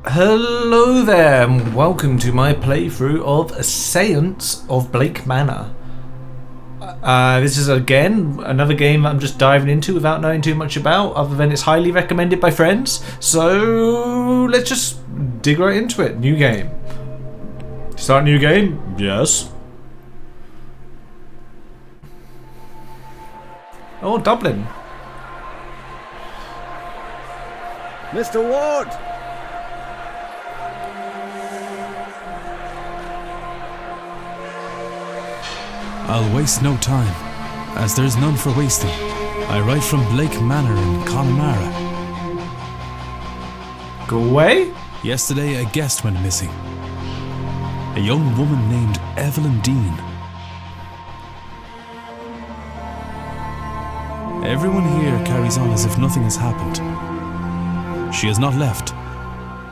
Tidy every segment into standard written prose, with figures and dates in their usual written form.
Hello there, and welcome to my playthrough of Seance of Blake Manor. This is again another game that I'm just diving into without knowing too much about, other than it's highly recommended by friends. So let's just dig right into it. New game. Start new game? Yes. Oh, Dublin. Mr. Ward! I'll waste no time, as there's none for wasting. I write from Blake Manor in Connemara. Go away? Yesterday a guest went missing. A young woman named Evelyn Dean. Everyone here carries on as if nothing has happened. She has not left.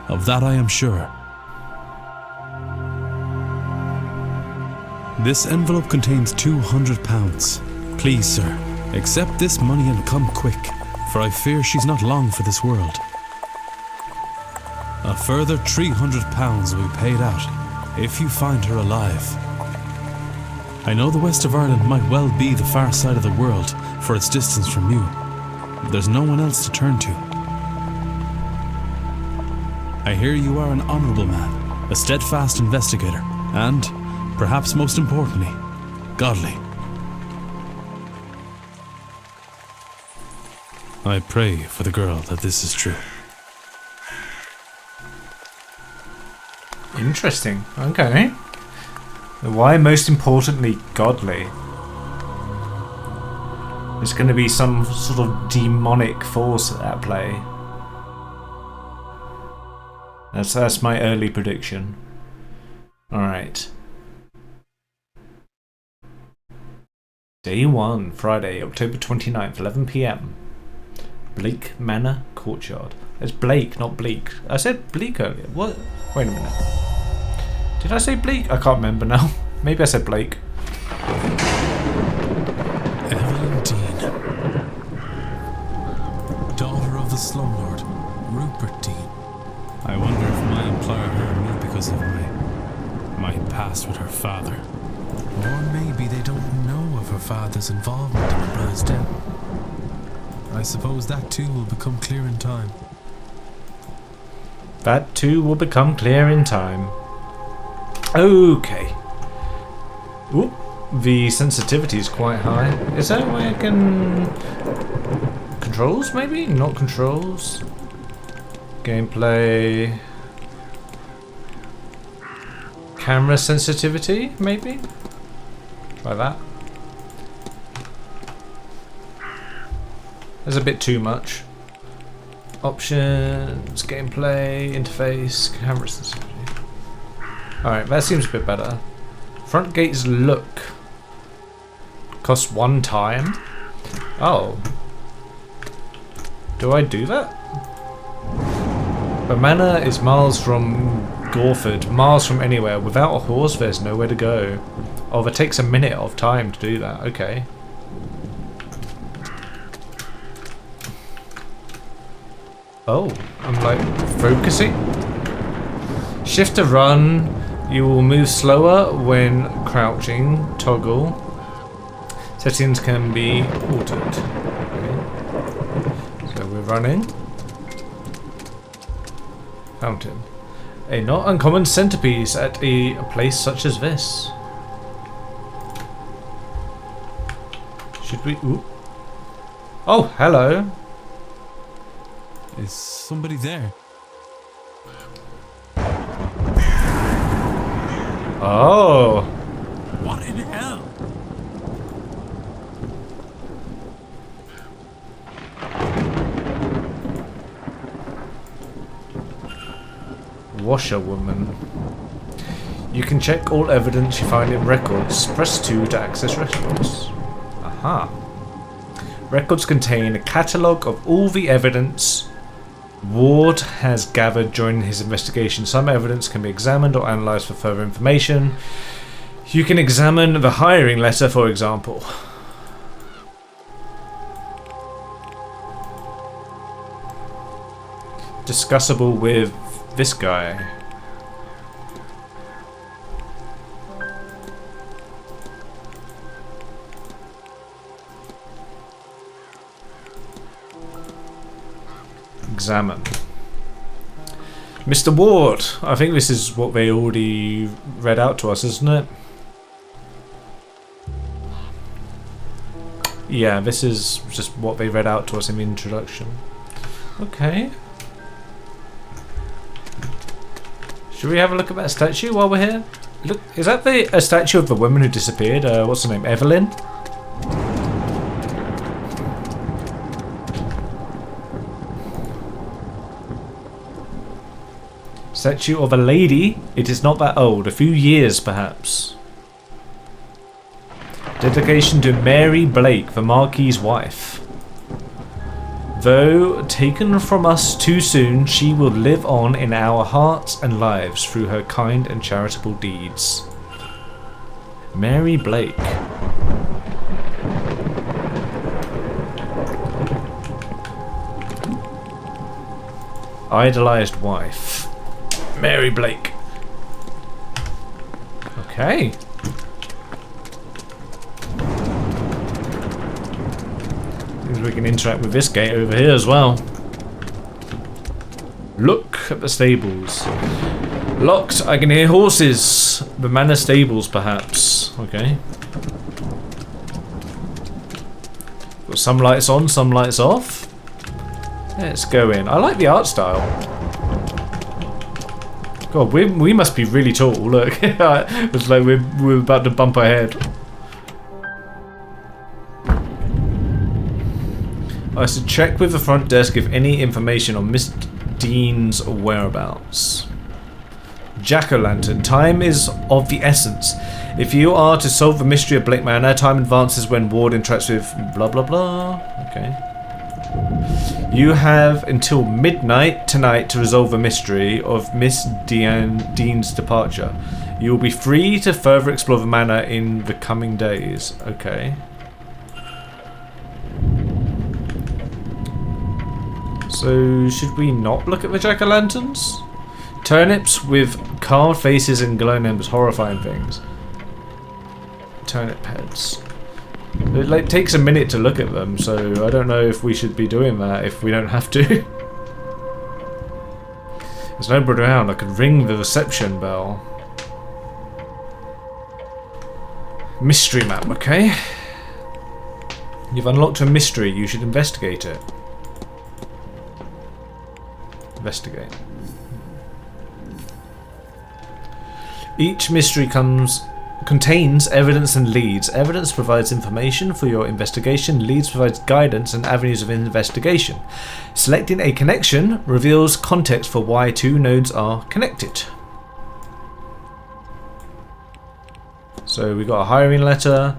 Of that I am sure. This envelope contains £200. Please, sir, accept this money and come quick, for I fear she's not long for this world. A further £300 will be paid out if you find her alive. I know the west of Ireland might well be the far side of the world for its distance from you, but there's no one else to turn to. I hear you are an honourable man, a steadfast investigator, and, perhaps most importantly, godly. I pray for the girl that this is true. Interesting. Okay. Why most importantly godly? There's going to be some sort of demonic force at play. That's my early prediction. Alright. Day 1, Friday, October 29th, 11 PM. Blake Manor Courtyard. It's Blake, not Bleak. I said Bleak earlier. What? Wait a minute. Did I say Bleak? I can't remember now. Maybe I said Blake. Evelyn Dean. Daughter of the slumlord, Rupert Dean. I wonder if my employer heard me because of my past with her father. Or maybe they don't know of her father's involvement in my brother's death. I suppose that too will become clear in time. That too will become clear in time. Okay. Oop. The sensitivity is quite high. Is that a way I can... Controls, maybe? Not controls. Gameplay. Camera sensitivity, maybe? Try that. There's a bit too much. Options, gameplay, interface, camera sensitivity. Alright, that seems a bit better. Front gates look. Cost 1 time? Oh. Do I do that? The manor is miles from Gorford, miles from anywhere. Without a horse, there's nowhere to go. Oh, that takes a minute of time to do that. Okay. Oh, I'm like focusing. Shift to run. You will move slower when crouching. Toggle. Settings can be altered. Okay. So we're running. Fountain. A not uncommon centerpiece at a place such as this. Should we... Ooh. Oh, hello. Is somebody there? Oh. What in hell? Washerwoman. You can check all evidence you find in records. Press 2 to access records. Aha. Records contain a catalogue of all the evidence Ward has gathered during his investigation. Some evidence can be examined or analysed for further information. You can examine the hiring letter, for example. Discussable with this guy. Examine. Mr. Ward, I think this is what they already read out to us, isn't it? Yeah, this is just what they read out to us in the introduction. Okay. Should we have a look at that statue while we're here? Look, is that a statue of the woman who disappeared? What's her name? Evelyn? Statue of a lady. It is not that old. A few years, perhaps. Dedication to Mary Blake, the Marquis's wife. Though taken from us too soon, she will live on in our hearts and lives through her kind and charitable deeds. Mary Blake. Idolized wife. Mary Blake. Okay. Seems we can interact with this gate over here as well. Look at the stables. Locked. I can hear horses. The Manor stables, perhaps. Okay. Got some lights on, some lights off. Let's go in. I like the art style. God, we must be really tall. Look, it's like we're about to bump our head. I should check with the front desk if any information on Miss Dean's whereabouts. Jack-o'-lantern. Time is of the essence. If you are to solve the mystery of Blake Manor, time advances when Ward interacts with blah blah blah. Okay. You have until midnight tonight to resolve the mystery of Miss Dean's departure. You will be free to further explore the manor in the coming days. Okay. So, should we not look at the jack-o'-lanterns? Turnips with carved faces and glowing embers, horrifying things. Turnip heads. It like takes a minute to look at them, so I don't know if we should be doing that if we don't have to. There's nobody around. I could ring the reception bell. Mystery map, okay. You've unlocked a mystery. You should investigate it. Investigate. Each mystery contains evidence and leads. Evidence provides information for your investigation. Leads provides guidance and avenues of investigation. Selecting a connection reveals context for why two nodes are connected. So we got a hiring letter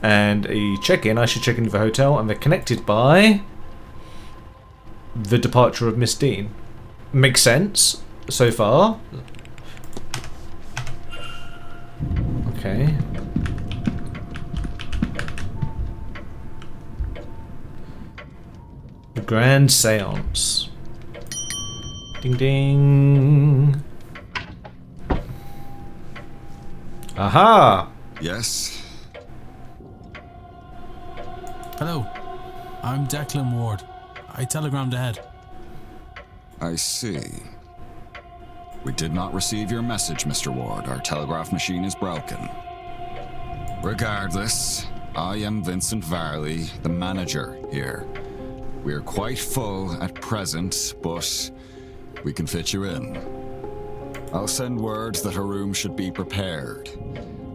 and a check-in. I should check into the hotel, and they're connected by the departure of Miss Dean. Makes sense so far. Okay. The Grand Seance. Ding ding. Aha! Yes? Hello, I'm Declan Ward. I telegrammed ahead. I see. We did not receive your message, Mr. Ward. Our telegraph machine is broken. Regardless, I am Vincent Varley, the manager here. We are quite full at present, but we can fit you in. I'll send word that a room should be prepared,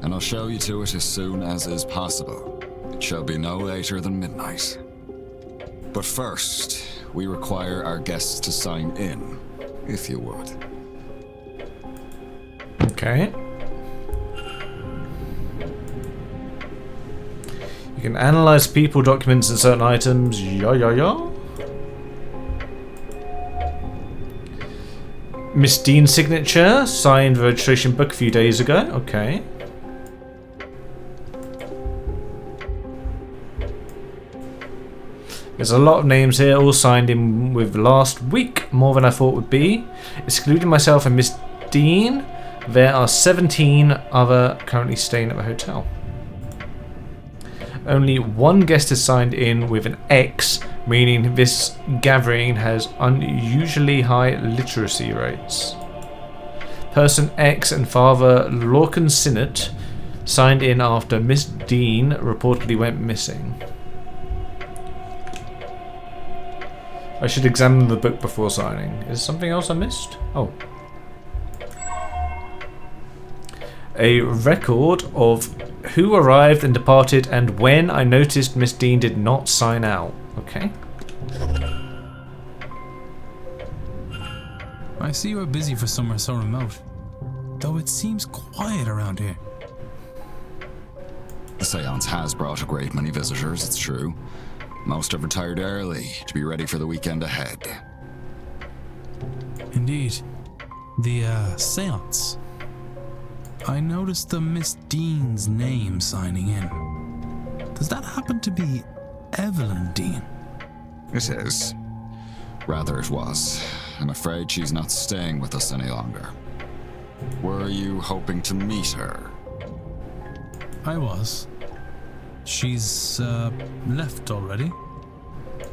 and I'll show you to it as soon as is possible. It shall be no later than midnight. But first, we require our guests to sign in, if you would. Okay. You can analyze people, documents, and certain items. Yeah. Miss Dean's signature, signed the registration book a few days ago. Okay. There's a lot of names here, all signed in with last week, more than I thought would be. Excluding myself and Miss Dean, there are 17 other currently staying at the hotel. Only one guest has signed in with an X, meaning this gathering has unusually high literacy rates. Person X and Father Lorcan Sinnott signed in after Miss Dean reportedly went missing. I should examine the book before signing. Is there something else I missed? Oh. A record of who arrived and departed and when. I noticed Miss Dean did not sign out. Okay. I see you are busy for somewhere so remote, though it seems quiet around here. The Seance has brought a great many visitors, it's true. Most have retired early to be ready for the weekend ahead. Indeed. The, Seance. I noticed the Miss Dean's name signing in. Does that happen to be Evelyn Dean? It is. Rather, it was. I'm afraid she's not staying with us any longer. Were you hoping to meet her? I was. She's, left already?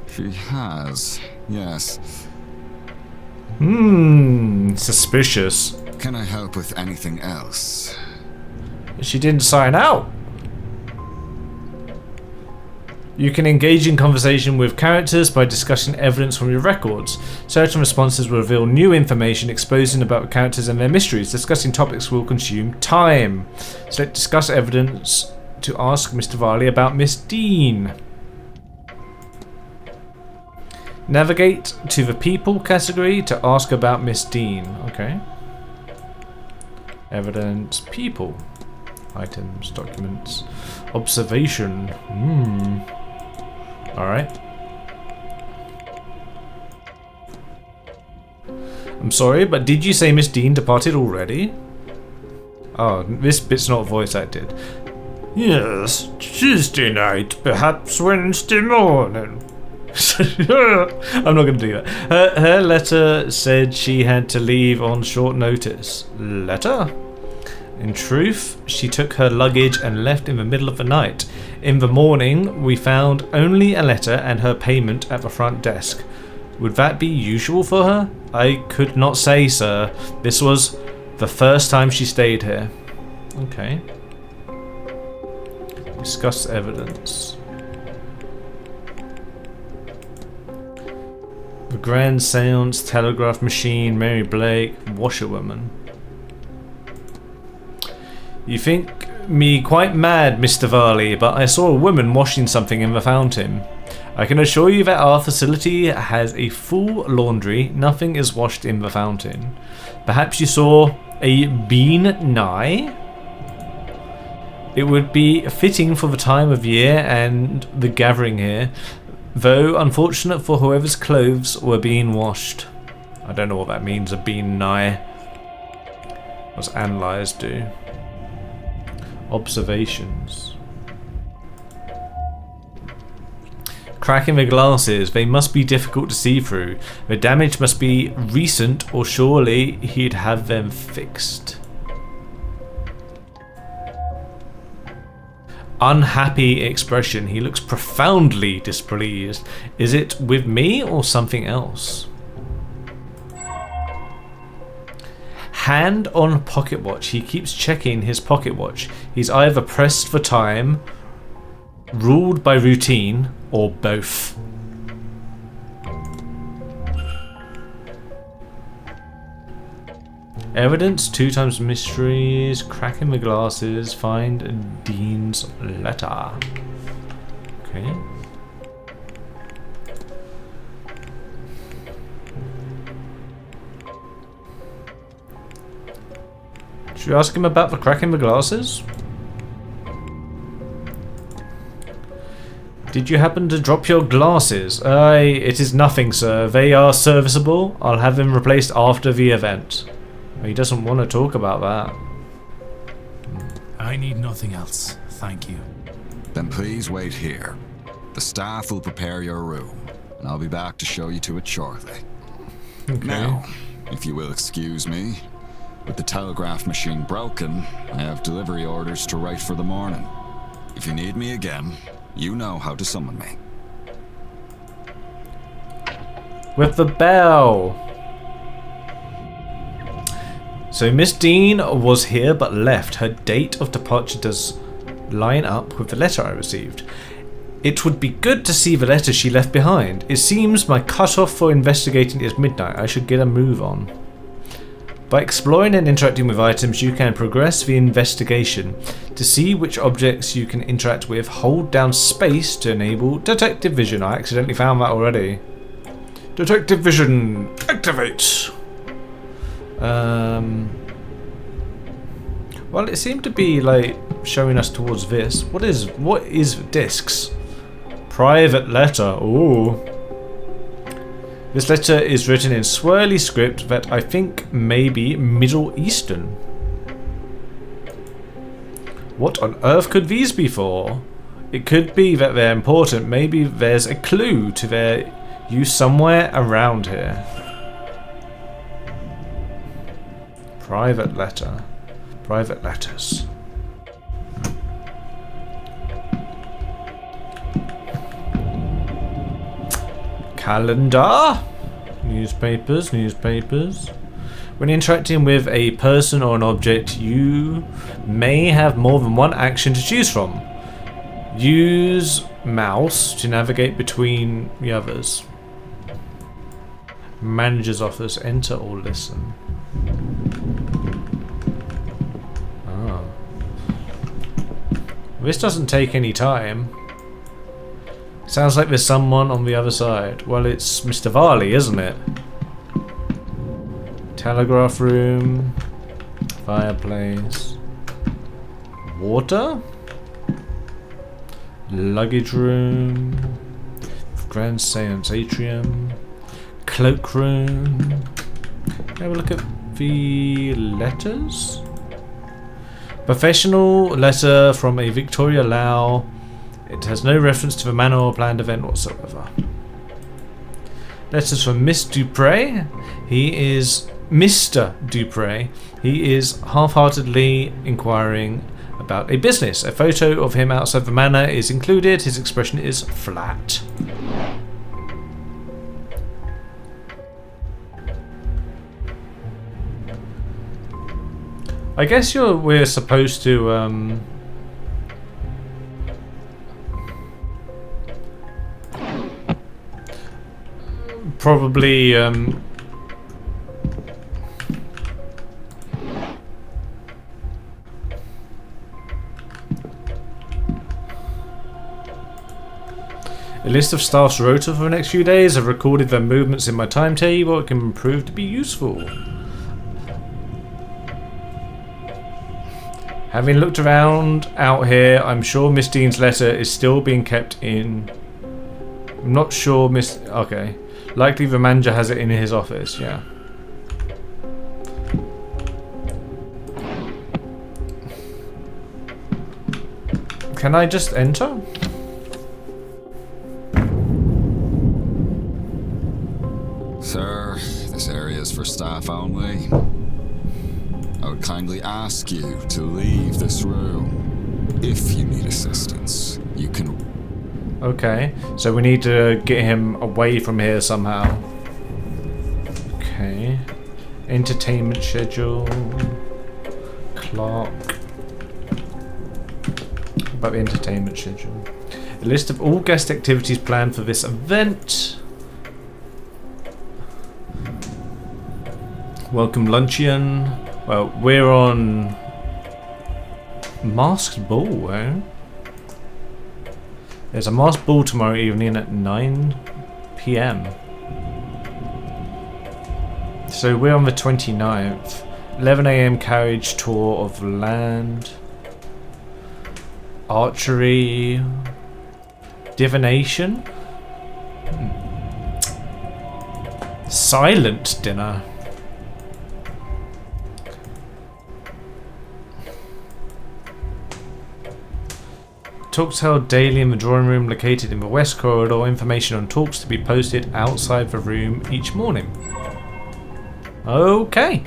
She has, yes. Suspicious. Can I help with anything else? She didn't sign out. You can engage in conversation with characters by discussing evidence from your records. Certain responses will reveal new information, exposing about the characters and their mysteries. Discussing topics will consume time. So discuss evidence to ask Mr. Varley about Miss Dean. Navigate to the people category to ask about Miss Dean. Okay. Evidence, people. Items, documents, observation. Alright. I'm sorry, but did you say Miss Dean departed already? Oh, this bit's not voice acted. Yes, Tuesday night, perhaps Wednesday morning. I'm not going to do that. Her letter said she had to leave on short notice. Letter? In truth, she took her luggage and left in the middle of the night. In the morning, we found only a letter and her payment at the front desk. Would that be usual for her? I could not say, sir. This was the first time she stayed here. Okay. Discuss evidence. The Grand Seance, Telegraph Machine, Mary Blake, Washerwoman. You think me quite mad, Mr. Varley, but I saw a woman washing something in the fountain. I can assure you that our facility has a full laundry. Nothing is washed in the fountain. Perhaps you saw a bean nye? It would be fitting for the time of year and the gathering here, though unfortunate for whoever's clothes were being washed. I don't know what that means, a bean nye. What's analyze do? Observations. Cracking the glasses, they must be difficult to see through. The damage must be recent, or surely he'd have them fixed. Unhappy expression. He looks profoundly displeased. Is it with me or something else? Hand on pocket watch. He keeps checking his pocket watch. He's either pressed for time, ruled by routine, or both. Evidence, 2 times mysteries, cracking the glasses, find Dean's letter. Okay. Should we ask him about the cracking the glasses? Did you happen to drop your glasses? It is nothing, sir. They are serviceable. I'll have them replaced after the event. He doesn't want to talk about that. I need nothing else, thank you. Then please wait here. The staff will prepare your room, and I'll be back to show you to it shortly. Okay. Now, if you will excuse me, with the telegraph machine broken, I have delivery orders to write for the morning. If you need me again, you know how to summon me. With the bell. So Miss Dean was here but left. Her date of departure does line up with the letter I received. It would be good to see the letter she left behind. It seems my cutoff for investigating is midnight. I should get a move on. By exploring and interacting with items, you can progress the investigation. To see which objects you can interact with, hold down space to enable detective vision. I accidentally found that already. Detective vision, activate! Well, it seemed to be like showing us towards this. What is discs? Private letter. Ooh. This letter is written in swirly script that I think may be Middle Eastern. What on earth could these be for? It could be that they're important. Maybe there's a clue to their use somewhere around here. Private letter. Private letters. Calendar. Newspapers. When interacting with a person or an object, you may have more than one action to choose from. Use mouse to navigate between the others. Manager's office. Enter or listen. Oh. This doesn't take any time. Sounds like there's someone on the other side. Well, it's Mr. Varley, isn't it? Telegraph room. Fireplace. Water? Luggage room. Grand Seance atrium. Cloakroom. Have a look at the letters. Professional letter from a Victoria Lau. It has no reference to the manor or planned event whatsoever. Letters from Miss Dupre. He is Mr. Dupre. He is half-heartedly inquiring about a business. A photo of him outside the manor is included. His expression is flat. I guess we're supposed to probably a list of staff's rota for the next few days. I've recorded their movements in my timetable. It can prove to be useful. Having looked around out here, I'm sure Miss Dean's letter is still being kept in. I'm not sure okay. Likely the manager has it in his office, yeah. Can I just enter? Sir, this area is for staff only. I would kindly ask you to leave this room. If you need assistance, you can... Okay, so we need to get him away from here somehow. Okay. Entertainment schedule. Clock. What about the entertainment schedule? A list of all guest activities planned for this event. Welcome luncheon. Well, we're on masked ball, eh? There's a masked ball tomorrow evening at 9 PM. So we're on the 29th. 11 AM carriage tour of land. Archery. Divination. Silent dinner. Talks held daily in the drawing room located in the west corridor. Information on talks to be posted outside the room each morning. Okay.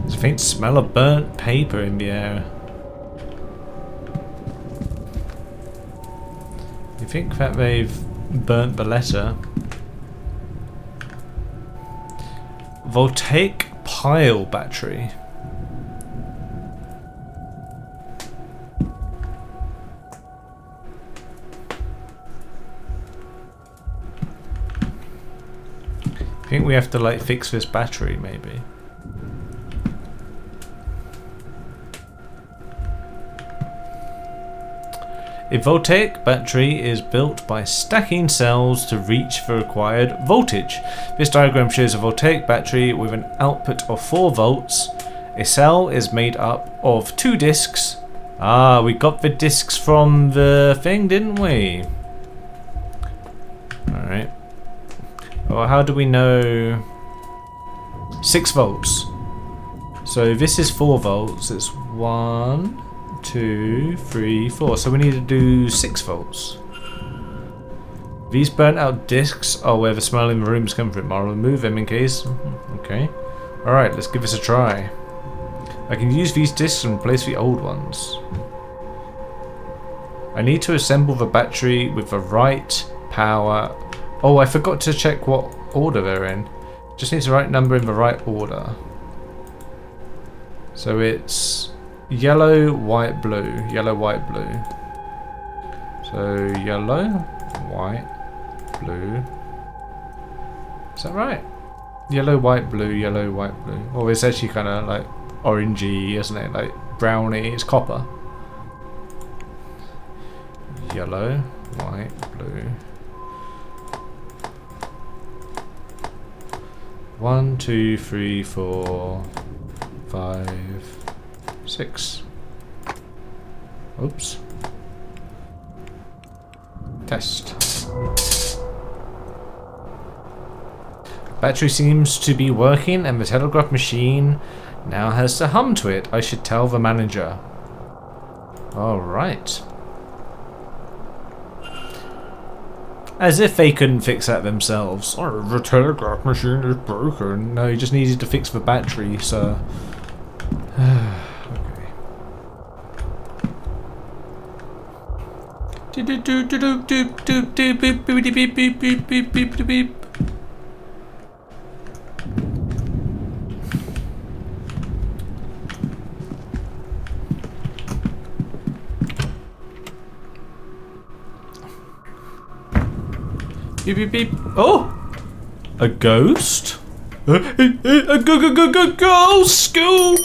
There's a faint smell of burnt paper in the air. You think that they've burnt the letter? Voltaic pile battery. I think we have to like fix this battery maybe. A voltaic battery is built by stacking cells to reach the required voltage. This diagram shows a voltaic battery with an output of 4 volts. A cell is made up of 2 discs. Ah, we got the discs from the thing, didn't we? Alright. Well, how do we know? 6 volts. So this is 4 volts. It's 1, 2, 3, 4. So we need to do 6 volts. These burnt out discs are where the smell in the room is coming from. I'll remove them in case. Okay. Alright, let's give this a try. I can use these discs and replace the old ones. I need to assemble the battery with the right power. Oh, I forgot to check what order they're in. Just need the right number in the right order. So it's yellow, white, blue. Yellow, white, blue. So yellow, white, blue. Is that right? Yellow, white, blue, yellow, white, blue. Oh, it's actually kind of like orangey, isn't it? Like browny. It's copper. Yellow, white, blue. 1, 2, 3, 4, 5, 6. Oops. Test. Battery seems to be working and the telegraph machine now has to hum to it. I should tell the manager. Alright. As if they couldn't fix that themselves. Oh, the telegraph machine is broken. No, you just needed to fix the battery, so... Okay. Beep beep beep. Oh! A ghost? A ghost! Go!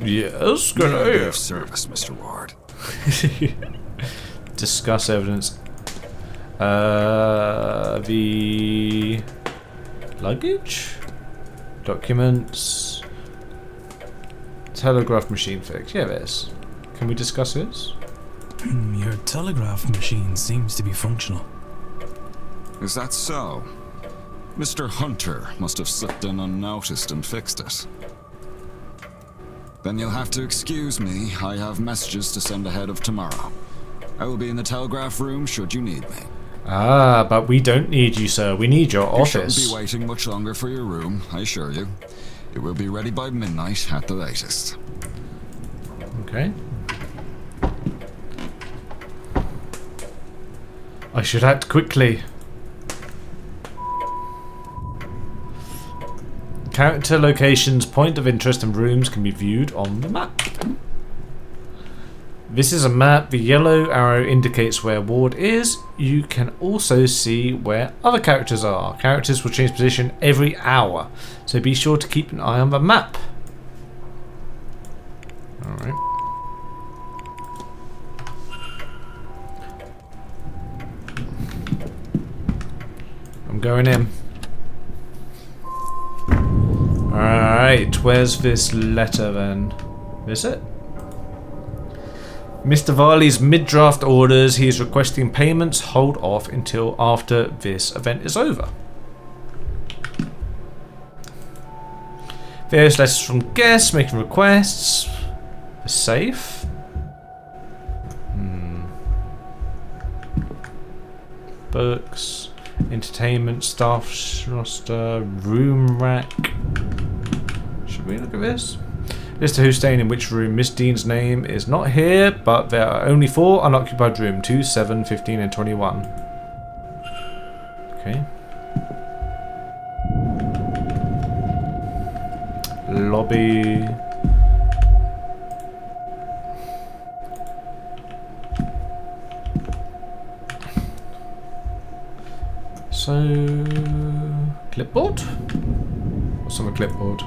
Yes, good You're of service, Mr. Ward. Discuss evidence. The luggage? Documents. Telegraph machine fix. Yeah, there's. Can we discuss this? Your telegraph machine seems to be functional. Is that so? Mr. Hunter must have slipped in unnoticed and fixed it. Then you'll have to excuse me. I have messages to send ahead of tomorrow. I will be in the telegraph room should you need me. Ah, but we don't need you, sir. We need your office. You shouldn't be waiting much longer for your room, I assure you. It will be ready by midnight at the latest. Okay. I should act quickly. Character locations, point of interest and rooms can be viewed on the map. This is a map. The yellow arrow indicates where Ward is. You can also see where other characters are. Characters will change position every hour, so be sure to keep an eye on the map. Alright. I'm going in. Alright, where's this letter then? Is it? Mr. Varley's mid-draft orders. He is requesting payments hold off until after this event is over. Various letters from guests making requests. The safe. Books. Entertainment, staff roster, room rack. Should we look at this? List of who's staying in which room. Miss Dean's name is not here, but there are only 4 unoccupied rooms. 2, 7, 15 and 21. Okay. Lobby. So, clipboard? What's on the clipboard?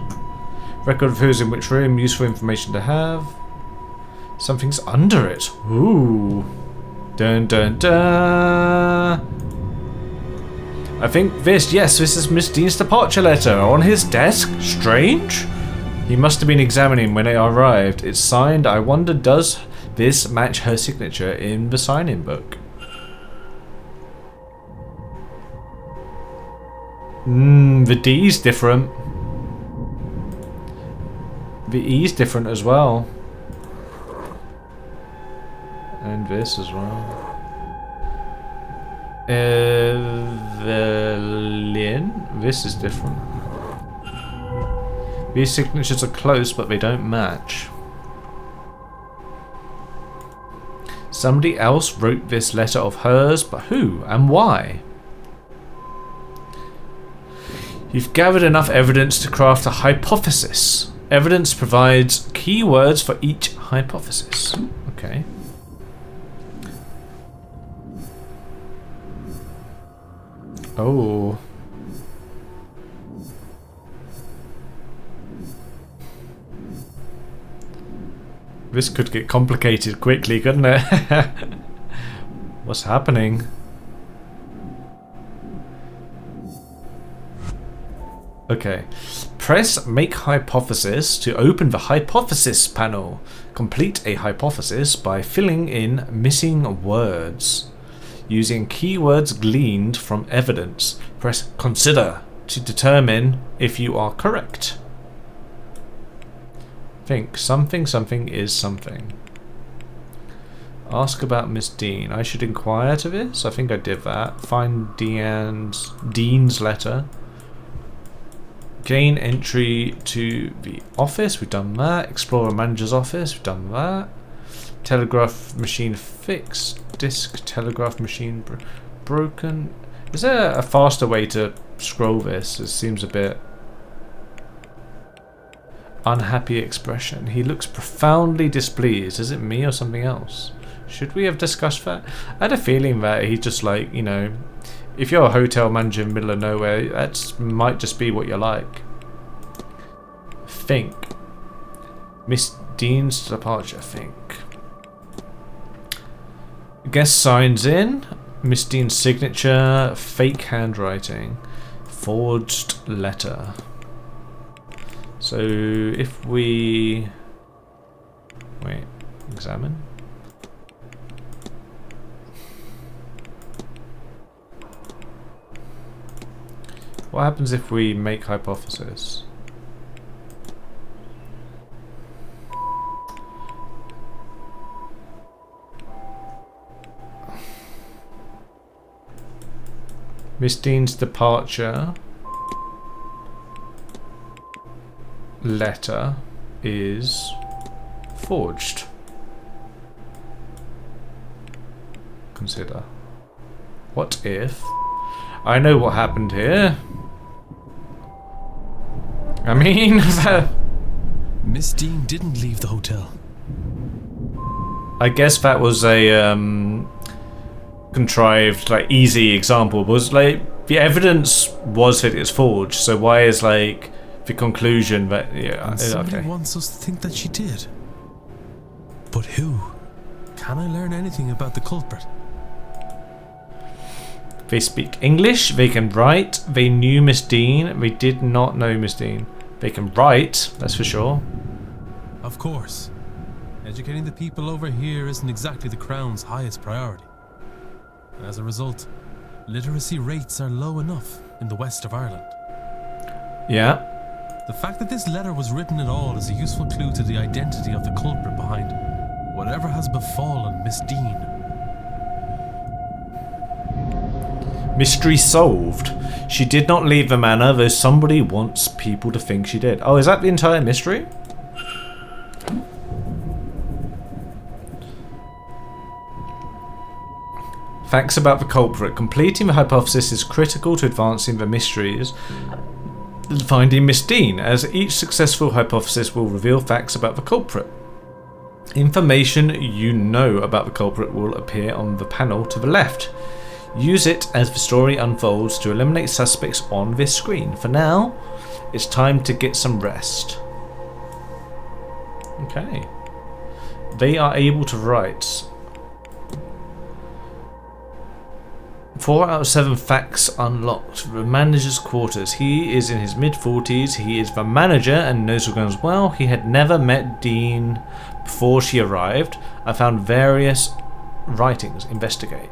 Record of who's in which room, useful information to have. Something's under it. Ooh. Dun dun dun. I think this, yes, this is Miss Dean's departure letter on his desk. Strange. He must have been examining when it arrived. It's signed. I wonder, does this match her signature in the sign-in book? The D's different. The E's different as well. And this as well. The Lin. This is different. These signatures are close, but they don't match. Somebody else wrote this letter of hers, but who and why? You've gathered enough evidence to craft a hypothesis. Evidence provides keywords for each hypothesis. Okay. Oh. This could get complicated quickly, couldn't it? What's happening? Okay. Press Make Hypothesis to open the Hypothesis panel. Complete a hypothesis by filling in missing words. Using keywords gleaned from evidence. Press Consider to determine if you are correct. Think something something is something. Ask about Miss Dean. I should inquire to this? I think I did that. Find Dean's letter. Gain entry to the office. We've done that. Explore a manager's office. We've done that. Telegraph machine fixed. Disk telegraph machine broken. Is there a faster way to scroll this? It seems a bit... Unhappy expression. He looks profoundly displeased. Is it me or something else? Should we have discussed that? I had a feeling that he just like, you know, if you're a hotel manager in the middle of nowhere, that might just be what you're like. Think. Miss Dean's departure. Think. Guest signs in. Miss Dean's signature. Fake handwriting. Forged letter. So if we... Wait. Examine. What happens if we make hypothesis? Miss Dean's departure letter is forged. Consider. What if... I know what happened here. I mean... Miss Dean didn't leave the hotel. I guess that was a contrived, like, easy example. Was like the evidence was that it's forged, so why is like the conclusion that And somebody okay. wants us to think that she did. But who? Can I learn anything about the culprit? They speak English, they can write, they knew Miss Dean, they did not know Miss Dean. They can write, that's for sure. Of course. Educating the people over here isn't exactly the Crown's highest priority. As a result, literacy rates are low enough in the west of Ireland. Yeah. The fact that this letter was written at all is a useful clue to the identity of the culprit behind whatever has befallen Miss Dean. Mystery solved. She did not leave the manor, though somebody wants people to think she did. Oh, is that the entire mystery? Facts about the culprit. Completing the hypothesis is critical to advancing the mysteries and finding Miss Dean, as each successful hypothesis will reveal facts about the culprit. Information you know about the culprit will appear on the panel to the left. Use it as the story unfolds to eliminate suspects on this screen. For now, it's time to get some rest. Okay. They are able to write. 4 out of 7 facts unlocked. The manager's quarters. He is in his mid-40s. He is the manager and knows the guns well. He had never met Dean before she arrived. I found various writings. Investigate.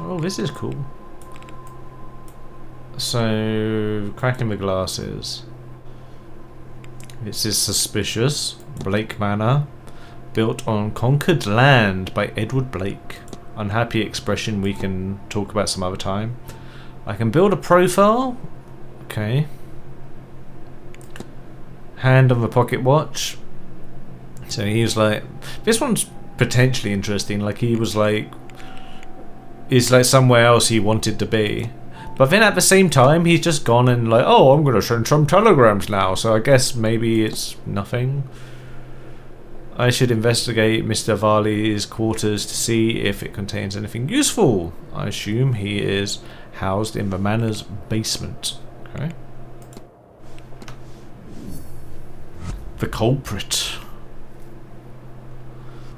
Oh, this is cool. So, cracking the glasses. This is suspicious. Blake Manor. Built on conquered land by Edward Blake. Unhappy expression we can talk about some other time. I can build a profile. Okay. Hand on the pocket watch. So he's like... This one's potentially interesting. Like he was like... It's like somewhere else he wanted to be. But then at the same time, he's just gone and like, oh, I'm going to send some telegrams now. So I guess maybe it's nothing. I should investigate Mr. Varley's quarters to see if it contains anything useful. I assume he is housed in the manor's basement. Okay. The culprit.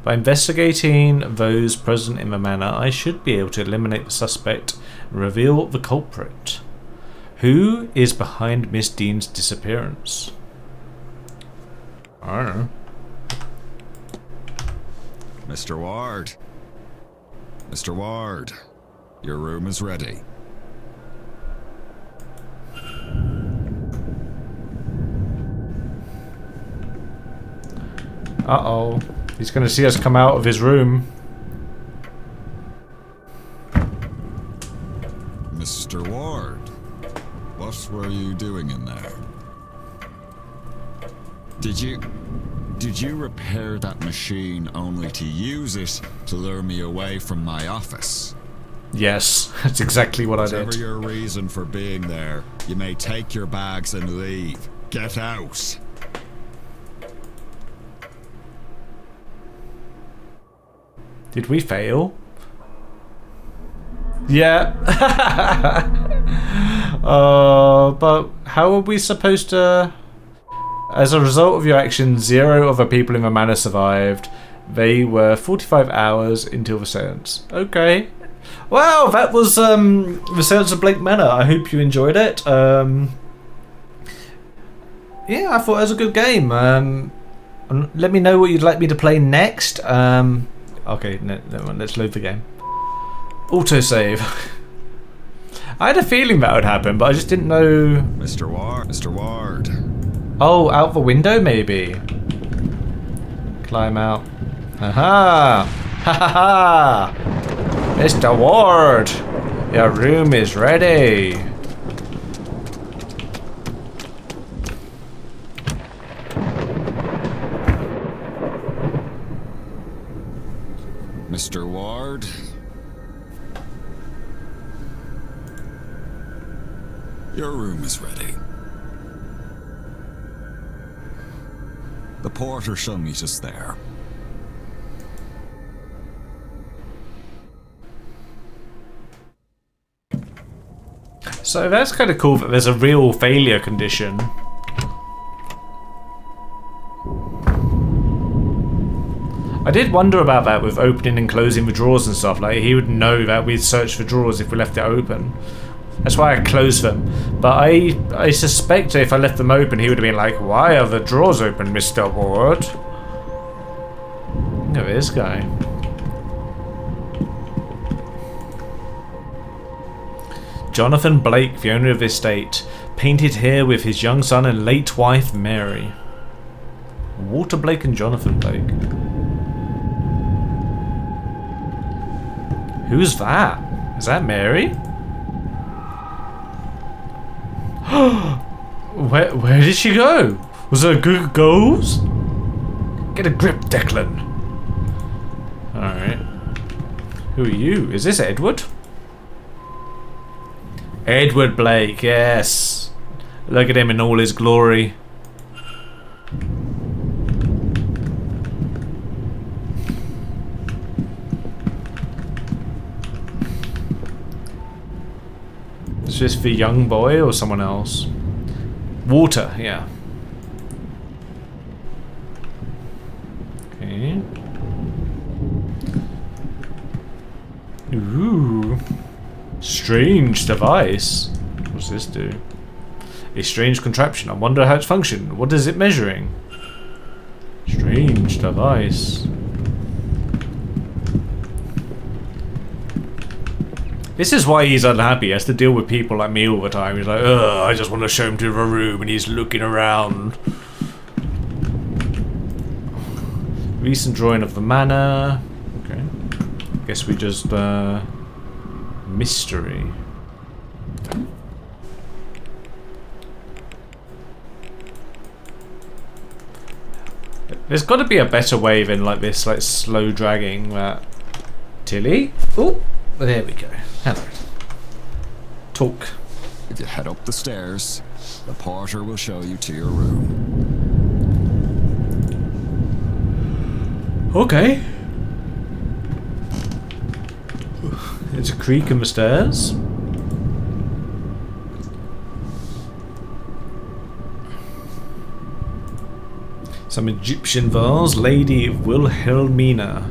By investigating those present in the manor, I should be able to eliminate the suspect and reveal the culprit. Who is behind Miss Dean's disappearance? I don't know. Mr. Ward. Mr. Ward, your room is ready. Uh-oh. He's going to see us come out of his room. Mr. Ward, what were you doing in there? Did you repair that machine only to use it to lure me away from my office? Yes, that's exactly what I did. Whatever your reason for being there, you may take your bags and leave. Get out. Did we fail? Yeah. But how are we supposed to... As a result of your actions, 0 other people in the manor survived. They were 45 hours until the seance. Okay. Wow, that was the Seance of Blake Manor. I hope you enjoyed it. Yeah, I thought it was a good game. Let me know what you'd like me to play next. Okay, never mind. Let's load the game. Autosave. I had a feeling that would happen, but I just didn't know... Mr. Ward. Mr. Ward. Oh, out the window maybe. Climb out. Haha! Ha ha ha! Mr. Ward! Your room is ready! Mr. Ward. Your room is ready. The porter shall meet us there. So that's kind of cool that there's a real failure condition. I I did wonder about that with opening and closing the drawers and stuff. Like, he would know that we'd search for drawers if we left it open. That's why I closed them. But I suspect if I left them open, he would have been like, why are the drawers open, Mr. Ward? Look at this guy. Jonathan Blake, the owner of the estate, painted here with his young son and late wife, Mary. Walter Blake and Jonathan Blake. Who's that? Is that Mary? Where did she go? Was there a good ghost? Get a grip, Declan. Alright. Who are you? Is this Edward? Edward Blake, yes. Look at him in all his glory. Is this the young boy or someone else? Walter, yeah. Okay. Ooh. Strange device. What's this do? A strange contraption. I wonder how it's functioning. What is it measuring? Strange device. This is why he's unhappy. He has to deal with people like me all the time. He's like, ugh, I just want to show him to the room, and he's looking around. Recent drawing of the manor. Okay. Guess we just, mystery. There's got to be a better way than like this, like slow dragging that. Tilly? Oh, there we go. Hello. Talk. If you head up the stairs, the porter will show you to your room. Okay. There's a creak in the stairs. Some Egyptian vase, Lady Wilhelmina.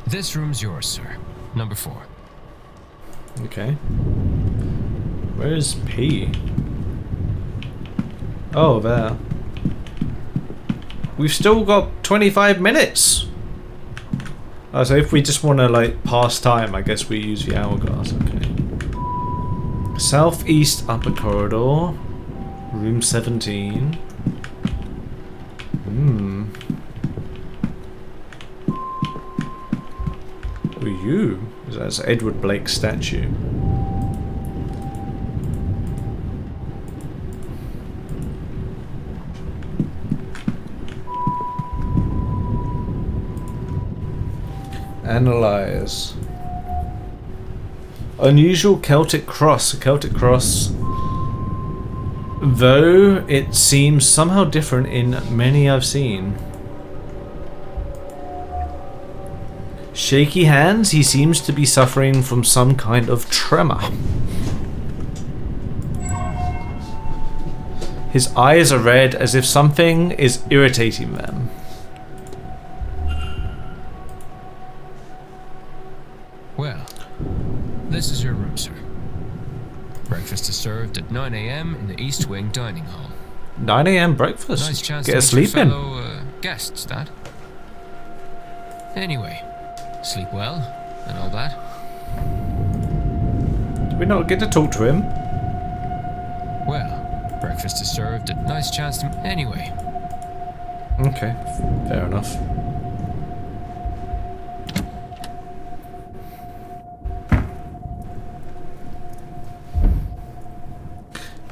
This room's yours, sir. Number 4. Okay. Where's P? Oh, there. We've still got 25 minutes! Oh, so if we just want to, like, pass time, I guess we use the hourglass. Okay. Southeast upper corridor. Room 17. Hmm. Who are you? That's Edward Blake's statue. Analyze. Unusual Celtic cross. A Celtic cross. Though it seems somehow different in many I've seen. Shaky hands. He seems to be suffering from some kind of tremor. His eyes are red as if something is irritating them. Well, this is your room, sir. Breakfast is served at 9 a.m. in the East Wing Dining Hall. 9 a.m. breakfast. Nice chance Get to a meet sleep your in. fellow guests, that. Anyway, sleep well and all that. Do we not get to talk to him? Well, breakfast is served at nice chance to... Anyway. Okay, fair enough.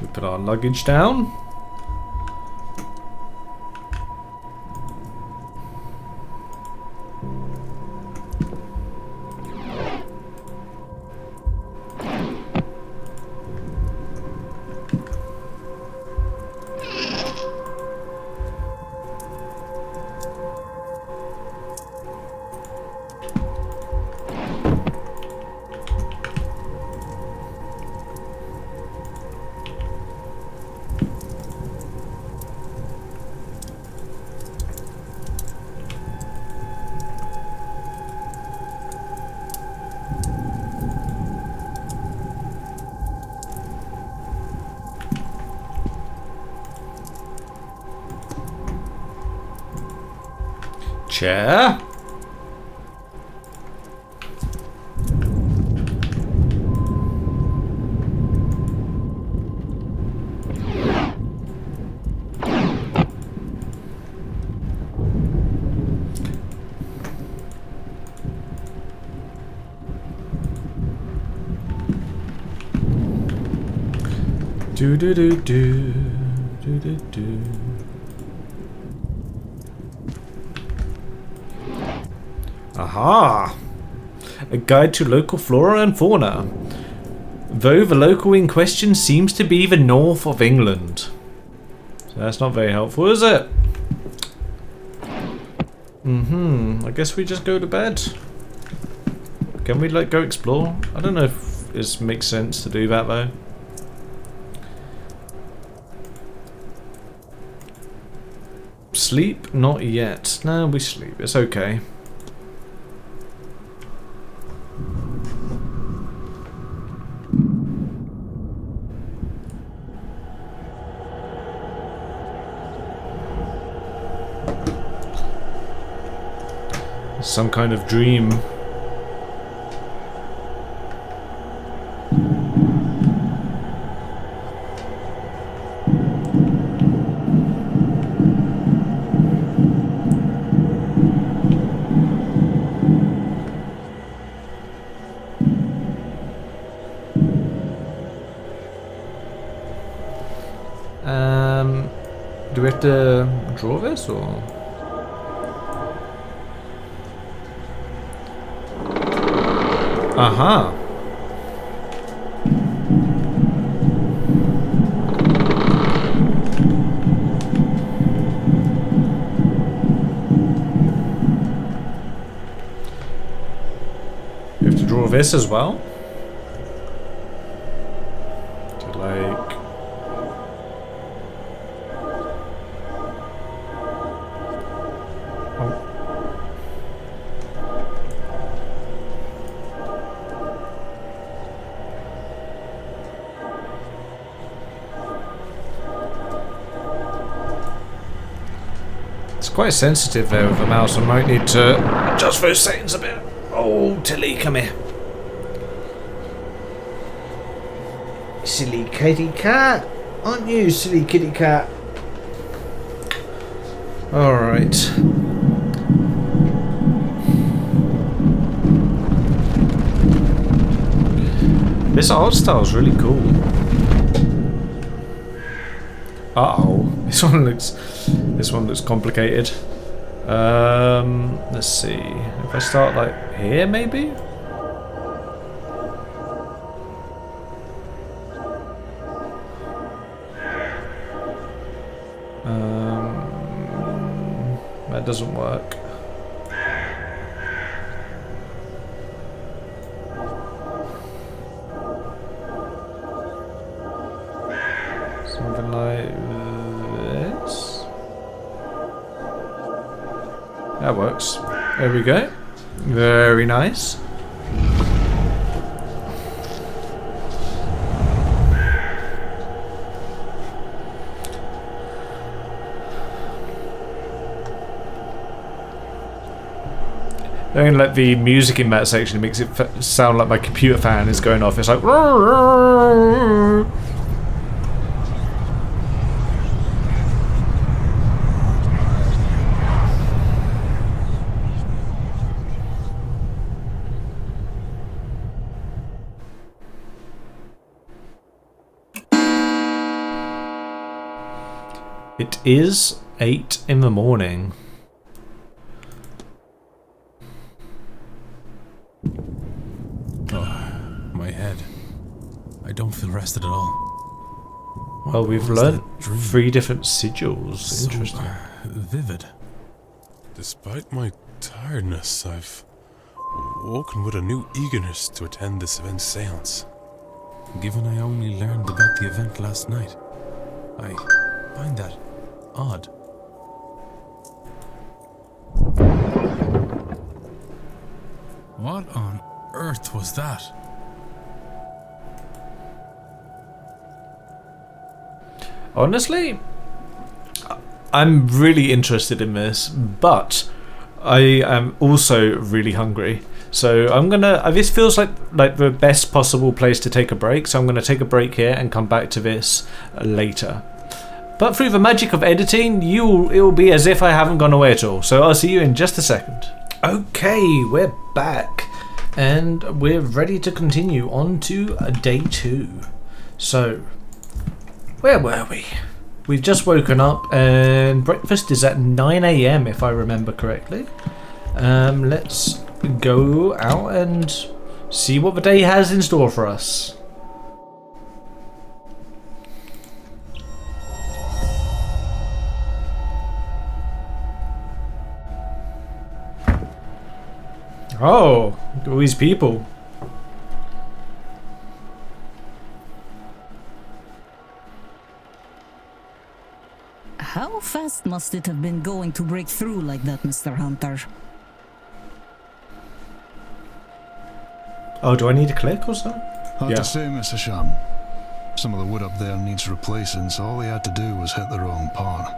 We put our luggage down. chair. Do do do do do do do. Aha! A guide to local flora and fauna. Though the local in question seems to be the north of England. So that's not very helpful, is it? I guess we just go to bed. Can we like go explore? I don't know if it makes sense to do that though. Sleep? Not yet. No, we sleep. It's okay. Some kind of dream. Do we have to draw this or? Aha. You have to draw this as well? To like... Quite sensitive there with the mouse. I might need to adjust those settings a bit. Oh, Tilly, come here. Silly kitty cat. Aren't you, silly kitty cat? Alright. This art style is really cool. Uh-oh. This one looks complicated. Let's see. If I start like here, maybe? That doesn't work. Something like this. That works. There we go. Very nice. And like the music in that section makes it sound like my computer fan is going off. It's like. It is 8 in the morning. My head. I don't feel rested at all. Well, we've learnt 3 different sigils. So Interesting. Vivid. Despite my tiredness, I've woken with a new eagerness to attend this event's seance. Given I only learned about the event last night, I find that odd. What on earth was that? Honestly, I'm really interested in this, but I am also really hungry. So I'm gonna. This feels like the best possible place to take a break. So I'm gonna take a break here and come back to this later. But through the magic of editing, it will be as if I haven't gone away at all. So I'll see you in just a second. Okay, we're back, and we're ready to continue on to day 2. So, where were we? We've just woken up, and breakfast is at 9 AM if I remember correctly. Let's go out and see what the day has in store for us. Oh, look at all these people. How fast must it have been going to break through like that, Mr. Hunter? Oh, do I need to click or something? Hard to say, Mr. Sham. Some of the wood up there needs replacing, so all he had to do was hit the wrong part.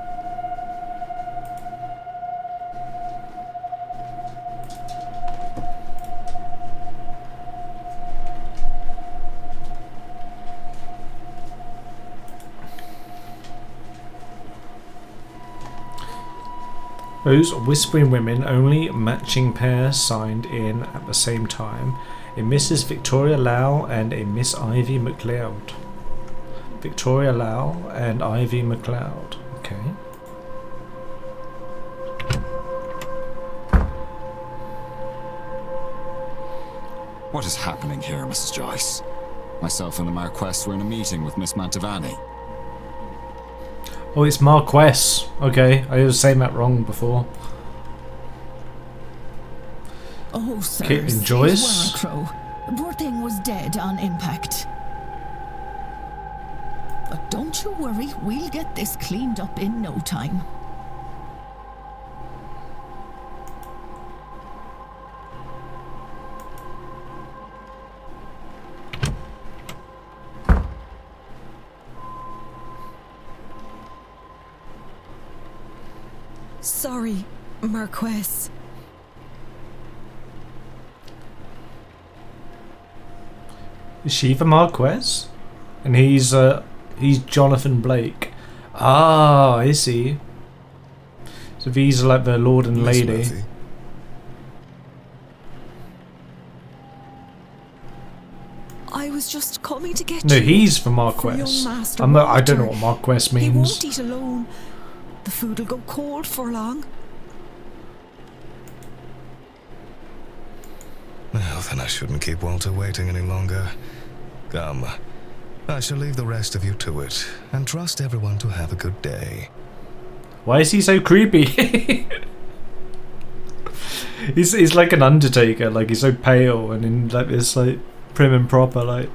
Those whispering women, only matching pair signed in at the same time. A Mrs. Victoria Lau and a Miss Ivy MacLeod. Victoria Lau and Ivy MacLeod. Okay. What is happening here, Mrs. Joyce? Myself and the Marquess were in a meeting with Miss Mantovani. Oh, it's Marquess. Okay, I was saying that wrong before. Oh, sir, Caitlin Joyce. Crow. Poor thing was dead on impact. But don't you worry, we'll get this cleaned up in no time. Sorry, Marquess. Is she the Marquess? And he's Jonathan Blake. Ah, I see. So these are like the Lord and Miss Lady. Murphy. I was just coming to get No, you. he's the For Marquess. young Master I don't know Walter. what Marquess He means. won't eat alone. The food'll go cold for long. Well, then I shouldn't keep Walter waiting any longer. Come, I shall leave the rest of you to it, and trust everyone to have a good day. Why is he so creepy? he's like an Undertaker, like he's so pale and in like this like prim and proper like.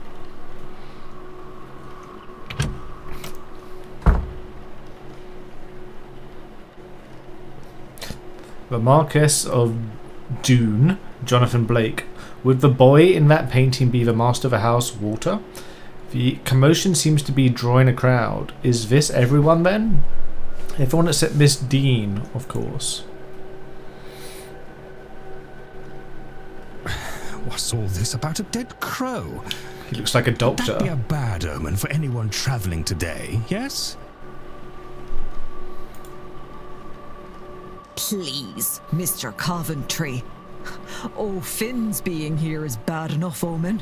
The Marquess of Doon, Jonathan Blake. Would the boy in that painting be the master of the house, Walter? The commotion seems to be drawing a crowd. Is this everyone then? Everyone except Miss Dean, of course. What's all this about a dead crow? He looks like a Would doctor. that be a bad omen for anyone travelling today, yes? Please, Mr. Coventry. Oh, Finn's being here is bad enough omen.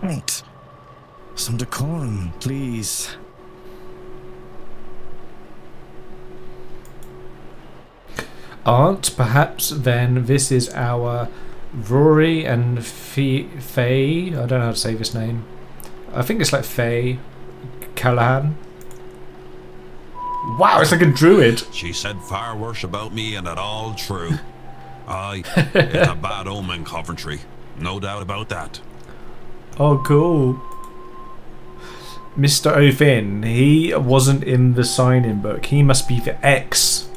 Right. Some decorum, please. Aunt, perhaps then this is our Rory and Faye. I don't know how to say this name. I think it's like Faye Callahan. Wow, it's like a druid. She said far worse about me, and it all true. Aye, it's a bad omen, Coventry. No doubt about that. Oh, cool. Mr. O'Finn, he wasn't in the sign-in book. He must be the ex.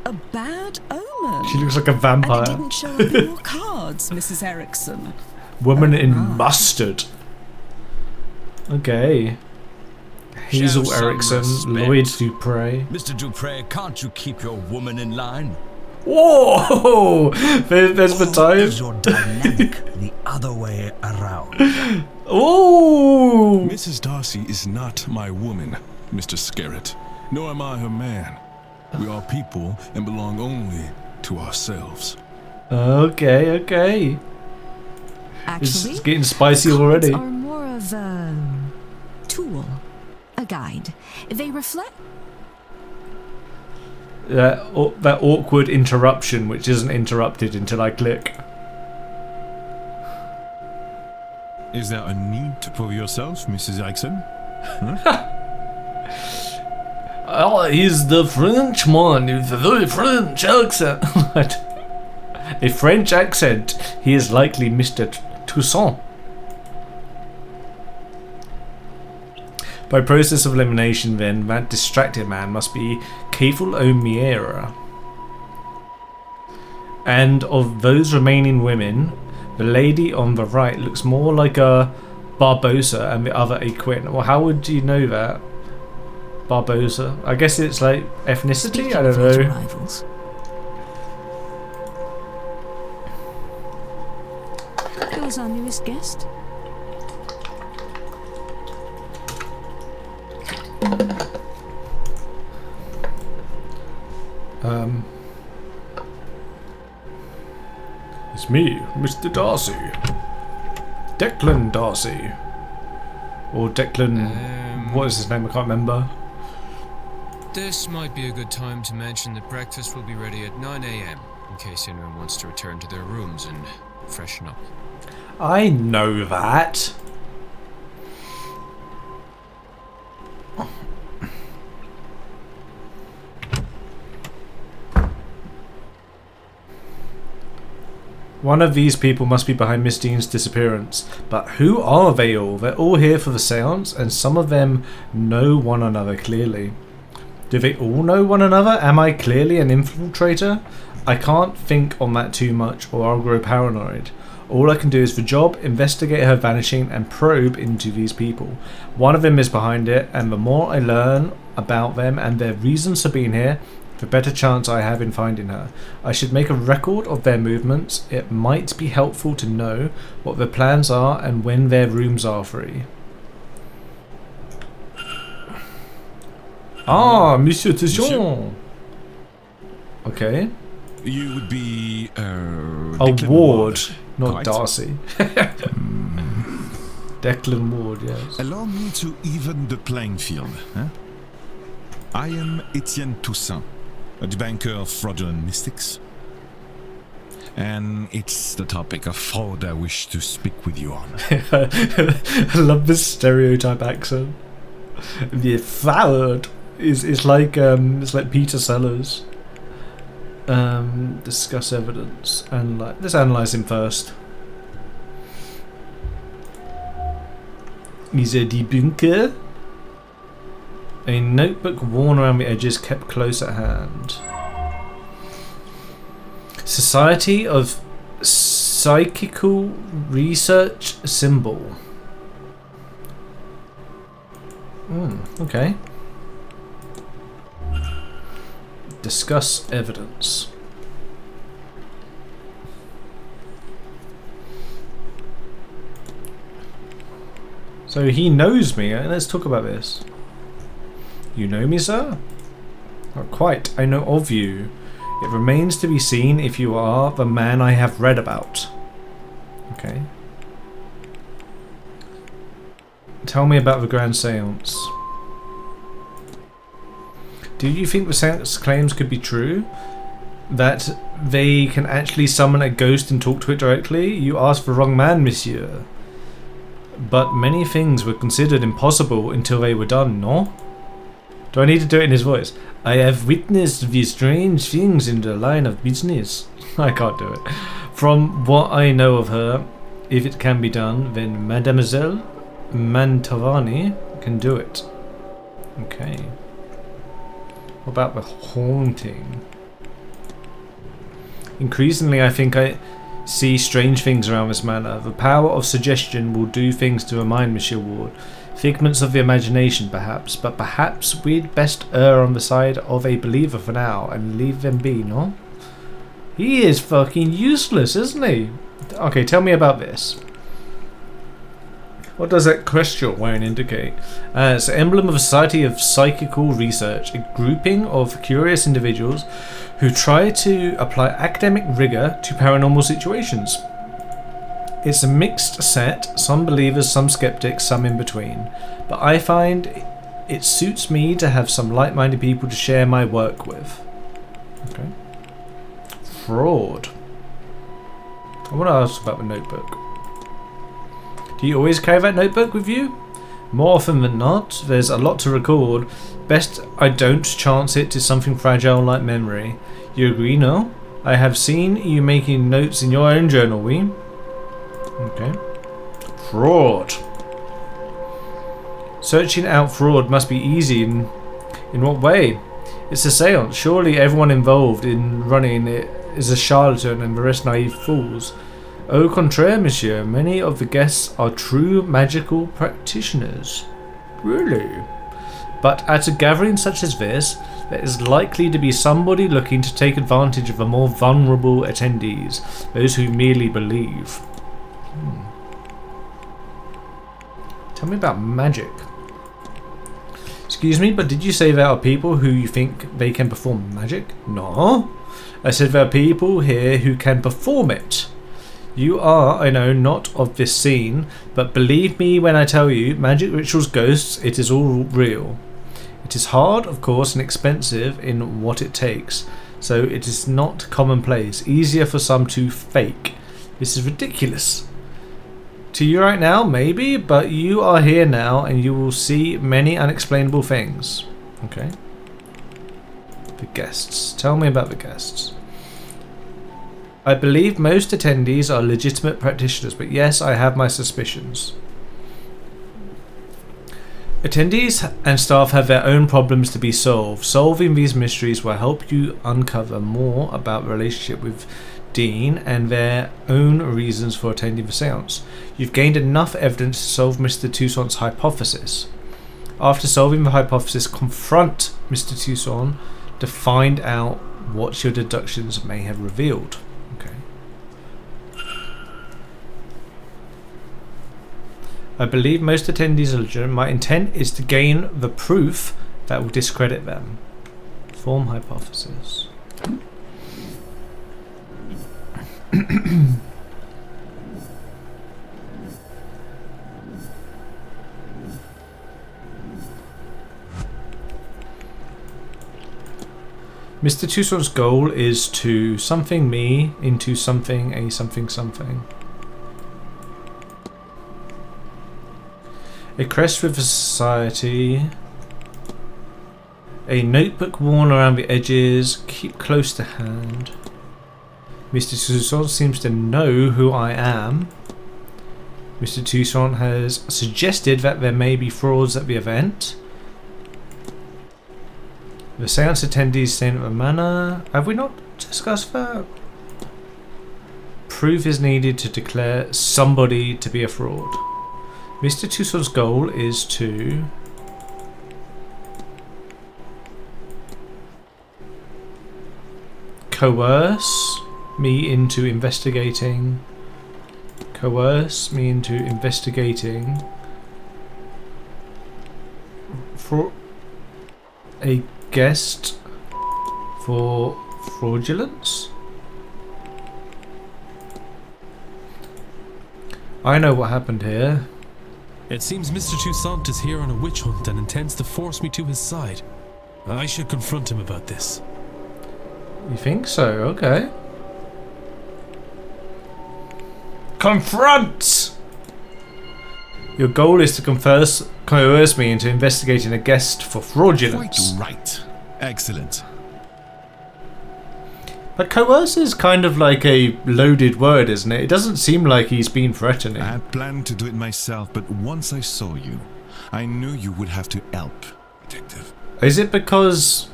A bad omen. She looks like a And it vampire. didn't show up in your cards, Mrs. Erickson. Woman in mustard. Okay. Hazel Show some Erickson, respect. Lloyd Dupre. Mr. Dupre, can't you keep your woman in line? Whoa! There's the time. Is your dynamic the other way around? Oh! Mrs. Darcy is not my woman, Mr. Scarrett, nor am I her man. We are people and belong only to ourselves. Okay, okay. Actually, It's getting spicy already. Are more of a tool, a guide. They reflect. That awkward interruption, which isn't interrupted until I click. Is there a need to prove yourself, Mrs. Erickson? Oh, he's the Frenchman with a very French accent. A French accent. He is likely Mr. Toussaint. By process of elimination, then, that distracted man must be Kefil O'Meara. And of those remaining women, the lady on the right looks more like a Barbosa and the other a Quinn. Well, how would you know that? Barbosa? I guess it's like ethnicity? I don't know. Rivals. Who is our newest guest? It's me, Mr. Darcy. Declan Darcy. Or Declan... what is his name? I can't remember. This might be a good time to mention that breakfast will be ready at 9 a.m. in case anyone wants to return to their rooms and freshen up. I know that. One of these people must be behind Miss Dean's disappearance. But who are they all? They're all here for the seance, and some of them know one another clearly. Do they all know one another? Am I clearly an infiltrator? I can't think on that too much or I'll grow paranoid. All I can do is the job, investigate her vanishing and probe into these people. One of them is behind it, and the more I learn about them and their reasons for being here, the better chance I have in finding her. I should make a record of their movements. It might be helpful to know what their plans are and when their rooms are free. Ah, Monsieur Tijon. Okay. You would be a Ward, not quite. Darcy. Declan Ward, yes. Allow me to even the playing field. Huh? I am Etienne Toussaint, a banker of fraudulent mystics. And it's the topic of fraud I wish to speak with you on. I love this stereotype accent. The fraud is like Peter Sellers. Discuss evidence and let's analyze him first. He's a debunker. A notebook worn around the edges kept close at hand. Society of Psychical Research Symbol. Okay. Discuss evidence. So he knows me. Let's talk about this. You know me, sir? Not quite. I know of you. It remains to be seen if you are the man I have read about. Okay. Tell me about the Grand Seance. Do you think the Seance claims could be true? That they can actually summon a ghost and talk to it directly? You asked the wrong man, monsieur. But many things were considered impossible until they were done, no? Do I need to do it in his voice? I have witnessed these strange things in the line of business. I can't do it. From what I know of her, if it can be done, then Mademoiselle Mantovani can do it. Okay. What about the haunting? Increasingly, I think see strange things around this manor. The power of suggestion will do things to remind Monsieur Ward. Figments of the imagination, perhaps, but perhaps we'd best err on the side of a believer for now and leave them be, no? He is fucking useless, isn't he? Okay, tell me about this. What does that crest you're wearing indicate? It's an emblem of a society of psychical research, a grouping of curious individuals who try to apply academic rigor to paranormal situations. It's a mixed set, some believers, some skeptics, some in between. But I find it suits me to have some like-minded people to share my work with. Okay. Fraud. I want to ask about the notebook. Do you always carry that notebook with you? More often than not, there's a lot to record. Best I don't chance it to something fragile like memory. You agree, no? I have seen you making notes in your own journal, we? Okay. Fraud. Searching out fraud must be easy. In what way? It's a seance. Surely everyone involved in running it is a charlatan and the rest naive fools. Au contraire, monsieur, many of the guests are true magical practitioners. Really? But at a gathering such as this, there is likely to be somebody looking to take advantage of the more vulnerable attendees, those who merely believe. Tell me about magic. Excuse me, but did you say there are people who you think they can perform magic? No. I said there are people here who can perform it. You are, I know, not of this scene, but believe me when I tell you, magic rituals, ghosts, it is all real. It is hard, of course, and expensive in what it takes, so it is not commonplace. Easier for some to fake. This is ridiculous. To you right now, maybe, but you are here now and you will see many unexplainable things. Okay. The guests. Tell me about the guests. I believe most attendees are legitimate practitioners, but yes, I have my suspicions. Attendees and staff have their own problems to be solved. Solving these mysteries will help you uncover more about the relationship with Dean and their own reasons for attending the seance. You've gained enough evidence to solve Mr. Toussaint's hypothesis. After solving the hypothesis, confront Mr. Toussaint to find out what your deductions may have revealed. Okay. I believe most attendees are legitimate. My intent is to gain the proof that will discredit them. Form hypothesis. Mr. Toussaint's goal is to something me into something a something something. A crest with a society. A notebook worn around the edges. Keep close to hand. Mr. Toussaint seems to know who I am. Mr. Toussaint has suggested that there may be frauds at the event. The seance attendees staying at the manor. Have we not discussed that? Proof is needed to declare somebody to be a fraud. Mr. Toussaint's goal is to coerce me into investigating. Coerce me into investigating for a guest for fraudulence. I know what happened here. It seems Mr. Toussaint is here on a witch hunt and intends to force me to his side. I should confront him about this. You think so? Okay. Confront! Your goal is to coerce me into investigating a guest for fraudulence. Quite right. Excellent. But coerce is kind of like a loaded word, isn't it? It doesn't seem like he's been threatening. I had planned to do it myself, but once I saw you, I knew you would have to help, detective. Is it because,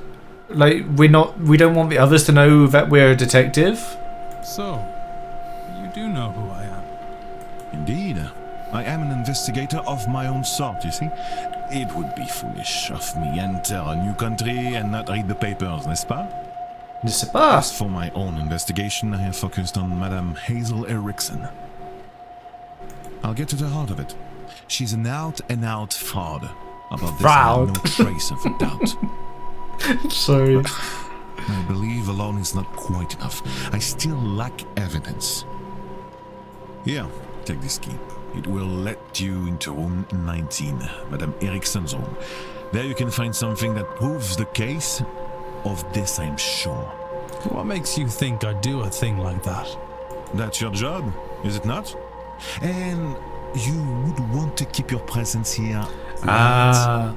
like, we don't want the others to know that we're a detective? So, you do know who I am. Indeed. I am an investigator of my own sort, you see. It would be foolish of me enter a new country and not read the papers, n'est-ce pas? N'est-ce pas? As for my own investigation, I have focused on Madame Hazel Erickson. I'll get to the heart of it. She's an out-and-out fraud. About this, I have no trace of a doubt. Sorry. I believe alone is not quite enough. I still lack evidence. Here, take this key. It will let you into room 19, Madame Erickson's room. There you can find something that proves the case. Of this, I'm sure. What makes you think I'd do a thing like that? That's your job, is it not? And you would want to keep your presence here. Ah.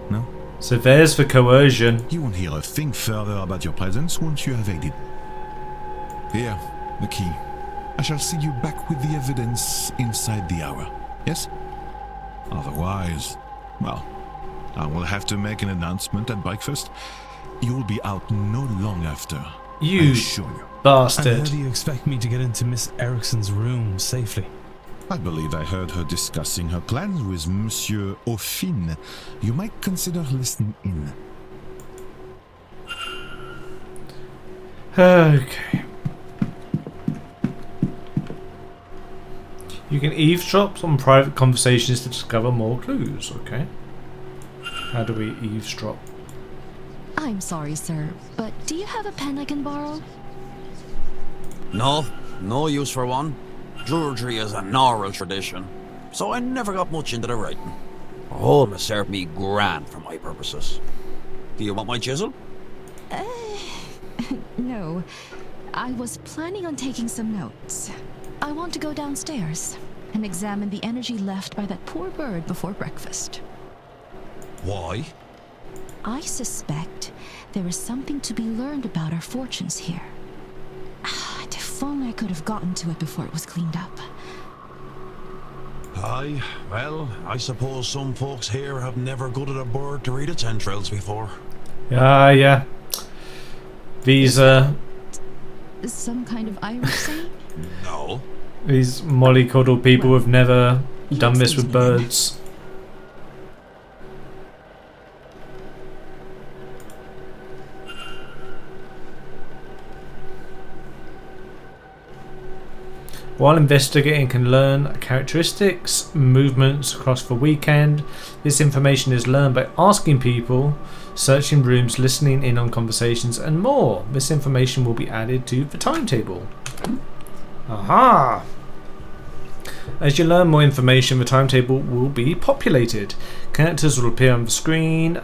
No? So there's the coercion. You won't hear a thing further about your presence once you have aided. Here, the key. I shall see you back with the evidence inside the hour. Yes? Otherwise, well, I will have to make an announcement at breakfast. You'll be out no long after. You bastard. And how do you expect me to get into Miss Erickson's room safely? I believe I heard her discussing her plans with Monsieur Aufin. You might consider listening in. Okay. You can eavesdrop on private conversations to discover more clues. Okay. How do we eavesdrop? I'm sorry, sir, but do you have a pen I can borrow? No use for one. Drudgery is an oral tradition, so I never got much into the writing. Home has served me grand for my purposes. Do you want my chisel? No. I was planning on taking some notes. I want to go downstairs and examine the energy left by that poor bird before breakfast. Why? I suspect there is something to be learned about our fortunes here. If only I could have gotten to it before it was cleaned up. Aye, well, I suppose some folks here have never gutted a bird to read its entrails before. Yeah. These, Some kind of Irish saying? No. These mollycoddle people have never done this with birds. While investigating can learn characteristics, movements across the weekend. This information is learned by asking people, searching rooms, listening in on conversations and more. This information will be added to the timetable. Aha! As you learn more information, the timetable will be populated. Characters will appear on the screen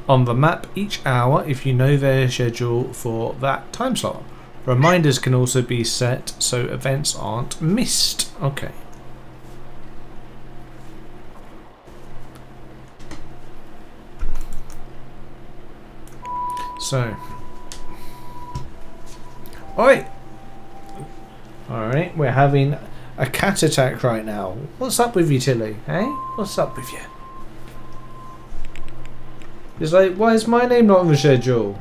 on the map each hour if you know their schedule for that time slot. Reminders can also be set so events aren't missed. Okay. So. Oi! Alright, we're having a cat attack right now. What's up with you, Tilly? Hey? What's up with you? It's like, why is my name not on the schedule?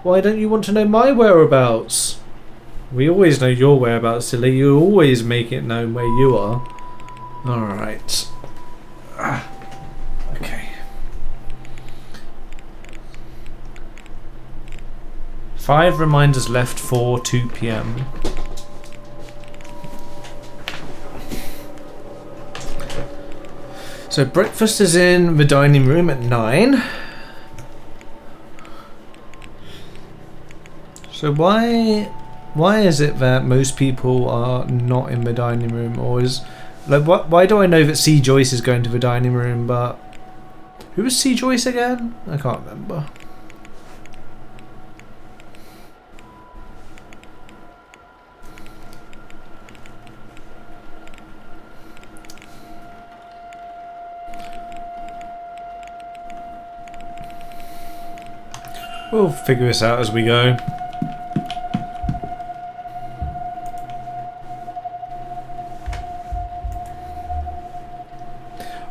Why don't you want to know my whereabouts? We always know your whereabouts, Tilly. You always make it known where you are. Alright. Okay. 5 reminders left for 2 PM. So breakfast is in the dining room at 9. So why is it that most people are not in the dining room, or is like why do I know that C. Joyce is going to the dining room, but who was C. Joyce again? I can't remember. We'll figure this out as we go.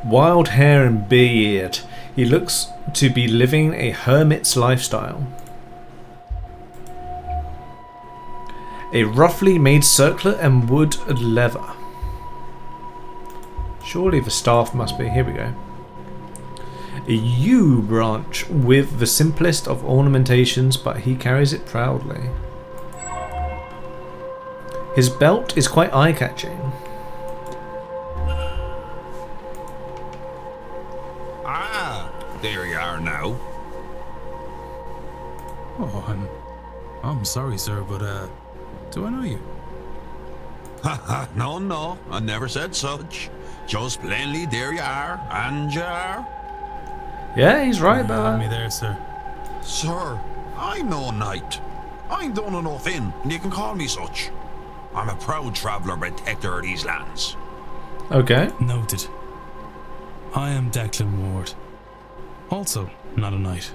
Wild hair and beard. He looks to be living a hermit's lifestyle. A roughly made circlet and wood lever. Surely the staff must be. Here we go. A yew branch with the simplest of ornamentations, but he carries it proudly. His belt is quite eye-catching. Ah, there you are now. Oh, I'm sorry, sir, but do I know you? Haha, no, I never said such. Just plainly, there you are, and you are. Yeah, he's right about me that. there, sir. Sir, I'm no knight. I'm done enough in, and you can call me such. I'm a proud traveller protector of these lands. Okay. Noted. I am Declan Ward. Also, not a knight.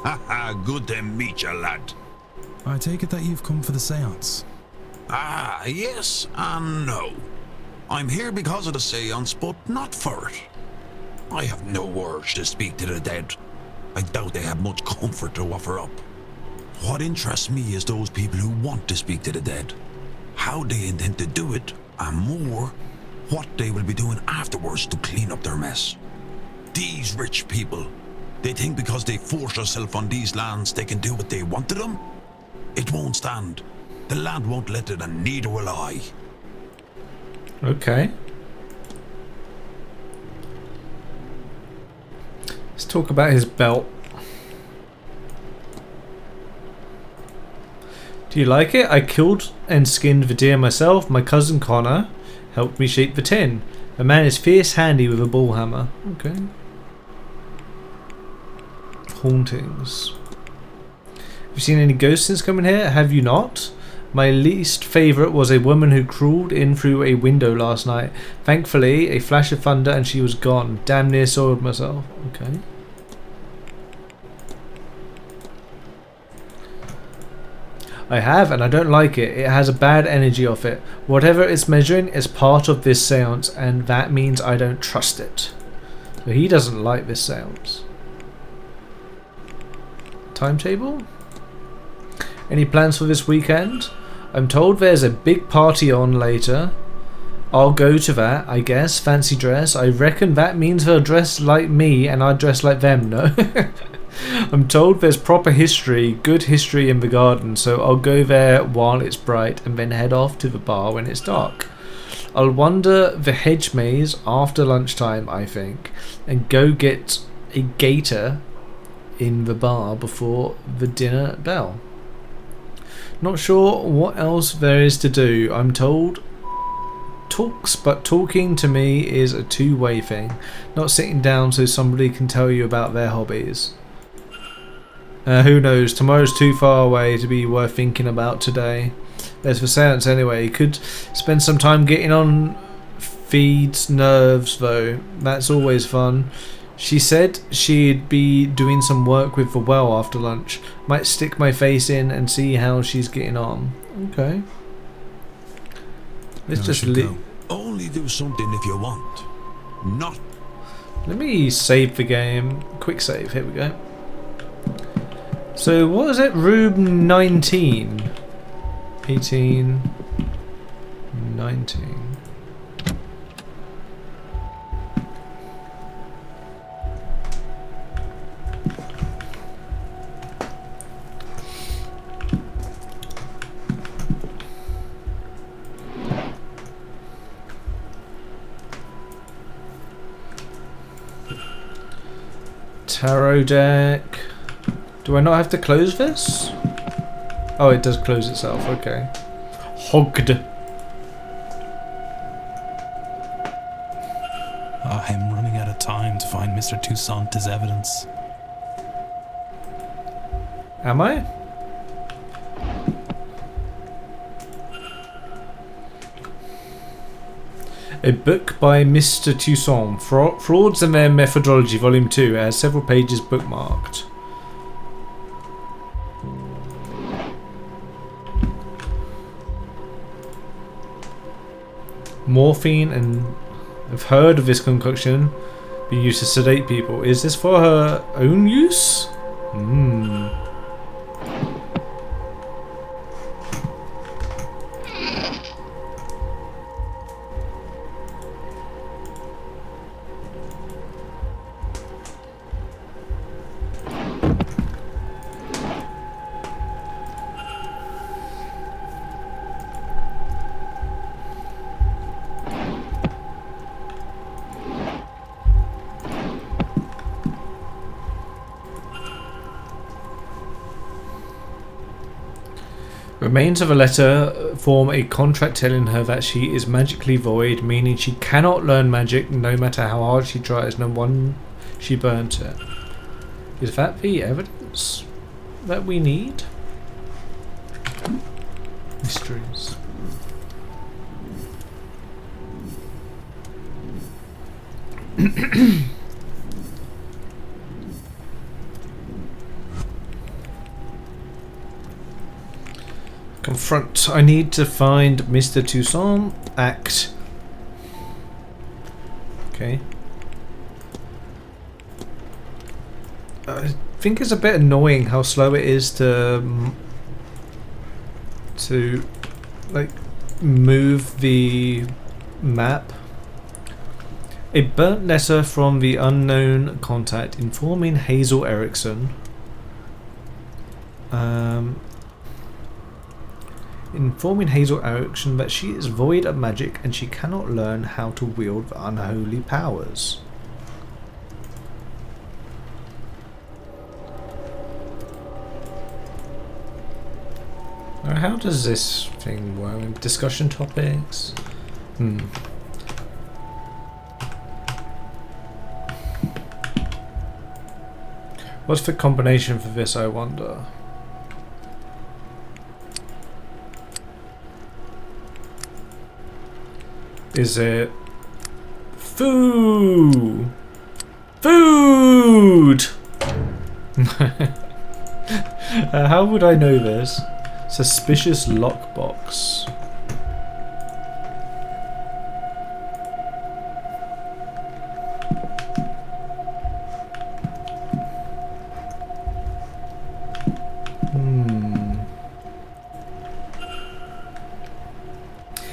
Haha, good to meet you, lad. I take it that you've come for the seance. Ah, yes and no. I'm here because of the seance, but not for it. I have no urge to speak to the dead. I doubt they have much comfort to offer up. What interests me is those people who want to speak to the dead. How they intend to do it, and more, what they will be doing afterwards to clean up their mess. These rich people, they think because they force themselves on these lands they can do what they want to them? It won't stand. The land won't let it, and neither will I. Okay. Let's talk about his belt. Do you like it? I killed and skinned the deer myself. My cousin Connor helped me shape the tin. The man is fierce handy with a bull hammer. Okay. Hauntings. Have you seen any ghosts since coming here? Have you not? My least favourite was a woman who crawled in through a window last night. Thankfully, a flash of thunder and she was gone. Damn near soiled myself. Okay. I have, and I don't like it. It has a bad energy off it. Whatever it's measuring is part of this seance, and that means I don't trust it. So he doesn't like this seance. Timetable? Any plans for this weekend? I'm told there's a big party on later. I'll go to that, I guess. Fancy dress. I reckon that means they'll dress like me and I dress like them, no? I'm told there's proper history, good history in the garden, so I'll go there while it's bright and then head off to the bar when it's dark. I'll wander the hedge maze after lunchtime, I think, and go get a gator in the bar before the dinner bell. Not sure what else there is to do. I'm told talks, but talking to me is a two-way thing, not sitting down so somebody can tell you about their hobbies. Who knows, tomorrow's too far away to be worth thinking about today. There's the seance anyway. Could spend some time getting on Feed's nerves though. That's always fun. She said she'd be doing some work with the well after lunch. Might stick my face in and see how she's getting on. Okay. Let's just leave. Only do something if you want. Not. Let me save the game. Quick save. Here we go. So what is it? Room 19. 18. 19. Tarot deck. Do I not have to close this? Oh, it does close itself. Okay. Hogged. I'm running out of time to find Mr. Toussaint as evidence. Am I? A book by Mr. Toussaint, Frauds and Their Methodology, Volume 2. It has several pages bookmarked. Morphine, and I've heard of this concoction being used to sedate people. Is this for her own use? Remains of a letter form a contract telling her that she is magically void, meaning she cannot learn magic no matter how hard she tries. No one she burnt it. Is that the evidence that we need? Mysteries. Confront. I need to find Mr. Toussaint. Act. Okay. I think it's a bit annoying how slow it is to like move the map. A burnt letter from the unknown contact informing Hazel Erickson. Informing Hazel Erickson that she is void of magic and she cannot learn how to wield the unholy powers. Now, how does this thing work? Discussion topics? What's the combination for this, I wonder? Is it food? Food! How would I know this? Suspicious lockbox.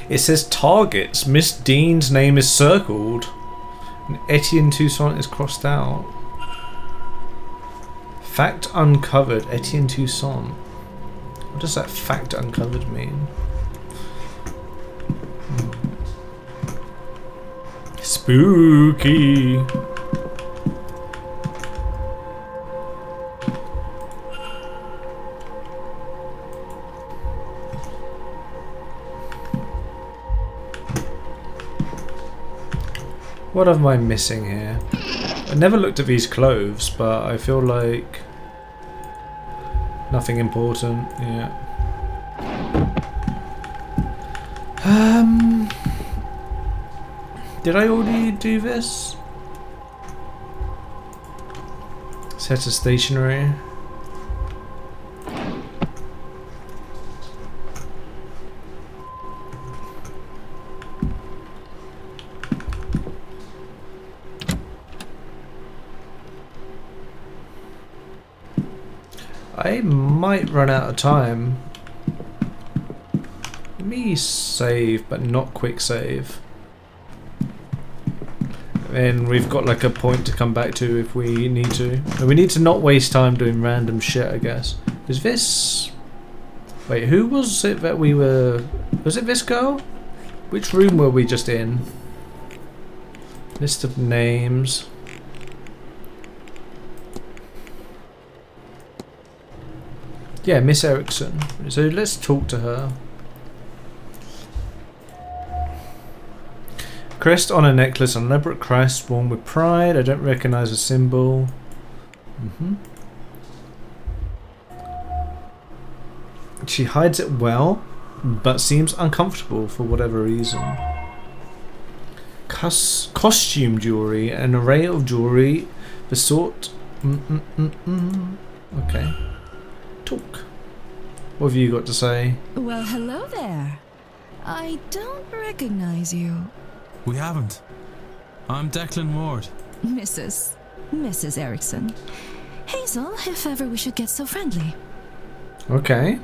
It says targets. Miss Dean's name is circled. And Etienne Toussaint is crossed out. Fact uncovered. Etienne Toussaint. What does that fact uncovered mean? Spooky. What am I missing here? I never looked at these clothes, but I feel like nothing important. Yeah. Did I already do this? Set of stationery. I might run out of time. Let me save, but not quick save. And we've got like a point to come back to if we need to. And we need to not waste time doing random shit, I guess. Is this... Wait, who was it that we were... Was it this girl? Which room were we just in? List of names. Yeah, Miss Erickson. So let's talk to her. Crest on a necklace, an elaborate crest worn with pride. I don't recognize a symbol. She hides it well, but seems uncomfortable for whatever reason. Costume jewelry, an array of jewelry, the sort. Okay. Talk. What have you got to say? Well, hello there. I don't recognize you. We haven't. I'm Declan Ward. Mrs. Erickson. Hazel, if ever we should get so friendly. Okay.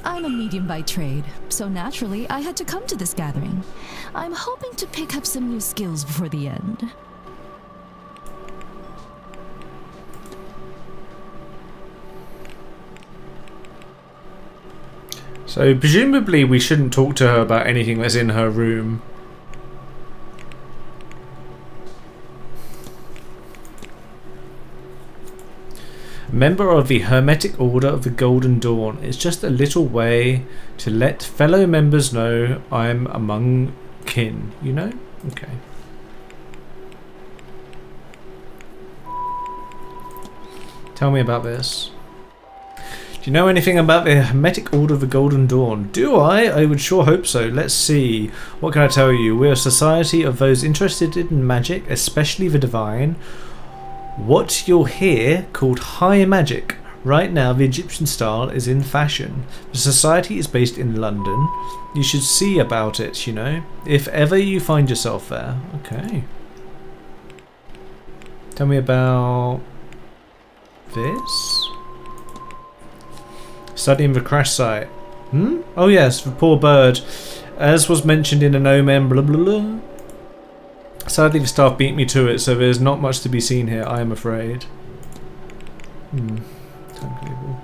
I'm a medium by trade, so naturally I had to come to this gathering. I'm hoping to pick up some new skills before the end. So presumably we shouldn't talk to her about anything that's in her room. member of the Hermetic Order of the Golden Dawn. It's just a little way to let fellow members know I'm among kin, you know? Okay. Tell me about this. Do you know anything about the Hermetic Order of the Golden Dawn? Do I? I would sure hope so. Let's see. What can I tell you? We're a society of those interested in magic, especially the divine. What you'll hear called high magic. Right now, the Egyptian style is in fashion. The society is based in London. You should see about it, you know, if ever you find yourself there. Okay. Tell me about this. Studying the crash site. Oh yes, the poor bird. As was mentioned in an omen, blah blah blah. Sadly the staff beat me to it, so there's not much to be seen here, I am afraid. Unbelievable.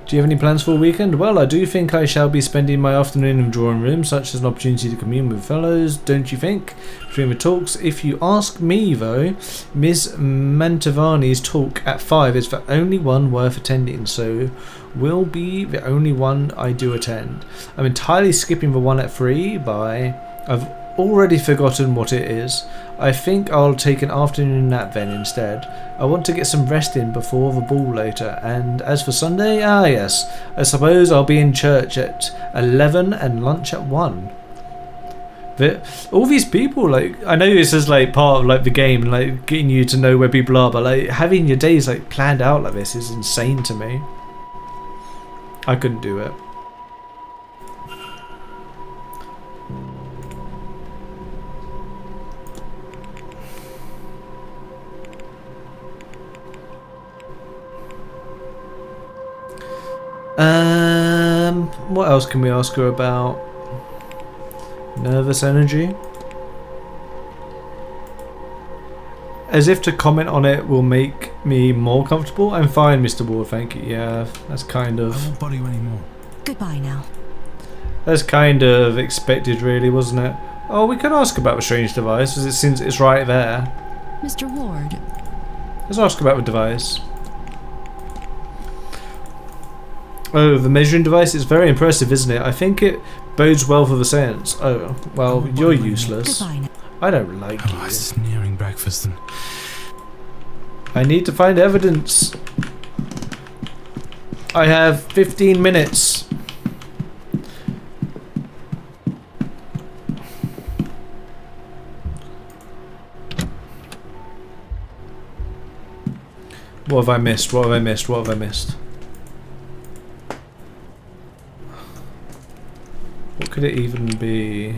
Do you have any plans for a weekend? Well, I do think I shall be spending my afternoon in the drawing room, such as an opportunity to commune with fellows, don't you think? Between the talks, if you ask me though, Ms. Mantovani's talk at 5 is the only one worth attending, so will be the only one I do attend. I'm entirely skipping the one at 3 I've already forgotten what it is. I think I'll take an afternoon nap then instead. I want to get some rest in before the ball later. And as for Sunday, yes, I suppose I'll be in church at 11 and lunch at 1. All these people, like, I know this is like part of like the game, like getting you to know where people are, but like having your days like planned out like this is insane to me. I couldn't do it. What else can we ask her about? Nervous energy? As if to comment on it will make me more comfortable. I'm fine, Mr. Ward, thank you. Yeah, that's kind of... I won't bother you anymore. Goodbye now. That's kind of expected, really, wasn't it? Oh, we could ask about the strange device, since it's right there. Mr. Ward. Let's ask about the device. Oh, the measuring device is very impressive, isn't it? I think it bodes well for the seance. Oh, well, you're useless. I don't like you. It's nearing breakfast and... I need to find evidence. I have 15 minutes. What have I missed? What have I missed? What have I missed? What could it even be?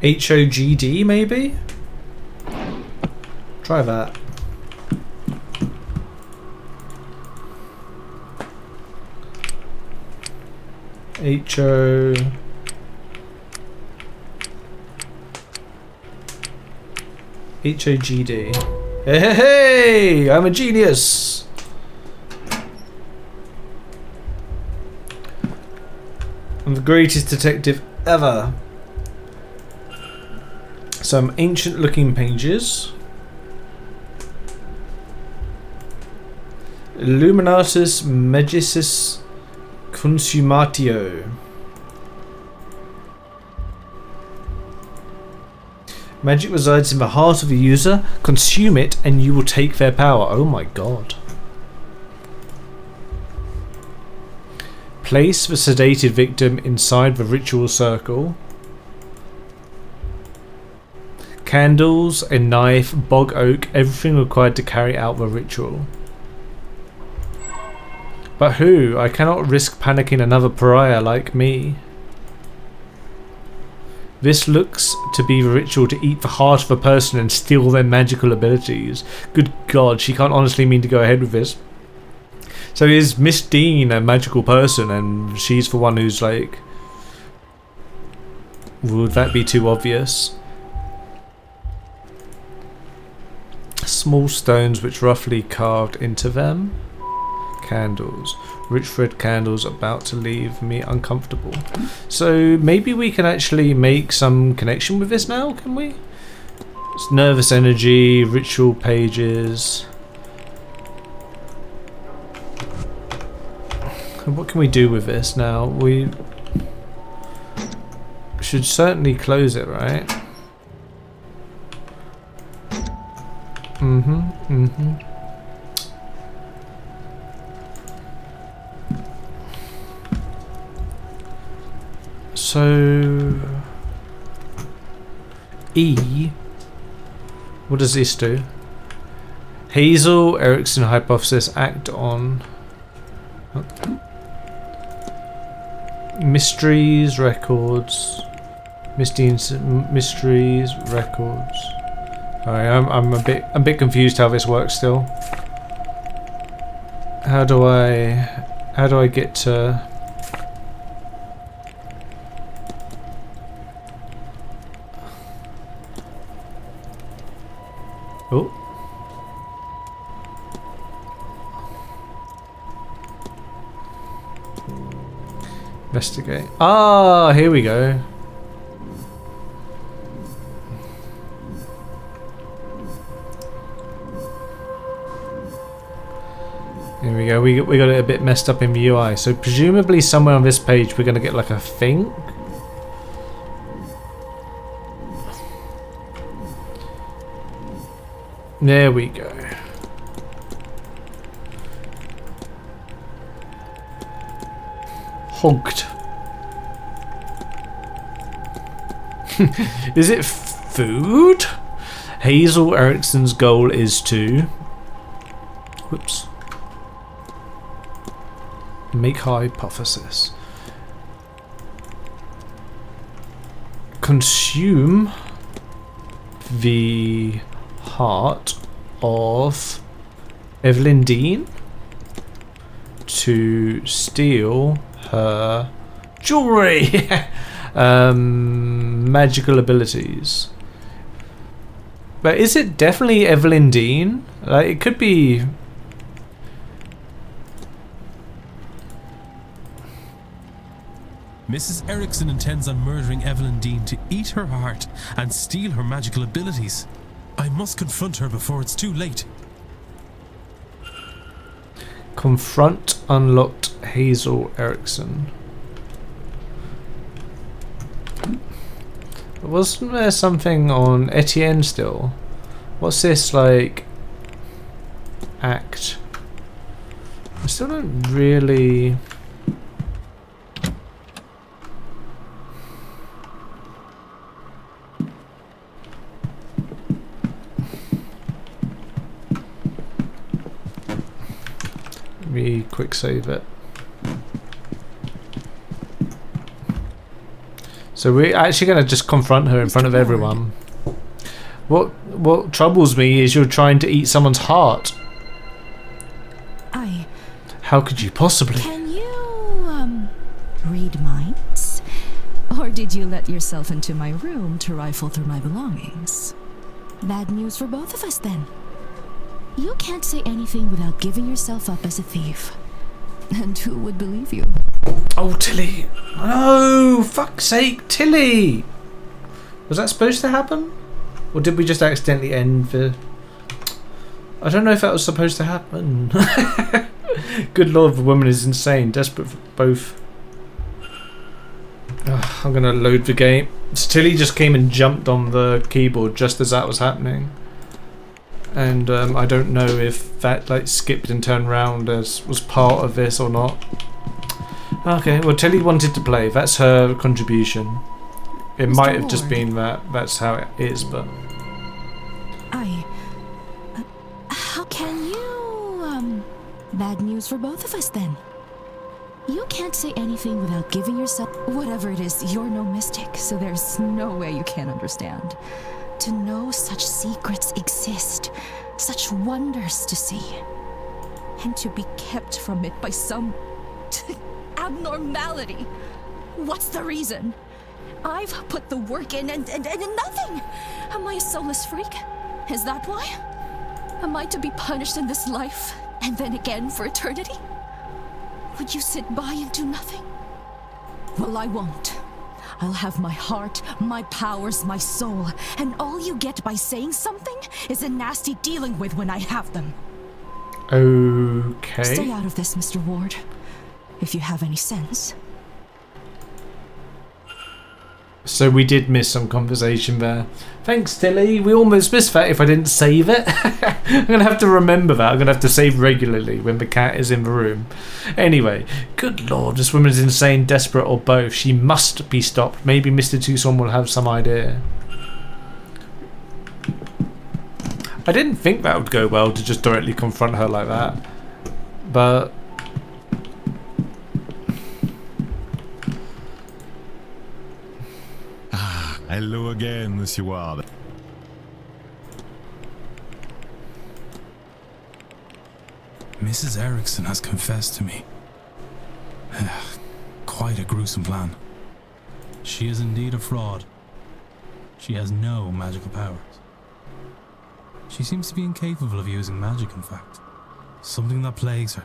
HOGD maybe? Try that. HOGD. Hey, hey, hey! I'm a genius! I'm the greatest detective ever. Some ancient looking pages. Illuminatus Magicis Consumatio. Magic resides in the heart of the user. Consume it and you will take their power. Oh my god. Place the sedated victim inside the ritual circle. Candles, a knife, bog oak, everything required to carry out the ritual. But who? I cannot risk panicking another pariah like me. This looks to be the ritual to eat the heart of a person and steal their magical abilities. Good god, she can't honestly mean to go ahead with this. So is Miss Dean a magical person and she's the one who's like... Would that be too obvious? Small stones which roughly carved into them. Candles. Rich red candles about to leave me uncomfortable. So maybe we can actually make some connection with this now, can we? It's nervous energy, ritual pages. What can we do with this now? We should certainly close it, right? So E, what does this do? Hazel Erickson hypothesis act on mysteries records. Mysteries records. Alright, I'm a bit confused how this works still. How do I get to... Oh. Investigate. Ah, here we go. Here we go. We got it a bit messed up in the UI. So presumably somewhere on this page we're gonna get like a thing. There we go. Hogged. Is it food? Hazel Erickson's goal is to... Whoops. Make hypothesis. Consume the heart of Evelyn Dean to steal her jewelry. Magical abilities. But is it definitely Evelyn Dean? Like, it could be... Mrs. Erickson intends on murdering Evelyn Dean to eat her heart and steal her magical abilities. I must confront her before it's too late. Confront unlocked Hazel Erickson. Wasn't there something on Etienne still? What's this, like, act? I still don't really... Let me quick save it. So we're actually going to just confront her in front of everyone. What troubles me is you're trying to eat someone's heart. How could you possibly? Can you, read minds? Or did you let yourself into my room to rifle through my belongings? Bad news for both of us, then. You can't say anything without giving yourself up as a thief. And who would believe you? Oh, Tilly! No! Fuck's sake, Tilly! Was that supposed to happen? Or did we just accidentally end the... I don't know if that was supposed to happen. Good lord, the woman is insane. Desperate for both. Ugh, I'm gonna load the game. Tilly just came and jumped on the keyboard just as that was happening. And I don't know if that like skipped and turned round as was part of this or not. Okay, well Tilly wanted to play. That's her contribution. It might have just been that's how it is, but... How can you, Bad news for both of us, then. You can't say anything without giving yourself... Whatever it is, you're no mystic, so there's no way you can't understand. To know such secrets exist, such wonders to see. and to be kept from it by some abnormality. What's the reason? I've put the work in and nothing. Am I a soulless freak? Is that why? Am I to be punished in this life and then again for eternity? Would you sit by and do nothing? Well, I won't. I'll have my heart, my powers, my soul, and all you get by saying something is a nasty dealing with when I have them. Okay. Stay out of this, Mr. Ward, if you have any sense. So we did miss some conversation there. Thanks, Tilly. We almost missed that if I didn't save it. I'm going to have to remember that. I'm going to have to save regularly when the cat is in the room. Anyway, good lord, this woman's insane, desperate, or both. She must be stopped. Maybe Mr. Tucson will have some idea. I didn't think that would go well to just directly confront her like that. But... Hello again, Monsieur Ward. Mrs. Erickson has confessed to me. Quite a gruesome plan. She is indeed a fraud. She has no magical powers. She seems to be incapable of using magic, in fact. Something that plagues her.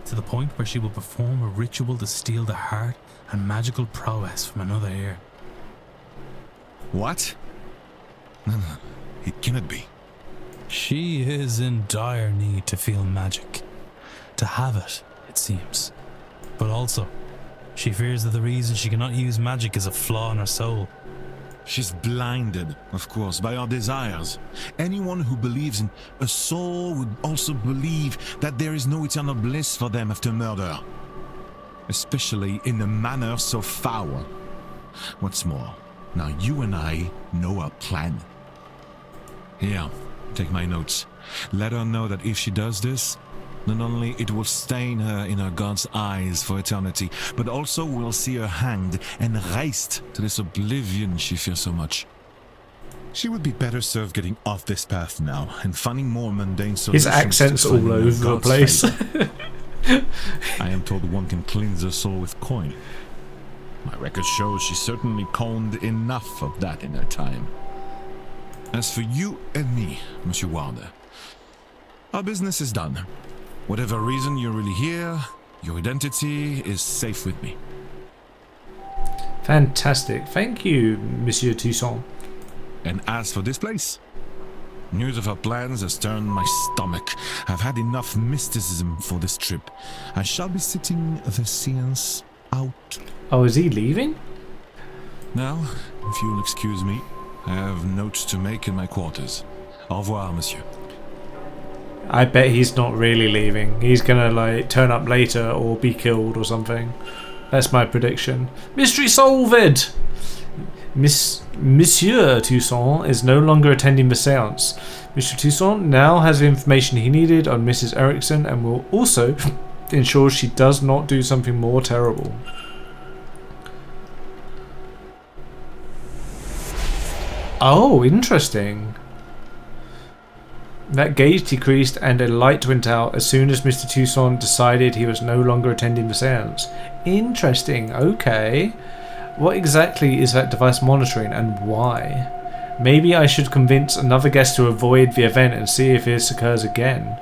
To the point where she will perform a ritual to steal the heart and magical prowess from another ear. What? No, it cannot be. She is in dire need to feel magic. To have it, it seems. But also, she fears that the reason she cannot use magic is a flaw in her soul. She's blinded, of course, by her desires. Anyone who believes in a soul would also believe that there is no eternal bliss for them after murder. Especially in a manner so foul. What's more, now you and I know our plan. Here, take my notes. Let her know that if she does this, not only it will stain her in her God's eyes for eternity, but also we'll see her hanged and raced to this oblivion she fears so much. She would be better served getting off this path now and finding more mundane solutions. His accent's all over the place. I am told one can cleanse her soul with coin. My record shows she certainly coined enough of that in her time. As for you and me, Monsieur Wilder, our business is done. Whatever reason you're really here, your identity is safe with me. Fantastic. Thank you, Monsieur Toussaint. And as for this place, news of our plans has turned my stomach. I've had enough mysticism for this trip. I shall be sitting the Seance out. Oh, is he leaving? Now, if you'll excuse me, I have notes to make in my quarters. Au revoir, monsieur. I bet he's not really leaving. He's gonna like turn up later or be killed or something. That's my prediction. Mystery solved! Monsieur Toussaint is no longer attending the seance. Mr. Toussaint now has the information he needed on Mrs. Erickson and will also ensure she does not do something more terrible. Oh, interesting. That gauge decreased and a light went out as soon as Mr. Toussaint decided he was no longer attending the seance. Interesting, okay. What exactly is that device monitoring and why? Maybe I should convince another guest to avoid the event and see if this occurs again.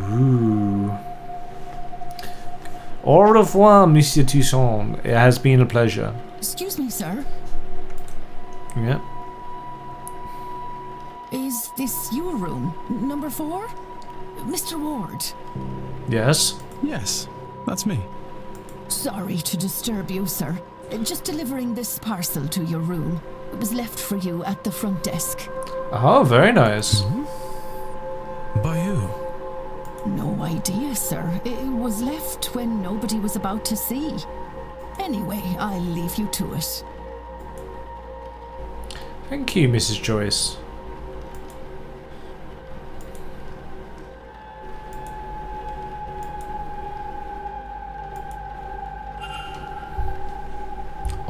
Ooh. Au revoir, Monsieur Toussaint. It has been a pleasure. Excuse me, sir. Yep. Is this your room? Number 4? Mr. Ward? Yes? Yes, that's me. Sorry to disturb you, sir. Just delivering this parcel to your room. It was left for you at the front desk. Oh, very nice. By who? No idea, sir. It was left when nobody was about to see. Anyway, I'll leave you to it. Thank you, Mrs. Joyce.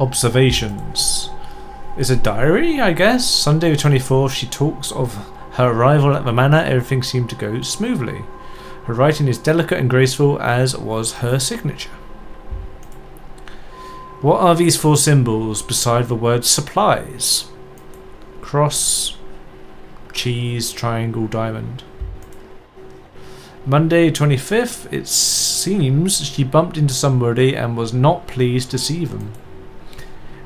Observations. It's a diary, I guess. Sunday the 24th, she talks of her arrival at the manor. Everything seemed to go smoothly. Her writing is delicate and graceful, as was her signature. What are these 4 symbols beside the word supplies? Cross, cheese, triangle, diamond. Monday 25th, it seems she bumped into somebody and was not pleased to see them.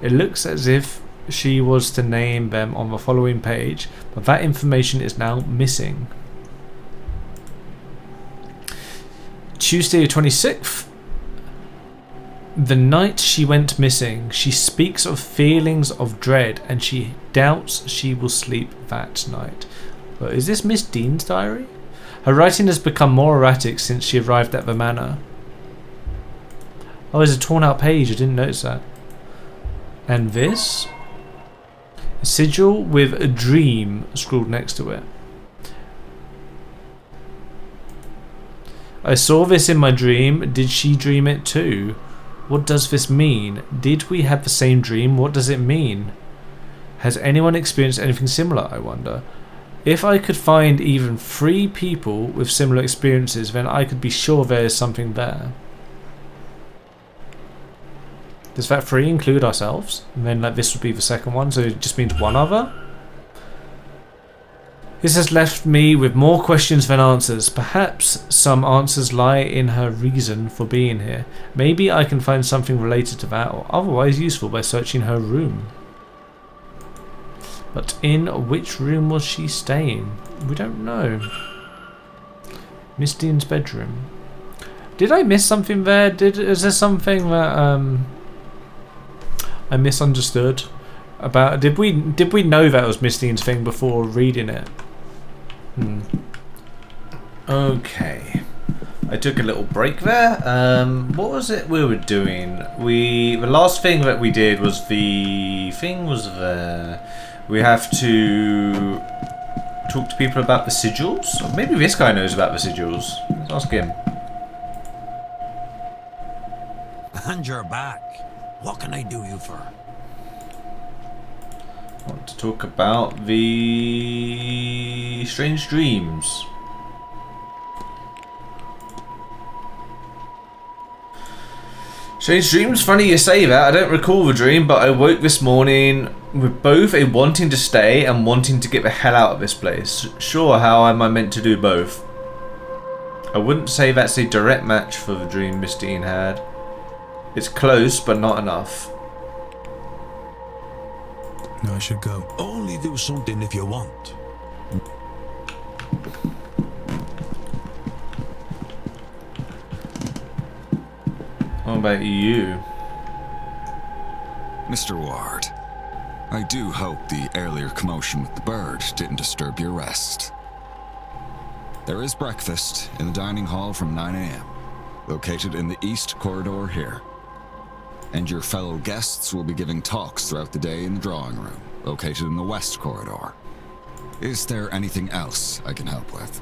It looks as if she was to name them on the following page, but that information is now missing. Tuesday 26th, the night she went missing, she speaks of feelings of dread and she doubts she will sleep that night. But is this Miss Dean's diary? Her writing has become more erratic since she arrived at the manor. Oh, there's a torn out page, I didn't notice that. And this? A sigil with a dream scrawled next to it. I saw this in my dream. Did she dream it too? What does this mean? Did we have the same dream? What does it mean? Has anyone experienced anything similar, I wonder? If I could find even 3 people with similar experiences, then I could be sure there is something there. Does that 3 include ourselves? And then like this would be the second one, so it just means one other? This has left me with more questions than answers. Perhaps some answers lie in her reason for being here. Maybe I can find something related to that or otherwise useful by searching her room. But in which room was she staying? We don't know. Miss Dean's bedroom. Did I miss something there? Is there something that I misunderstood about? Did we know that was Miss Dean's thing before reading it? Okay. I took a little break there. What was it we were doing? The last thing that we did was the thing was there. We have to talk to people about the sigils. Or maybe this guy knows about the sigils. Let's ask him. And you're back. What can I do you for? I want to talk about the strange dreams. Strange dreams? Funny you say that. I don't recall the dream, but I woke this morning with both a wanting to stay and wanting to get the hell out of this place. Sure, how am I meant to do both? I wouldn't say that's a direct match for the dream Miss Dean had. It's close, but not enough. No, I should go. Only do something if you want. What about you? Mr. Ward, I do hope the earlier commotion with the bird didn't disturb your rest. There is breakfast in the dining hall from 9 AM, located in the east corridor here. And your fellow guests will be giving talks throughout the day in the drawing room, located in the west corridor. Is there anything else I can help with?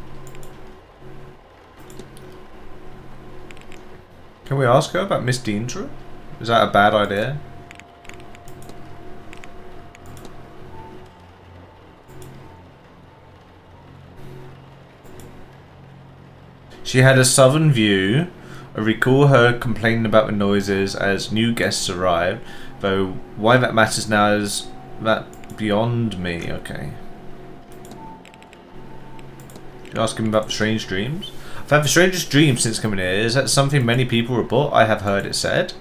Can we ask her about Miss Dean's room? Is that a bad idea? She had a southern view. I recall her complaining about the noises as new guests arrived, though why that matters now is that beyond me. Okay. Should I ask him about the strange dreams? I've had the strangest dream since coming here. Is that something many people report? I have heard it said.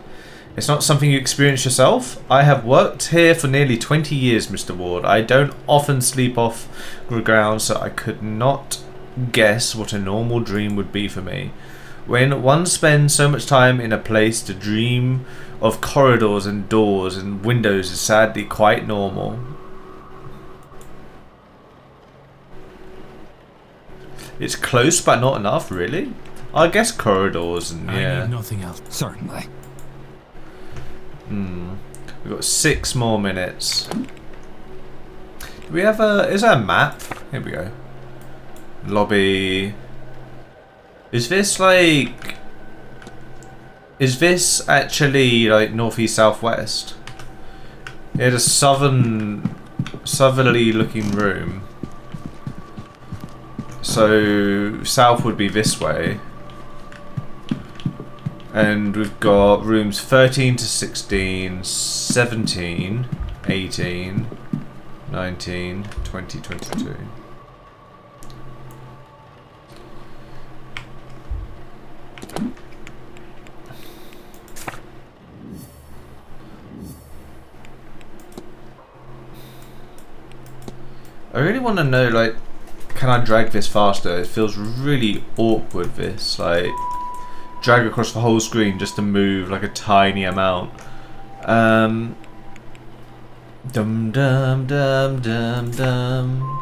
It's not something you experience yourself? I have worked here for nearly 20 years, Mr. Ward. I don't often sleep off the ground, so I could not guess what a normal dream would be for me. When one spends so much time in a place, to dream of corridors and doors and windows is sadly quite normal. It's close but not enough, really? I guess corridors and yeah. I need nothing else. Certainly. We've got 6 more minutes. Do we have is there a map? Here we go. Lobby. Is this like... Is this actually like northeast southwest? It had a southerly looking room. So south would be this way. And we've got rooms 13 to 16, 17, 18, 19, 20, 22. I really want to know, like, can I drag this faster? It feels really awkward, this, like, drag across the whole screen just to move, like, a tiny amount. Dum dum dum dum dum.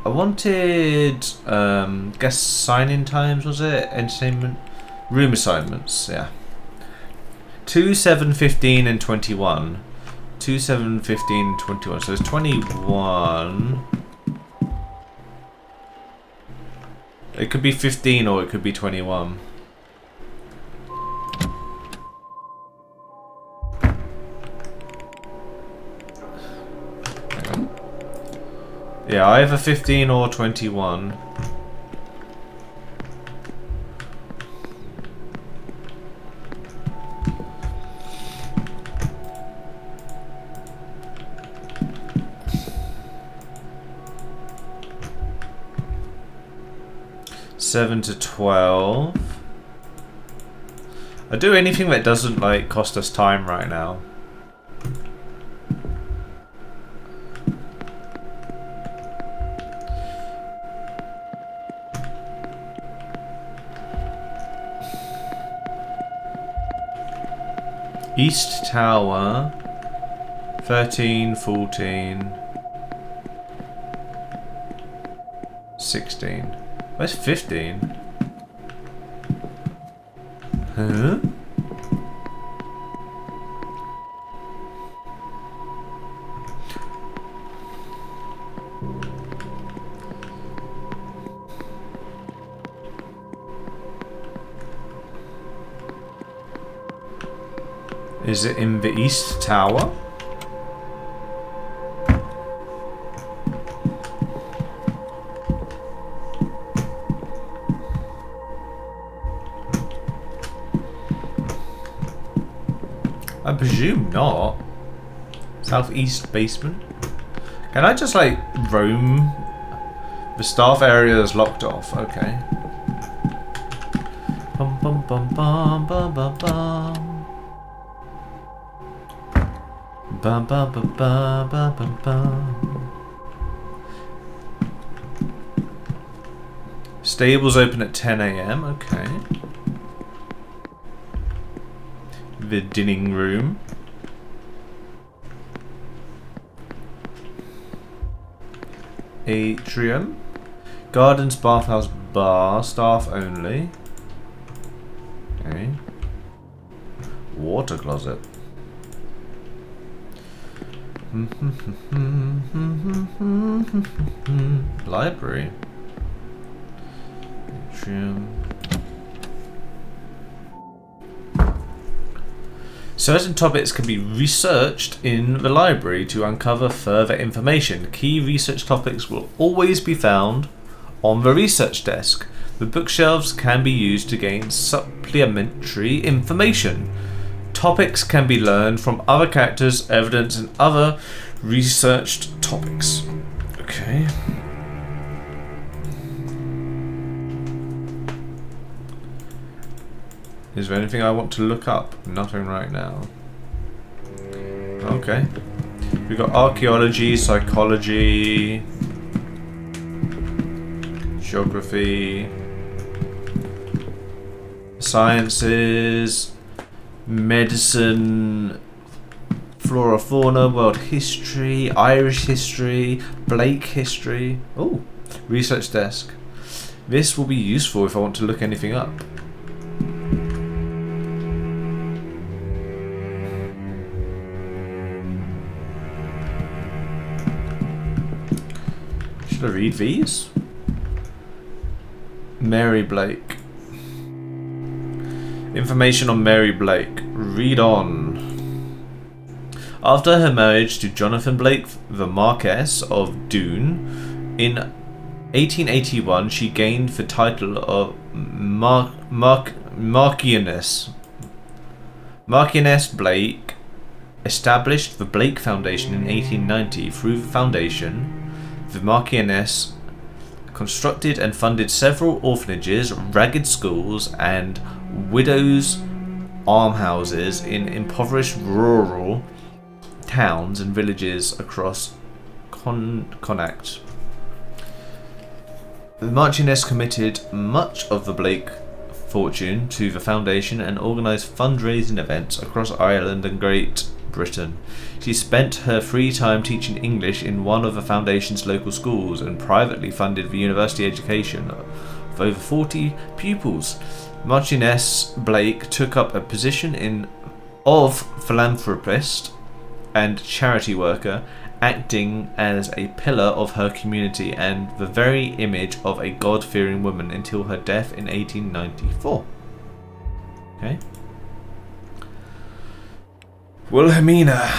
I wanted, guest sign-in times, was it? Entertainment? Room assignments, yeah. 2, 7, 15 and 21. 2, 7, 15 and 21. So it's 21. It could be 15 or it could be 21. Hang on. Yeah, either 15 or 21. Seven to 12. I'll do anything that doesn't like cost us time right now. East Tower. 13, 14. 16. Where's 15? Huh? Is it in the East Tower? I presume not. Southeast basement. Can I just like roam? The staff area is locked off. Okay. Bum bum bum bum bum bum bum. Bum bum bum bum bum bum bum. Stables open at 10 AM. Okay. The dining room. Atrium. Gardens, bathhouse, bar. Staff only. Okay. Water closet. Library. Atrium. Certain topics can be researched in the library to uncover further information. Key research topics will always be found on the research desk. The bookshelves can be used to gain supplementary information. Topics can be learned from other characters, evidence, and other researched topics. Okay. Is there anything I want to look up? Nothing right now. Okay. We've got archaeology, psychology, geography, sciences, medicine, flora, fauna, world history, Irish history, Blake history. Oh, research desk. This will be useful if I want to look anything up. Should I read these? Mary Blake. Information on Mary Blake. Read on. After her marriage to Jonathan Blake, the Marquess of Doon, in 1881, she gained the title of Marchioness. Marchioness Blake established the Blake Foundation in 1890. Through the foundation, the Marchioness constructed and funded several orphanages, ragged schools, and widows' almshouses in impoverished rural towns and villages across Connacht. The Marchioness committed much of the Blake fortune to the foundation and organised fundraising events across Ireland and Great Britain. She spent her free time teaching English in one of the foundation's local schools and privately funded the university education of over 40 pupils. Marchioness Blake took up a position of philanthropist and charity worker, acting as a pillar of her community and the very image of a God-fearing woman until her death in 1894. Okay. Wilhelmina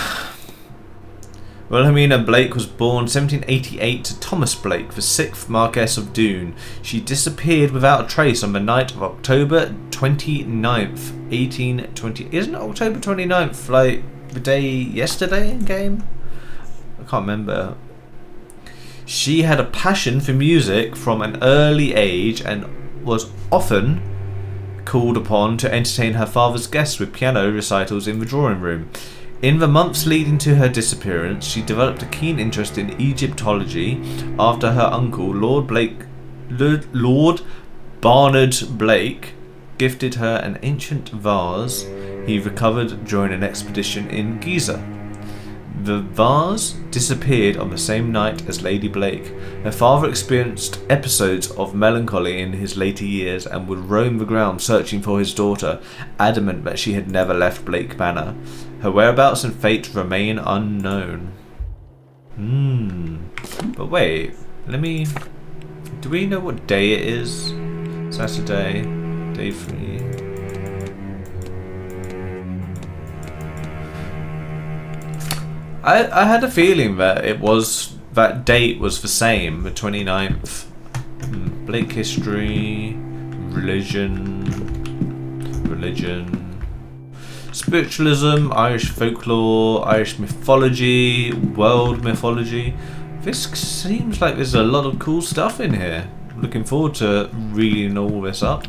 Blake was born 1788 to Thomas Blake, the 6th Marquess of Doon. She disappeared without a trace on the night of October 29th, 1820. Isn't October 29th like the day yesterday in game? I can't remember. She had a passion for music from an early age and was often called upon to entertain her father's guests with piano recitals in the drawing room. In the months leading to her disappearance, she developed a keen interest in Egyptology after her uncle, Lord Barnard Blake, gifted her an ancient vase he recovered during an expedition in Giza. The vase disappeared on the same night as Lady Blake. Her father experienced episodes of melancholy in his later years and would roam the ground searching for his daughter, adamant that she had never left Blake Manor. Her whereabouts and fate remain unknown. But wait, do we know what day it is? Saturday, day 3. I had a feeling that that date was the same, the 29th. Blake history, religion, spiritualism, Irish folklore, Irish mythology, world mythology. This seems like there's a lot of cool stuff in here. Looking forward to reading all this up.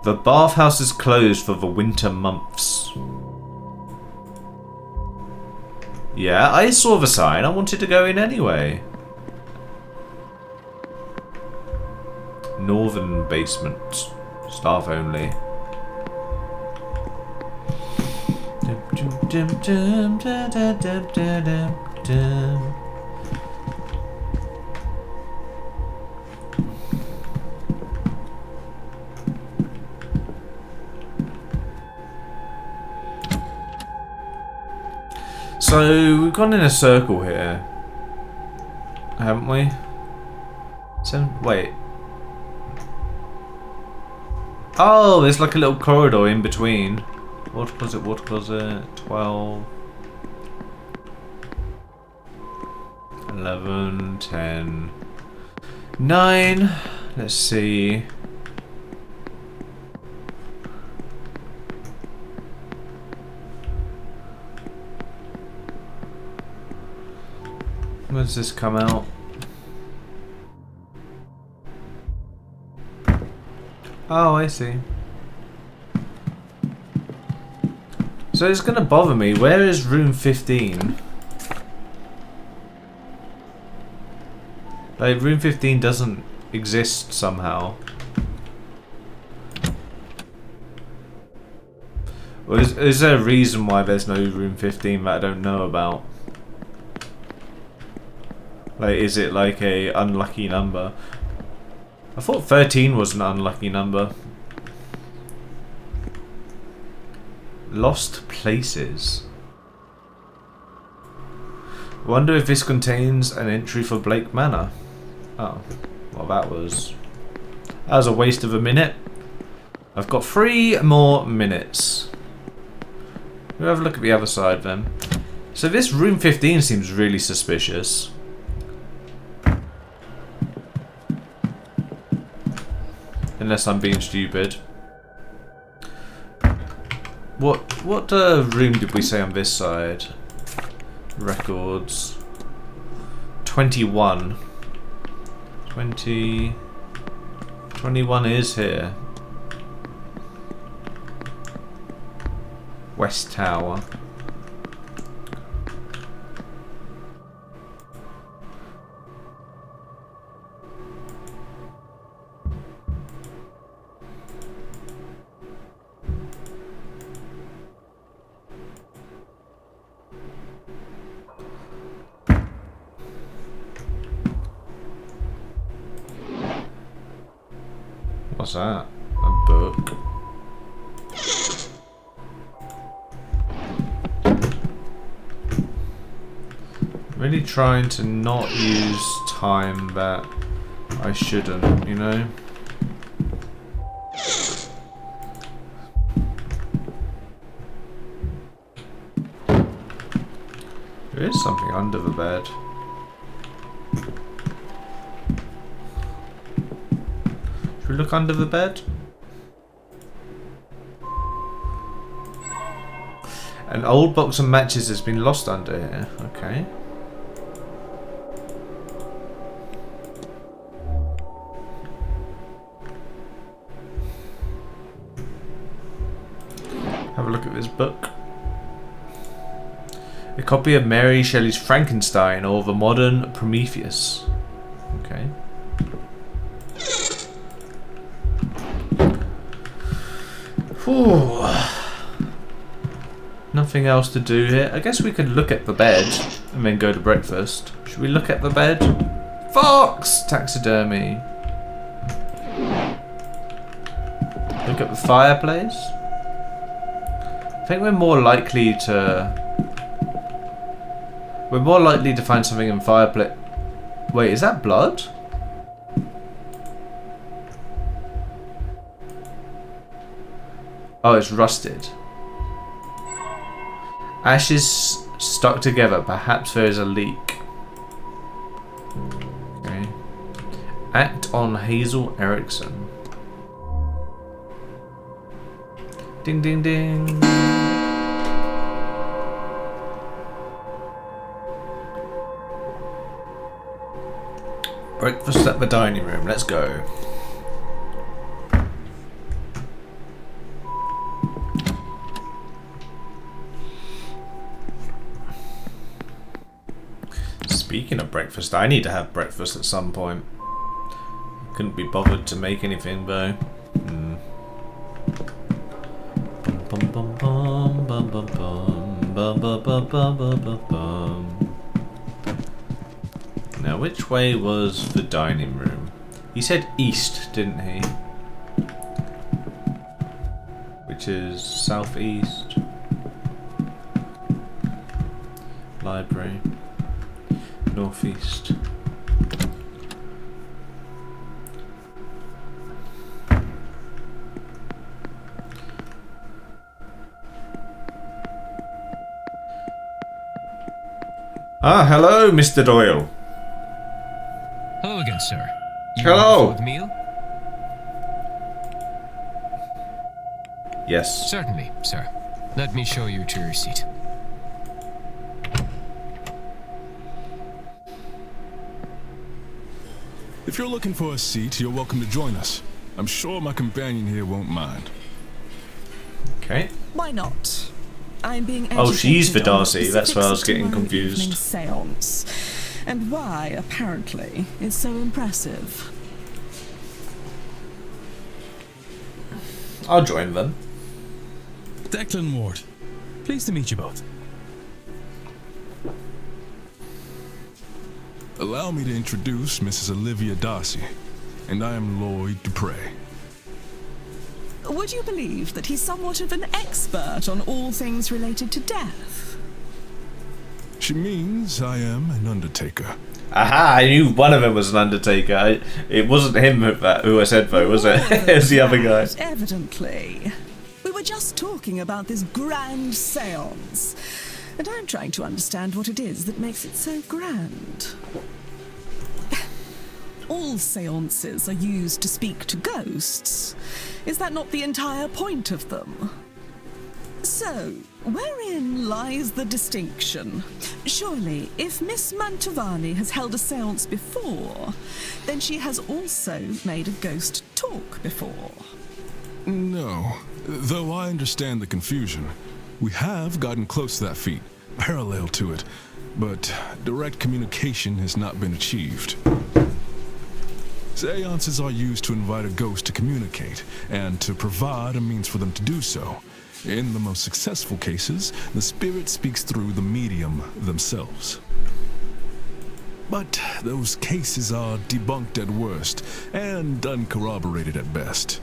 The bathhouse is closed for the winter months. Yeah, I saw the sign. I wanted to go in anyway. Northern basement. Staff only. So, we've gone in a circle here, haven't we? Wait. Oh, there's like a little corridor in between. Water closet, 12. 11, 10. 9. Let's see. When does this come out? Oh, I see. So it's gonna bother me. Where is room 15? Like, room 15 doesn't exist somehow. Well, is there a reason why there's no room 15 that I don't know about? Like, is it like a unlucky number? I thought 13 was an unlucky number. Lost places. Wonder if this contains an entry for Blake Manor. Oh, well that was a waste of a minute. I've got 3 more minutes. We'll have a look at the other side then. So this room 15 seems really suspicious. Unless I'm being stupid. What room did we say on this side? Records. 21. 21 is here. West Tower. What's that? A book. Really trying to not use time that I shouldn't, you know? There is something under the bed. Should we look under the bed? An old box of matches has been lost under here. Okay. Have a look at this book. A copy of Mary Shelley's Frankenstein or the modern Prometheus. Okay. Whew. Nothing else to do here. I guess we could look at the bed and then go to breakfast. Should we look at the bed? Fox! Taxidermy. Look at the fireplace. I think we're more likely to find something in fireplace. Wait, is that blood? Oh, it's rusted. Ashes stuck together. Perhaps there is a leak. Okay. Act on Hazel Erickson. Ding ding ding. Breakfast at the dining room. Let's go. Speaking of breakfast, I need to have breakfast at some point. Couldn't be bothered to make anything though. Now, which way was the dining room? He said east, didn't he? Which is southeast. Library. Northeast. Ah, hello, Mr. Doyle. Hello again, sir. Hello. Food meal? Yes. Certainly, sir. Let me show you to your seat. If you're looking for a seat, you're welcome to join us. I'm sure my companion here won't mind. Okay. Why not? I'm being Oh, she's the educated on Darcy. That's why I was getting tomorrow confused. evening's Seance, and why, apparently, it's so impressive. I'll join them. Declan Ward. Pleased to meet you both. Allow me to introduce Mrs. Olivia Darcy, and I am Lloyd Dupre. Would you believe that he's somewhat of an expert on all things related to death? which means I am an undertaker. Aha, I knew one of them was an undertaker. It wasn't him who I said though, was it? It was the other guy. Evidently. We were just talking about this grand seance, and I'm trying to understand what it is that makes it so grand. All seances are used to speak to ghosts. Is that not the entire point of them? So, wherein lies the distinction? Surely, if Miss Mantovani has held a seance before, then she has also made a ghost talk before. No, though I understand the confusion. We have gotten close to that feat, parallel to it, but direct communication has not been achieved. Seances are used to invite a ghost to communicate, and to provide a means for them to do so. In the most successful cases, the spirit speaks through the medium themselves. But those cases are debunked at worst, and uncorroborated at best.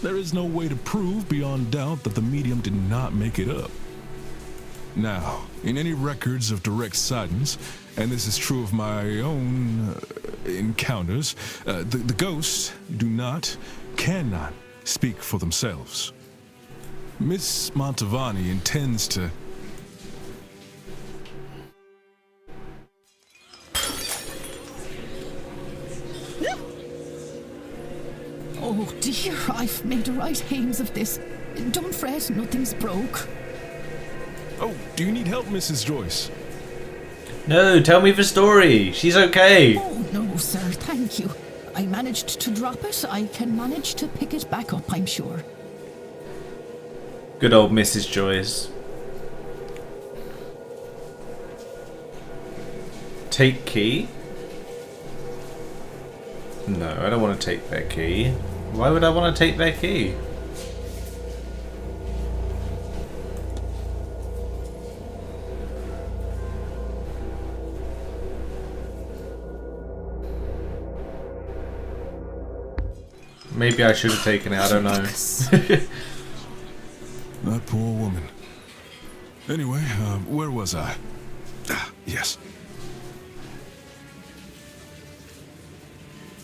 There is no way to prove beyond doubt that the medium did not make it up. Now, in any records of direct sightings, and this is true of my own encounters, the ghosts cannot speak for themselves. Miss Mantovani intends to... Oh dear, I've made a right hames of this. Don't fret, nothing's broke. Oh, do you need help, Mrs. Joyce? No, tell me the story. She's okay. Oh no, sir, thank you. I managed to drop it. I can manage to pick it back up, I'm sure. Good old Mrs. Joyce. Take key? No, I don't want to take their key. Why would I want to take their key? Maybe I should have taken it, I don't know. That poor woman. Anyway, where was I? Yes.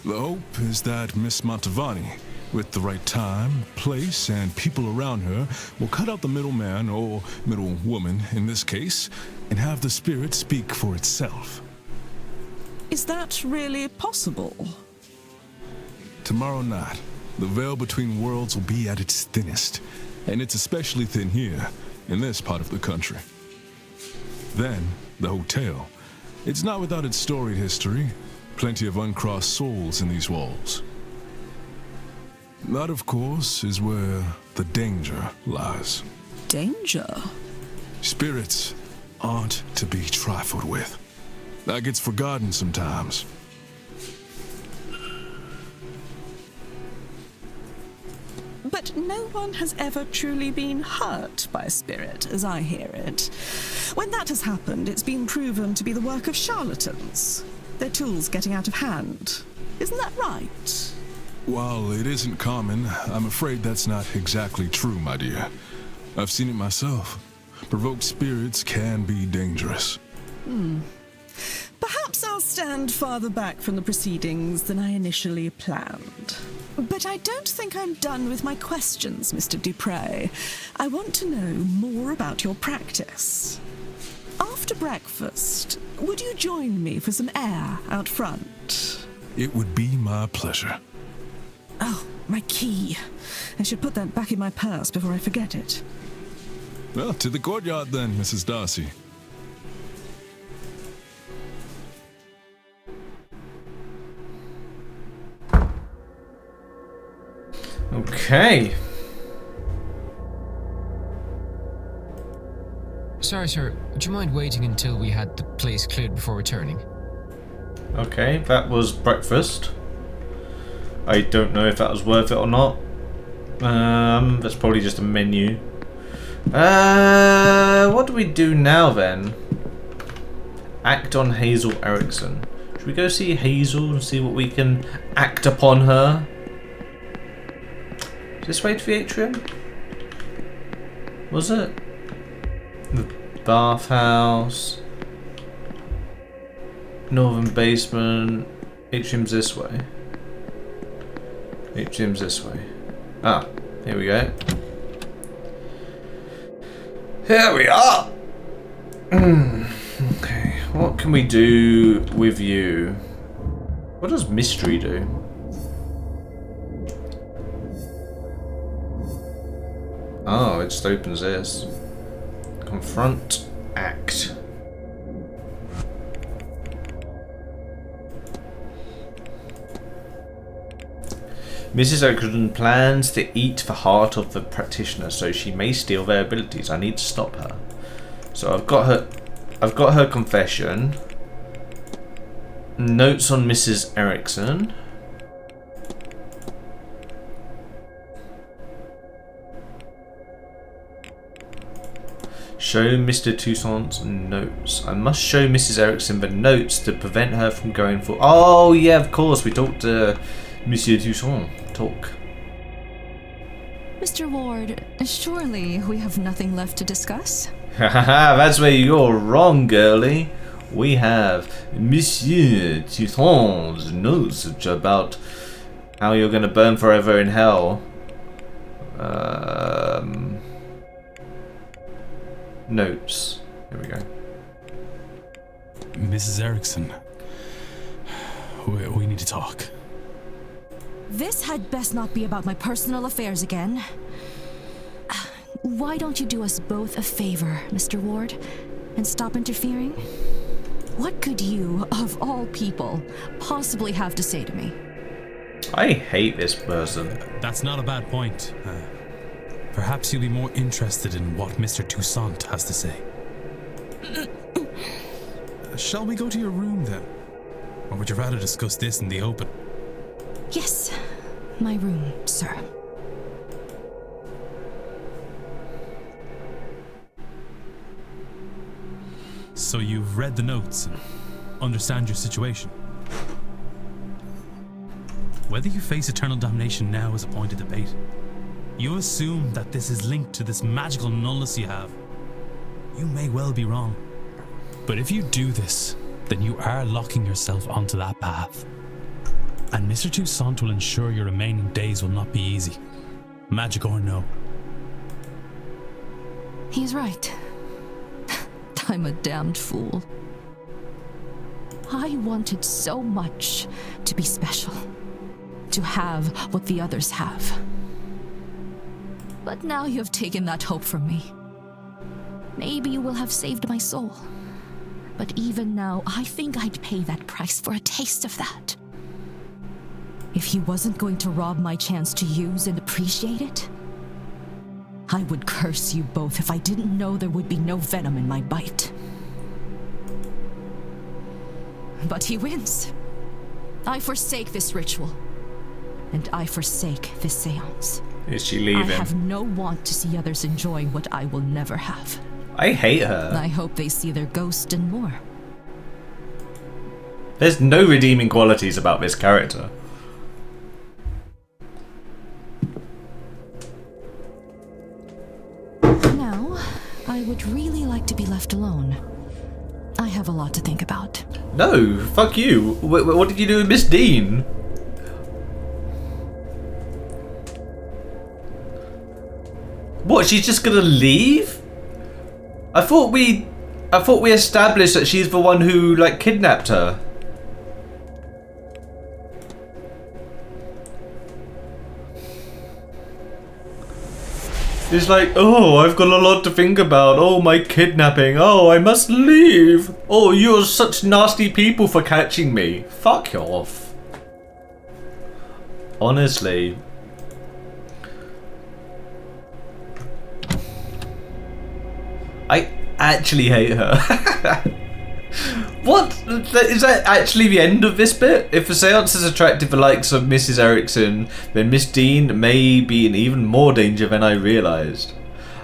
The hope is that Miss Mantovani, with the right time, place, and people around her, will cut out the middleman, or middle woman in this case, and have the spirit speak for itself. Is that really possible? Tomorrow night, the veil between worlds will be at its thinnest, and it's especially thin here, in this part of the country. Then, the hotel. It's not without its storied history. Plenty of uncrossed souls in these walls. That, of course, is where the danger lies. Danger? Spirits aren't to be trifled with. That gets forgotten sometimes. But no one has ever truly been hurt by a spirit, as I hear it. When that has happened, it's been proven to be the work of charlatans. Their tools getting out of hand. Isn't that right? While it isn't common, I'm afraid that's not exactly true, my dear. I've seen it myself. Provoked spirits can be dangerous. Perhaps I'll stand farther back from the proceedings than I initially planned. But I don't think I'm done with my questions, Mr. Dupre. I want to know more about your practice. After breakfast, would you join me for some air out front? It would be my pleasure. Oh, my key. I should put that back in my purse before I forget it. Well, to the courtyard then, Mrs. Darcy. Okay. Sorry, sir. Would you mind waiting until we had the place cleared before returning? Okay, that was breakfast. I don't know if that was worth it or not. That's probably just a menu. What do we do now then? Act on Hazel Erickson. Should we go see Hazel and see what we can act upon her? Is this way to the atrium? Was it? The bathhouse. Northern basement. Atrium's this way. Atrium's this way. Ah, here we go. Here we are! Okay, what can we do with you? What does mystery do? Oh, it just opens this. Confront, act. Mrs. Oakland plans to eat the heart of the practitioner, so she may steal their abilities. I need to stop her. So I've got her confession. Notes on Mrs. Erickson. Show Mr. Toussaint's notes. I must show Mrs. Erickson the notes to prevent her from going for... Oh, yeah, of course. We talked to Monsieur Toussaint. Talk. Mr. Ward, surely we have nothing left to discuss? Haha, that's where you're wrong, girlie. We have Monsieur Toussaint's notes about how you're going to burn forever in hell. Notes. Here we go. Mrs. Erickson, we need to talk. This had best not be about my personal affairs again. Why don't you do us both a favor, Mr. Ward, and stop interfering? What could you, of all people, possibly have to say to me? I hate this person. That's not a bad point. Perhaps you'll be more interested in what Mr. Toussaint has to say. Shall we go to your room then? Or would you rather discuss this in the open? Yes, my room, sir. So you've read the notes and understand your situation. Whether you face eternal damnation now is a point of debate. You assume that this is linked to this magical nullness you have. You may well be wrong. But if you do this, then you are locking yourself onto that path. And Mr. Toussaint will ensure your remaining days will not be easy. Magic or no. He's right. I'm a damned fool. I wanted so much to be special. To have what the others have. But now you have taken that hope from me. Maybe you will have saved my soul. But even now, I think I'd pay that price for a taste of that. If he wasn't going to rob my chance to use and appreciate it, I would curse you both if I didn't know there would be no venom in my bite. But he wins. I forsake this ritual. And I forsake this seance. Is she leaving? I have no want to see others enjoy what I will never have. I hate her. I hope they see their ghost and more. There's no redeeming qualities about this character. Now, I would really like to be left alone. I have a lot to think about. No, fuck you. What did you do with Miss Dean? What, she's just gonna leave? I thought we established that she's the one who, like, kidnapped her. It's like, oh, I've got a lot to think about. Oh, my kidnapping. Oh, I must leave. Oh, you're such nasty people for catching me. Fuck off. Honestly. I actually hate her. What? Is that actually the end of this bit? If the seance has attracted the likes of Mrs. Erickson, then Miss Dean may be in even more danger than I realised.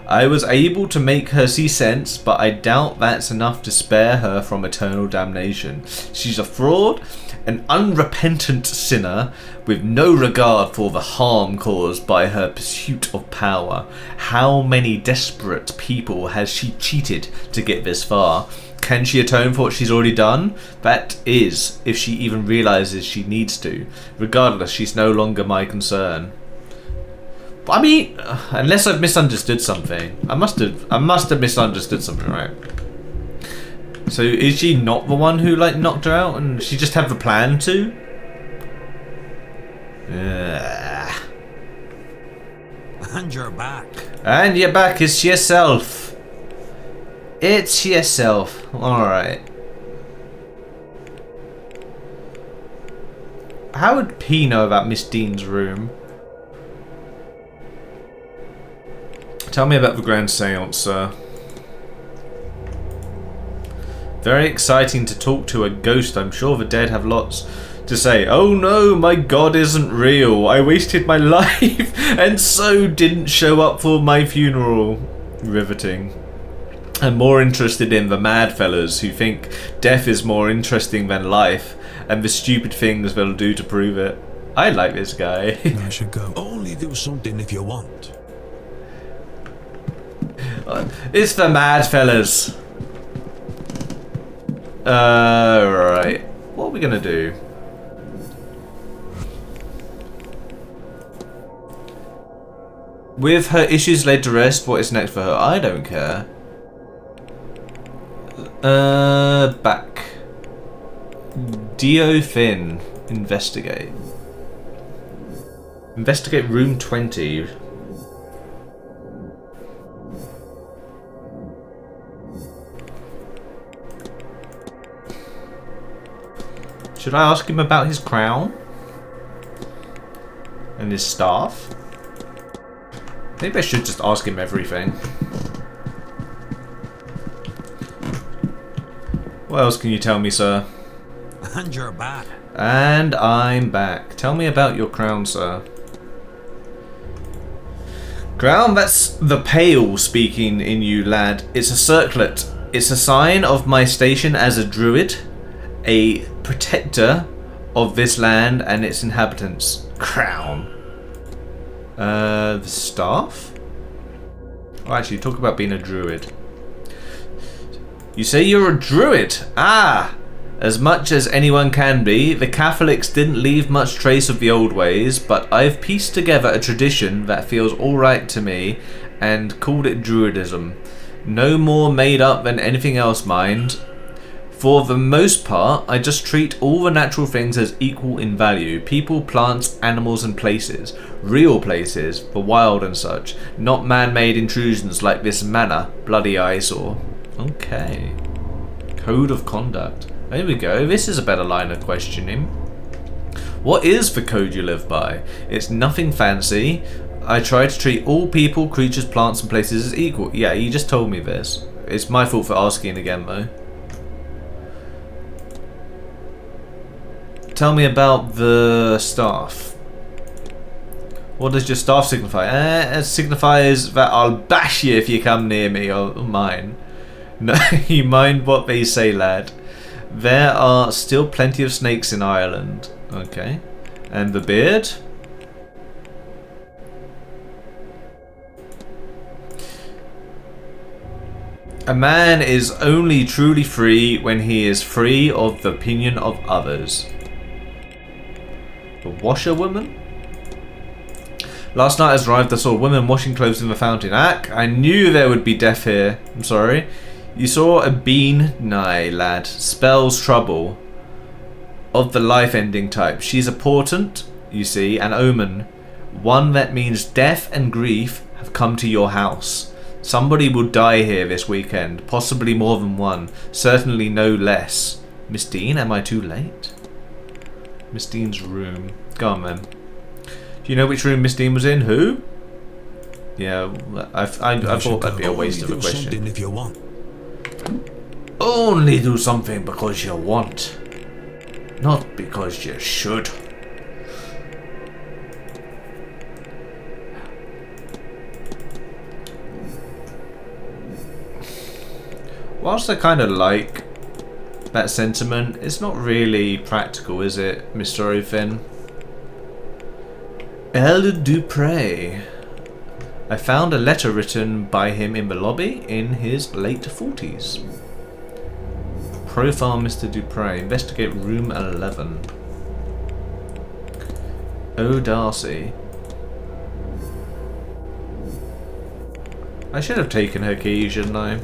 I was able to make her see sense, but I doubt that's enough to spare her from eternal damnation. She's a fraud, an unrepentant sinner with no regard for the harm caused by her pursuit of power. How many desperate people has she cheated to get this far? Can she atone for what she's already done? That is, if she even realizes she needs to. Regardless, she's no longer my concern. I mean, unless I've misunderstood something. I must have misunderstood something, right? So is she not the one who like knocked her out, and she just had the plan to? And you're back. And you're back. It's yourself. It's yourself. All right. How would P know about Miss Dean's room? Tell me about the Grand Seance, sir. Very exciting to talk to a ghost. I'm sure the dead have lots to say. Oh no, my god isn't real. I wasted my life and so didn't show up for my funeral. Riveting. I'm more interested in the mad fellas who think death is more interesting than life and the stupid things they'll do to prove it. I like this guy. I should go. Only do something if you want. It's the mad fellas. Right. What are we gonna do? With her issues laid to rest, what is next for her? I don't care. Back. Dio Finn. Investigate. Investigate room 20. Should I ask him about his crown? And his staff? Maybe I should just ask him everything. What else can you tell me, sir? And you're back. And I'm back. Tell me about your crown, sir. Crown, that's the pale speaking in you, lad. It's a circlet. It's a sign of my station as a druid, a protector of this land and its inhabitants. Crown. The staff? Oh, actually, talk about being a druid. You say you're a druid? Ah! As much as anyone can be, the Catholics didn't leave much trace of the old ways, but I've pieced together a tradition that feels alright to me and called it druidism. No more made up than anything else, mind. For the most part, I just treat all the natural things as equal in value. People, plants, animals and places. Real places, the wild and such. Not man-made intrusions like this manor. Bloody eyesore. Okay. Code of conduct. There we go. This is a better line of questioning. What is the code you live by? It's nothing fancy. I try to treat all people, creatures, plants and places as equal. Yeah, you just told me this. It's my fault for asking again though. Tell me about the staff. What does your staff signify? It signifies that I'll bash you if you come near me or mine. No, you mind what they say, lad. There are still plenty of snakes in Ireland. Okay. And the beard? A man is only truly free when he is free of the opinion of others. The washerwoman? Last night as arrived I saw a woman washing clothes in the fountain. Ack, I knew there would be death here. I'm sorry. You saw a bean? Nay, lad. Spells trouble. Of the life-ending type. She's a portent, you see, an omen. One that means death and grief have come to your house. Somebody will die here this weekend. Possibly more than one. Certainly no less. Miss Dean, am I too late? Miss Dean's room. Go on, then. Do you know which room Miss Dean was in? Who? Yeah, I thought that'd be a waste of a question. If you want. Only do something because you want, not because you should. Whilst I kind of like that sentiment. It's not really practical, is it, Mr. O'Finn? El Dupre. I found a letter written by him in the lobby in his late 40s. Profile Mr. Dupre. Investigate room 11. Oh, Darcy. I should have taken her key, shouldn't I?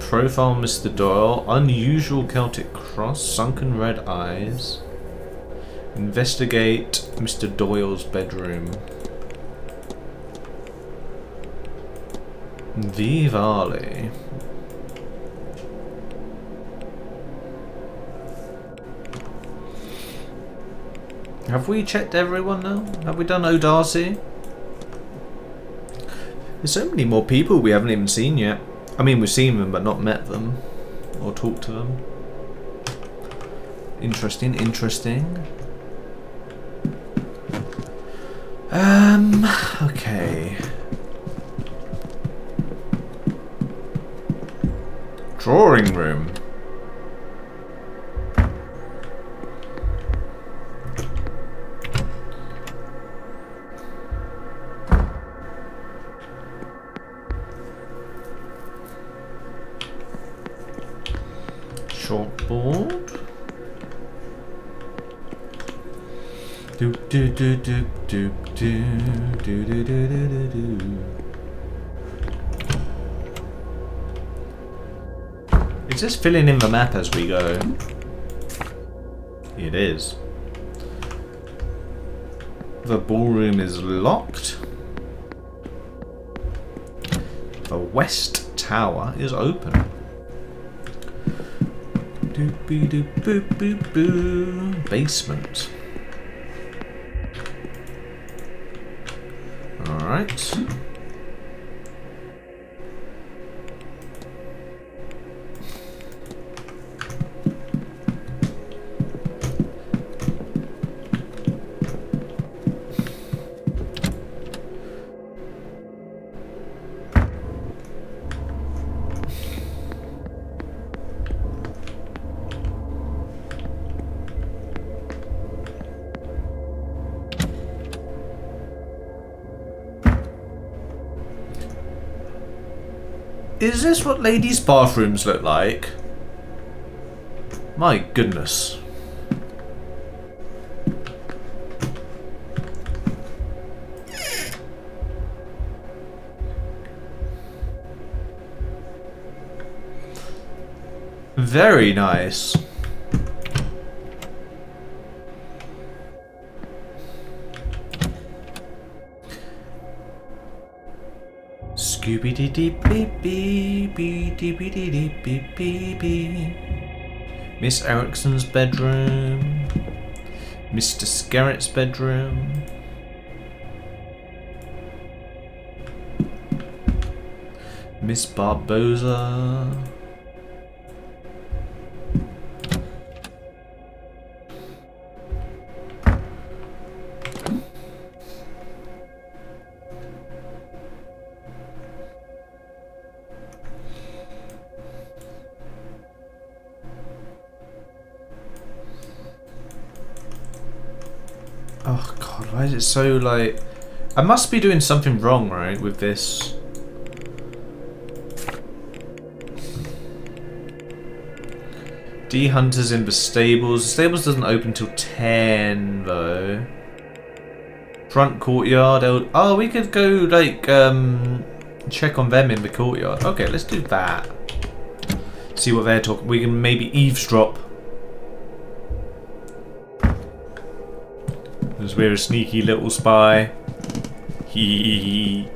Profile Mr. Doyle. Unusual Celtic cross. Sunken red eyes. Investigate Mr. Doyle's bedroom. Vivali. Have we checked everyone now? Have we done O'Darcy? There's so many more people we haven't even seen yet. I mean, we've seen them but not met them or talked to them. Interesting, interesting. Okay. Drawing room. Chalkboard. Do do do do do do do do do do do. Is this filling in the map as we go? It is. The ballroom is locked. The west tower is open. Doopy doop boop boop boo. Basement. Alright. Is this what ladies' bathrooms look like? My goodness. Very nice. Scooby dee dee beep beep beep dee beep dee dee beep beep beep. Miss Erickson's bedroom. Mr. Scarrett's bedroom. Miss Barboza. Oh god, why is it so like... I must be doing something wrong, right, with this. D Hunter's in the stables. The stables doesn't open till 10 though. Front courtyard. Oh, we could go like check on them in the courtyard. Okay, let's do that. See what they're talking. We can maybe eavesdrop. Because we're a sneaky little spy. Hee.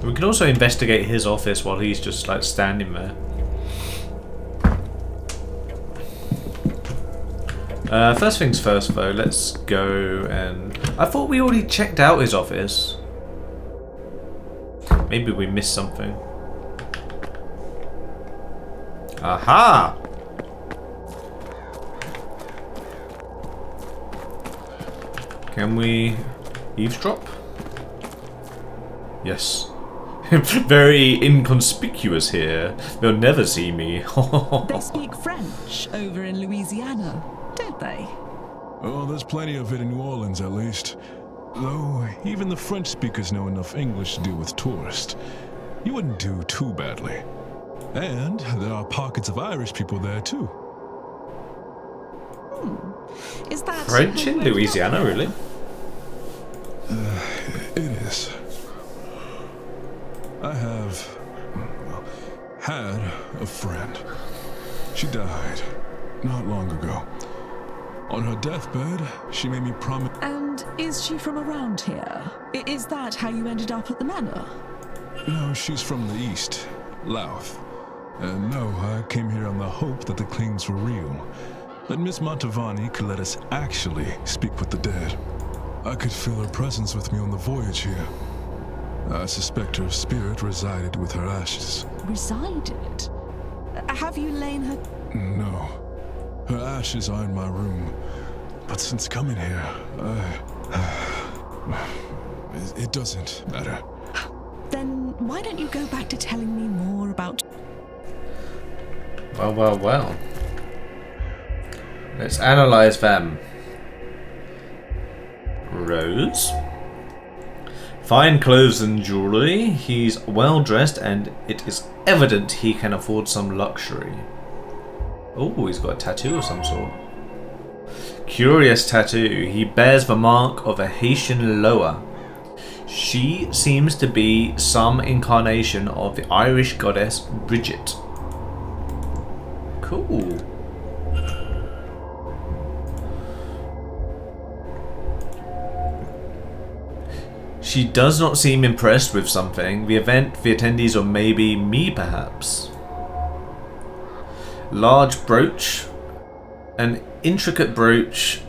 We can also investigate his office while he's just like standing there. First things first though, let's go and... I thought we already checked out his office. Maybe we missed something. Aha! Can we eavesdrop? Yes. Very inconspicuous here. They'll never see me. They speak French over in Louisiana, don't they? Oh, there's plenty of it in New Orleans, at least. Though, even the French speakers know enough English to deal with tourists. You wouldn't do too badly. And there are pockets of Irish people there, too. Is that French in Louisiana, really? It is. I have had a friend. She died not long ago. On her deathbed, she made me promise. And is she from around here? Is that how you ended up at the manor? No, she's from the east, Louth. And no, I came here on the hope that the claims were real. That Miss Montavani could let us actually speak with the dead. I could feel her presence with me on the voyage here. I suspect her spirit resided with her ashes. Resided? Have you lain her? No. Her ashes are in my room. But since coming here, it doesn't matter. Then why don't you go back to telling me more about... Well. Let's analyze them. Rose. Fine clothes and jewelry. He's well dressed and it is evident he can afford some luxury. Oh, he's got a tattoo of some sort. Curious tattoo. He bears the mark of a Haitian loa. She seems to be some incarnation of the Irish goddess Bridget. Cool. She does not seem impressed with something. The event, the attendees, or maybe me perhaps. Large brooch. An intricate brooch,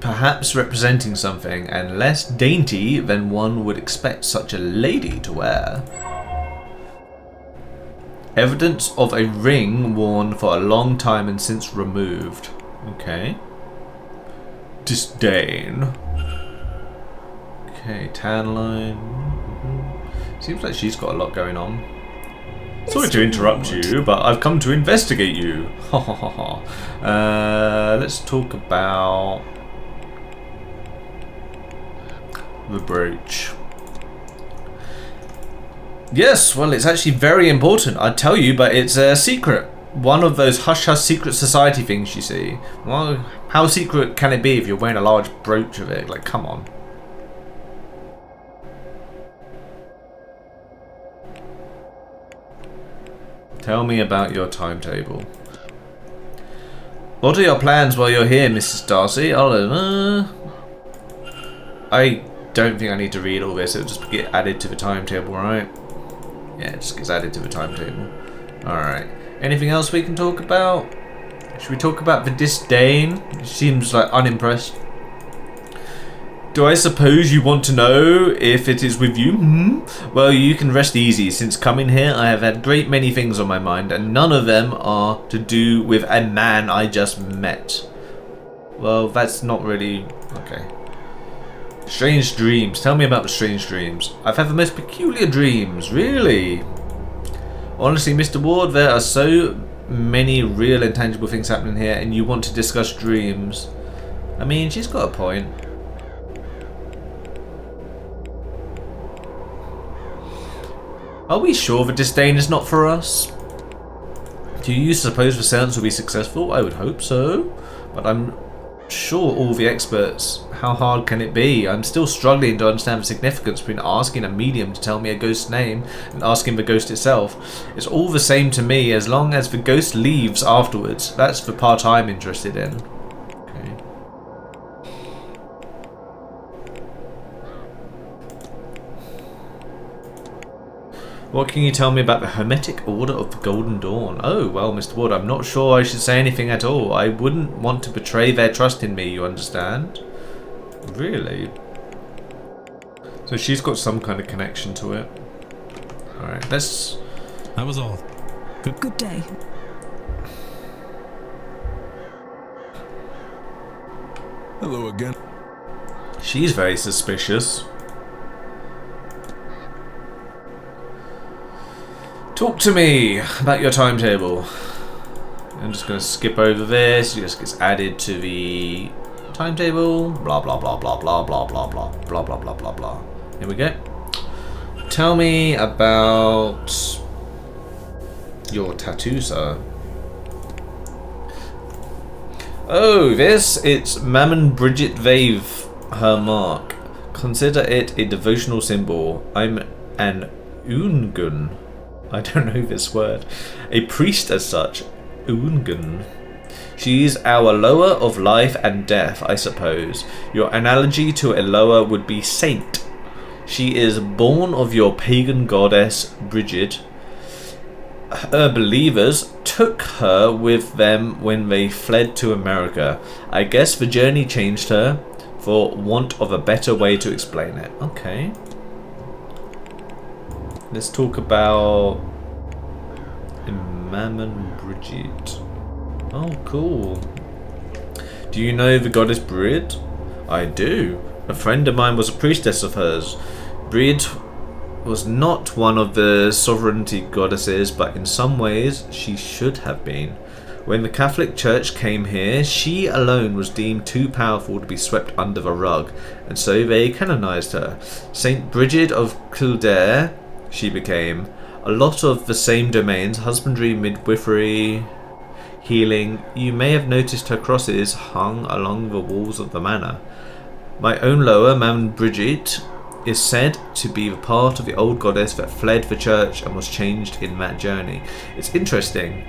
perhaps representing something, and less dainty than one would expect such a lady to wear. Evidence of a ring worn for a long time and since removed. Okay. Disdain. Okay, tan line. Seems like she's got a lot going on. Sorry to interrupt you, but I've come to investigate you. Let's talk about the brooch. Yes, well, it's actually very important. I'd tell you, but it's a secret. One of those hush-hush secret society things you see. Well, how secret can it be if you're wearing a large brooch of it? Like, come on. Tell me about your timetable. What are your plans while you're here, Mrs. Darcy? I don't think I need to read all this. It'll just get added to the timetable, right? Yeah, it just gets added to the timetable. Alright. Anything else we can talk about? Should we talk about the disdain? She seems like unimpressed. Do I suppose you want to know if it is with you? Well, you can rest easy. Since coming here, I have had a great many things on my mind, and none of them are to do with a man I just met. Well, that's not really... okay. Strange dreams. Tell me about the strange dreams. I've had the most peculiar dreams. Really? Honestly, Mr. Ward, there are so many real and tangible things happening here, and you want to discuss dreams. I mean, she's got a point. Are we sure the disdain is not for us? Do you suppose the seance will be successful? I would hope so. But I'm sure all the experts... how hard can it be? I'm still struggling to understand the significance between asking a medium to tell me a ghost's name and asking the ghost itself. It's all the same to me as long as the ghost leaves afterwards. That's the part I'm interested in. Okay. What can you tell me about the Hermetic Order of the Golden Dawn? Oh, well, Mr. Ward, I'm not sure I should say anything at all. I wouldn't want to betray their trust in me, you understand? Really? So she's got some kind of connection to it. Alright, let's... That was all. Good day. Hello again. She's very suspicious. Talk to me about your timetable. I'm just going to skip over this. It just gets added to the timetable. Blah, blah, blah, blah, blah, blah, blah, blah, blah, blah, blah, blah, blah. Here we go. Tell me about your tattoo, sir. Oh, it's Mammon Bridget Vave, her mark. Consider it a devotional symbol. I'm an Ungun. I don't know this word. A priest as such. Ungun. She's our lower of life and death, I suppose. Your analogy to a lower would be saint. She is born of your pagan goddess, Bridget. Her believers took her with them when they fled to America. I guess the journey changed her, for want of a better way to explain it. Okay. Let's talk about Mammon Bridget. Oh, cool. Do you know the goddess Brid? I do. A friend of mine was a priestess of hers. Brid was not one of the sovereignty goddesses, but in some ways she should have been. When the Catholic Church came here, she alone was deemed too powerful to be swept under the rug, and so they canonized her. Saint Bridget of Kildare, she became. A lot of the same domains, husbandry, midwifery, healing. You may have noticed her crosses hung along the walls of the manor. My own lower, Mammon Bridget, is said to be the part of the old goddess that fled the church and was changed in that journey. It's interesting.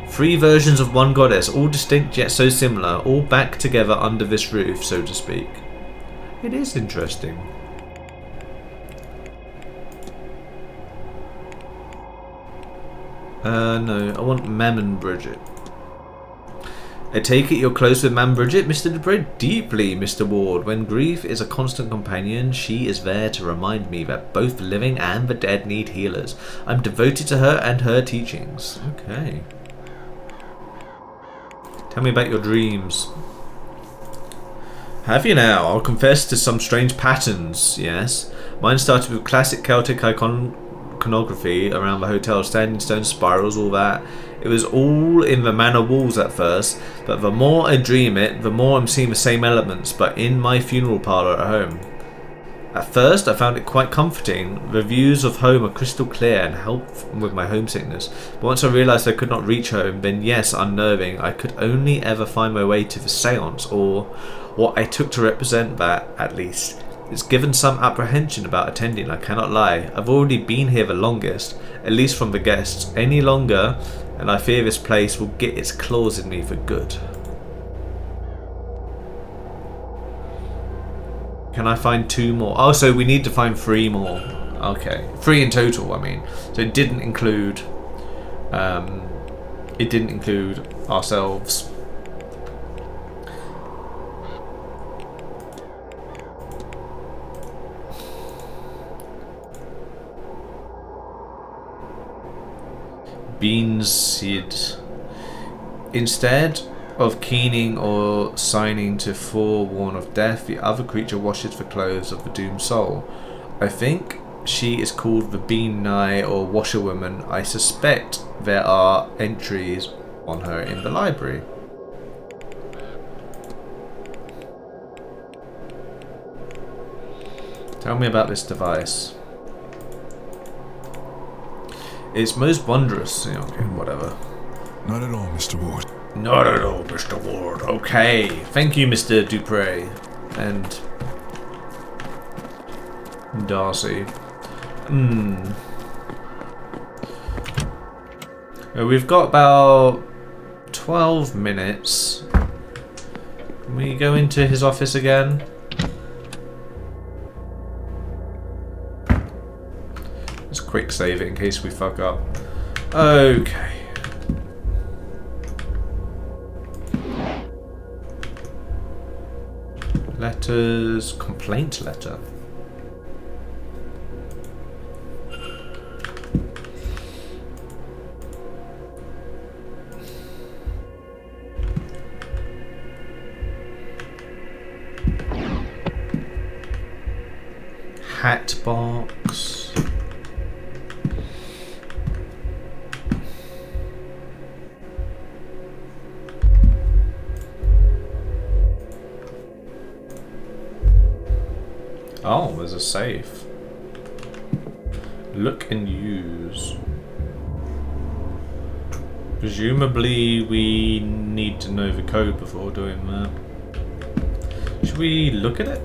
3 versions of one goddess, all distinct yet so similar, all back together under this roof, so to speak. It is interesting. No, I want Mammon Bridget. I take it you're close with Mammon Bridget, Mr. Dupre? Deeply, Mr. Ward. When grief is a constant companion, she is there to remind me that both the living and the dead need healers. I'm devoted to her and her teachings. Okay. Tell me about your dreams. Have you now? I'll confess to some strange patterns, yes. Mine started with classic Celtic iconography around the hotel, standing stone spirals, all that. It was all in the manor walls at first, but the more I dream it, the more I'm seeing the same elements, but in my funeral parlour at home. At first, I found it quite comforting. The views of home are crystal clear and help with my homesickness. But once I realised I could not reach home, then yes, unnerving. I could only ever find my way to the seance, or what I took to represent that, at least. It's given some apprehension about attending, I cannot lie. I've already been here the longest, at least from the guests. Any longer, and I fear this place will get its claws in me for good. Can I find 2 more? Oh, so we need to find 3 more. Okay, 3 in total, I mean. So it didn't include ourselves. Beans seed. Instead of keening or signing to forewarn of death, the other creature washes the clothes of the doomed soul. I think she is called the Bean Nye or Washerwoman. I suspect there are entries on her in the library. Tell me about this device. It's most wondrous. Okay, whatever. Not at all, Mr. Ward. Not at all, Mr. Ward. Okay. Thank you, Mr. Dupre. And Darcy. We've got about 12 minutes. Can we go into his office again? Just quick save it in case we fuck up. Okay. Letters. Complaint letter. Hat box. Oh, there's a safe. Look and use. Presumably we need to know the code before doing that. Should we look at it?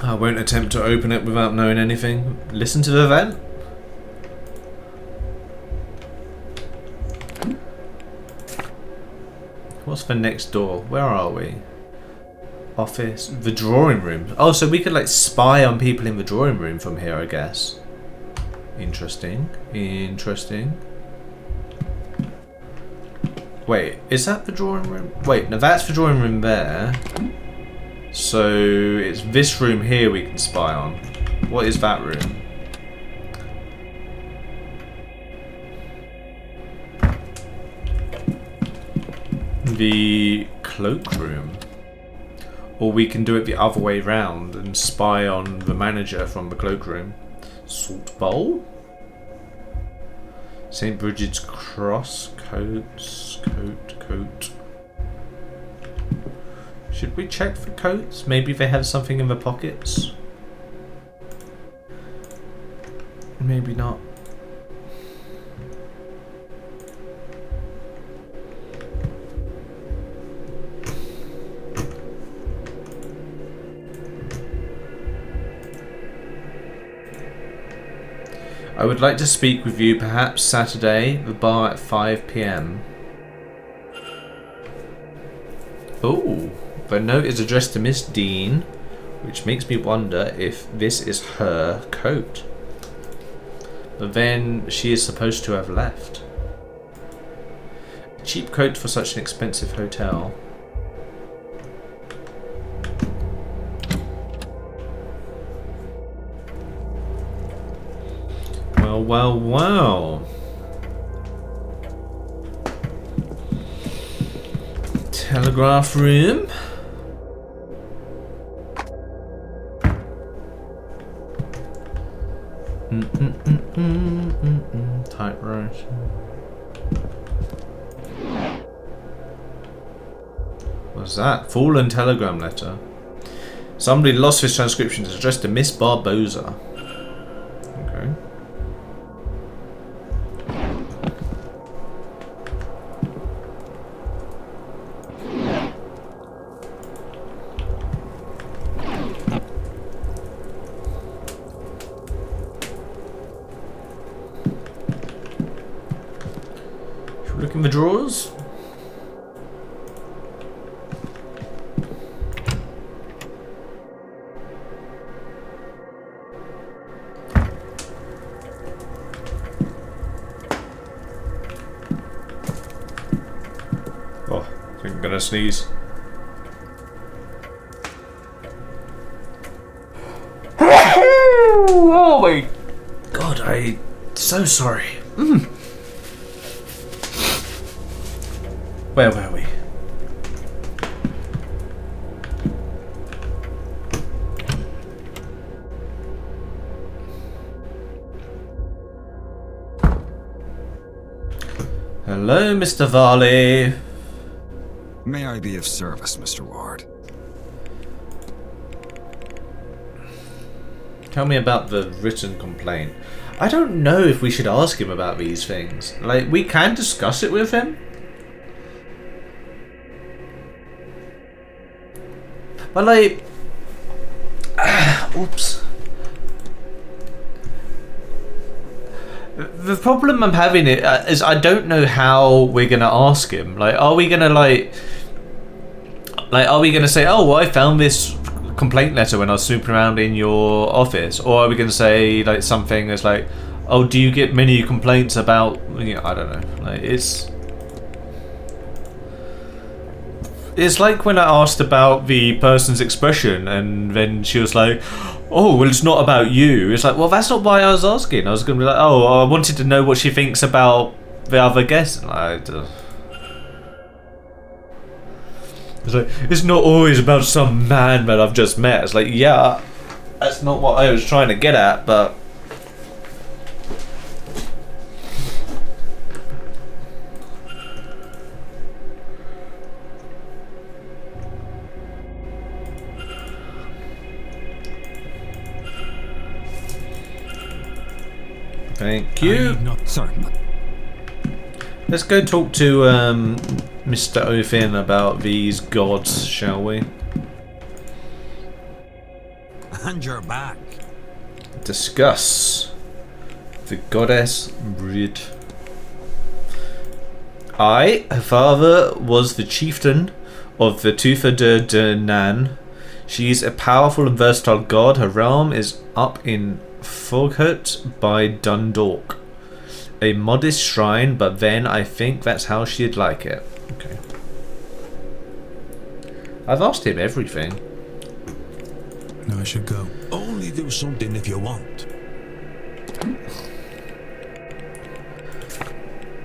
I won't attempt to open it without knowing anything. Listen to the vent. What's the next door? Where are we? Office. The drawing room. Oh, so we could like spy on people in the drawing room from here, I guess. Interesting. Interesting. Wait, is that the drawing room? Wait, no, that's the drawing room there. So it's this room here we can spy on. What is that room? The cloakroom. Or we can do it the other way round and spy on the manager from the cloakroom. Salt bowl? St. Bridget's Cross. Coat. Should we check for coats? Maybe they have something in the pockets? Maybe not. I would like to speak with you perhaps Saturday, the bar at 5 PM. Oh, the note is addressed to Miss Dean, which makes me wonder if this is her coat. But then she is supposed to have left. A cheap coat for such an expensive hotel. Well. Telegraph room. Typewriter. What's that? Fallen telegram letter. Somebody lost this transcription. It's addressed to Miss Barboza. Okay. Look in the drawers. Oh, I think I'm gonna sneeze. Oh my God, I'm so sorry. Where were we? Hello, Mr. Varley. May I be of service, Mr. Ward? Tell me about the written complaint. I don't know if we should ask him about these things. Like, we can discuss it with him. But like, oops. The problem I'm having is I don't know how we're gonna ask him. Like, are we gonna are we gonna say, oh, well, I found this complaint letter when I was snooping around in your office, or are we gonna say like something that's like, oh, do you get many complaints about? You know, I don't know. Like, It's like when I asked about the person's expression and then she was like, oh, well, it's not about you. It's like, well, that's not why I was asking. I was going to be like, oh, I wanted to know what she thinks about the other guest. It's like, it's not always about some man that I've just met. It's like, yeah, that's not what I was trying to get at, but... Thank you. Sorry. Let's go talk to Mr. Othin about these gods, shall we? And you're back. Discuss the goddess Brid. I, her father, was the chieftain of the Tufa de Nan. She's a powerful and versatile god. Her realm is up in Foghut by Dundalk. A modest shrine, but then I think that's how she'd like it. Okay. I've asked him everything. No, I should go. Only do something if you want.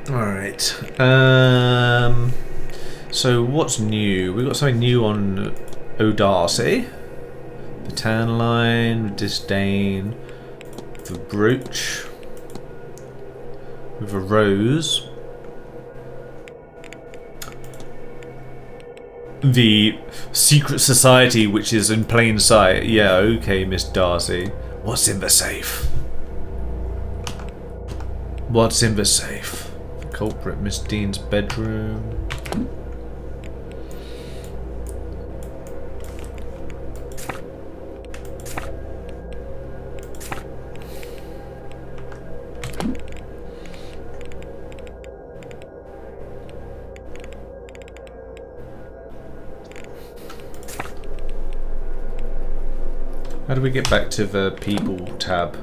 Alright. So what's new? We've got something new on O'Darcy. The tan line, disdain, the brooch with a rose. The secret society which is in plain sight. Yeah, okay, Miss Darcy. What's in the safe? What's in the safe? The culprit, Miss Dean's bedroom. How do we get back to the people tab?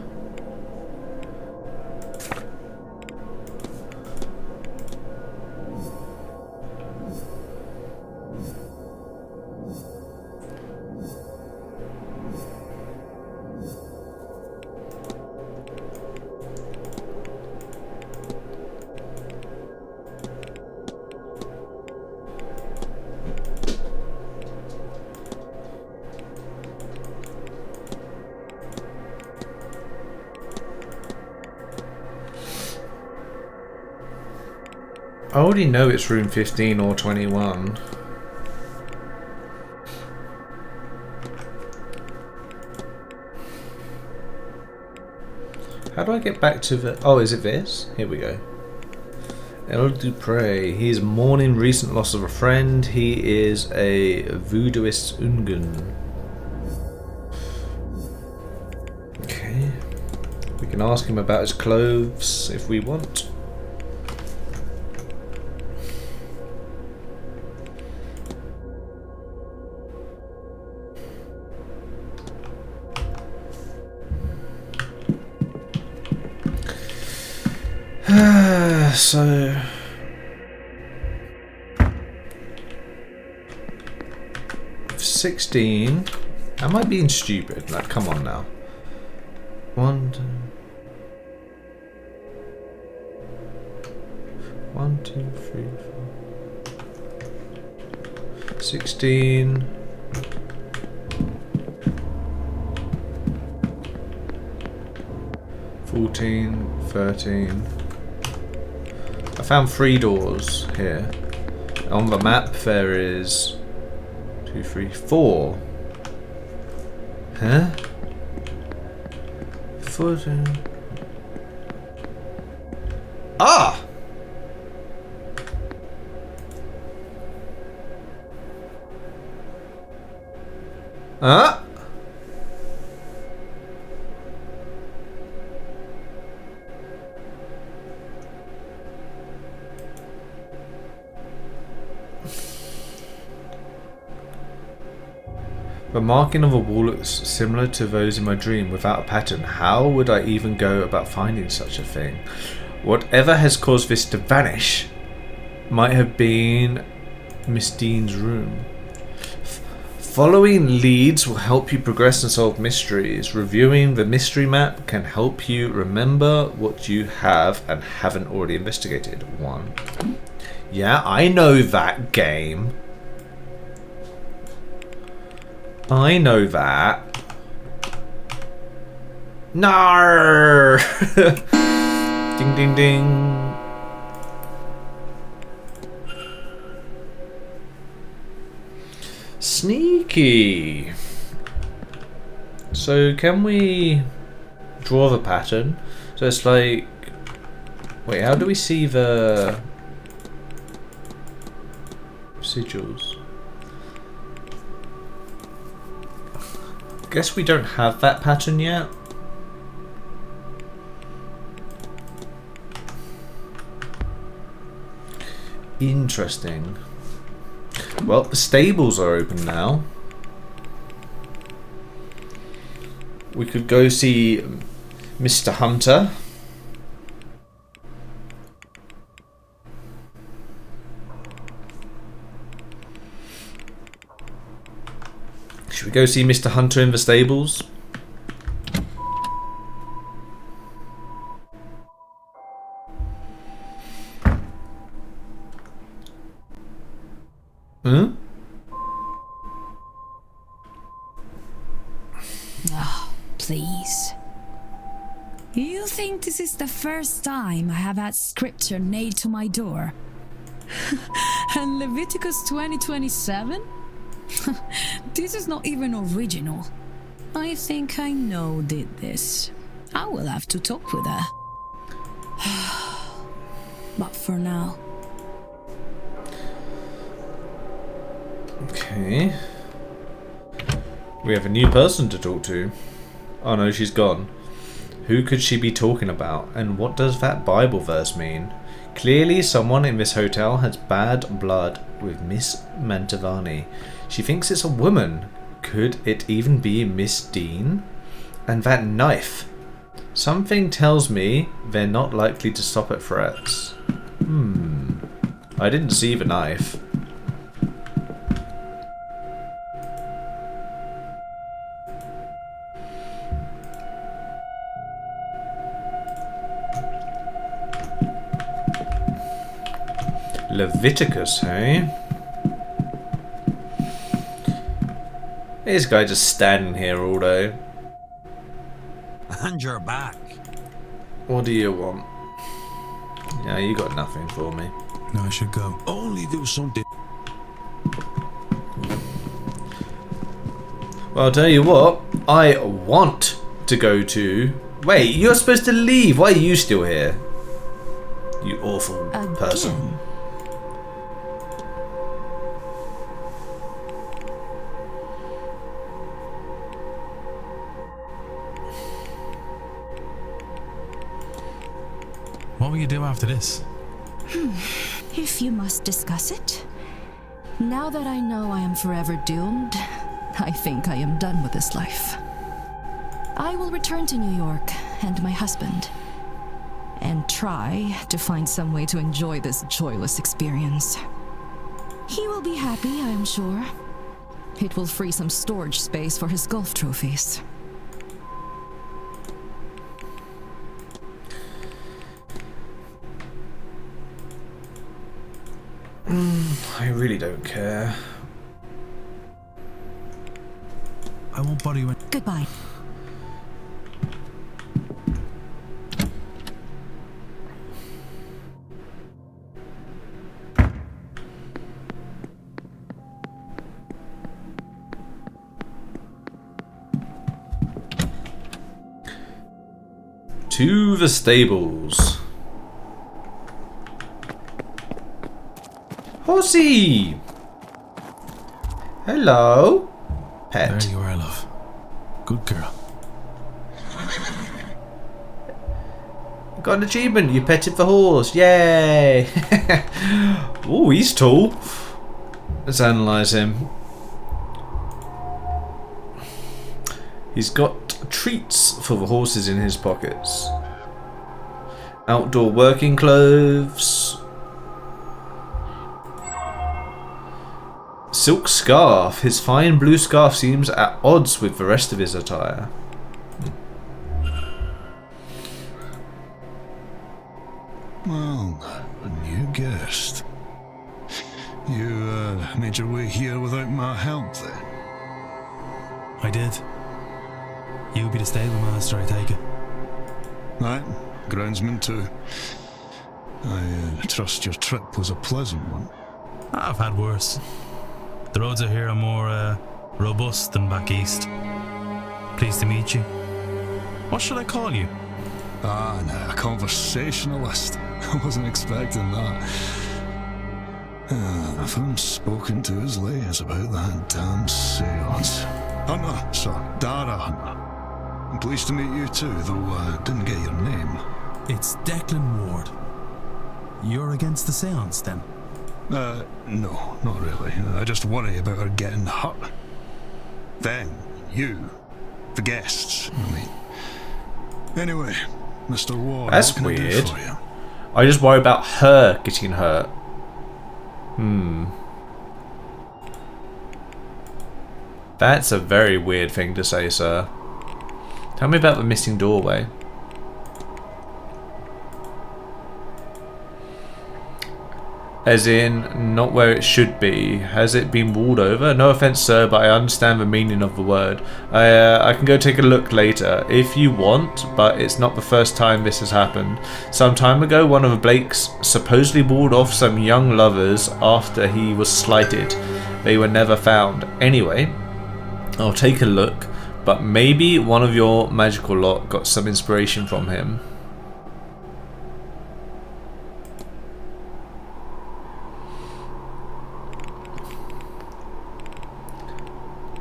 I already know it's room 15 or 21. How do I get back to the... Oh, is it this? Here we go. El Dupre. He is mourning recent loss of a friend. He is a voodooist Ungun. Okay. We can ask him about his clothes if we want. So 16. Am I being stupid? Like, come on now. 1, 2, 1, 2, 3, 4. 16. 14, 13. I found 3 doors here. On the map there is 2, 3, 4. Huh? 14. Ah! Huh? The marking of a wall looks similar to those in my dream without a pattern. How would I even go about finding such a thing? Whatever has caused this to vanish might have been Miss Dean's room. Following leads will help you progress and solve mysteries. Reviewing the mystery map can help you remember what you have and haven't already investigated. 1. Yeah, I know that game. I know that. No! Ding ding ding. Sneaky. So can we draw the pattern. So it's like, wait, how do we see the sigils? Guess we don't have that pattern yet. Interesting. Well, the stables are open now. We could go see Mr. Hunter. Should we go see Mr. Hunter in the stables? Hmm? Oh, please. You think this is the first time I have had scripture nailed to my door? And Leviticus 20:27? This is not even original. I think I know who did this. I will have to talk with her. But for now... Okay. We have a new person to talk to. Oh no, she's gone. Who could she be talking about? And what does that Bible verse mean? Clearly someone in this hotel has bad blood with Miss Mantovani. She thinks it's a woman. Could it even be Miss Dean? And that knife. Something tells me they're not likely to stop at threats. I didn't see the knife. Leviticus, hey? This guy just standing here all day. And you're back. What do you want? Yeah, you got nothing for me. No, I should go. Only do something. Well, I'll tell you what. I want to go to... Wait, you're supposed to leave. Why are you still here? You awful person. What will you do after this? If you must discuss it. Now that I know I am forever doomed, I think I am done with this life. I will return to New York and my husband, and try to find some way to enjoy this joyless experience. He will be happy, I am sure. It will free some storage space for his golf trophies. I really don't care. I won't bother you. Goodbye. To the stables. Horsey! Hello? Pet. There you are, love. Good girl. Got an achievement. You petted the horse. Yay! Oh, he's tall. Let's analyse him. He's got treats for the horses in his pockets. Outdoor working clothes. Silk scarf. His fine blue scarf seems at odds with the rest of his attire. Well, a new guest. You made your way here without my help then? I did. You'll be the stable master, I take it. Right, groundsman too. I trust your trip was a pleasant one. I've had worse. The roads out here are more robust than back east. Pleased to meet you. What should I call you? Ah, no, a conversationalist. I wasn't expecting that. If I'm spoken to as late as about that damn seance. Hunter, sir. Dara Hunter. I'm pleased to meet you too, though I didn't get your name. It's Declan Ward. You're against the seance, then? No, not really. I just worry about her getting hurt. Then, you. The guests, I mean. Anyway, Mr. Ward, That's what can weird. I do for you? I just worry about her getting hurt. That's a very weird thing to say, sir. Tell me about the missing doorway. As in, not where it should be. Has it been walled over? No offense, sir, but I understand the meaning of the word. I can go take a look later, if you want, but it's not the first time this has happened. Some time ago, one of the Blakes supposedly walled off some young lovers after he was slighted. They were never found. Anyway, I'll take a look, but maybe one of your magical lot got some inspiration from him.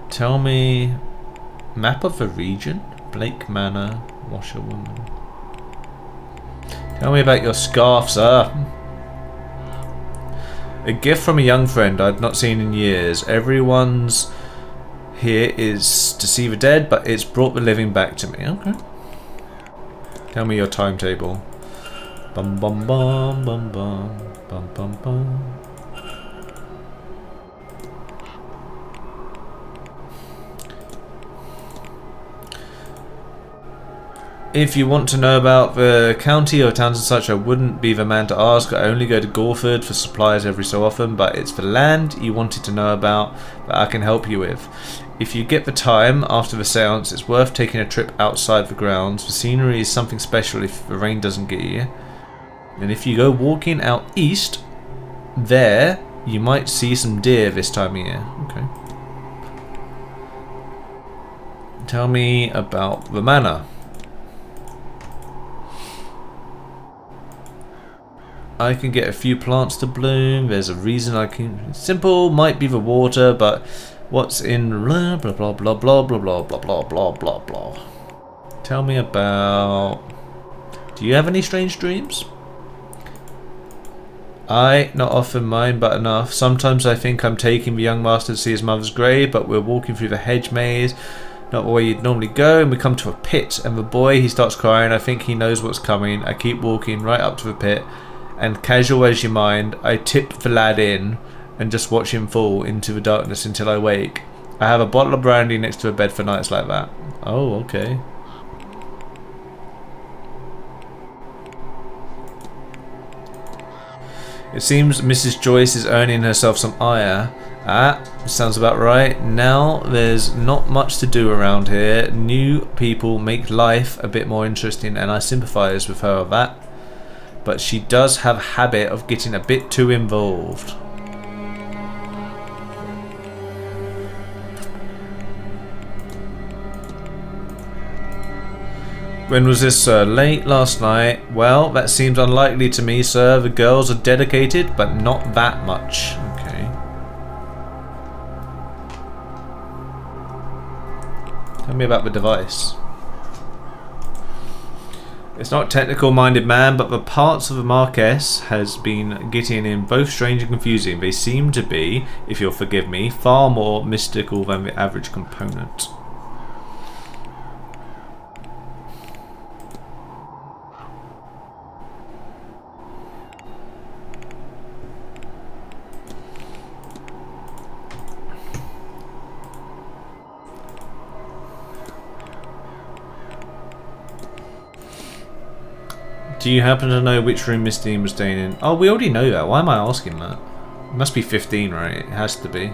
Tell me, map of the region, Blake Manor, Washerwoman. Tell me about your scarf, sir. A gift from a young friend I'd not seen in years. Everyone's here is to see the dead, but it's brought the living back to me. Okay. Tell me your timetable. Bum bum bum bum bum bum bum bum. If you want to know about the county or towns and such, I wouldn't be the man to ask. I only go to Gorford for supplies every so often, but it's the land you wanted to know about that I can help you with. If you get the time after the seance, it's worth taking a trip outside the grounds. The scenery is something special if the rain doesn't get you. And if you go walking out east, there you might see some deer this time of year. Okay. Tell me about the manor. I can get a few plants to bloom. There's a reason I can. Simple, might be the water, but what's in blah blah blah blah blah blah blah blah blah blah blah blah. Tell me about. Do you have any strange dreams? Not often mine, but enough. Sometimes I think I'm taking the young master to see his mother's grave, but we're walking through the hedge maze, not the way you'd normally go, and we come to a pit, and the boy, he starts crying. I think he knows what's coming. I keep walking right up to the pit, and casual as you mind, I tip the lad in and just watch him fall into the darkness until I wake. I have a bottle of brandy next to a bed for nights like that. Oh, okay. It seems Mrs. Joyce is earning herself some ire. Ah, sounds about right. Now, there's not much to do around here. New people make life a bit more interesting, and I sympathise with her of that. But she does have a habit of getting a bit too involved. When was this, sir? Late last night. Well, that seems unlikely to me, sir. The girls are dedicated, but not that much. Okay. Tell me about the device. It's not technical-minded man, but the parts of the Marquess has been getting in both strange and confusing. They seem to be, if you'll forgive me, far more mystical than the average component. Do you happen to know which room Miss Dean was staying in? Oh, we already know that. Why am I asking that? It must be 15, right? It has to be.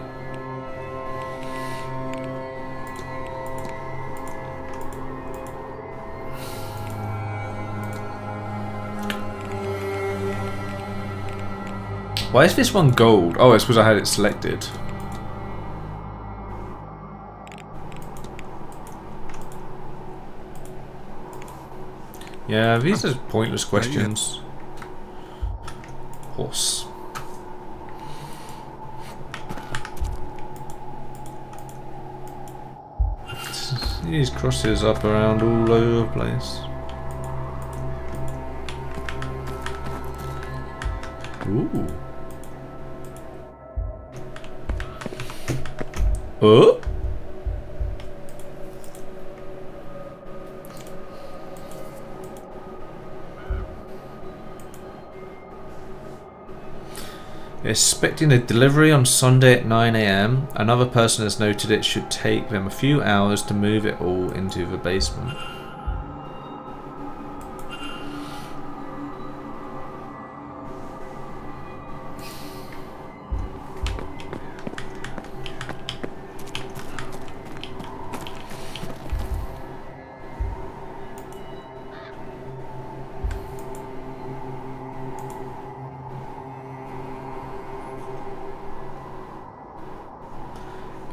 Why is this one gold? Oh, it's because I had it selected. Yeah, these are pointless questions. Horse. These crosses up around all over the place. Ooh. Oh. Expecting a delivery on Sunday at 9 AM. Another person has noted it should take them a few hours to move it all into the basement.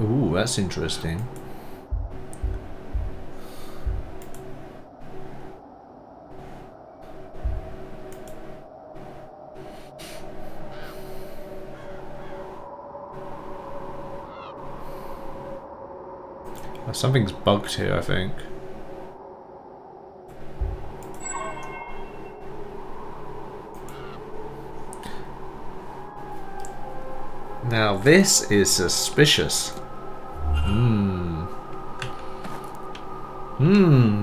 Ooh, that's interesting. Something's bugged here, I think. Now this is suspicious.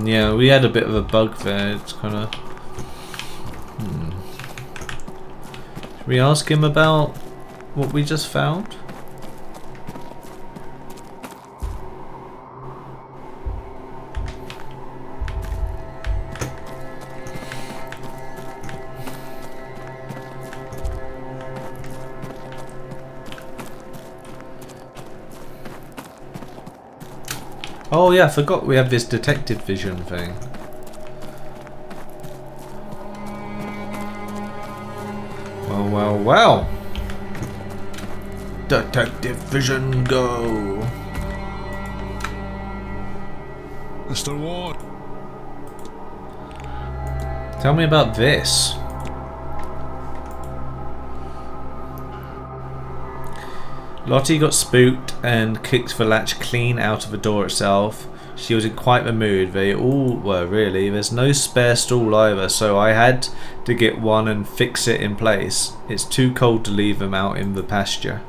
Yeah, we had a bit of a bug there. It's kind of. Should we ask him about what we just found? Oh yeah, I forgot we have this detective vision thing. Well, well, well. Detective vision, go. Mr. Ward. Tell me about this. Lottie got spooked and kicked the latch clean out of the door itself. She was in quite the mood. They all were, really. There's no spare stool either, so I had to get one and fix it in place. It's too cold to leave them out in the pasture.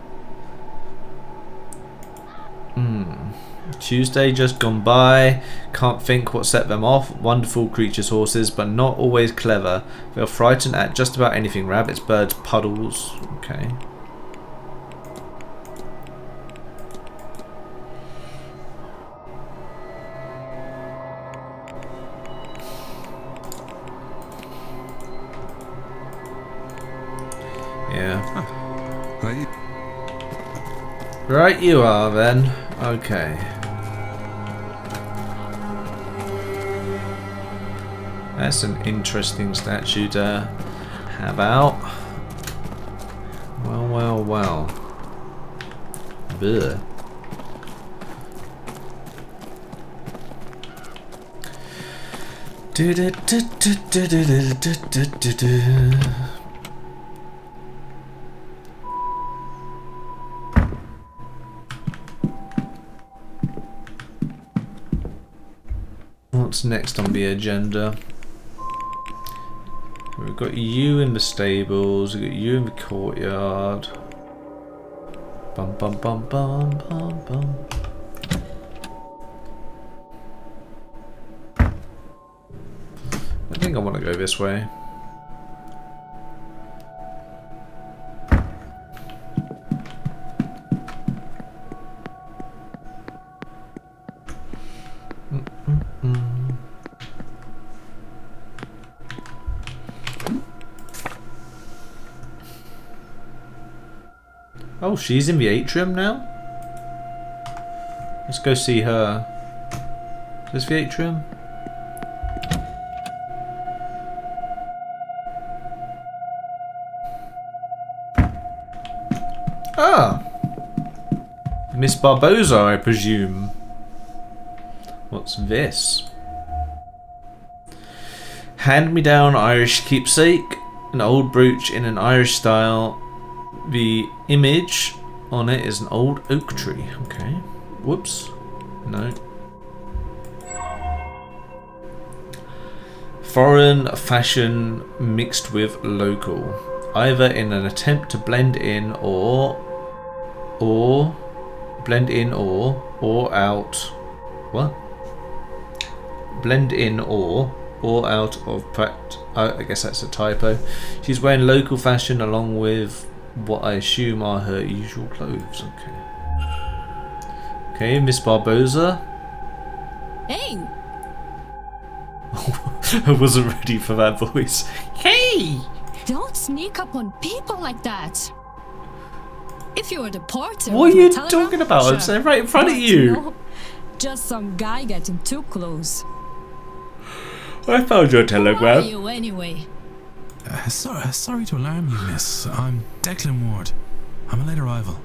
Tuesday just gone by. Can't think what set them off. Wonderful creatures, horses, but not always clever. They're frightened at just about anything. Rabbits, birds, puddles. Okay. Right you are then. Okay. That's an interesting statue to have out. Well, well, well. Blech. What's next on the agenda? We've got you in the stables, we've got you in the courtyard. Bum bum bum bum bum bum. I think I want to go this way. Oh, she's in the atrium now? Let's go see her. Is this the atrium? Ah! Miss Barbosa, I presume. What's this? Hand-me-down Irish keepsake. An old brooch in an Irish style. The image on it is an old oak tree. Okay. Whoops. No. Foreign fashion mixed with local. Either in an attempt to blend in or out. What? Blend in or out of practice. I guess that's a typo. She's wearing local fashion along with what I assume are her usual clothes. Okay, Miss Barbosa. Hey! I wasn't ready for that voice. Hey! Don't sneak up on people like that. If you were the porter, what are with you my telegram, talking about? sure. I'm saying right in front of But, you. know, just some guy getting too close. I found your Who are telegram. you anyway? Sorry to alarm you, miss. I'm Declan Ward. I'm a late arrival.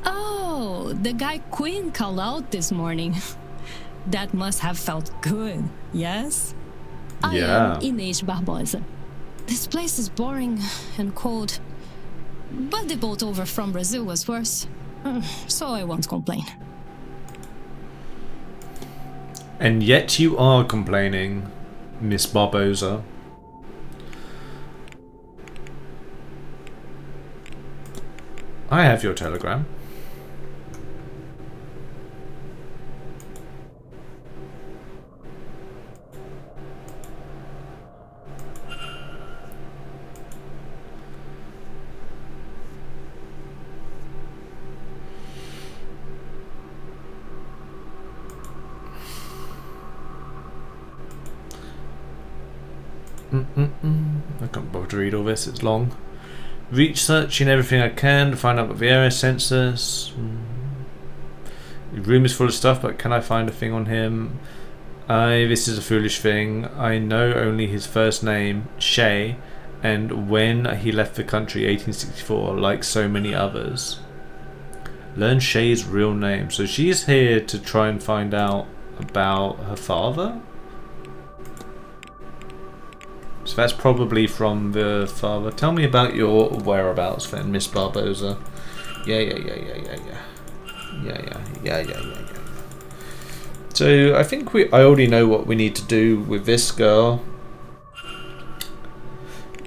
Oh, the guy Quinn called out this morning. That must have felt good, yes? I am Inês Barbosa. This place is boring and cold. But the boat over from Brazil was worse. So I won't complain. And yet you are complaining, Miss Barbosa. I have your telegram. I can't bother to read all this, it's long. Researching everything I can to find out about the area census. The room is full of stuff, but can I find a thing on him? This is a foolish thing. I know only his first name, Shay, and when he left the country, 1864, like so many others. Learn Shay's real name. So she's here to try and find out about her father? So that's probably from the father. Tell me about your whereabouts then, Miss Barbosa. Yeah. So I think I already know what we need to do with this girl.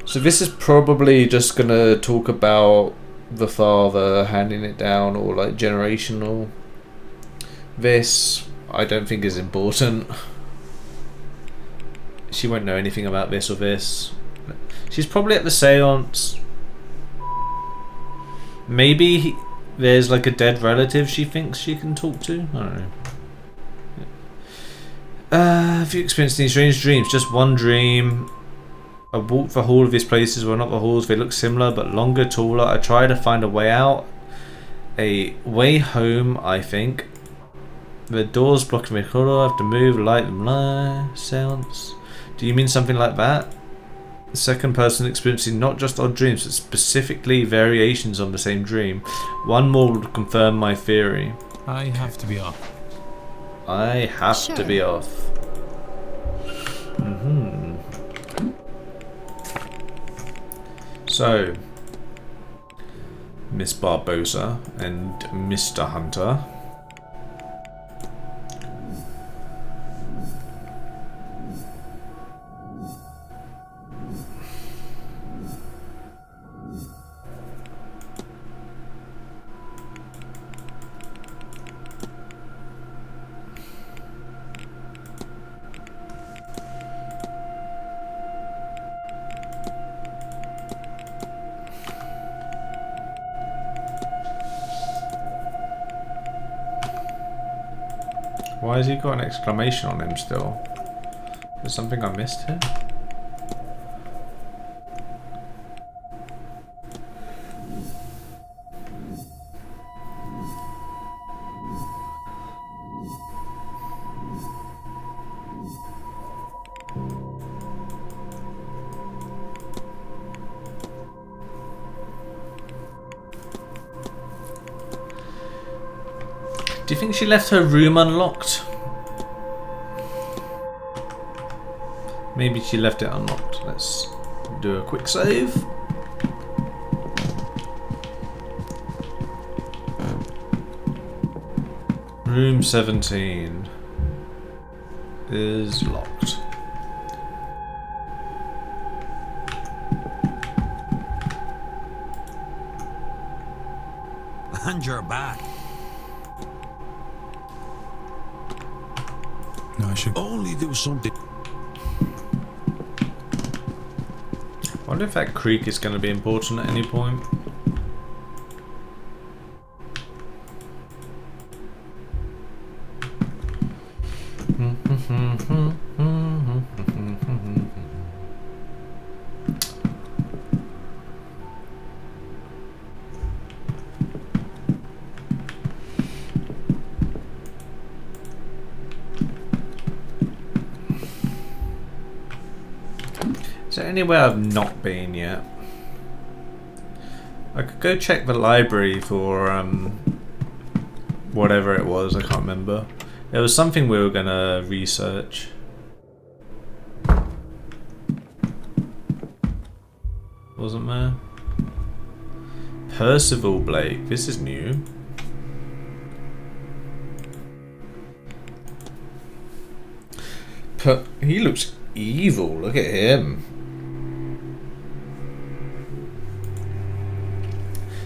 So this is probably just gonna talk about the father handing it down, or like generational. This I don't think is important. She won't know anything about this or this. She's probably at the seance. Maybe there's like a dead relative she thinks she can talk to. I don't know. Have you experienced any strange dreams? Just one dream. I walked the hall of these places. Well, not the halls. They look similar, but longer, taller. I try to find a way out. A way home, I think. The door's blocking me. I have to move. Light them. Seance. Do you mean something like that? The second person experiencing not just odd dreams, but specifically variations on the same dream. One more would confirm my theory. I have to be off. I have to be off. So, Miss Barbosa and Mr. Hunter. Why has he got an exclamation on him still? Is something I missed here? Do you think she left her room unlocked? Maybe she left it unlocked. Let's do a quick save. Room 17 is locked. And you're back. No, I should only do something. I wonder if that creek is going to be important at any point. Is there anywhere I've not been yet? I could go check the library for whatever it was, I can't remember. There was something we were gonna research. Wasn't there? Percival Blake, this is new. He looks evil, look at him.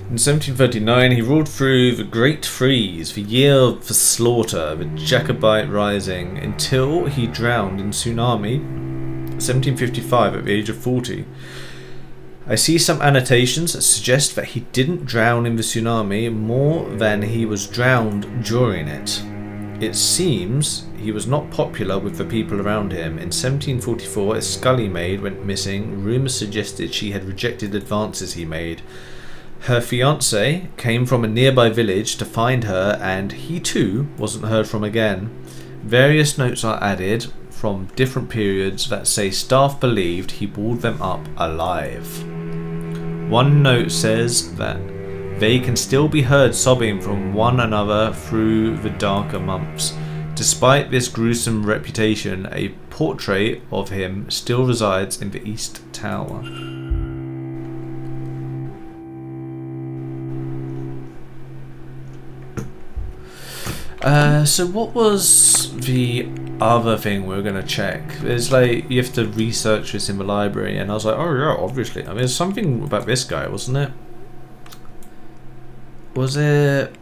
In 1739, he ruled through the Great Freeze, the year of the slaughter, the Jacobite Rising, until he drowned in tsunami, 1755, at the age of 40. I see some annotations that suggest that he didn't drown in the tsunami more than he was drowned during it. It seems he was not popular with the people around him. In 1744, a scully maid went missing. Rumours suggested she had rejected advances he made. Her fiancé came from a nearby village to find her, and he too wasn't heard from again. Various notes are added from different periods that say staff believed he walled them up alive. One note says that they can still be heard sobbing from one another through the darker months. Despite this gruesome reputation, a portrait of him still resides in the East Tower. So what was the other thing we were going to check? It's like you have to research this in the library, and I was like, oh yeah, obviously. I mean, there's something about this guy, wasn't it? Was it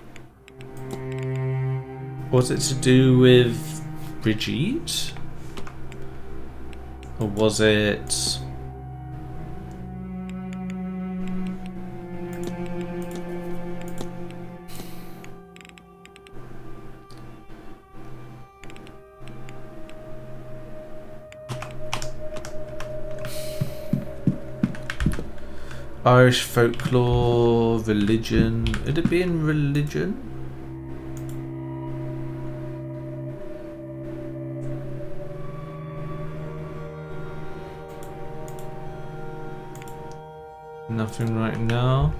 to do with Brigitte? Or was it... Irish folklore, religion. Would it be in religion? Nothing right now.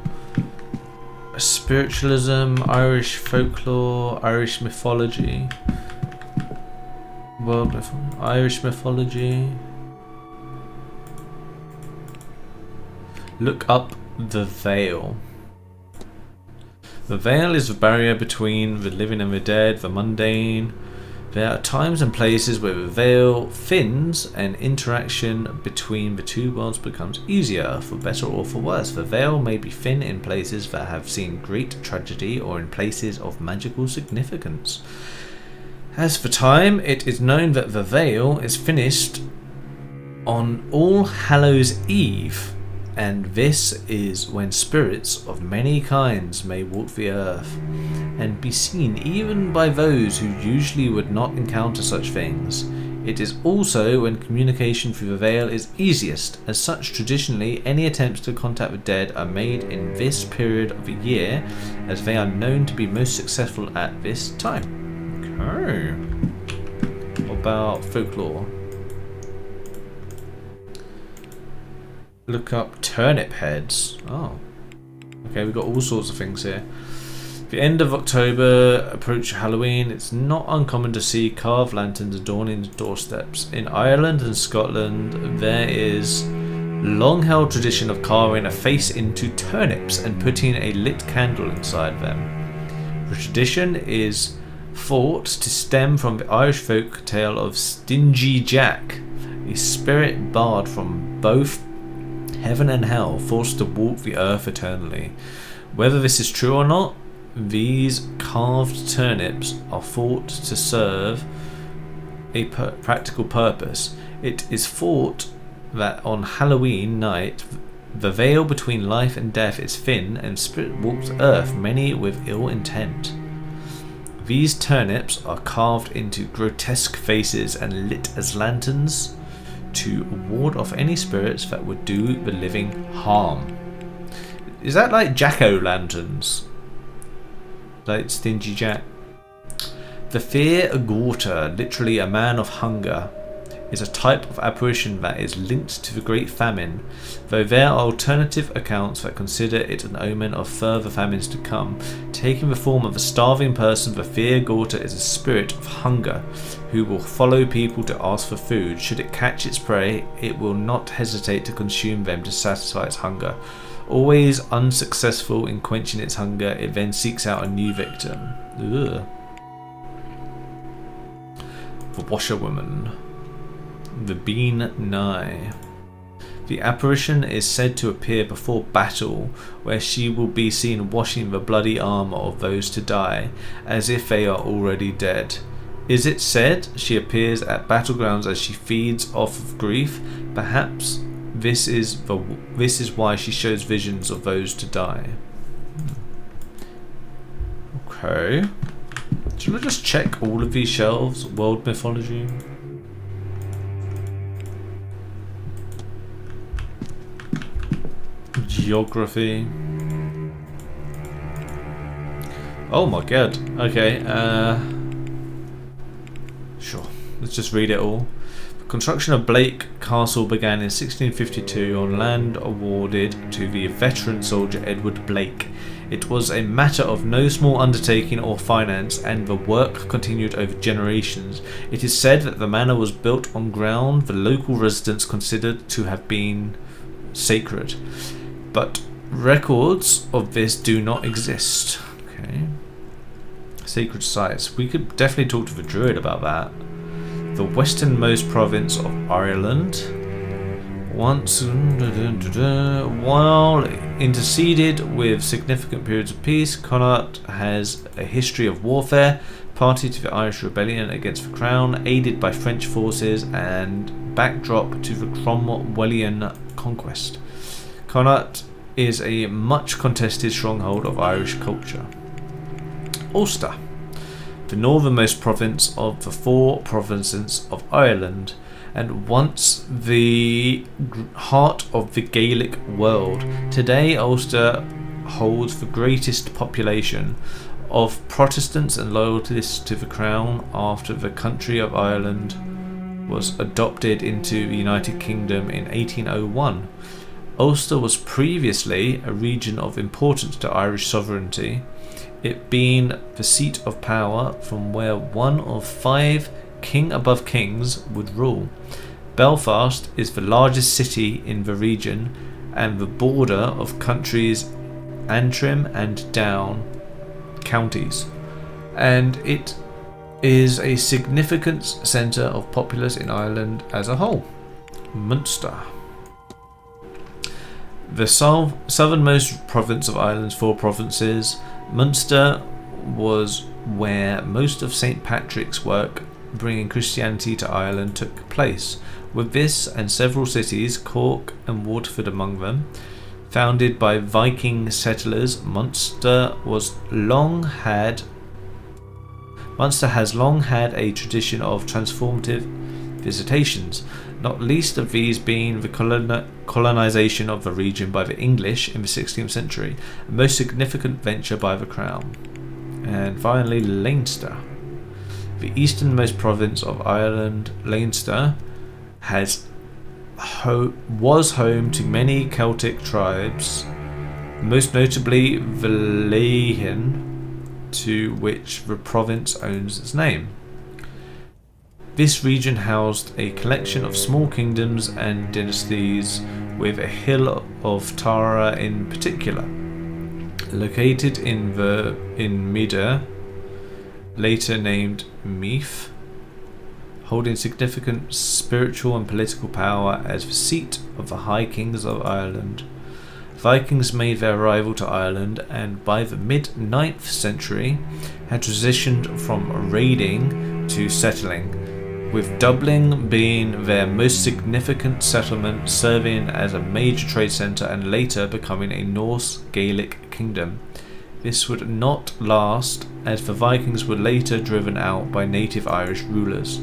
Spiritualism, Irish folklore, Irish mythology. Irish mythology. Look up the veil. The veil is the barrier between the living and the dead, the mundane. There are times and places where the veil thins and interaction between the two worlds becomes easier, for better or for worse. The veil may be thin in places that have seen great tragedy or in places of magical significance. As for time, it is known that the veil is finished on All Hallows Eve, and this is when spirits of many kinds may walk the earth and be seen even by those who usually would not encounter such things. It is also when communication through the veil is easiest. As such, traditionally, any attempts to contact the dead are made in this period of the year, as they are known to be most successful at this time. Okay. What about folklore? Look up turnip heads. Oh. Okay, we've got all sorts of things here. The end of October approach Halloween. It's not uncommon to see carved lanterns adorning doorsteps. In Ireland and Scotland, there is long-held tradition of carving a face into turnips and putting a lit candle inside them. The tradition is thought to stem from the Irish folk tale of Stingy Jack, a spirit barred from both heaven and hell, forced to walk the earth eternally. Whether this is true or not, these carved turnips are thought to serve a practical purpose. It is thought that on Halloween night, the veil between life and death is thin and spirit walks earth, many with ill intent. These turnips are carved into grotesque faces and lit as lanterns to ward off any spirits that would do the living harm. Is that like jack-o'-lanterns? Like Stingy Jack? The Fear Gorta, literally a man of hunger, is a type of apparition that is linked to the Great Famine, though there are alternative accounts that consider it an omen of further famines to come. Taking the form of a starving person, the Fear Gorta is a spirit of hunger who will follow people to ask for food. Should it catch its prey, it will not hesitate to consume them to satisfy its hunger. Always unsuccessful in quenching its hunger, it then seeks out a new victim. Ugh. The Washerwoman. The Bean Nye. The apparition is said to appear before battle, where she will be seen washing the bloody armour of those to die, as if they are already dead. Is it said she appears at battlegrounds as she feeds off of grief? Perhaps this is why she shows visions of those to die. Okay. Should I just check all of these shelves? World mythology. Geography. Oh my god. Okay. Sure. Let's just read it all. The construction of Blake Castle began in 1652 on land awarded to the veteran soldier Edward Blake. It was a matter of no small undertaking or finance, and the work continued over generations. It is said that the manor was built on ground the local residents considered to have been sacred, but records of this do not exist. Okay. Sacred sites. We could definitely talk to the druid about that. The westernmost province of Ireland. Once, while interceded with significant periods of peace, Connaught has a history of warfare, party to the Irish rebellion against the crown, aided by French forces, and backdrop to the Cromwellian conquest. Connaught is a much contested stronghold of Irish culture. Ulster, the northernmost province of the four provinces of Ireland, and once the heart of the Gaelic world. Today Ulster holds the greatest population of Protestants and loyalists to the crown after the country of Ireland was adopted into the United Kingdom in 1801. Ulster was previously a region of importance to Irish sovereignty, it being the seat of power from where one of 5 king above kings would rule. Belfast is the largest city in the region and the border of countries Antrim and Down counties, and it is a significant centre of populace in Ireland as a whole. Munster, the southernmost province of Ireland's 4 provinces. Munster was where most of St. Patrick's work bringing Christianity to Ireland took place. With this and several cities, Cork and Waterford among them, founded by Viking settlers, Munster has long had a tradition of transformative visitations, not least of these being the colonisation of the region by the English in the 16th century, a most significant venture by the Crown. And finally, Leinster. The easternmost province of Ireland, Leinster, was home to many Celtic tribes, most notably the Leighan, to which the province owes its name. This region housed a collection of small kingdoms and dynasties, with a hill of Tara in particular. Located in Mida, later named Meath, holding significant spiritual and political power as the seat of the High Kings of Ireland. Vikings made their arrival to Ireland and by the mid-9th century had transitioned from raiding to settling, with Dublin being their most significant settlement, serving as a major trade centre and later becoming a Norse Gaelic kingdom. This would not last, as the Vikings were later driven out by native Irish rulers.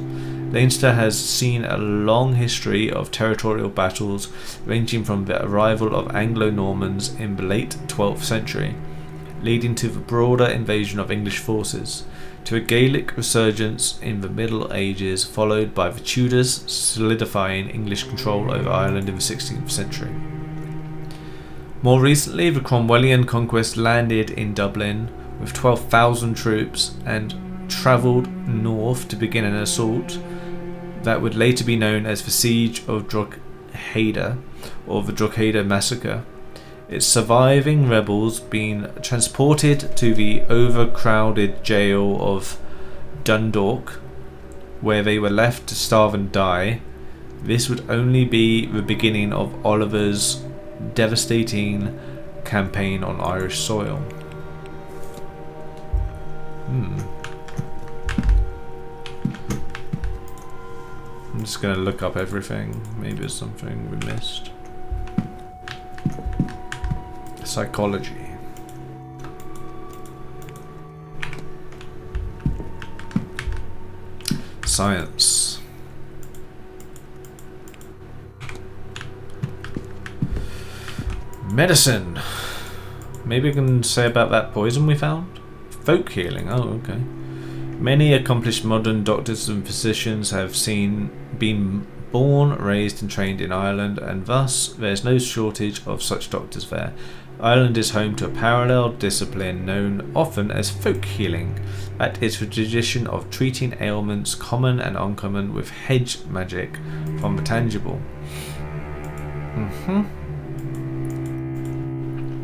Leinster has seen a long history of territorial battles, ranging from the arrival of Anglo-Normans in the late 12th century, leading to the broader invasion of English forces, to a Gaelic resurgence in the Middle Ages, followed by the Tudors solidifying English control over Ireland in the 16th century. More recently, the Cromwellian conquest landed in Dublin with 12,000 troops and travelled north to begin an assault that would later be known as the Siege of Drogheda, or the Drogheda Massacre. Its surviving rebels being transported to the overcrowded jail of Dundalk, where they were left to starve and die. This would only be the beginning of Oliver's devastating campaign on Irish soil. I'm just going to look up everything. Maybe there's something we missed. Psychology. Science. Medicine. Maybe I can say about that poison we found? Folk healing. Oh, okay. Many accomplished modern doctors and physicians have been born, raised and trained in Ireland, and thus there's no shortage of such doctors there. Ireland is home to a parallel discipline known often as folk healing. That is the tradition of treating ailments common and uncommon with hedge magic from the tangible.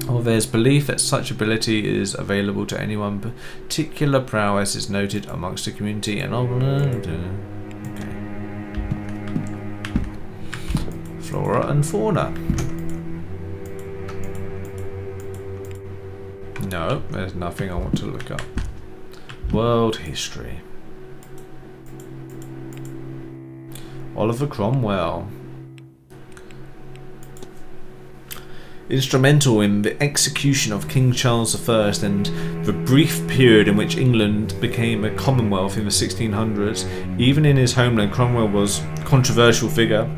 Or there's belief that such ability is available to anyone. Particular prowess is noted amongst the community and flora and fauna. No, there's nothing I want to look up. World history. Oliver Cromwell. Instrumental in the execution of King Charles I and the brief period in which England became a commonwealth in the 1600s. Even in his homeland, Cromwell was a controversial figure,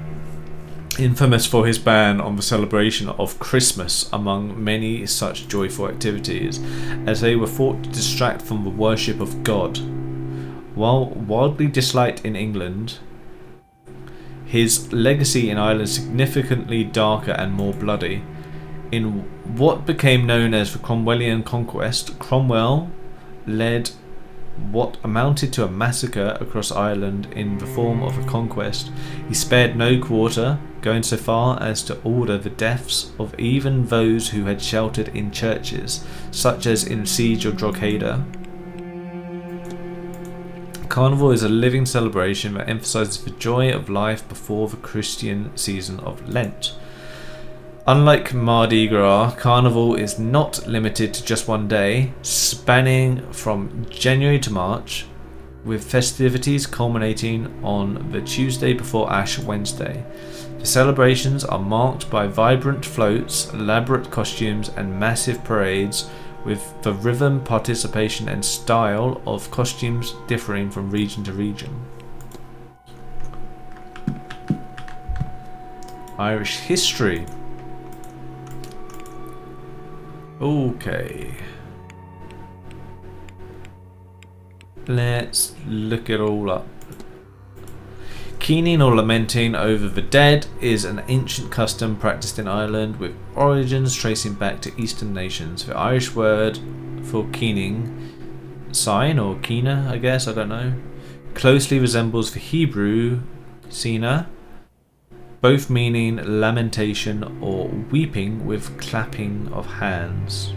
infamous for his ban on the celebration of Christmas among many such joyful activities, as they were thought to distract from the worship of God. While widely disliked in England, his legacy in Ireland is significantly darker and more bloody. In what became known as the Cromwellian conquest, Cromwell led what amounted to a massacre across Ireland in the form of a conquest. He spared no quarter, going so far as to order the deaths of even those who had sheltered in churches, such as in the Siege of Drogheda. Carnival is a living celebration that emphasizes the joy of life before the Christian season of Lent. Unlike Mardi Gras, Carnival is not limited to just one day, spanning from January to March, with festivities culminating on the Tuesday before Ash Wednesday. The celebrations are marked by vibrant floats, elaborate costumes, and massive parades, with the rhythm, participation, and style of costumes differing from region to region. Irish history. Okay. Let's look it all up. Keening or lamenting over the dead is an ancient custom practiced in Ireland with origins tracing back to Eastern nations. The Irish word for keening sign, or kina, I guess, I don't know, closely resembles the Hebrew sina, both meaning lamentation or weeping with clapping of hands.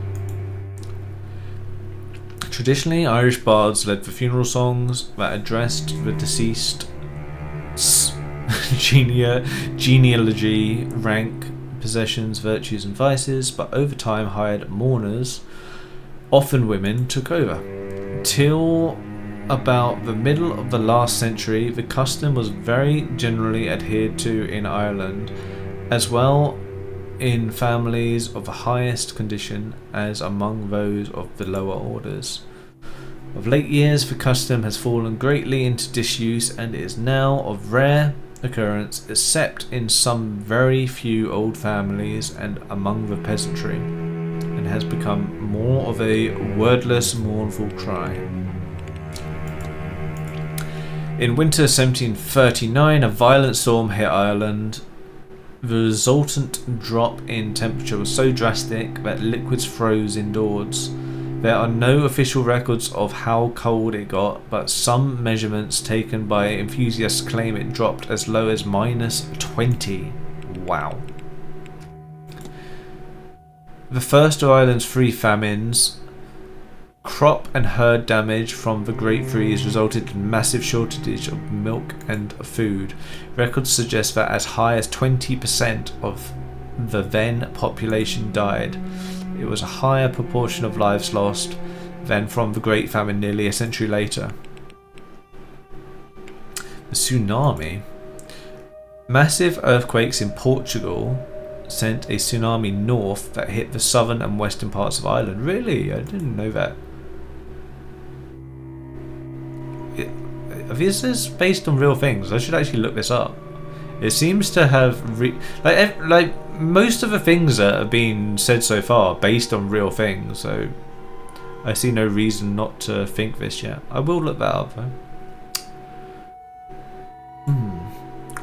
Traditionally, Irish bards led the funeral songs that addressed the deceased genealogy, rank, possessions, virtues and vices, but over time hired mourners, often women, took over. Till about the middle of the last century, the custom was very generally adhered to in Ireland, as well in families of the highest condition as among those of the lower orders. Of late years, the custom has fallen greatly into disuse and is now of rare occurrence, except in some very few old families and among the peasantry, and has become more of a wordless, mournful cry. In winter 1739, a violent storm hit Ireland. The resultant drop in temperature was so drastic that liquids froze indoors. There are no official records of how cold it got, but some measurements taken by enthusiasts claim it dropped as low as -20. Wow. The first of Ireland's 3 famines, crop and herd damage from the Great Freeze, resulted in massive shortage of milk and food. Records suggest that as high as 20% of the then population died. It was a higher proportion of lives lost than from the Great Famine nearly a century later. The tsunami. Massive earthquakes in Portugal sent a tsunami north that hit the southern and western parts of Ireland. Really? I didn't know that. This is based on real things. I should actually look this up. It seems to have like most of the things that have been said so far based on real things, so I see no reason not to think this yet. I will look that up though.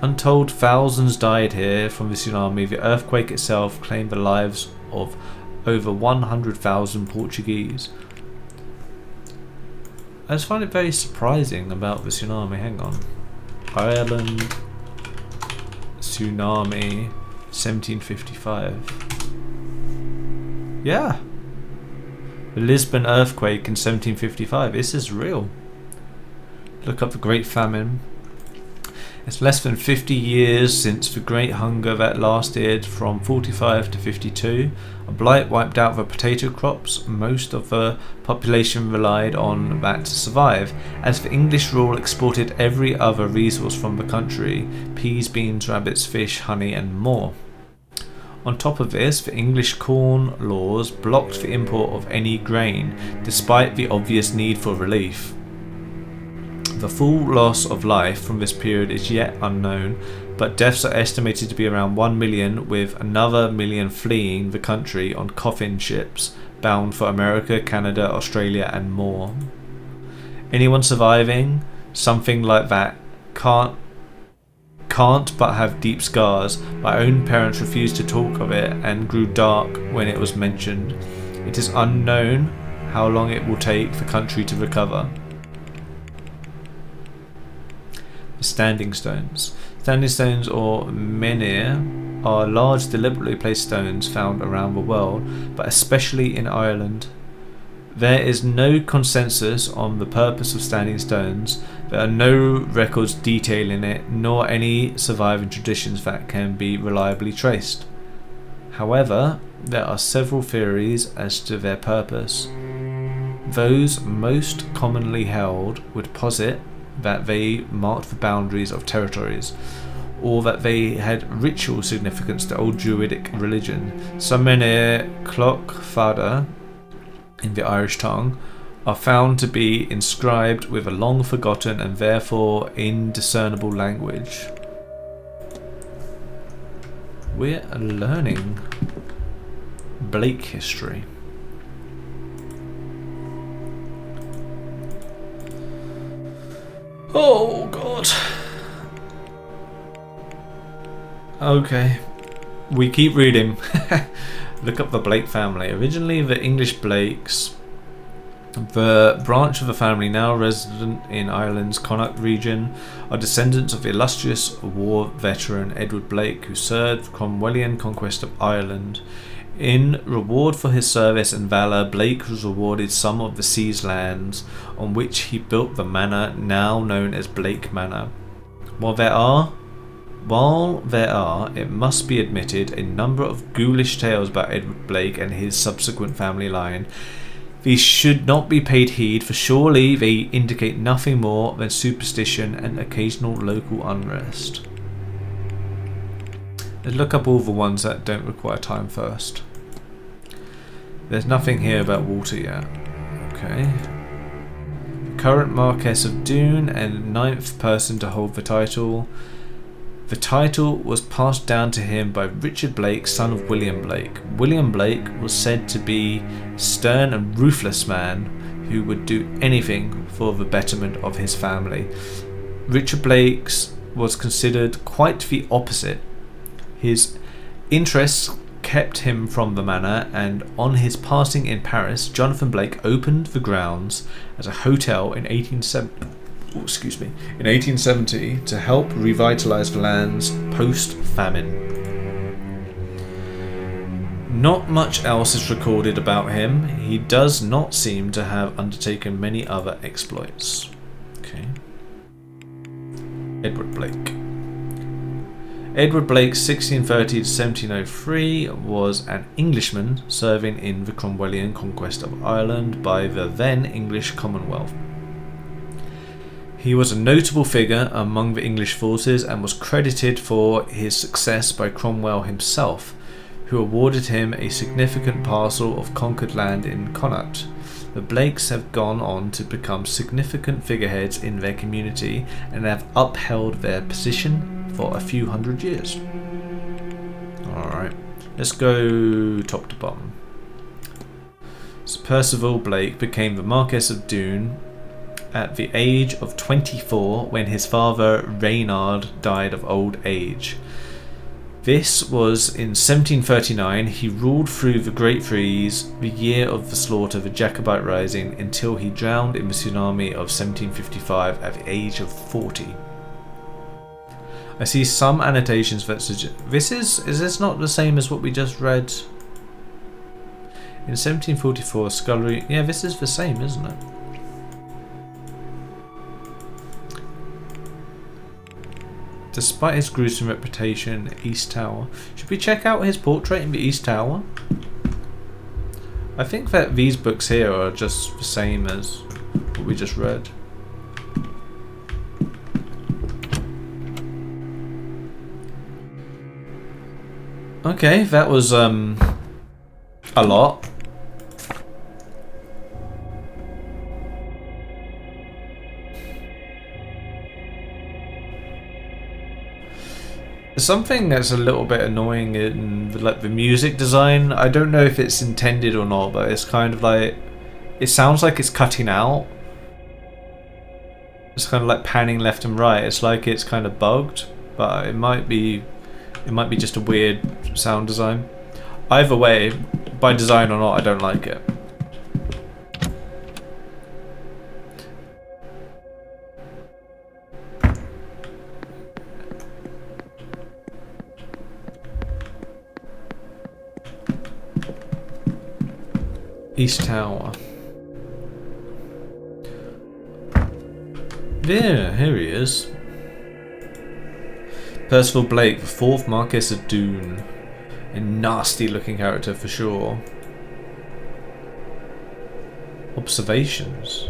Untold thousands died here from the tsunami. The earthquake itself claimed the lives of over 100,000 Portuguese. I just find it very surprising about the tsunami. Hang on. Ireland tsunami 1755. Yeah. The Lisbon earthquake in 1755. This is real. Look up the Great Famine. It's less than 50 years since the Great Hunger that lasted from 45 to 52. A blight wiped out the potato crops. Most of the population relied on that to survive, as the English rule exported every other resource from the country: peas, beans, rabbits, fish, honey and more. On top of this, the English corn laws blocked the import of any grain, despite the obvious need for relief. The full loss of life from this period is yet unknown, but deaths are estimated to be around 1 million, with another million fleeing the country on coffin ships bound for America, Canada, Australia and more. Anyone surviving something like that can't but have deep scars. My own parents refused to talk of it and grew dark when it was mentioned. It is unknown how long it will take the country to recover. Standing stones. Standing stones, or menhir, are large deliberately placed stones found around the world, but especially in Ireland. There is no consensus on the purpose of standing stones. There are no records detailing it, nor any surviving traditions that can be reliably traced. However, there are several theories as to their purpose. Those most commonly held would posit that they marked the boundaries of territories, or that they had ritual significance to old Druidic religion. Some menhir, cloch fada, in the Irish tongue, are found to be inscribed with a long forgotten and therefore indiscernible language. We're learning Blake history. Oh god. Okay. We keep reading. Look up the Blake family. Originally the English Blakes The branch of the family now resident in Ireland's Connacht region are descendants of the illustrious war veteran Edward Blake, who served Cromwellian conquest of Ireland. In reward for his service and valour, Blake was awarded some of the seized lands, on which he built the manor now known as Blake Manor. While there are, it must be admitted, a number of ghoulish tales about Edward Blake and his subsequent family line, these should not be paid heed, for surely they indicate nothing more than superstition and occasional local unrest. Let's look up all the ones that don't require time first. There's nothing here about water yet. Okay. Current Marquess of Doon and 9th person to hold the title. The title was passed down to him by Richard Blake, son of William Blake. William Blake was said to be a stern and ruthless man who would do anything for the betterment of his family. Richard Blake's was considered quite the opposite. His interests kept him from the manor, and on his passing in Paris, Jonathan Blake opened the grounds as a hotel in 1870 to help revitalise the lands post-famine. Not much else is recorded about him. He does not seem to have undertaken many other exploits. Okay. Edward Blake. Edward Blake, 1630 to 1703, was an Englishman serving in the Cromwellian conquest of Ireland by the then English Commonwealth. He was a notable figure among the English forces and was credited for his success by Cromwell himself, who awarded him a significant parcel of conquered land in Connacht. The Blakes have gone on to become significant figureheads in their community and have upheld their position for a few hundred years. Alright, let's go top to bottom. So Percival Blake became the Marquess of Doon at the age of 24 when his father Reynard died of old age. This was in 1739. He ruled through the Great Freeze, the year of the slaughter of the Jacobite Rising, until he drowned in the tsunami of 1755 at the age of 40. I see some annotations that suggest is this not the same as what we just read? In 1744, scullery. Yeah, this is the same, isn't it? Despite his gruesome reputation, East Tower. Should we check out his portrait in the East Tower? I think that these books here are just the same as what we just read. Okay, that was a lot. Something that's a little bit annoying in the music design. I don't know if it's intended or not, but it's kind of like, it sounds like it's cutting out. It's kind of like panning left and right. It's like it's kind of bugged, but it might be just a weird sound design. Either way, by design or not, I don't like it. East Tower. Yeah, here he is. Percival Blake, the 4th Marquess of Doon. A nasty looking character for sure. Observations.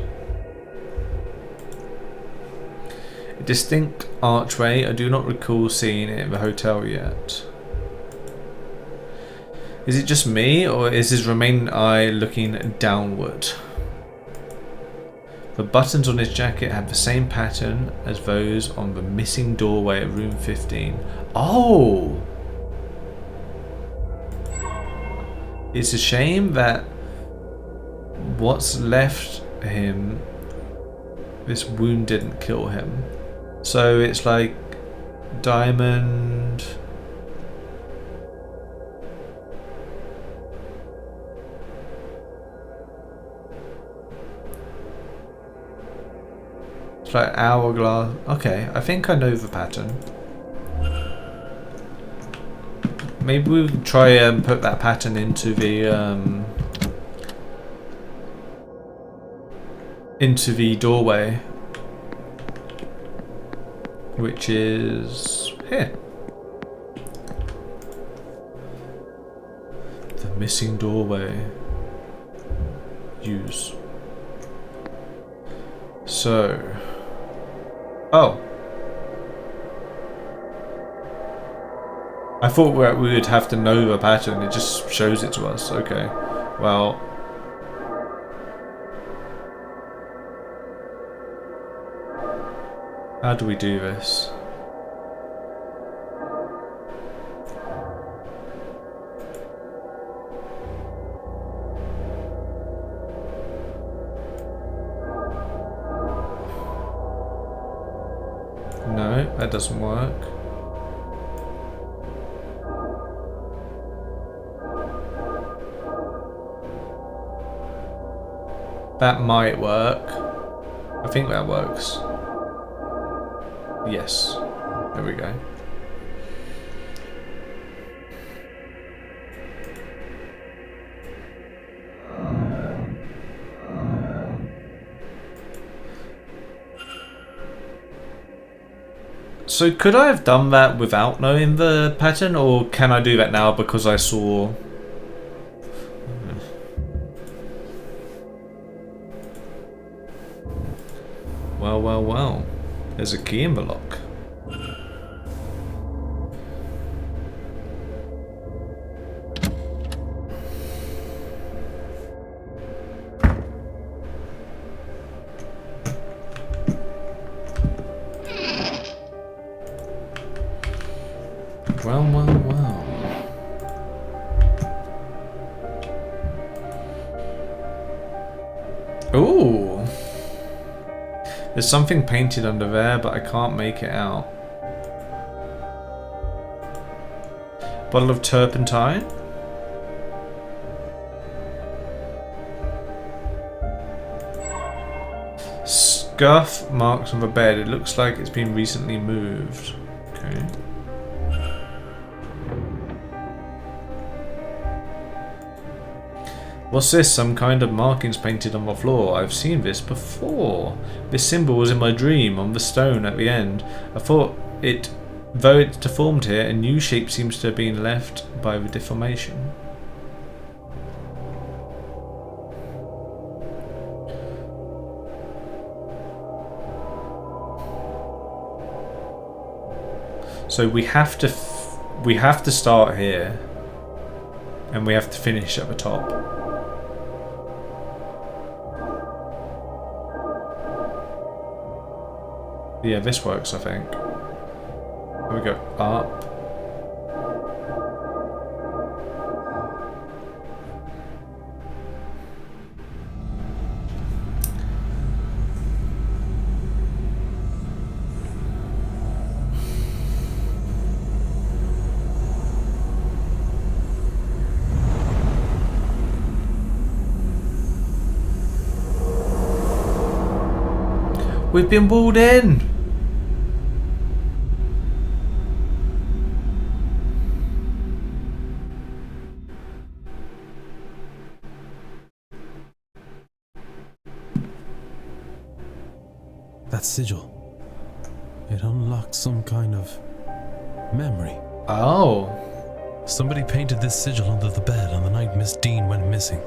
A distinct archway. I do not recall seeing it in the hotel yet. Is it just me, or is his remaining eye looking downward? The buttons on his jacket have the same pattern as those on the missing doorway at room 15. Oh! It's a shame that what's left him, this wound didn't kill him. So it's like diamond... It's like hourglass. Okay, I think I know the pattern. Maybe we can try and put that pattern into the doorway, which is here. The missing doorway. Use. So. Oh. I thought we would have to know the pattern. It just shows it to us. Okay. Well. How do we do this? No, that doesn't work. That might work. I think that works. Yes. There we go. So could I have done that without knowing the pattern, or can I do that now because I saw... Well, well, well. There's a key in the lock. Well, well, well. Ooh. There's something painted under there, but I can't make it out. Bottle of turpentine. Scuff marks on the bed. It looks like it's been recently moved. Okay. What's this? Some kind of markings painted on the floor. I've seen this before. This symbol was in my dream on the stone at the end. I thought it, though it's deformed here, a new shape seems to have been left by the deformation. So we have to start here, and we have to finish at the top. Yeah, this works, I think. Here we go up. We've been walled in! That sigil. It unlocked some kind of memory. Oh. Somebody painted this sigil under the bed on the night Miss Dean went missing.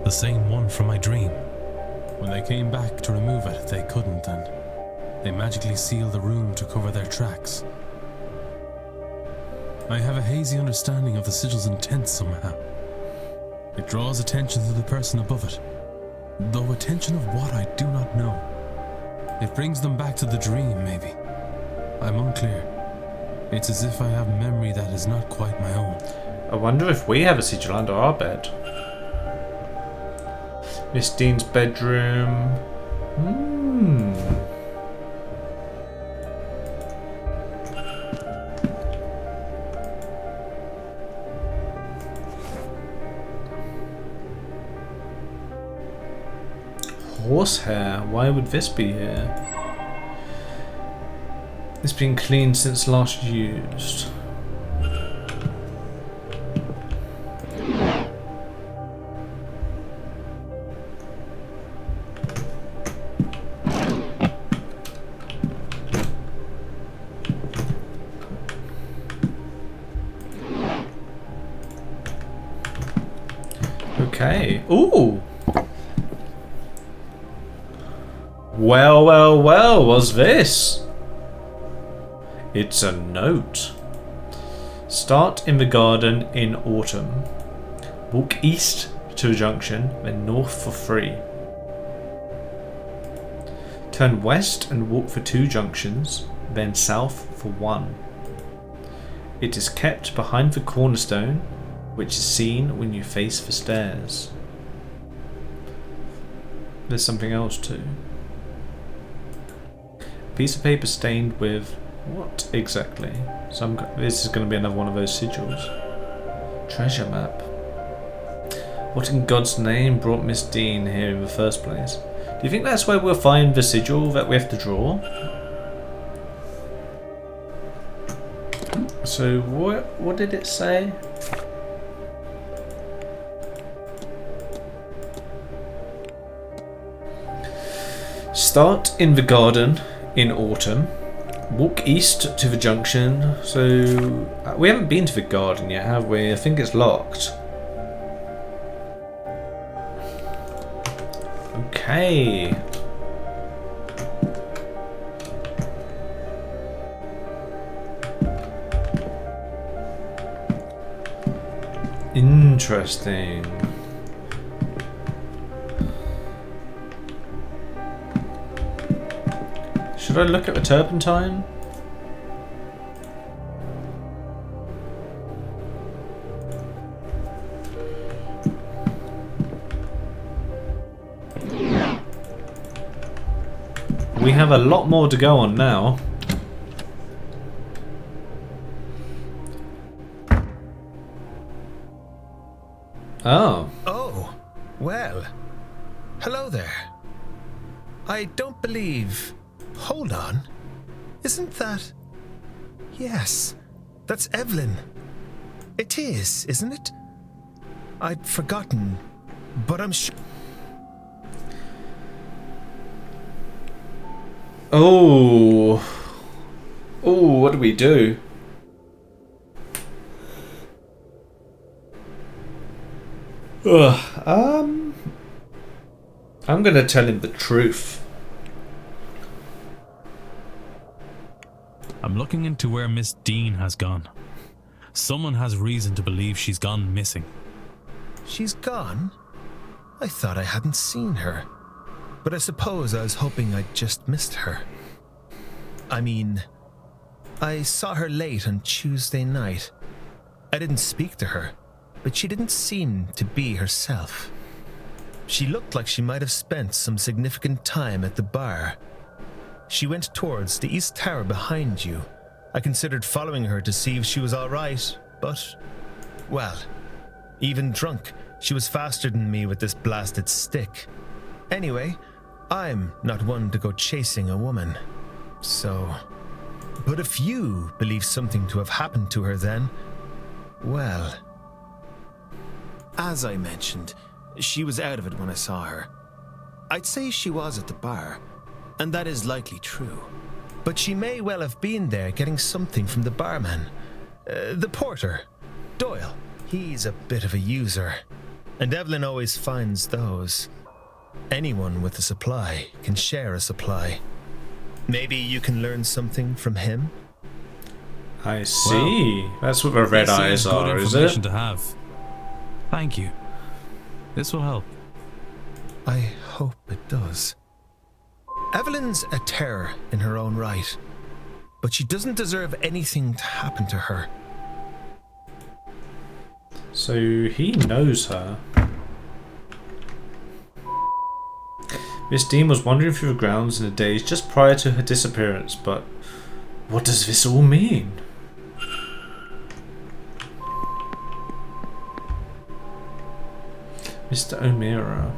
The same one from my dream. When they came back to remove it, they couldn't, and they magically sealed the room to cover their tracks. I have a hazy understanding of the sigil's intent somehow. It draws attention to the person above it, though attention of what I do not know. It brings them back to the dream, maybe. I'm unclear. It's as if I have memory that is not quite my own. I wonder if we have a sigil under our bed. Miss Dean's bedroom. Horsehair. Why would this be here? It's been cleaned since last used. Okay. Ooh. Well, well, well, what's this? It's a note. Start in the garden in autumn. Walk east to a junction, then north for 3. Turn west and walk for 2 junctions, then south for 1. It is kept behind the cornerstone, which is seen when you face the stairs. There's something else too. Piece of paper stained with what exactly? This is going to be another one of those sigils. Treasure map. What in God's name brought Miss Dean here in the first place? Do you think that's where we'll find the sigil that we have to draw? So what did it say? Start in the garden in autumn. Walk east to the junction. So we haven't been to the garden yet, have we? I think it's locked. Okay. Interesting. Should I look at the turpentine? We have a lot more to go on now. Oh. Oh, well. Hello there. I don't believe... Hold on. Isn't that... Yes, that's Evelyn. It is, isn't it? I'd forgotten, but I'm sure... Oh. Oh, what do we do? Ugh, I'm gonna tell him the truth. I'm looking into where Miss Dean has gone. Someone has reason to believe she's gone missing. She's gone? I thought I hadn't seen her. But I suppose I was hoping I'd just missed her. I mean, I saw her late on Tuesday night. I didn't speak to her, but she didn't seem to be herself. She looked like she might have spent some significant time at the bar. She went towards the east tower behind you. I considered following her to see if she was all right, but, well, even drunk, she was faster than me with this blasted stick. Anyway, I'm not one to go chasing a woman. So, but if you believe something to have happened to her then, well, as I mentioned, she was out of it when I saw her. I'd say she was at the bar, and that is likely true. But she may well have been there getting something from the barman. The porter, Doyle. He's a bit of a user, and Evelyn always finds those. Anyone with a supply can share a supply. Maybe you can learn something from him? I see. Well, that's what the red eyes are, is it? To have. Thank you. This will help. I hope it does. Evelyn's a terror in her own right, but she doesn't deserve anything to happen to her. So he knows her. Miss Dean was wandering through the grounds in the days just prior to her disappearance, but what does this all mean? Mr. O'Meara.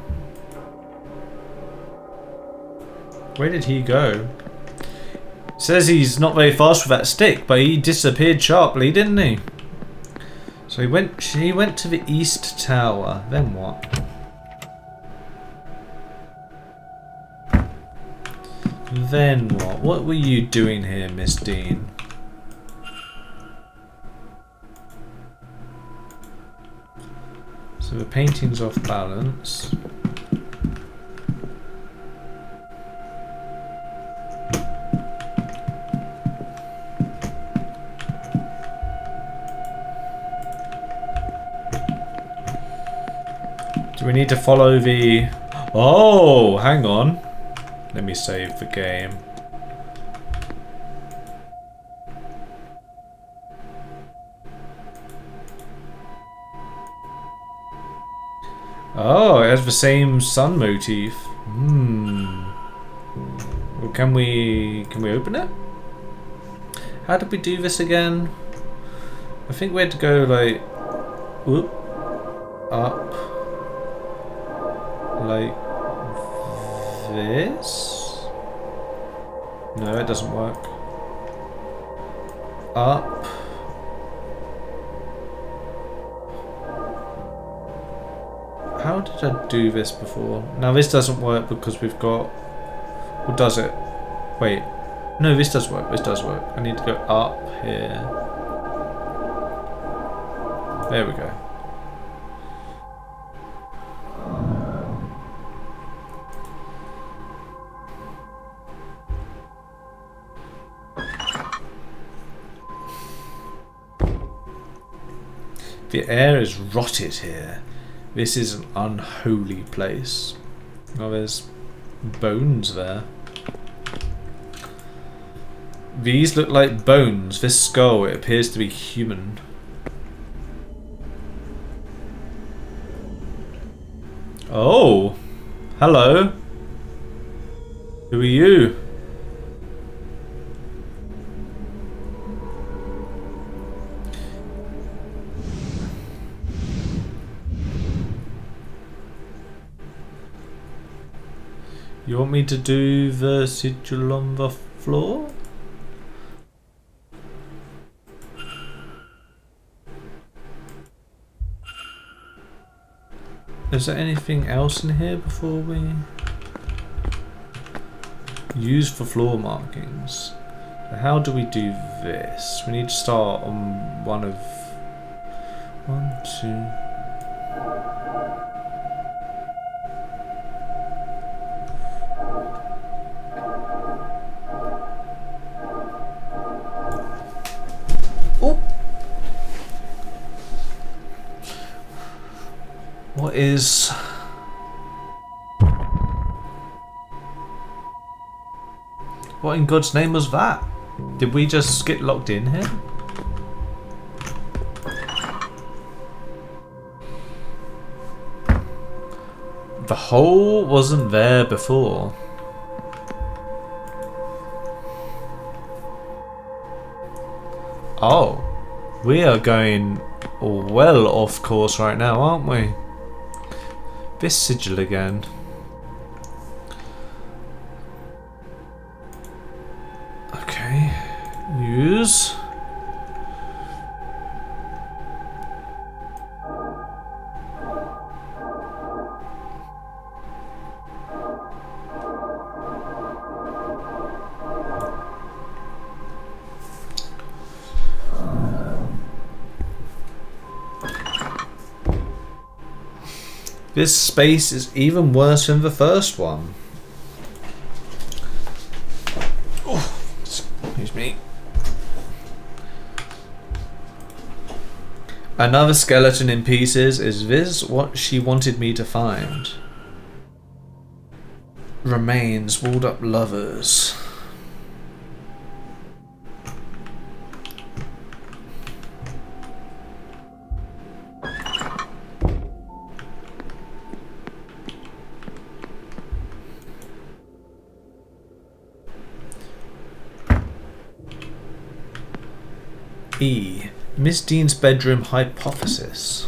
Where did he go? Says he's not very fast with that stick, but he disappeared sharply, didn't he? So he went to the East Tower. Then what? Then what? What were you doing here, Miss Dean? So the painting's off balance. Do we need to follow the... Oh, hang on. Let me save the game. Oh, it has the same sun motif. Well, can we open it? How did we do this again? I think we had to go like whoop, up like this. No, it doesn't work. Up. How did I do this before? Now this doesn't work because we've got... Or does it? Wait. No, this does work. This does work. I need to go up here. There we go. The air is rotted here. This is an unholy place. Oh, there's bones there. These look like bones. This skull, it appears to be human. Oh! Hello! Who are you? You want me to do the sigil on the floor? Is there anything else in here before we use for floor markings? How do we do this? We need to start on one, two. What is... What in God's name was that? Did we just get locked in here? The hole wasn't there before. Oh, we are going well off course right now, aren't we? This sigil again. Okay, use. This space is even worse than the first one. Oh, excuse me. Another skeleton in pieces. Is this what she wanted me to find? Remains, walled up lovers. E. Miss Dean's bedroom hypothesis.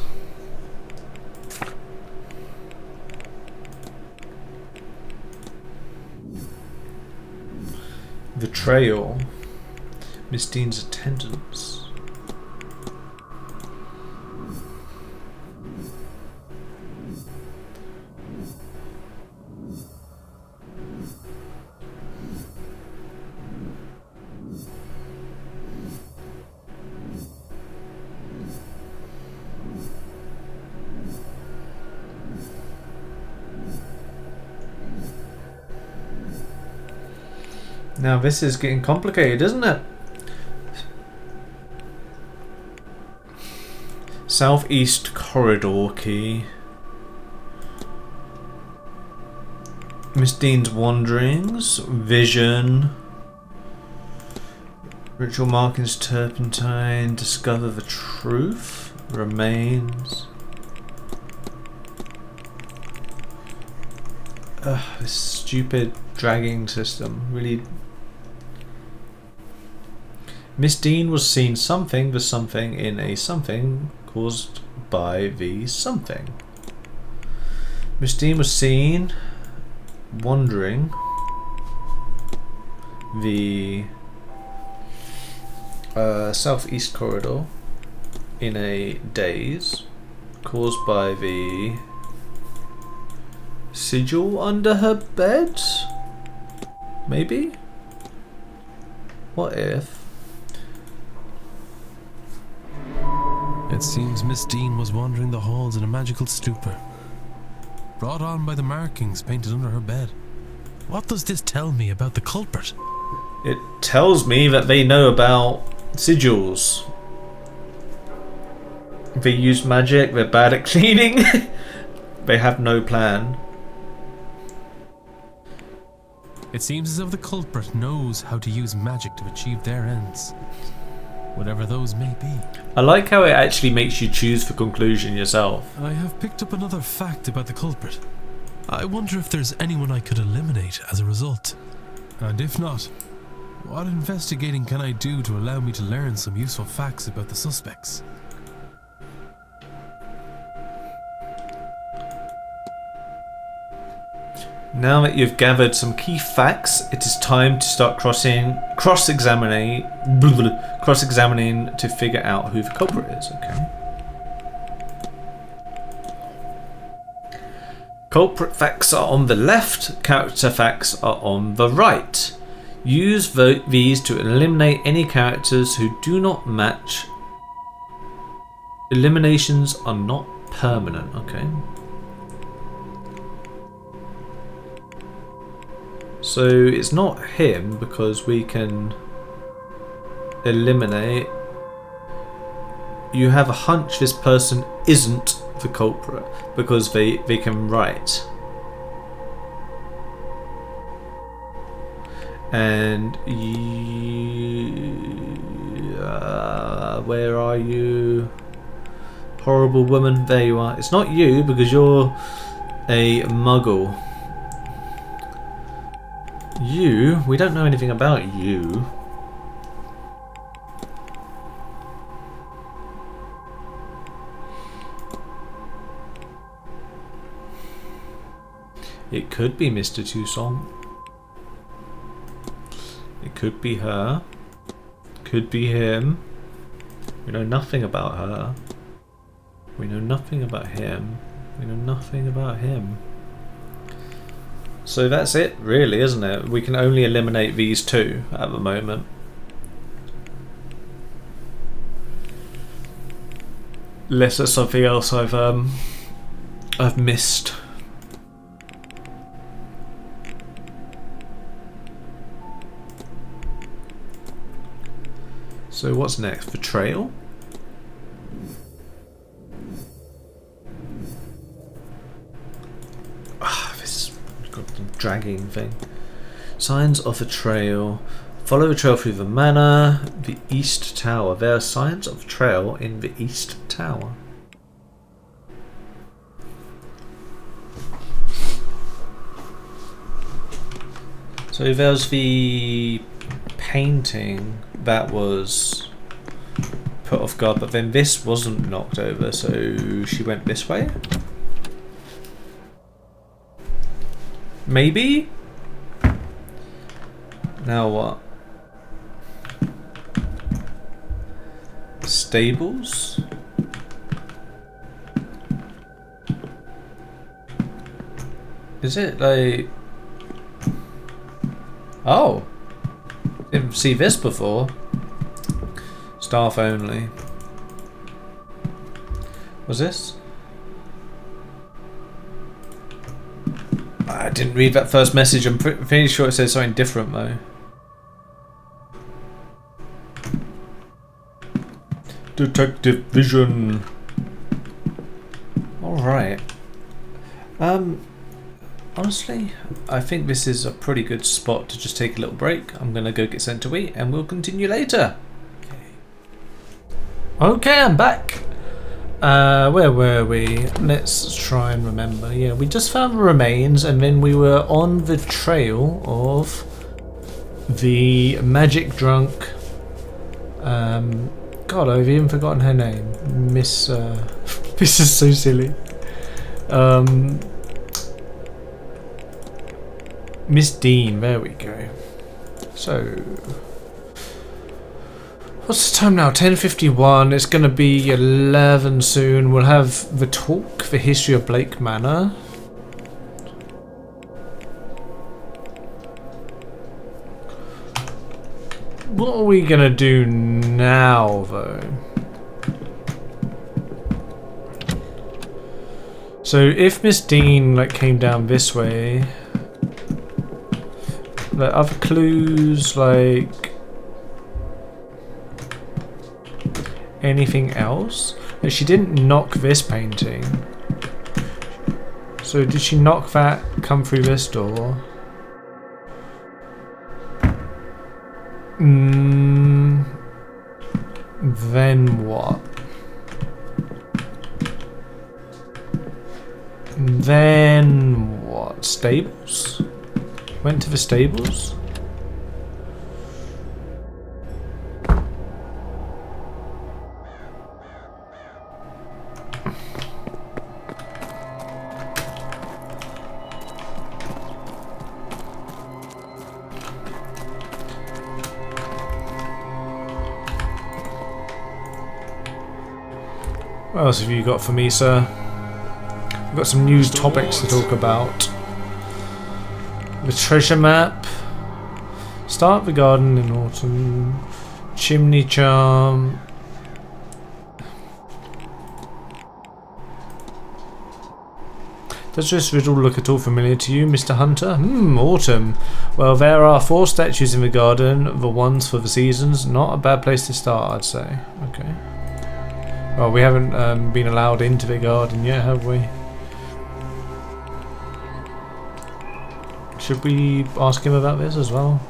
The trail. Miss Dean's attendance. Now this is getting complicated, isn't it? Southeast corridor key. Miss Dean's wanderings. Vision. Ritual markings, turpentine. Discover the truth. Remains. This stupid dragging system really. Miss Dean was seen something the something in a something caused by the something. Miss Dean was seen wandering the southeast corridor in a daze caused by the sigil under her bed? Maybe? What if? It seems Miss Dean was wandering the halls in a magical stupor, brought on by the markings painted under her bed. What does this tell me about the culprit? It tells me that they know about sigils. They use magic, they're bad at cleaning. They have no plan. It seems as if the culprit knows how to use magic to achieve their ends, whatever those may be. I like how it actually makes you choose the conclusion yourself. I have picked up another fact about the culprit. I wonder if there's anyone I could eliminate as a result. And if not, what investigating can I do to allow me to learn some useful facts about the suspects? Now that you've gathered some key facts, it is time to start cross-examining to figure out who the culprit is, okay? Culprit facts are on the left, character facts are on the right. Use these to eliminate any characters who do not match. Eliminations are not permanent, okay? So it's not him because we can eliminate. You have a hunch this person isn't the culprit because they can write. And where are you? Horrible woman, there you are. It's not you because you're a muggle. You? We don't know anything about you. It could be Mr. Toussaint. It could be her. Could be him. We know nothing about her. We know nothing about him. We know nothing about him. So that's it, really, isn't it? We can only eliminate these two at the moment. Unless there's something else I've missed. So what's next? Betrayal? Dragging thing. Signs of the trail. Follow the trail through the manor, the east tower. There are signs of trail in the east tower. So there's the painting that was put off guard, but then this wasn't knocked over, so she went this way? Maybe? Now what? Stables? Is it like... Oh! Didn't see this before. Staff only. Was this? I didn't read that first message. I'm pretty sure it says something different though. Detective Vision. Alright. Honestly, I think this is a pretty good spot to just take a little break. I'm gonna go get sent to eat and we'll continue later. Okay, I'm back. Where were we? Let's try and remember. Yeah, we just found the remains and then we were on the trail of the magic drunk. God, I've even forgotten her name. Miss. This is so silly. Miss Dean. There we go. So, what's the time now? 10:51. It's gonna be 11 soon. We'll have the talk, the history of Blake Manor. What are we gonna do now, though? So if Miss Dean like came down this way, the other clues like anything else? She didn't knock this painting. So did she knock that? Come through this door? Then what? Then what? Stables? Went to the stables? What else have you got for me, sir? We've got some news topics to talk about. The treasure map. Start the garden in autumn. Chimney charm. Does this riddle look at all familiar to you, Mr. Hunter? Autumn. Well, there are 4 statues in the garden, the ones for the seasons. Not a bad place to start, I'd say. Okay. Well, we haven't been allowed into the garden yet, have we? Should we ask him about this as well?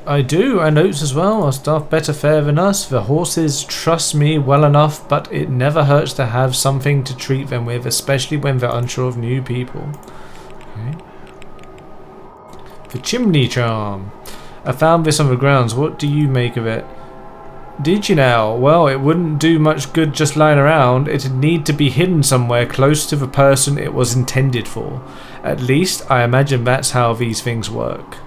I do, and notes as well. Our staff better fare than us. The horses trust me well enough, but it never hurts to have something to treat them with, especially when they're unsure of new people. Okay. The chimney charm. I found this on the grounds. What do you make of it? Did you now? Well, it wouldn't do much good just lying around. It'd need to be hidden somewhere close to the person it was intended for. At least, I imagine that's how these things work.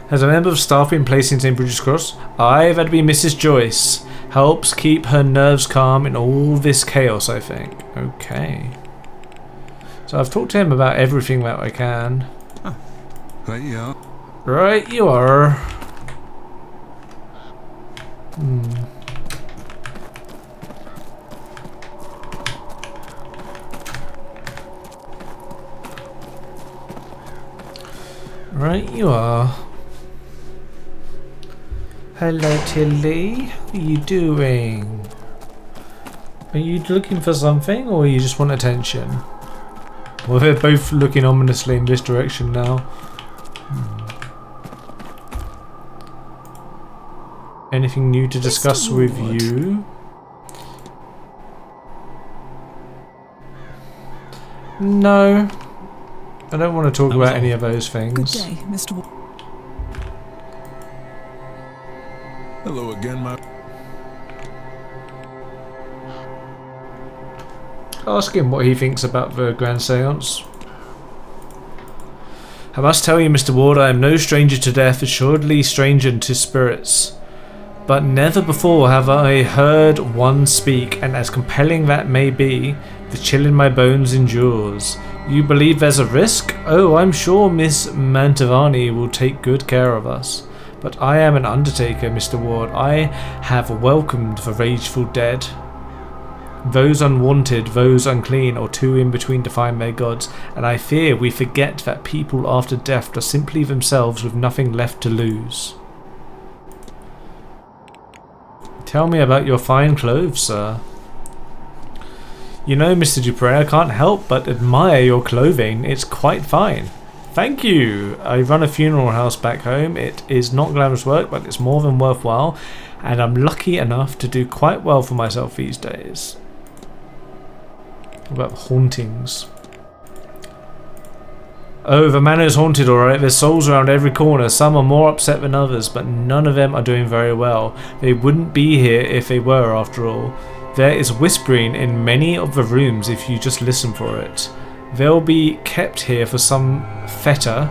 Has a member of staff been placed in St. Bridget's Cross? Aye, that'd be Mrs. Joyce. Helps keep her nerves calm in all this chaos, I think. Okay. So I've talked to him about everything that I can. Right you are. Right you are. Right you are. Hello Tilly, what are you doing? Are you looking for something or you just want attention? Well, they're both looking ominously in this direction now. Anything new to discuss with you? No. I don't want to talk about any of those things. Good day, Mr. Hello again, my... Ask him what he thinks about the Grand Seance. I must tell you, Mr. Ward, I am no stranger to death, assuredly stranger to spirits. But never before have I heard one speak, and as compelling that may be, the chill in my bones endures. You believe there's a risk? Oh, I'm sure Miss Mantovani will take good care of us. But I am an undertaker, Mr. Ward. I have welcomed the rageful dead. Those unwanted, those unclean, or two in between to find their gods, and I fear we forget that people after death are simply themselves with nothing left to lose. Tell me about your fine clothes, sir. You know, Mr. Dupre, I can't help but admire your clothing. It's quite fine. Thank you. I run a funeral house back home. It is not glamorous work, but it's more than worthwhile, and I'm lucky enough to do quite well for myself these days. What about hauntings? Oh, the manor is haunted, alright. There's souls around every corner. Some are more upset than others, but none of them are doing very well. They wouldn't be here if they were, after all. There is whispering in many of the rooms if you just listen for it. They'll be kept here for some fetter,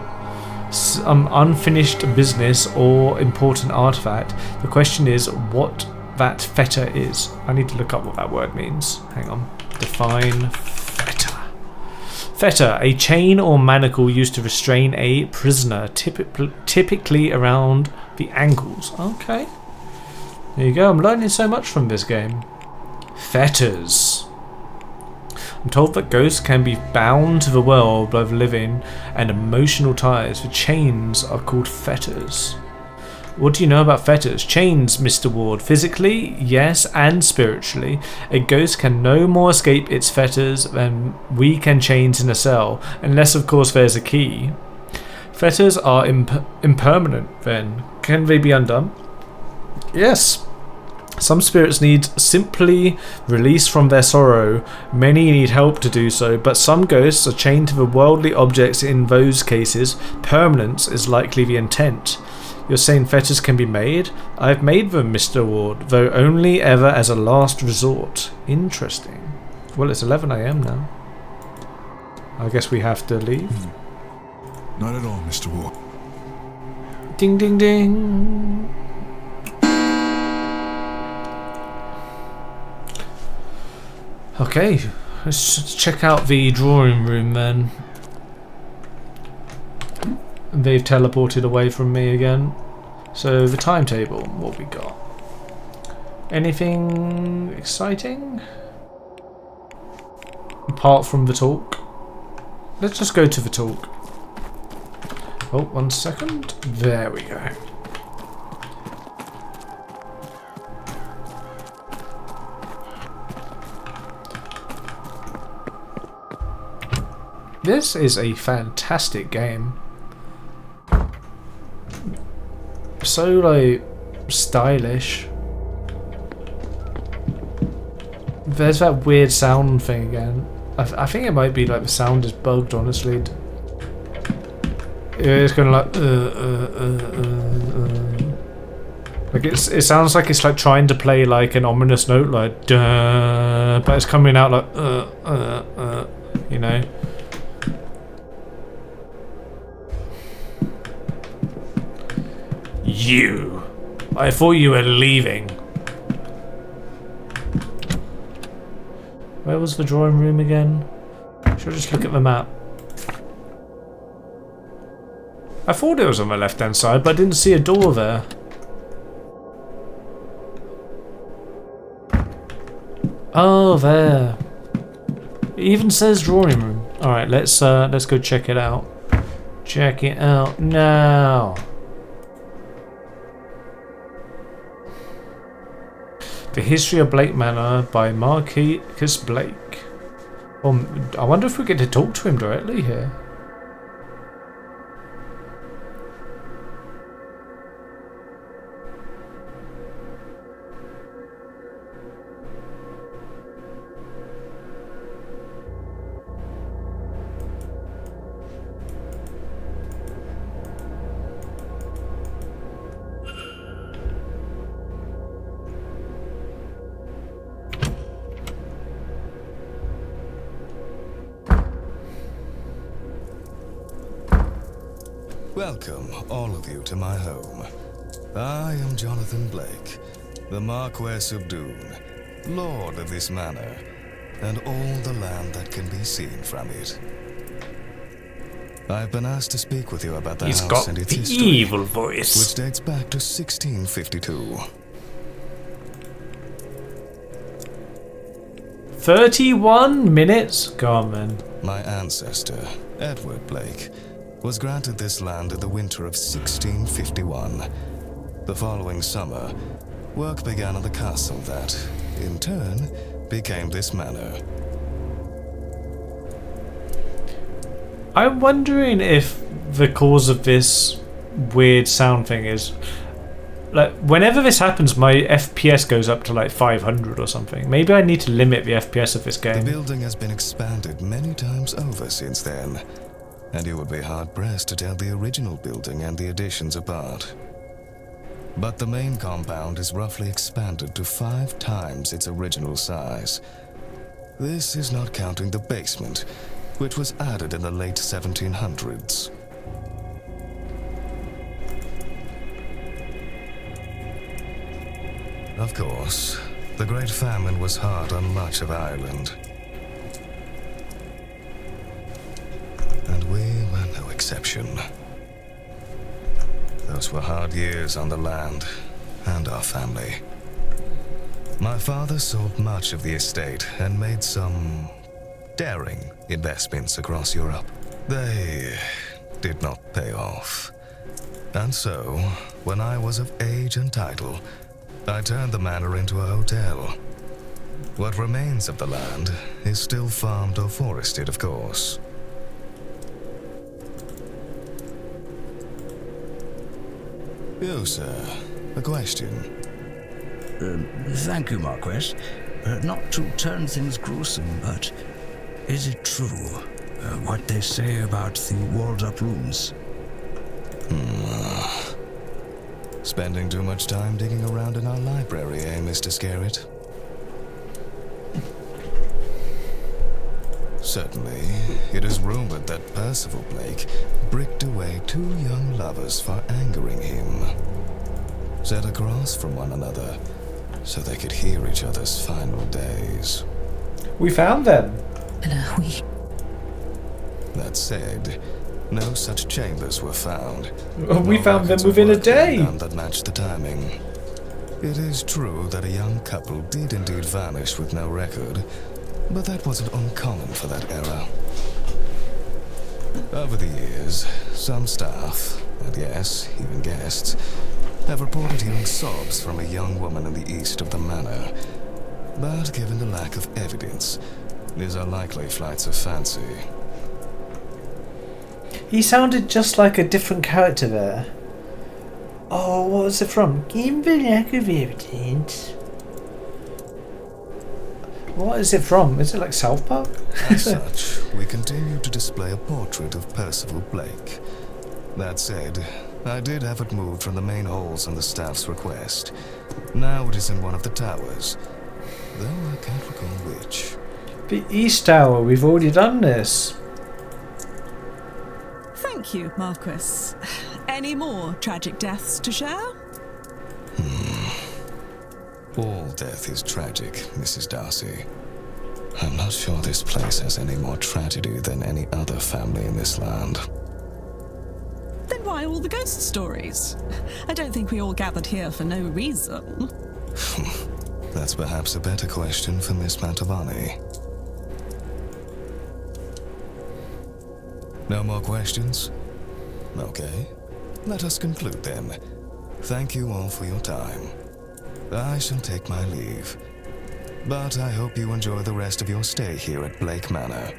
some unfinished business, or important artifact. The question is what that fetter is. I need to look up what that word means. Hang on. Define fetter. Fetter, a chain or manacle used to restrain a prisoner, typically around the ankles. Okay. There you go. I'm learning so much from this game. Fetters. I'm told that ghosts can be bound to the world by living and emotional ties. The chains are called fetters. What do you know about fetters? Chains, Mr. Ward. Physically, yes, and spiritually. A ghost can no more escape its fetters than we can chains in a cell, unless of course there's a key. Fetters are impermanent then. Can they be undone? Yes. Some spirits need simply release from their sorrow. Many need help to do so, but some ghosts are chained to the worldly objects. In those cases, permanence is likely the intent. You're saying fetters can be made? I've made them, Mr. Ward, though only ever as a last resort. Interesting. Well, it's 11 AM now. I guess we have to leave. Not at all, Mr. Ward. Ding, ding, ding. Okay, let's check out the drawing room then. They've teleported away from me again. So the timetable, what we got? Anything exciting? Apart from the talk. Let's just go to the talk. Oh, 1 second. There we go. This is a fantastic game. So, like, stylish. There's that weird sound thing again. I think it might be like the sound is bugged, honestly. It's gonna like it sounds like it's like trying to play like an ominous note, like duh, but it's coming out like you know. You! I thought you were leaving. Where was the drawing room again? Should I just look at the map? I thought it was on the left hand side, but I didn't see a door there. Oh, there. It even says drawing room. Alright, let's go check it out. Check it out now. The History of Blake Manor by Marcus Blake. I wonder if we get to talk to him directly here. Welcome, all of you, to my home. I am Jonathan Blake, the Marquess of Doon, Lord of this manor, and all the land that can be seen from it. I've been asked to speak with you about the house and its history, evil voice, which dates back to 1652. 31 minutes? Go on, man. My ancestor, Edward Blake, was granted this land in the winter of 1651. The following summer, work began on the castle that, in turn, became this manor. I'm wondering if the cause of this weird sound thing is... Like, whenever this happens, my FPS goes up to like 500 or something. Maybe I need to limit the FPS of this game. The building has been expanded many times over since then, and you would be hard-pressed to tell the original building and the additions apart. But the main compound is roughly expanded to 5 times its original size. This is not counting the basement, which was added in the late 1700s. Of course, the Great Famine was hard on much of Ireland. And we were no exception. Those were hard years on the land and our family. My father sold much of the estate and made some daring investments across Europe. They did not pay off. And so, when I was of age and title, I turned the manor into a hotel. What remains of the land is still farmed or forested, of course. You, sir, a question. Thank you, Marquess. Not to turn things gruesome, but is it true what they say about the walled-up rooms? Spending too much time digging around in our library, eh, Mr. Scarrett? Certainly, it is rumored that Percival Blake bricked away 2 young lovers for angering him. Set across from one another, so they could hear each other's final days. We found them. That said, no such chambers were found. We found them within a day. That matched the timing. It is true that a young couple did indeed vanish with no record, but that wasn't uncommon for that era. Over the years, some staff, and yes, even guests, have reported hearing sobs from a young woman in the east of the manor. But given the lack of evidence, these are likely flights of fancy. He sounded just like a different character there. Oh, what was it from? Given the lack of evidence. What is it from? Is it like South Park? As such, we continue to display a portrait of Percival Blake. That said, I did have it moved from the main halls on the staff's request. Now it is in one of the towers, though I can't recall which. The East Tower, we've already done this. Thank you, Marquess. Any more tragic deaths to share? All death is tragic, Mrs. Darcy. I'm not sure this place has any more tragedy than any other family in this land. Then why all the ghost stories? I don't think we all gathered here for no reason. That's perhaps a better question for Miss Mantovani. No more questions? Okay, let us conclude then. Thank you all for your time. I shall take my leave, but I hope you enjoy the rest of your stay here at Blake Manor.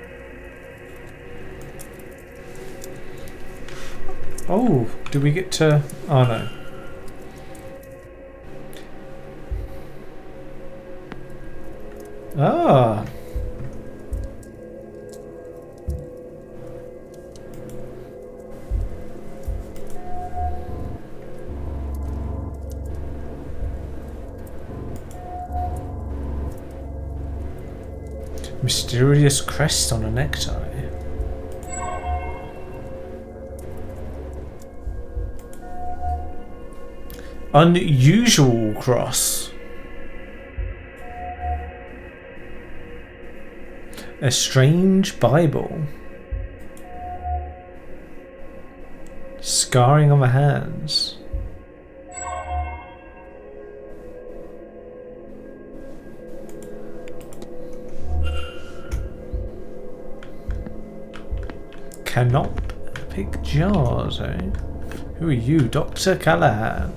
Oh, do we get to... Oh no. Ah. Mysterious crest on a necktie. Unusual cross. A strange Bible. Scarring on the hands. Cannot pick jars, eh? Who are you, Dr. Callahan?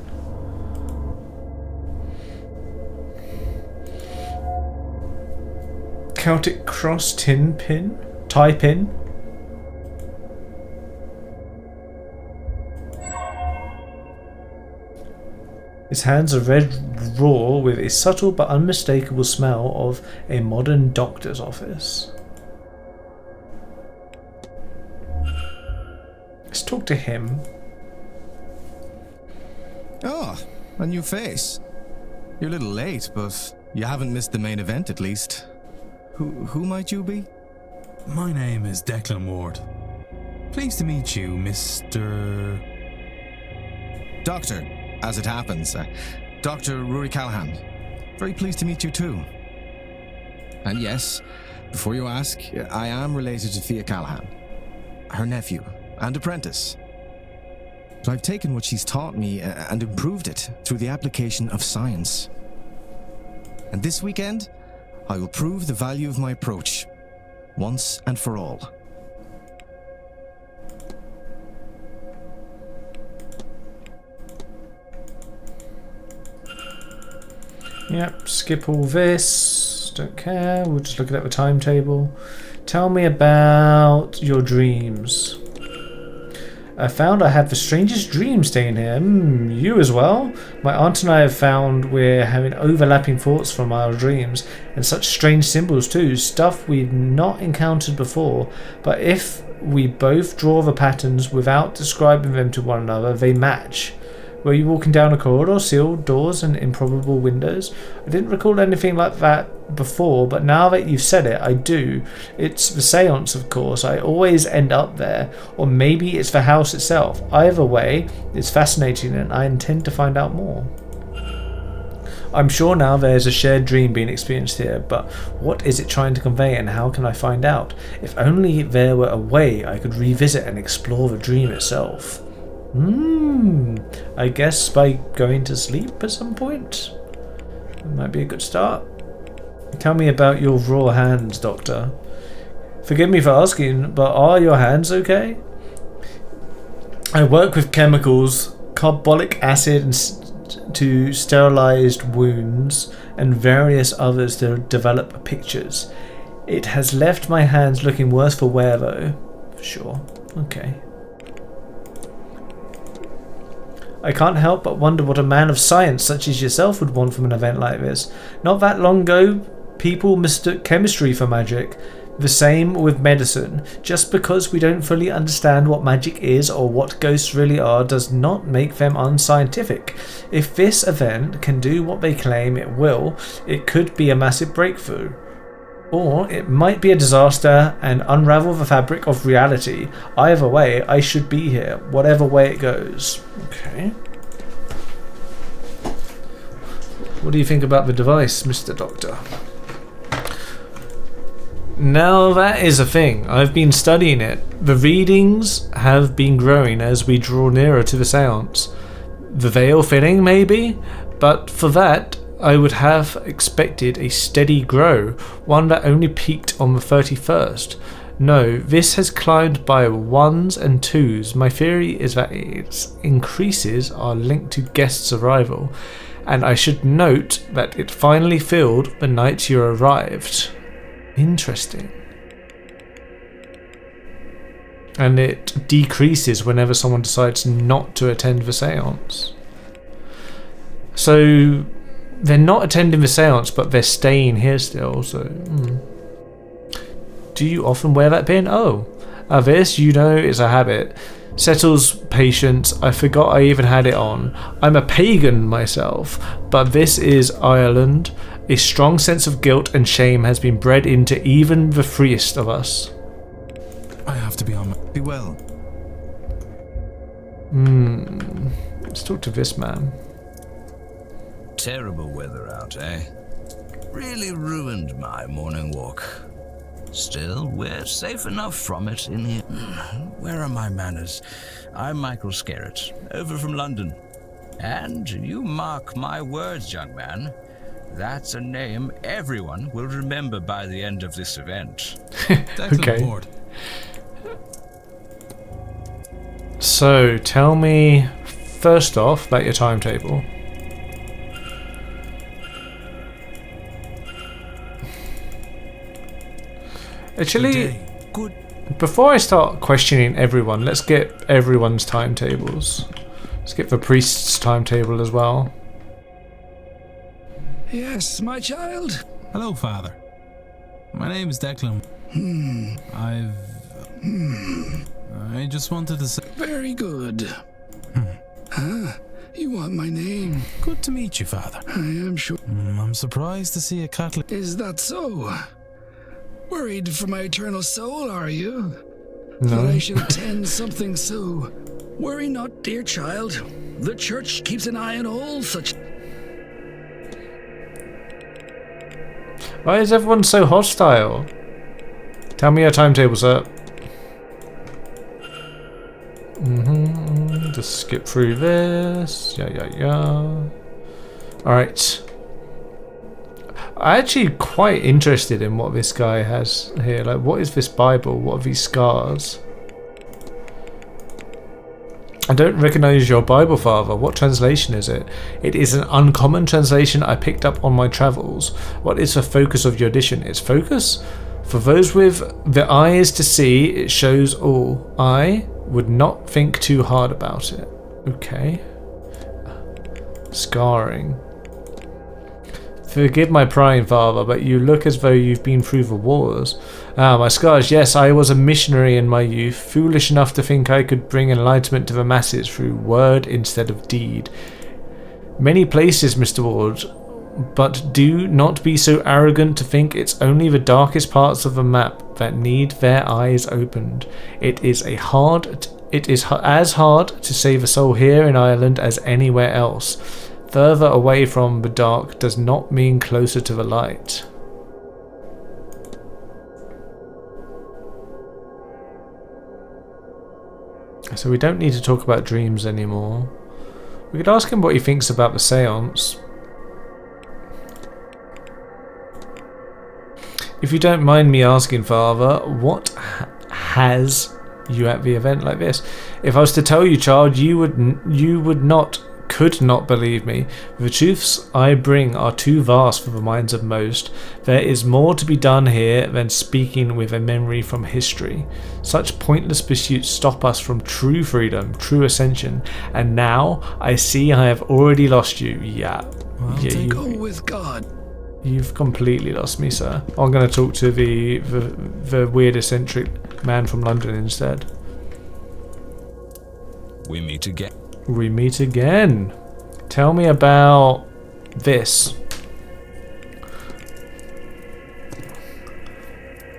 Celtic cross tin pin? Tie pin? His hands are red raw with a subtle but unmistakable smell of a modern doctor's office. Let's talk to him. Oh, a new face. You're a little late, but you haven't missed the main event at least. Who might you be? My name is Declan Ward. Pleased to meet you, Mr. Doctor, as it happens. Dr. Rory Callahan. Very pleased to meet you too. And yes, before you ask, I am related to Thea Callahan, her nephew and apprentice. But I've taken what she's taught me and improved it through the application of science. And this weekend, I will prove the value of my approach, once and for all. Yep, skip all this. Don't care. We're just looking at the timetable. Tell me about your dreams. I found I had the strangest dream staying here. You as well? My aunt and I have found we're having overlapping thoughts from our dreams, and such strange symbols too, stuff we've not encountered before, but if we both draw the patterns without describing them to one another, they match. Were you walking down a corridor, sealed doors and improbable windows? I didn't recall anything like that before, but now that you've said it, I do. It's the seance, of course. I always end up there. Or maybe it's the house itself. Either way, it's fascinating and I intend to find out more. I'm sure now there's a shared dream being experienced here, but what is it trying to convey and how can I find out? If only there were a way I could revisit and explore the dream itself. I guess by going to sleep at some point? That might be a good start. Tell me about your raw hands, Doctor. Forgive me for asking, but are your hands okay? I work with chemicals, carbolic acid to sterilized wounds, and various others to develop pictures. It has left my hands looking worse for wear, though. For sure. Okay. I can't help but wonder what a man of science such as yourself would want from an event like this. Not that long ago, people mistook chemistry for magic. The same with medicine. Just because we don't fully understand what magic is or what ghosts really are does not make them unscientific. If this event can do what they claim it will, it could be a massive breakthrough. Or it might be a disaster and unravel the fabric of reality. Either way, I should be here, whatever way it goes. Okay. What do you think about the device, Mr. Doctor? Now that is a thing. I've been studying it. The readings have been growing as we draw nearer to the seance. The veil thinning, maybe? But for that, I would have expected a steady grow, one that only peaked on the 31st. No, this has climbed by 1s and 2s. My theory is that its increases are linked to guests' arrival, and I should note that it finally filled the night you arrived. Interesting. And it decreases whenever someone decides not to attend the seance. So they're not attending the seance, but they're staying here still, so... Do you often wear that pin? Oh. This, you know, is a habit. Settles patience. I forgot I even had it on. I'm a pagan myself, but this is Ireland. A strong sense of guilt and shame has been bred into even the freest of us. I have to be on. Be well. Let's talk to this man. Terrible weather out, eh? Really ruined my morning walk. Still, we're safe enough from it in here. Where are my manners? I'm Michael Scarrett, over from London. And you mark my words, young man, that's a name everyone will remember by the end of this event. Okay. So, tell me first off about your timetable. Actually, before I start questioning everyone, let's get everyone's timetables. Let's get the priest's timetable as well. Yes, my child. Hello, Father. My name is Declan. I just wanted to say... Very good. You want my name? Good to meet you, Father. I am sure. I'm surprised to see a Catholic... Is that so? Worried for my eternal soul, are you? No. That I should attend something so... Worry not, dear child. The church keeps an eye on all such... Why is everyone so hostile? Tell me your timetable, sir. Just skip through this. Yeah. Alright. I'm actually quite interested in what this guy has here. Like, what is this Bible? What are these scars? I don't recognize your Bible, Father. What translation is it? It is an uncommon translation I picked up on my travels. What is the focus of your edition? Its focus? For those with the eyes to see, it shows all. I would not think too hard about it. Okay. Scarring. Forgive my prying, Father, but you look as though you've been through the wars. Ah, my scars, yes, I was a missionary in my youth, foolish enough to think I could bring enlightenment to the masses through word instead of deed. Many places, Mr. Ward, but do not be so arrogant to think it's only the darkest parts of the map that need their eyes opened. It is as hard to save a soul here in Ireland as anywhere else. Further away from the dark does not mean closer to the light. So we don't need to talk about dreams anymore. We could ask him what he thinks about the seance. If you don't mind me asking, Father, what has you at the event like this? If I was to tell you, child, you could not believe me. The truths I bring are too vast for the minds of most. There is more to be done here than speaking with a memory from history. Such pointless pursuits stop us from true freedom, true ascension. And now I see I have already lost you. Go with God. You've completely lost me, sir. I'm going to talk to the weird eccentric man from London instead. We meet again. We meet again. Tell me about this.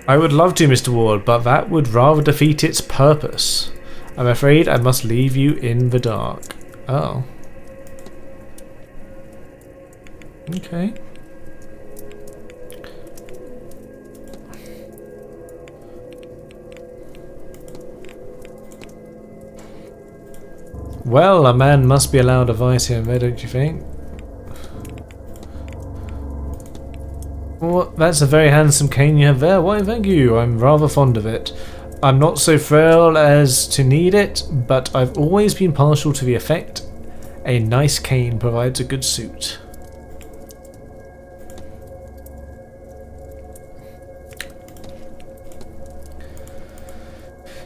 I would love to, Mr. Ward, but that would rather defeat its purpose. I'm afraid I must leave you in the dark. Oh. Okay. Well, a man must be allowed a vice here and there, don't you think? Well, that's a very handsome cane you have there. Why, thank you. I'm rather fond of it. I'm not so frail as to need it, but I've always been partial to the effect. A nice cane provides a good suit.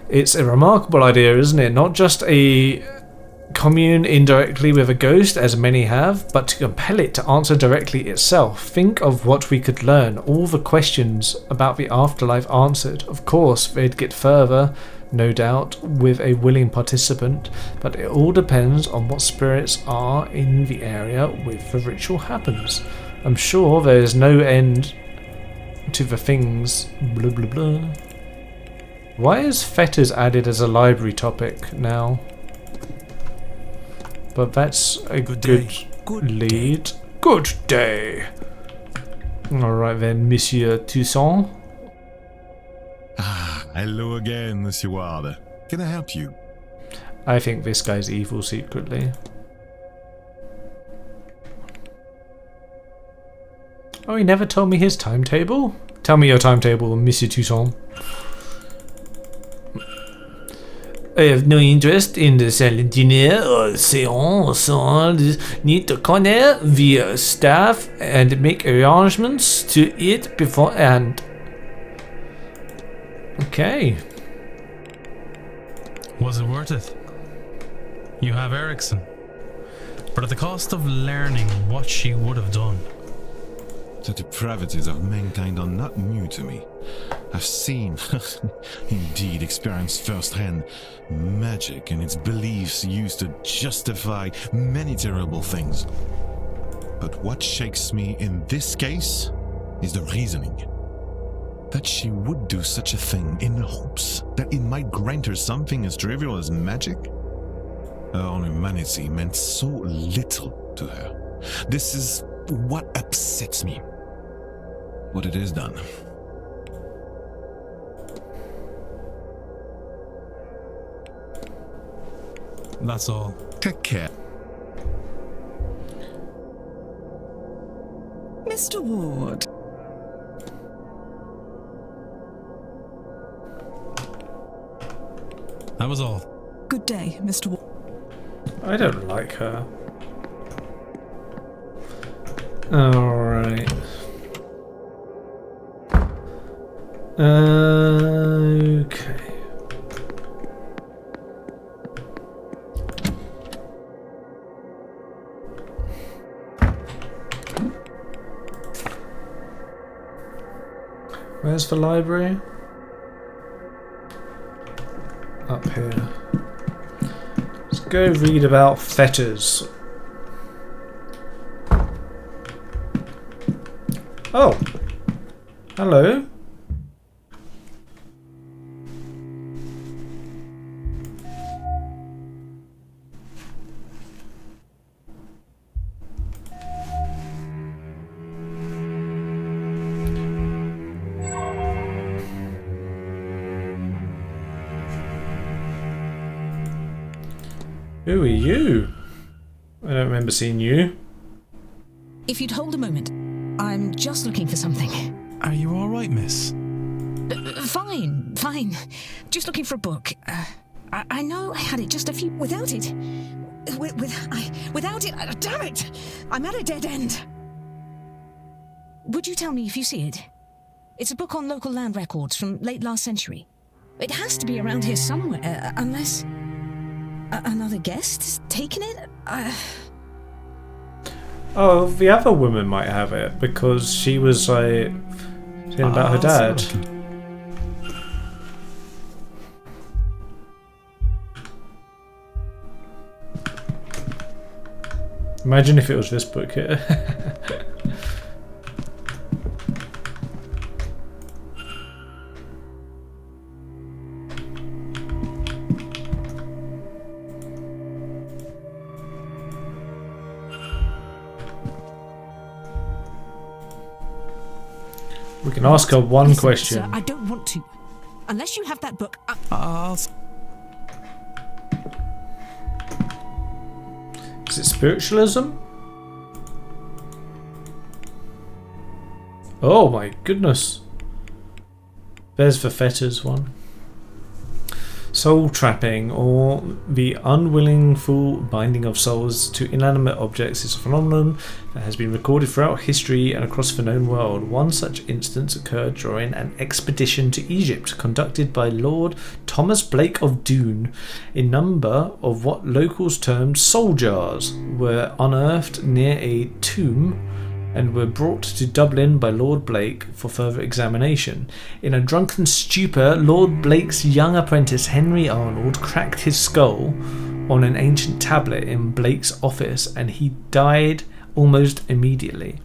It's a remarkable idea, isn't it? Not just a commune indirectly with a ghost, as many have, but to compel it to answer directly itself. Think of what we could learn, all the questions about the afterlife answered. Of course, they'd get further, no doubt, with a willing participant, but it all depends on what spirits are in the area where the ritual happens. I'm sure there's no end to the things, blah blah blah. Why is fetters added as a library topic now? But that's a good lead. Good day. Alright then, Monsieur Toussaint. Hello again, Monsieur Ward. Can I help you? I think this guy's evil secretly. Oh, he never told me his timetable? Tell me your timetable, Monsieur Toussaint. I have no interest in the silent dinner or seance. Need to connect via staff and make arrangements to it beforehand. Okay. Was it worth it? You have Ericsson, but at the cost of learning what she would have done. The depravities of mankind are not new to me. I've seen, indeed experienced firsthand, magic and its beliefs used to justify many terrible things. But what shakes me in this case is the reasoning. That she would do such a thing in hopes that it might grant her something as trivial as magic? Her own humanity meant so little to her. This is what upsets me. What it is done. That's all. Take care. Mr. Ward. That was all. Good day, Mr. Ward. I don't like her. Alright. Okay. Where's the library? Up here. Let's go read about fetters. Oh. Hello. Who are you? I don't remember seeing you. If you'd hold a moment, I'm just looking for something. Are you alright, miss? Fine. Just looking for a book. I know I had it just a few... Without it... Without it... Damn it! I'm at a dead end. Would you tell me if you see it? It's a book on local land records from late last century. It has to be around here somewhere, unless... another guest has taken it? Oh, the other woman might have it because she was like saying about her dad. Imagine if it was this book here. We can ask her one Listen, question. Sir, I don't want to. Unless you have that book... Is it spiritualism? Oh my goodness. There's the fetters one. Soul trapping, or the unwillful binding of souls to inanimate objects, is a phenomenon that has been recorded throughout history and across the known world. One such instance occurred during an expedition to Egypt conducted by Lord Thomas Blake of Doon. A number of what locals termed soul jars were unearthed near a tomb and were brought to Dublin by Lord Blake for further examination. In a drunken stupor, Lord Blake's young apprentice Henry Arnold cracked his skull on an ancient tablet in Blake's office, and he died almost immediately.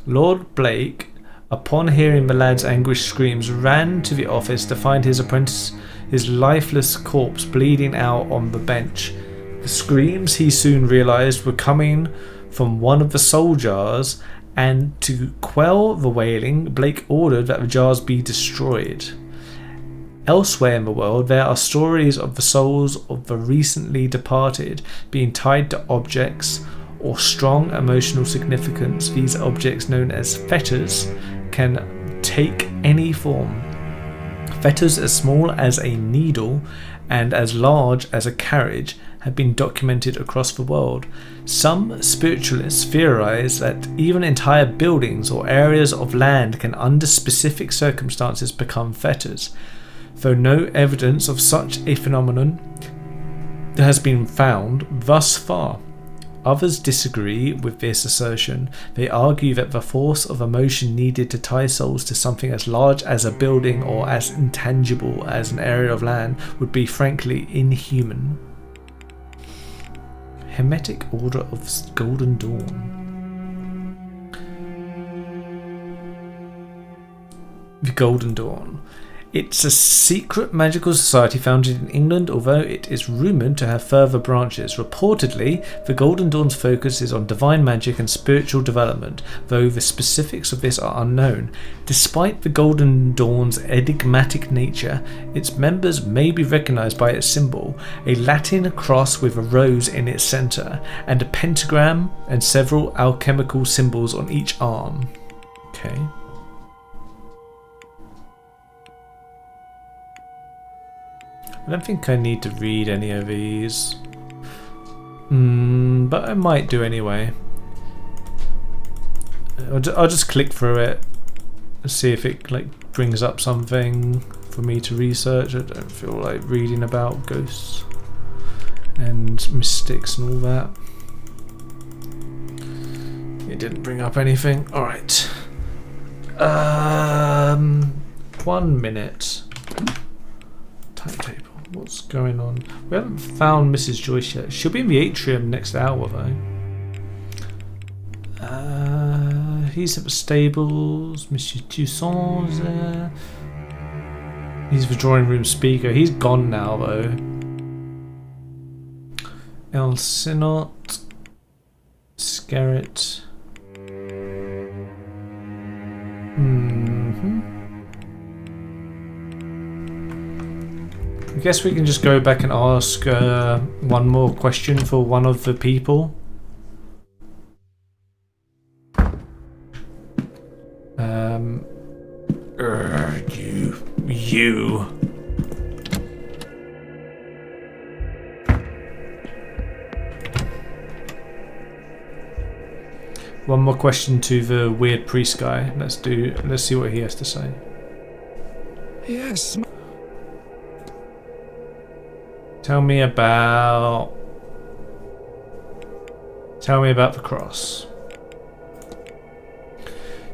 Lord Blake, upon hearing the lad's anguished screams, ran to the office to find his apprentice, his lifeless corpse, bleeding out on the bench. The screams, he soon realised, were coming from one of the soul jars, and to quell the wailing, Blake ordered that the jars be destroyed. Elsewhere in the world, there are stories of the souls of the recently departed being tied to objects or strong emotional significance. These objects, known as fetters, can take any form. Fetters as small as a needle and as large as a carriage have been documented across the world. Some spiritualists theorize that even entire buildings or areas of land can, under specific circumstances, become fetters. Though no evidence of such a phenomenon has been found thus far, others disagree with this assertion. They argue that the force of emotion needed to tie souls to something as large as a building or as intangible as an area of land would be frankly inhuman. Hermetic Order of Golden Dawn. The Golden Dawn. It's a secret magical society founded in England, although it is rumoured to have further branches. Reportedly, the Golden Dawn's focus is on divine magic and spiritual development, though the specifics of this are unknown. Despite the Golden Dawn's enigmatic nature, its members may be recognised by its symbol, a Latin cross with a rose in its centre, and a pentagram and several alchemical symbols on each arm. Okay. I don't think I need to read any of these, but I might do anyway. I'll just click through it and see if it brings up something for me to research. I don't feel like reading about ghosts and mystics and all that. It didn't bring up anything. All right. 1 minute. Timetable. What's going on? We haven't found Mrs. Joyce yet. She'll be in the atrium next hour, though. He's at the stables. Monsieur Toussaint's there. He's the drawing room speaker. He's gone now, though. El Sinot. Scarrett. I guess we can just go back and ask one more question for one of the people. You. One more question to the weird priest guy. Let's see what he has to say. Yes. Tell me about the cross.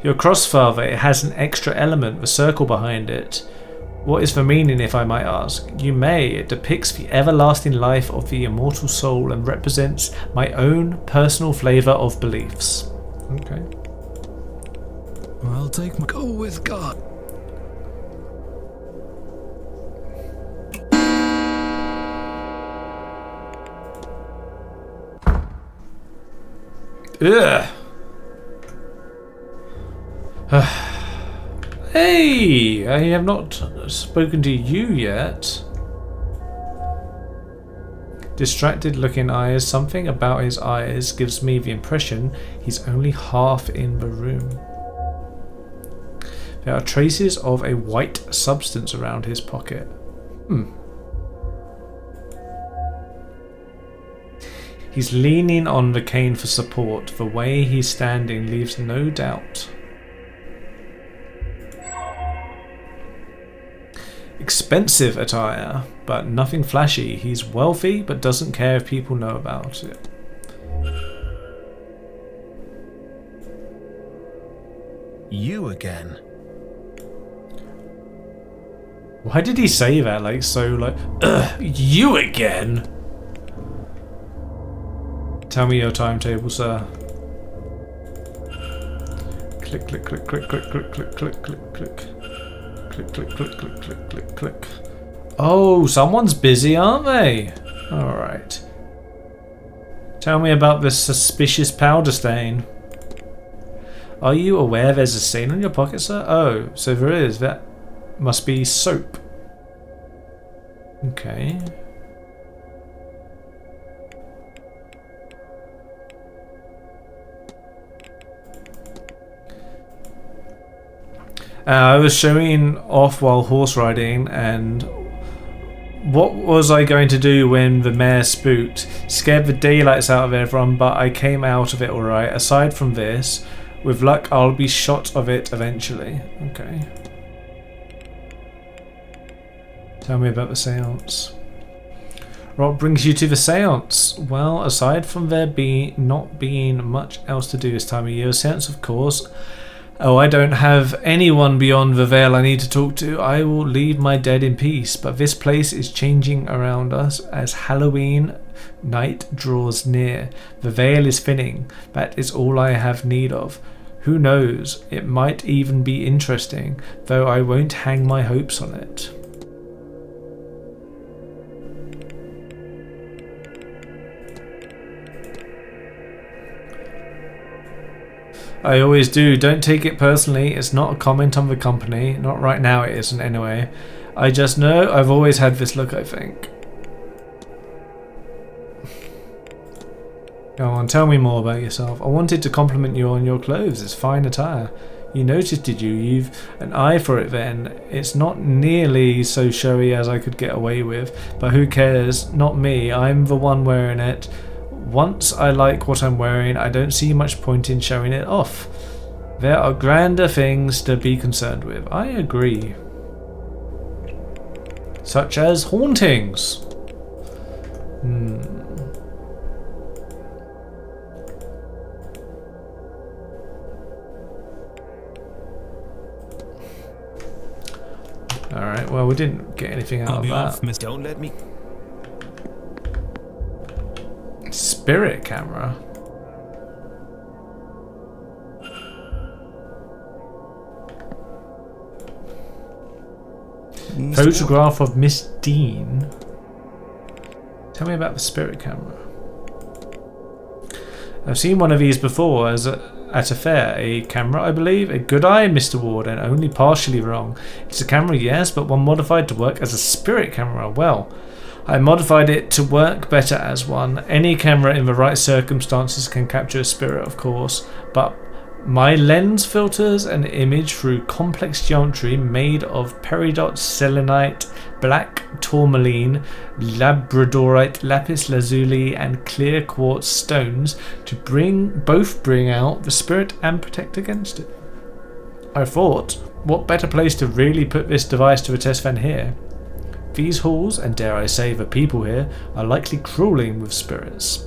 Your cross, Father, it has an extra element, the circle behind it. What is the meaning, if I might ask? You may. It depicts the everlasting life of the immortal soul and represents my own personal flavour of beliefs. Okay. I'll take my go with God. Ugh. Hey, I have not spoken to you yet. Distracted looking eyes. Something about his eyes gives me the impression he's only half in the room. There are traces of a white substance around his pocket. He's leaning on the cane for support. The way he's standing leaves no doubt. Expensive attire, but nothing flashy. He's wealthy, but doesn't care if people know about it. You again? Why did he say that? You again? Tell me your timetable, sir. Click, click, click, click, click, click, click, click, click, click. Click, click, click, click, click, click, click. Oh, someone's busy, aren't they? Alright. Tell me about this suspicious powder stain. Are you aware there's a stain on your pocket, sir? Oh, so there is. That must be soap. Okay. I was showing off while horse riding, and what was I going to do when the mare spooked? Scared the daylights out of everyone, but I came out of it alright. Aside from this, with luck I'll be shot of it eventually. Okay. Tell me about the seance. What brings you to the seance? Well, aside from there not being much else to do this time of year, seance of course. Oh, I don't have anyone beyond the veil I need to talk to. I will leave my dead in peace, but this place is changing around us as Halloween night draws near. The veil is thinning. That is all I have need of. Who knows, it might even be interesting, though I won't hang my hopes on it. I always do. Don't take it personally. It's not a comment on the company. Not right now it isn't anyway. I just know I've always had this look, I think. Go on, tell me more about yourself. I wanted to compliment you on your clothes. It's fine attire. You noticed, did you? You've an eye for it then. It's not nearly so showy as I could get away with. But who cares? Not me. I'm the one wearing it. Once I like what I'm wearing, I don't see much point in showing it off. There are grander things to be concerned with. I agree. Such as hauntings. Alright, well we didn't get anything out of that. Don't let me... Spirit camera. Photograph of Miss Dean. Tell me about the spirit camera. I've seen one of these before at a fair. A camera, I believe. A good eye, Mr. Warden, only partially wrong. It's a camera, yes, but one modified to work as a spirit camera. Well, I modified it to work better as one. Any camera in the right circumstances can capture a spirit, of course, but my lens filters an image through complex geometry made of peridot, selenite, black tourmaline, labradorite, lapis lazuli, and clear quartz stones to both bring out the spirit and protect against it. I thought, what better place to really put this device to a test than here? These halls, and dare I say the people here, are likely crawling with spirits.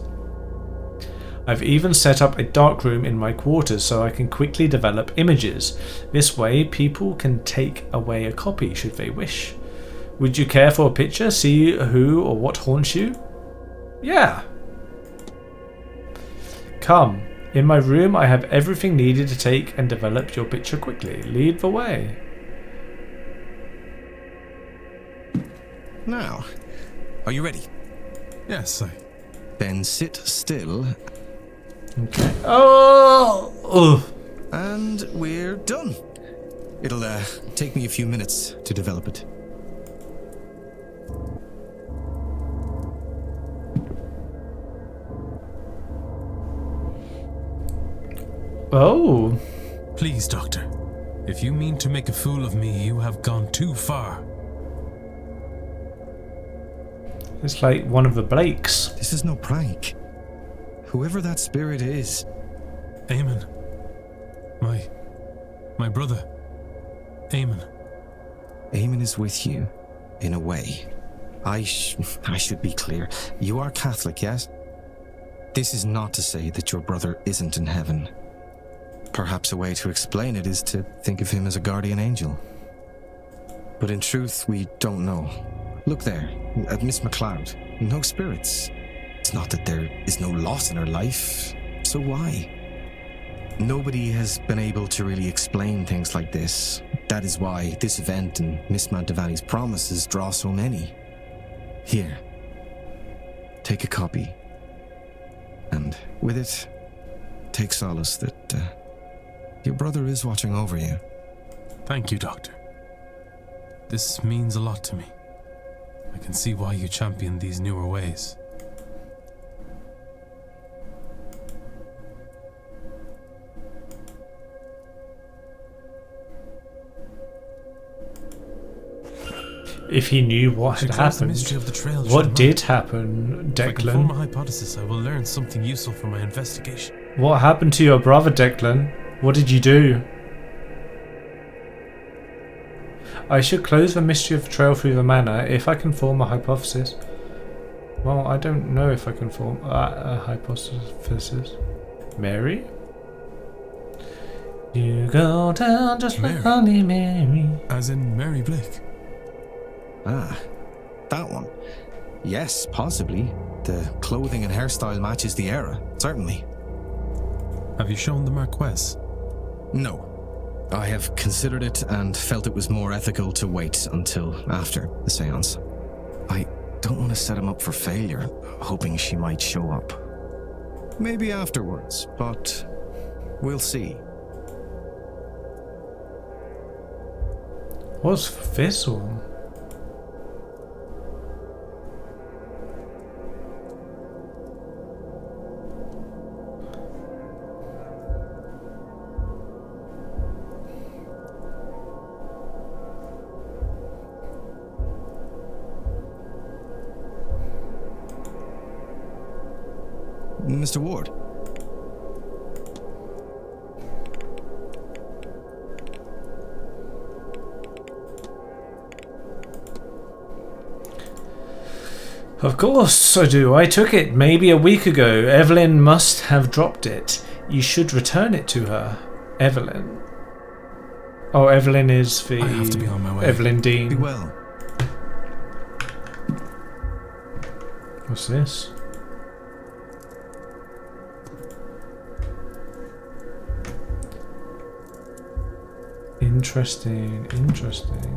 I've even set up a darkroom in my quarters so I can quickly develop images. This way people can take away a copy should they wish. Would you care for a picture? See who or what haunts you? Yeah. Come. In my room I have everything needed to take and develop your picture quickly. Lead the way. Now, are you ready? Yes, Then sit still. Okay. Oh! And we're done. It'll take me a few minutes to develop it. Oh. Please, Doctor. If you mean to make a fool of me, you have gone too far. It's like one of the Blakes. This is no prank. Whoever that spirit is. Eamon. My brother. Eamon. Eamon is with you, in a way. I should be clear. You are Catholic, yes? This is not to say that your brother isn't in heaven. Perhaps a way to explain it is to think of him as a guardian angel. But in truth, we don't know. Look there, at Miss MacLeod. No spirits. It's not that there is no loss in her life. So why? Nobody has been able to really explain things like this. That is why this event and Miss Mantovani's promises draw so many. Here. Take a copy. And with it, take solace that your brother is watching over you. Thank you, Doctor. This means a lot to me. I can see why you champion these newer ways. If he knew what had happened, the mystery of the trail. What did happen, If I can form a Declan? hypothesis, I will learn something useful for my investigation. What happened to your brother, Declan? What did you do? I should close the mystery of the trail through the manor if I can form a hypothesis. Well, I don't know if I can form a hypothesis. Mary? You go down just like honey, Mary. As in Mary Blake. Ah, that one. Yes, possibly. The clothing and hairstyle matches the era, certainly. Have you shown the Marquess? No. I have considered it and felt it was more ethical to wait until after the seance. I don't want to set him up for failure, hoping she might show up. Maybe afterwards, but we'll see. What's this one? Mr. Ward. Of course I do. I took it maybe a week ago. Evelyn must have dropped it. You should return it to her. Evelyn. Oh, Evelyn is the... I have to be on my way. Evelyn Dean. Be well. What's this? Interesting, interesting.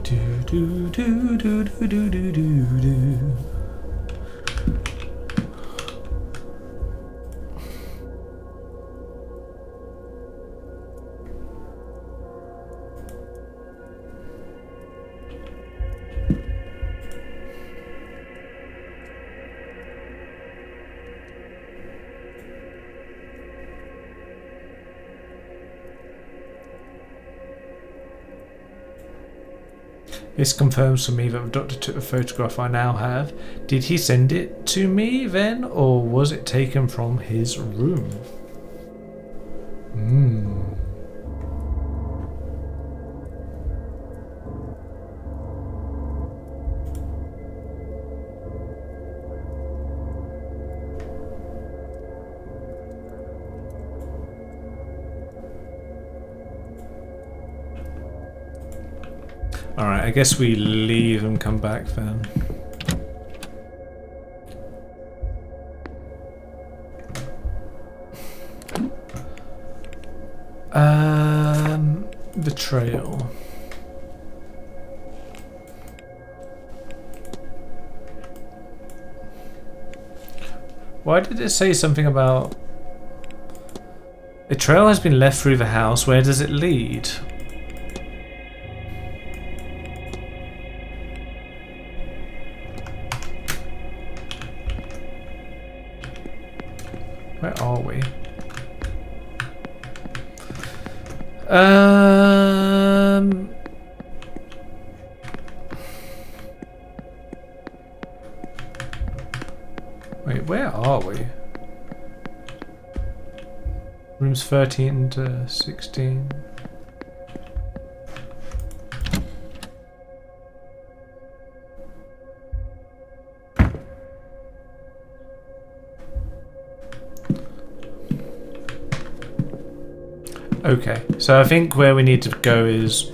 Do do do do do do do do. This confirms for me that the doctor took the photograph I now have. Did he send it to me then, or was it taken from his room? Alright, I guess we leave and come back then. The trail. Why did it say something about... A trail has been left through the house. Where does it lead? Where are we? Wait, where are we? Rooms 13 to 16. Okay, so I think where we need to go is...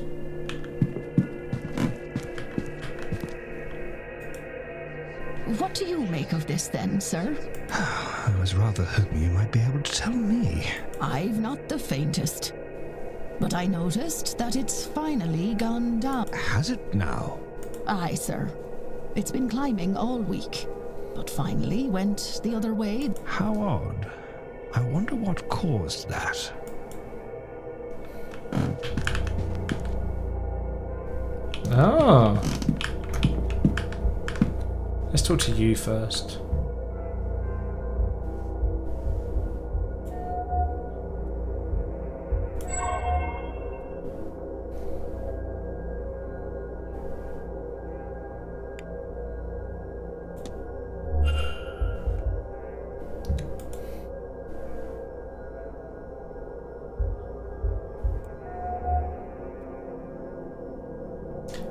What do you make of this then, sir? I was rather hoping you might be able to tell me. I've not the faintest. But I noticed that it's finally gone down. Has it now? Aye, sir. It's been climbing all week, but finally went the other way. How odd. I wonder what caused that. Ah. Let's talk to you first.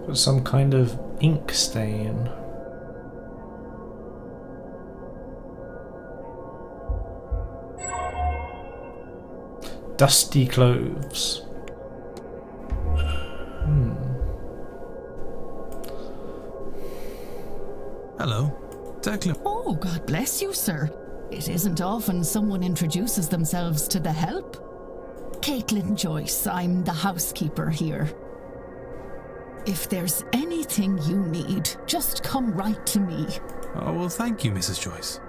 Got some kind of ink stain. Dusty clothes. Hello, Declan. Oh, God bless you, sir. It isn't often someone introduces themselves to the help. Caitlin Joyce, I'm the housekeeper here. If there's anything you need, just come right to me. Oh, well, thank you, Mrs. Joyce.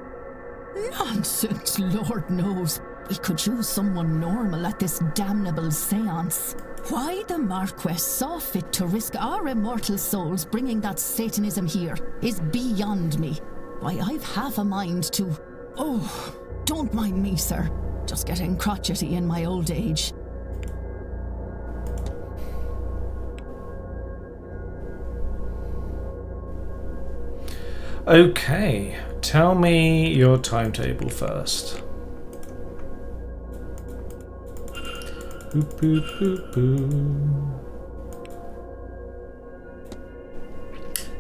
Nonsense, Lord knows. We could use someone normal at this damnable seance. Why the Marquess saw fit to risk our immortal souls bringing that Satanism here is beyond me. Why, I've half a mind to... Oh, don't mind me, sir. Just getting crotchety in my old age. Okay, tell me your timetable first. Boop, boop, boop, boop.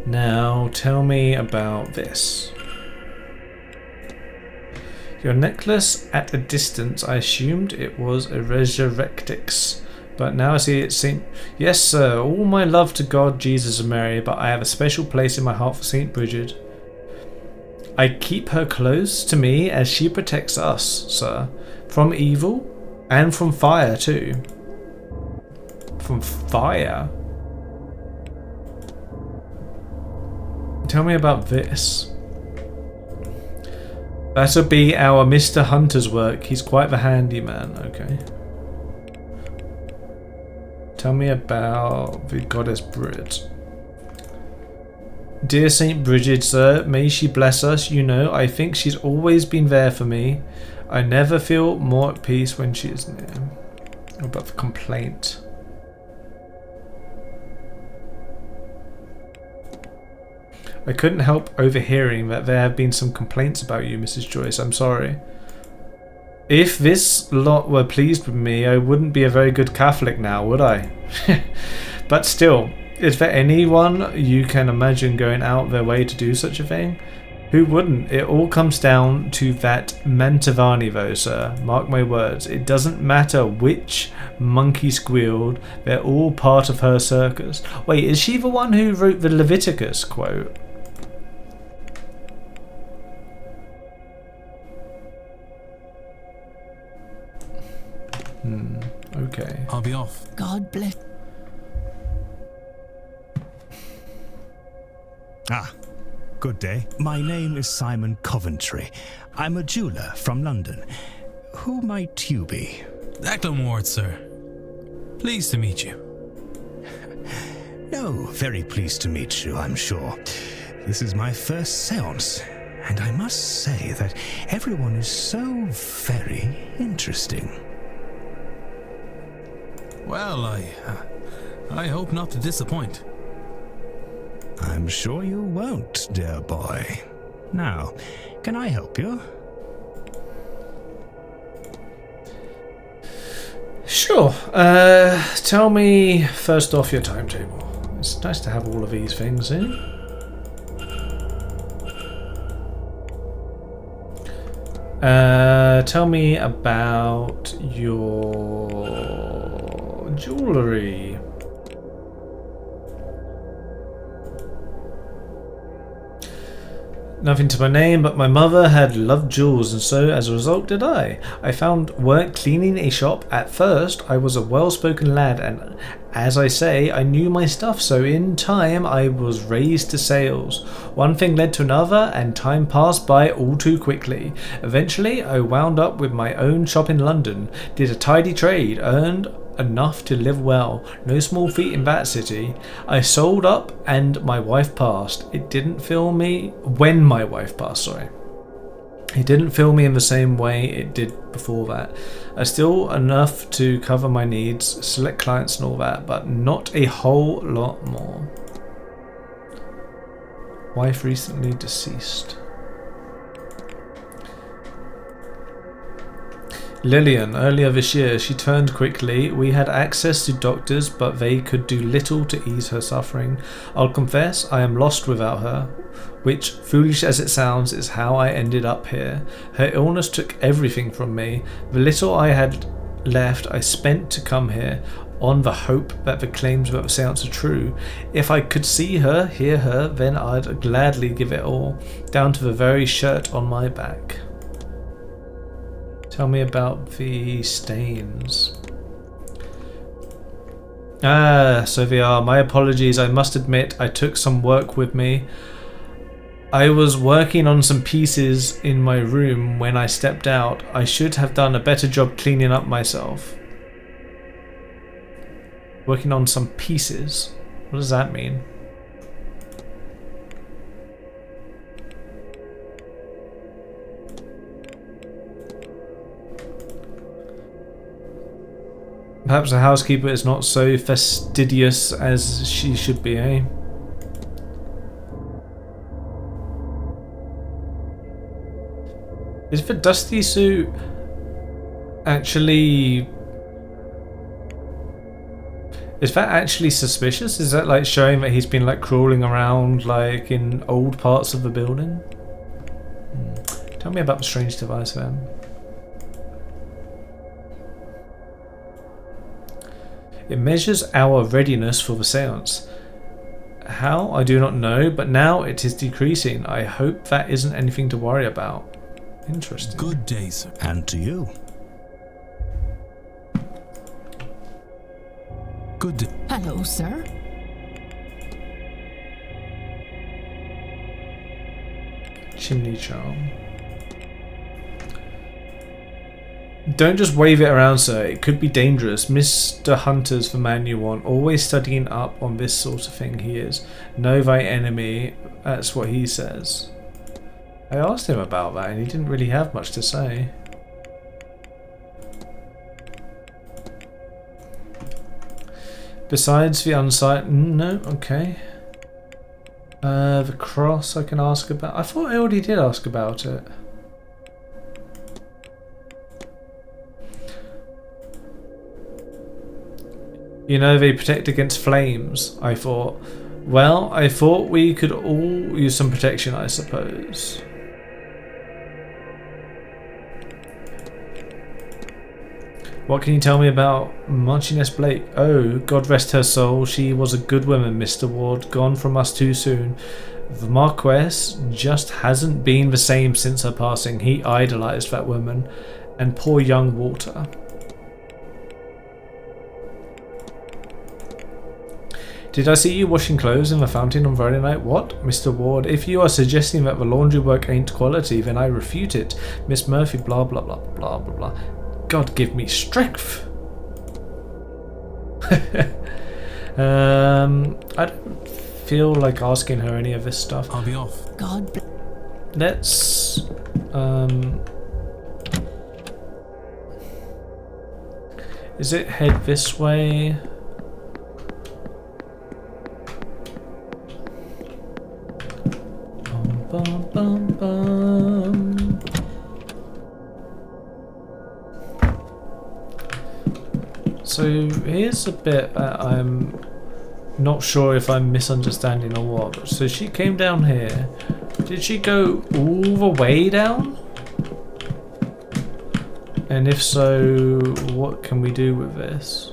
Now, tell me about this. Your necklace at a distance, I assumed it was a resurrectix. But now I see it Saint... Yes, sir, all my love to God, Jesus and Mary, but I have a special place in my heart for Saint Bridget. I keep her close to me as she protects us, sir. From evil and from fire, too. From fire? Tell me about this. That'll be our Mr. Hunter's work. He's quite the handyman. Okay. Tell me about the goddess Bridget. Dear Saint Bridget, sir, may she bless us. You know, I think she's always been there for me. I never feel more at peace when she is near. What about the complaint? I couldn't help overhearing that there have been some complaints about you, Mrs. Joyce. I'm sorry. If this lot were pleased with me, I wouldn't be a very good Catholic now, would I? But still, is there anyone you can imagine going out their way to do such a thing? Who wouldn't? It all comes down to that Mantovani though, sir. Mark my words. It doesn't matter which monkey squealed. They're all part of her circus. Wait, is she the one who wrote the Leviticus quote? Okay. I'll be off. God bless. Ah, good day. My name is Simon Coventry. I'm a jeweller from London. Who might you be? Declan Ward, sir. Pleased to meet you. No, very pleased to meet you, I'm sure. This is my first seance, and I must say that everyone is so very interesting. Well, I hope not to disappoint. I'm sure you won't, dear boy. Now, can I help you? Sure. Tell me first off your timetable. It's nice to have all of these things in. Tell me about your jewellery. Nothing to my name, but my mother had loved jewels, and so as a result did I. I found work cleaning a shop. At first, I was a well-spoken lad, and as I say, I knew my stuff, so in time I was raised to sales. One thing led to another, and time passed by all too quickly. Eventually, I wound up with my own shop in London, did a tidy trade, earned enough to live well. No small feat in that city. I sold up and my wife passed. It didn't fill me when my wife passed, sorry. It didn't fill me in the same way it did before that. I still enough to cover my needs, select clients and all that, but not a whole lot more. Wife recently deceased. Lillian, earlier this year, she turned quickly. We had access to doctors, but they could do little to ease her suffering. I'll confess, I am lost without her, which, foolish as it sounds, is how I ended up here. Her illness took everything from me. The little I had left I spent to come here, on the hope that the claims about the seance are true. If I could see her, hear her, then I'd gladly give it all, down to the very shirt on my back. Tell me about the stains. So they are. My apologies. I must admit I took some work with me. I was working on some pieces in my room when I stepped out. I should have done a better job cleaning up myself. Working on some pieces. What does that mean? Perhaps the housekeeper is not so fastidious as she should be, eh? Is the dusty suit actually... Is that actually suspicious? Is that like showing that he's been like crawling around like in old parts of the building? Tell me about the strange device then. It measures our readiness for the seance. How? I do not know, but now it is decreasing. I hope that isn't anything to worry about. Interesting. Good day, sir. And to you. Good day. Hello, sir. Chimney charm. Don't just wave it around, sir. It could be dangerous. Mr. Hunter's the man you want. Always studying up on this sort of thing he is. Know thy enemy. That's what he says. I asked him about that and he didn't really have much to say. Besides the unsight... No, okay. The cross I can ask about. I thought I already did ask about it. You know, they protect against flames, I thought. Well, I thought we could all use some protection, I suppose. What can you tell me about Marchioness Blake? Oh, God rest her soul. She was a good woman, Mr. Ward. Gone from us too soon. The Marquess just hasn't been the same since her passing. He idolised that woman. And poor young Walter. Did I see you washing clothes in the fountain on Friday night? What? Mr. Ward, if you are suggesting that the laundry work ain't quality, then I refute it. Miss Murphy, blah, blah, blah, blah, blah, blah. God give me strength. I don't feel like asking her any of this stuff. I'll be off. God. Let's... Is it head this way? Bum, bum, bum. So here's a bit that I'm not sure if I'm misunderstanding or what. So she came down here. Did she go all the way down? And if so, what can we do with this?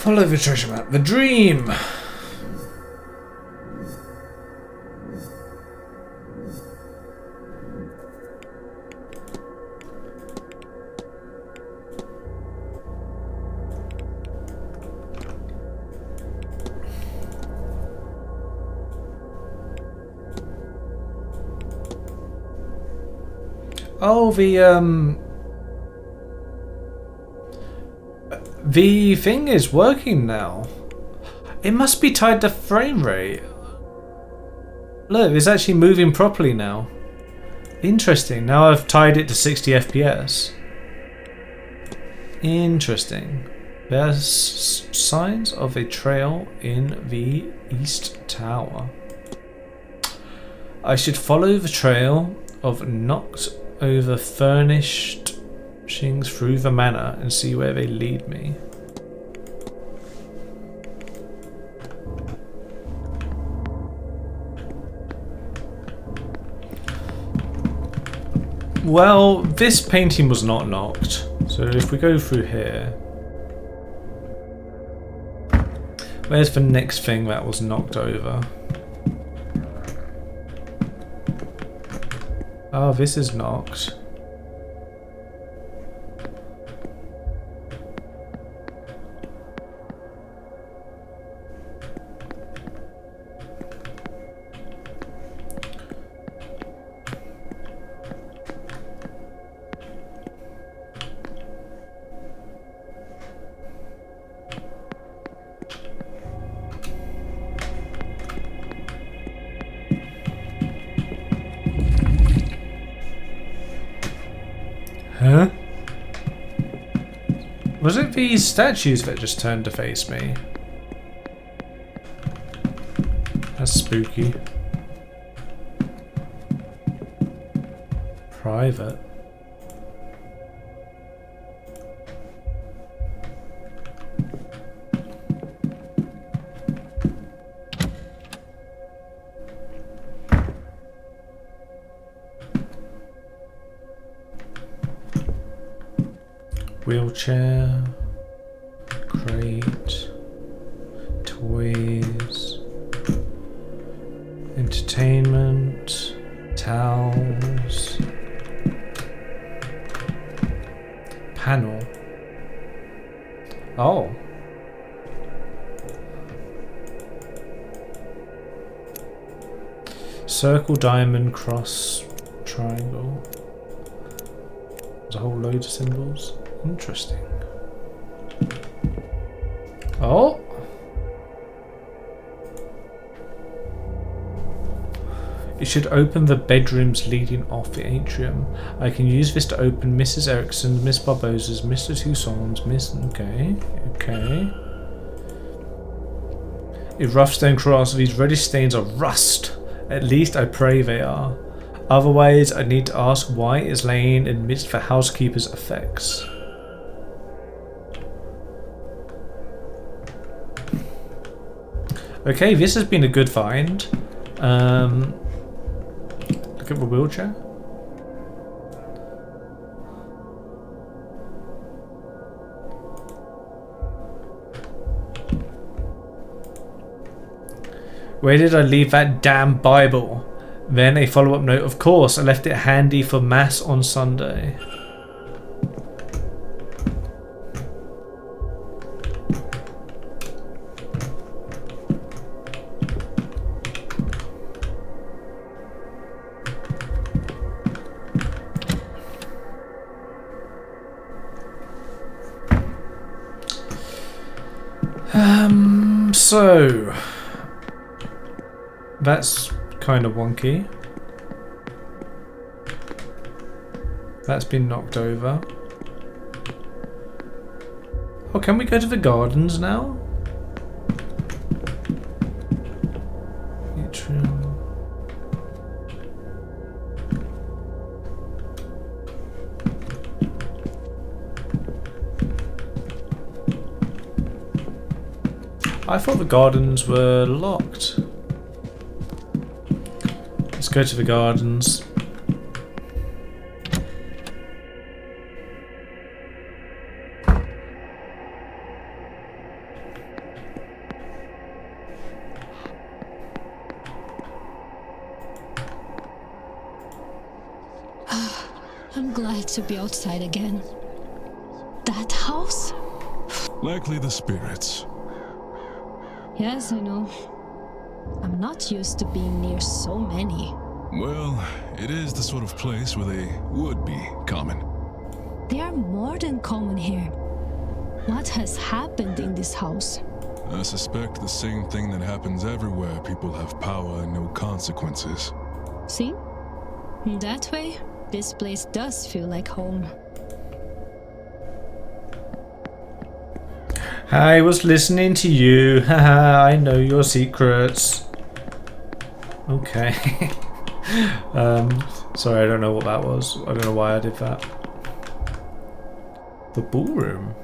Follow the treasure map. The dream. Oh, the thing is working now. It must be tied to frame rate. Look, it's actually moving properly now. Interesting. Now I've tied it to 60 FPS. Interesting. There's signs of a trail in the East Tower. I should follow the trail of knocked over furnishings through the manor and see where they lead me. Well, this painting was not knocked, so if we go through here, where's the next thing that was knocked over? Oh, this is knocked. Huh? Was it these statues that just turned to face me? That's spooky. Private. Wheelchair, crate, toys, entertainment, towels, panel. Oh. Circle, diamond, cross, triangle. There's a whole load of symbols. Interesting. Oh! It should open the bedrooms leading off the atrium. I can use this to open Mrs. Erickson's, Miss Barbossa's, Mr. Toussaint's, Miss... Okay, okay. If rough stone cross, these reddish stains are rust. At least I pray they are. Otherwise, I need to ask why it is laying amidst the housekeeper's effects. Okay, this has been a good find. Look at the wheelchair. Where did I leave that damn Bible? Then a follow-up note. Of course, I left it handy for Mass on Sunday. So that's kind of wonky. That's been knocked over. Oh, can we go to the gardens now? Atrium. I thought the gardens were locked. Let's go to the gardens. I'm glad to be outside again. That house? Likely the spirits. Yes, I know. I'm not used to being near so many. Well, it is the sort of place where they would be common. They are more than common here. What has happened in this house? I suspect the same thing that happens everywhere people have power and no consequences. See? In that way, this place does feel like home. I was listening to you. Haha, I know your secrets. Okay. Sorry, I don't know what that was. I don't know why I did that. The ballroom.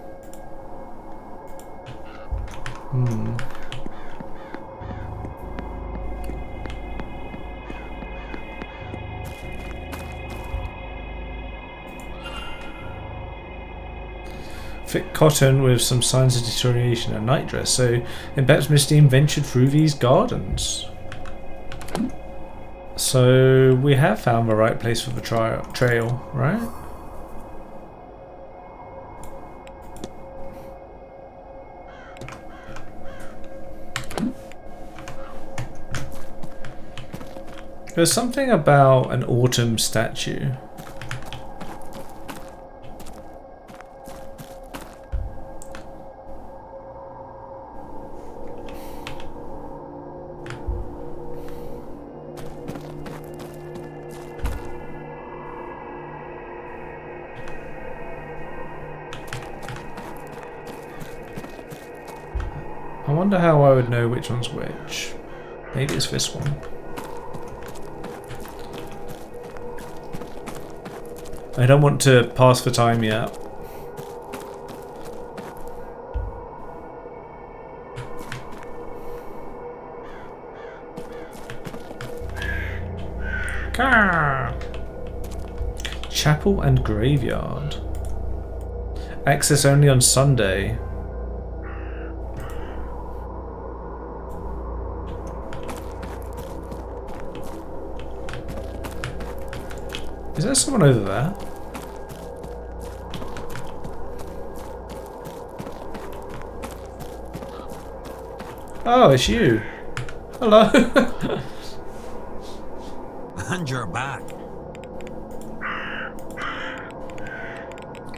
Thick cotton with some signs of deterioration, a nightdress. So, perhaps Miss Dean ventured through these gardens. So, we have found the right place for the trail, right? There's something about an autumn statue. I wonder how I would know which one's which. Maybe it's this one. I don't want to pass the time yet. Car. Chapel and graveyard. Access only on Sunday. Is there someone over there? Oh, it's you. Hello. And you're back.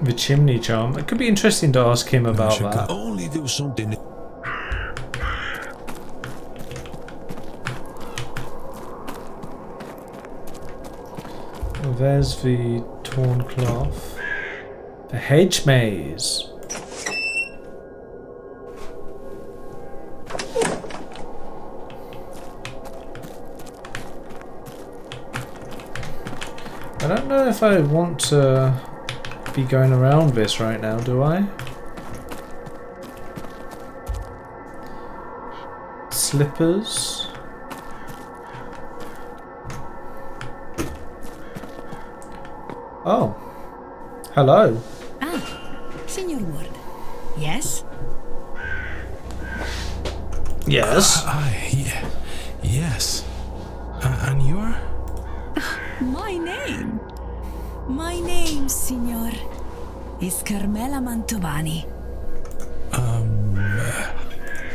The chimney charm. It could be interesting to ask him about that. Could only do something. There's the torn cloth. The hedge maze. I don't know if I want to be going around this right now, do I? Slippers. Oh. Hello. Senor Ward. Yes? Yes. Yes. And you are? My name? My name, Signor, is Carmela Mantovani.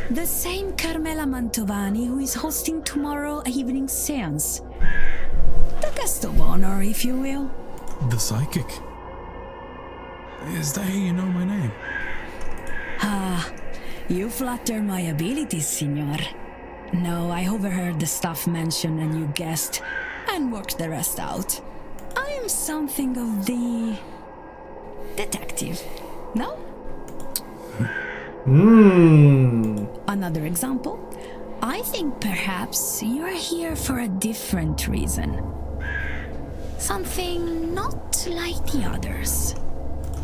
The same Carmela Mantovani who is hosting tomorrow evening seance. The guest of honor, if you will. The psychic? Is that how you know my name? Ah, you flatter my abilities, Signor. No, I overheard the stuff mentioned and you guessed, and worked the rest out. I am something of the detective, no? Another example. I think perhaps you're here for a different reason. Something not like the others.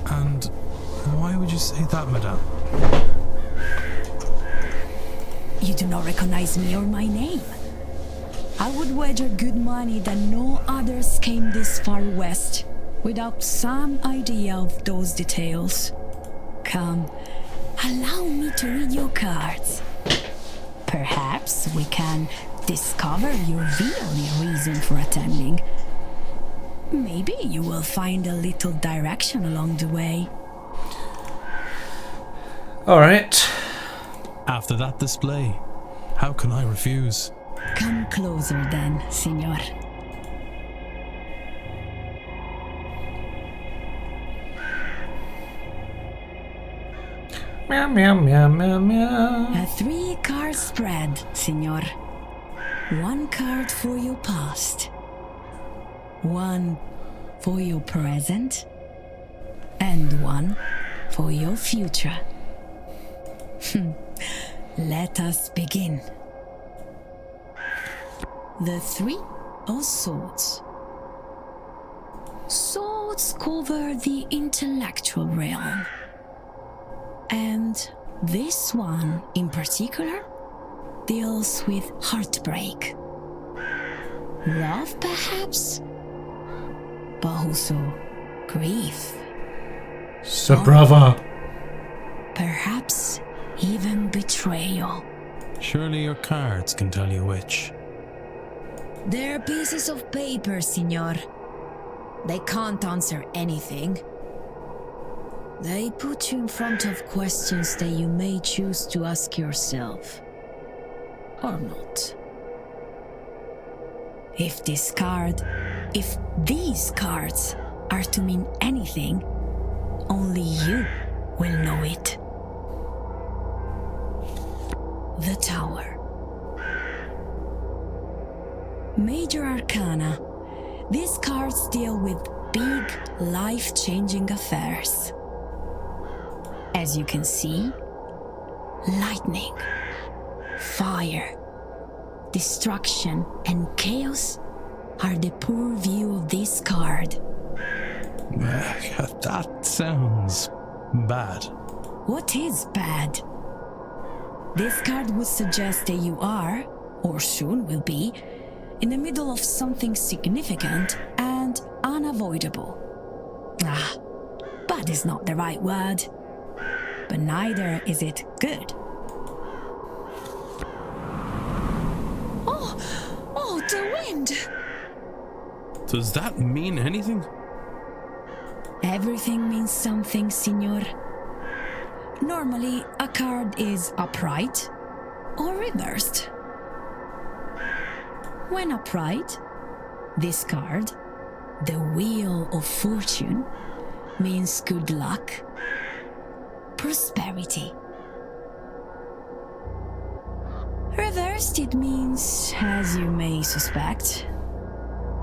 And why would you say that, madame? You do not recognize me or my name. I would wager good money that no others came this far west without some idea of those details. Come, allow me to read your cards. Perhaps we can discover your real reason for attending. Maybe you will find a little direction along the way. Alright. After that display, how can I refuse? Come closer then, Signor. Meow, meow, meow, meow, meow. A 3-card spread, Signor. 1 card for your past, 1 for your present, and 1 for your future. Let us begin. The 3 of Swords. Swords cover the intellectual realm. And this one in particular deals with heartbreak. Love, perhaps? But also grief. Brava. Perhaps even betrayal. Surely your cards can tell you which. They're pieces of paper, Signor. They can't answer anything. They put you in front of questions that you may choose to ask yourself. Or not. If these cards are to mean anything, only you will know it. The Tower. Major Arcana. These cards deal with big, life-changing affairs. As you can see, lightning, fire, destruction, and chaos are the purview of this card. That sounds bad. What is bad? This card would suggest that you are, or soon will be, in the middle of something significant and unavoidable. Bad is not the right word. But neither is it good. Oh, the wind! Does that mean anything? Everything means something, Signor. Normally, a card is upright or reversed. When upright, this card, the Wheel of Fortune, means good luck, prosperity. Reversed, it means, as you may suspect,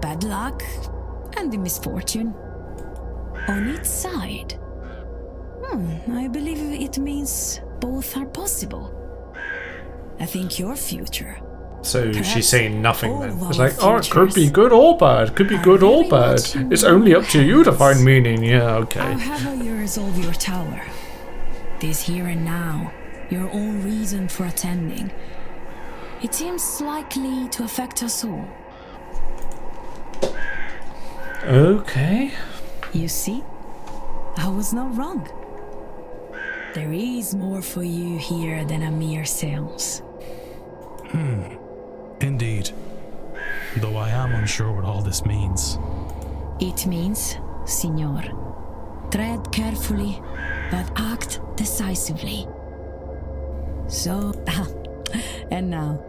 bad luck and the misfortune. On its side, I believe it means both are possible. I think your future. So she's saying nothing then. It's our like, oh, it could be good or bad. Could be good or bad. It's only up to you to find meaning. Yeah, okay. However you resolve your tower, this here and now, your own reason for attending, it seems likely to affect us all. Okay. You see, I was not wrong. There is more for you here than a mere seance. Indeed. Though I am unsure what all this means. It means, Signor, tread carefully, but act decisively. So, and now,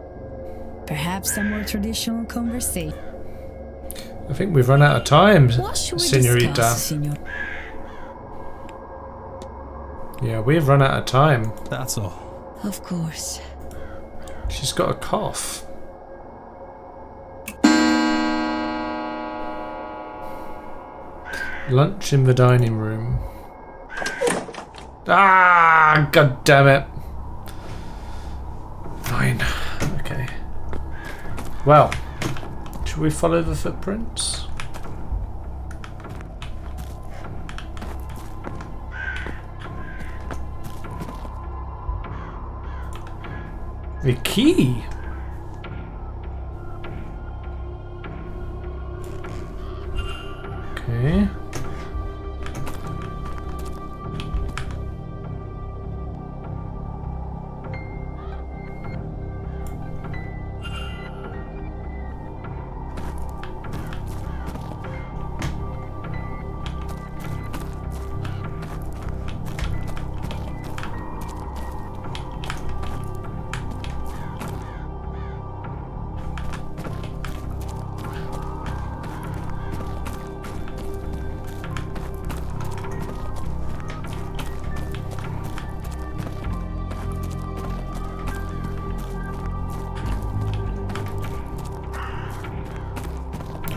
perhaps a more traditional conversation. I think we've run out of time, What should we Senorita. discuss, Signor? Yeah, we've run out of time. That's all. Of course. She's got a cough. Lunch in the dining room. Ah, god damn it. Fine. Okay. Well, should we follow the footprints? The key. Okay.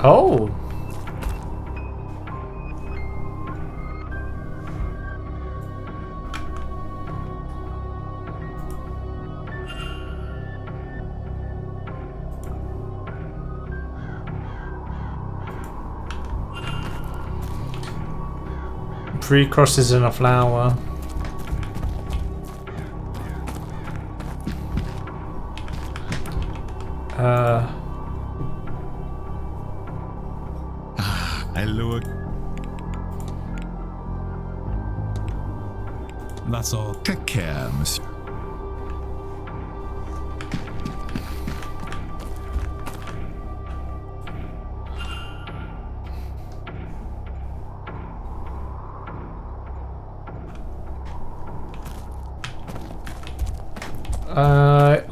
Oh. Three crosses and a flower. Hello. That's all. Take care, monsieur.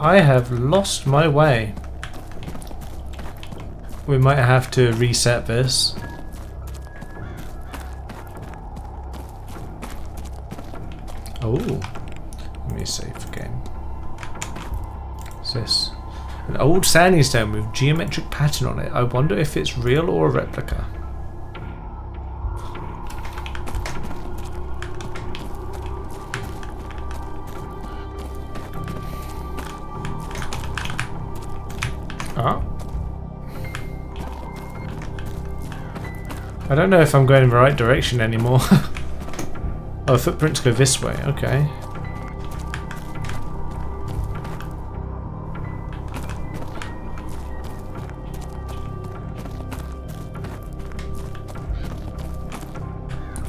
I have lost my way. We might have to reset this. Oh, let me save the game. What's this? An old sanding stone with geometric pattern on it. I wonder if it's real or a replica. Ah. I don't know if I'm going in the right direction anymore. Oh, footprints go this way, okay.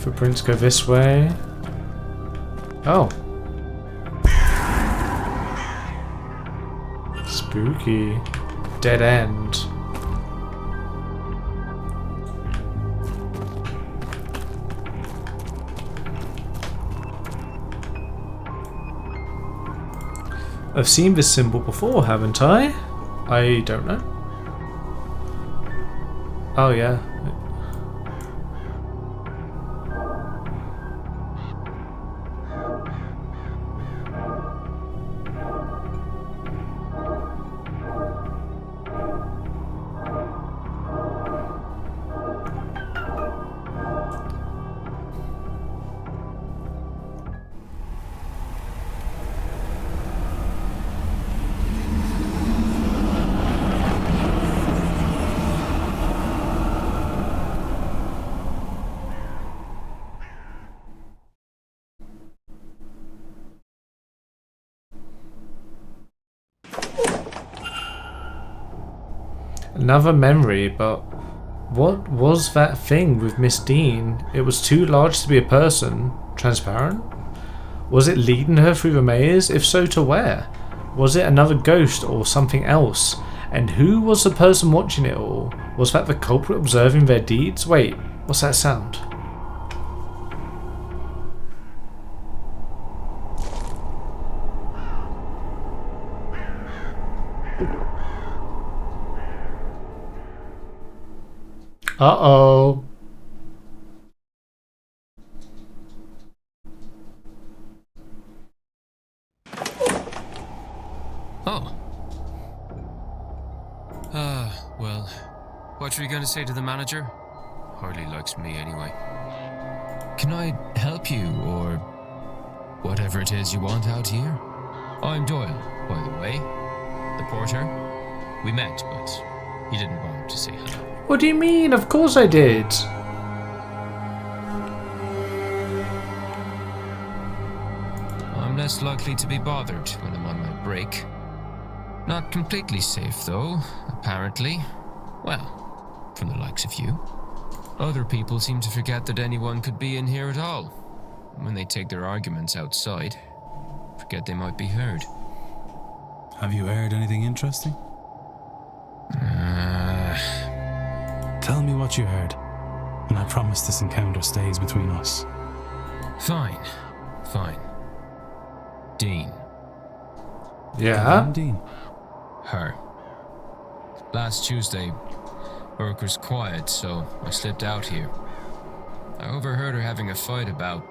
Footprints go this way. Oh. Spooky. Dead end. I've seen this symbol before, haven't I? I don't know. Oh yeah. Another memory, but what was that thing with Miss Dean? It was too large to be a person. Transparent? Was it leading her through the maze? If so, to where? Was it another ghost or something else? And who was the person watching it all? Was that the culprit observing their deeds? Wait, what's that sound? Uh-oh. Oh. Well, what were you going to say to the manager? Hardly likes me anyway. Can I help you, or whatever it is you want out here? I'm Doyle, by the way. The porter. We met, but he didn't bother to say hello. What do you mean? Of course I did. I'm less likely to be bothered when I'm on my break. Not completely safe, though, apparently. Well, from the likes of you. Other people seem to forget that anyone could be in here at all. When they take their arguments outside, forget they might be heard. Have you heard anything interesting? Tell me what you heard, and I promise this encounter stays between us. Fine. Dean. Yeah? Dean. Her. Last Tuesday, work was quiet, so I slipped out here. I overheard her having a fight about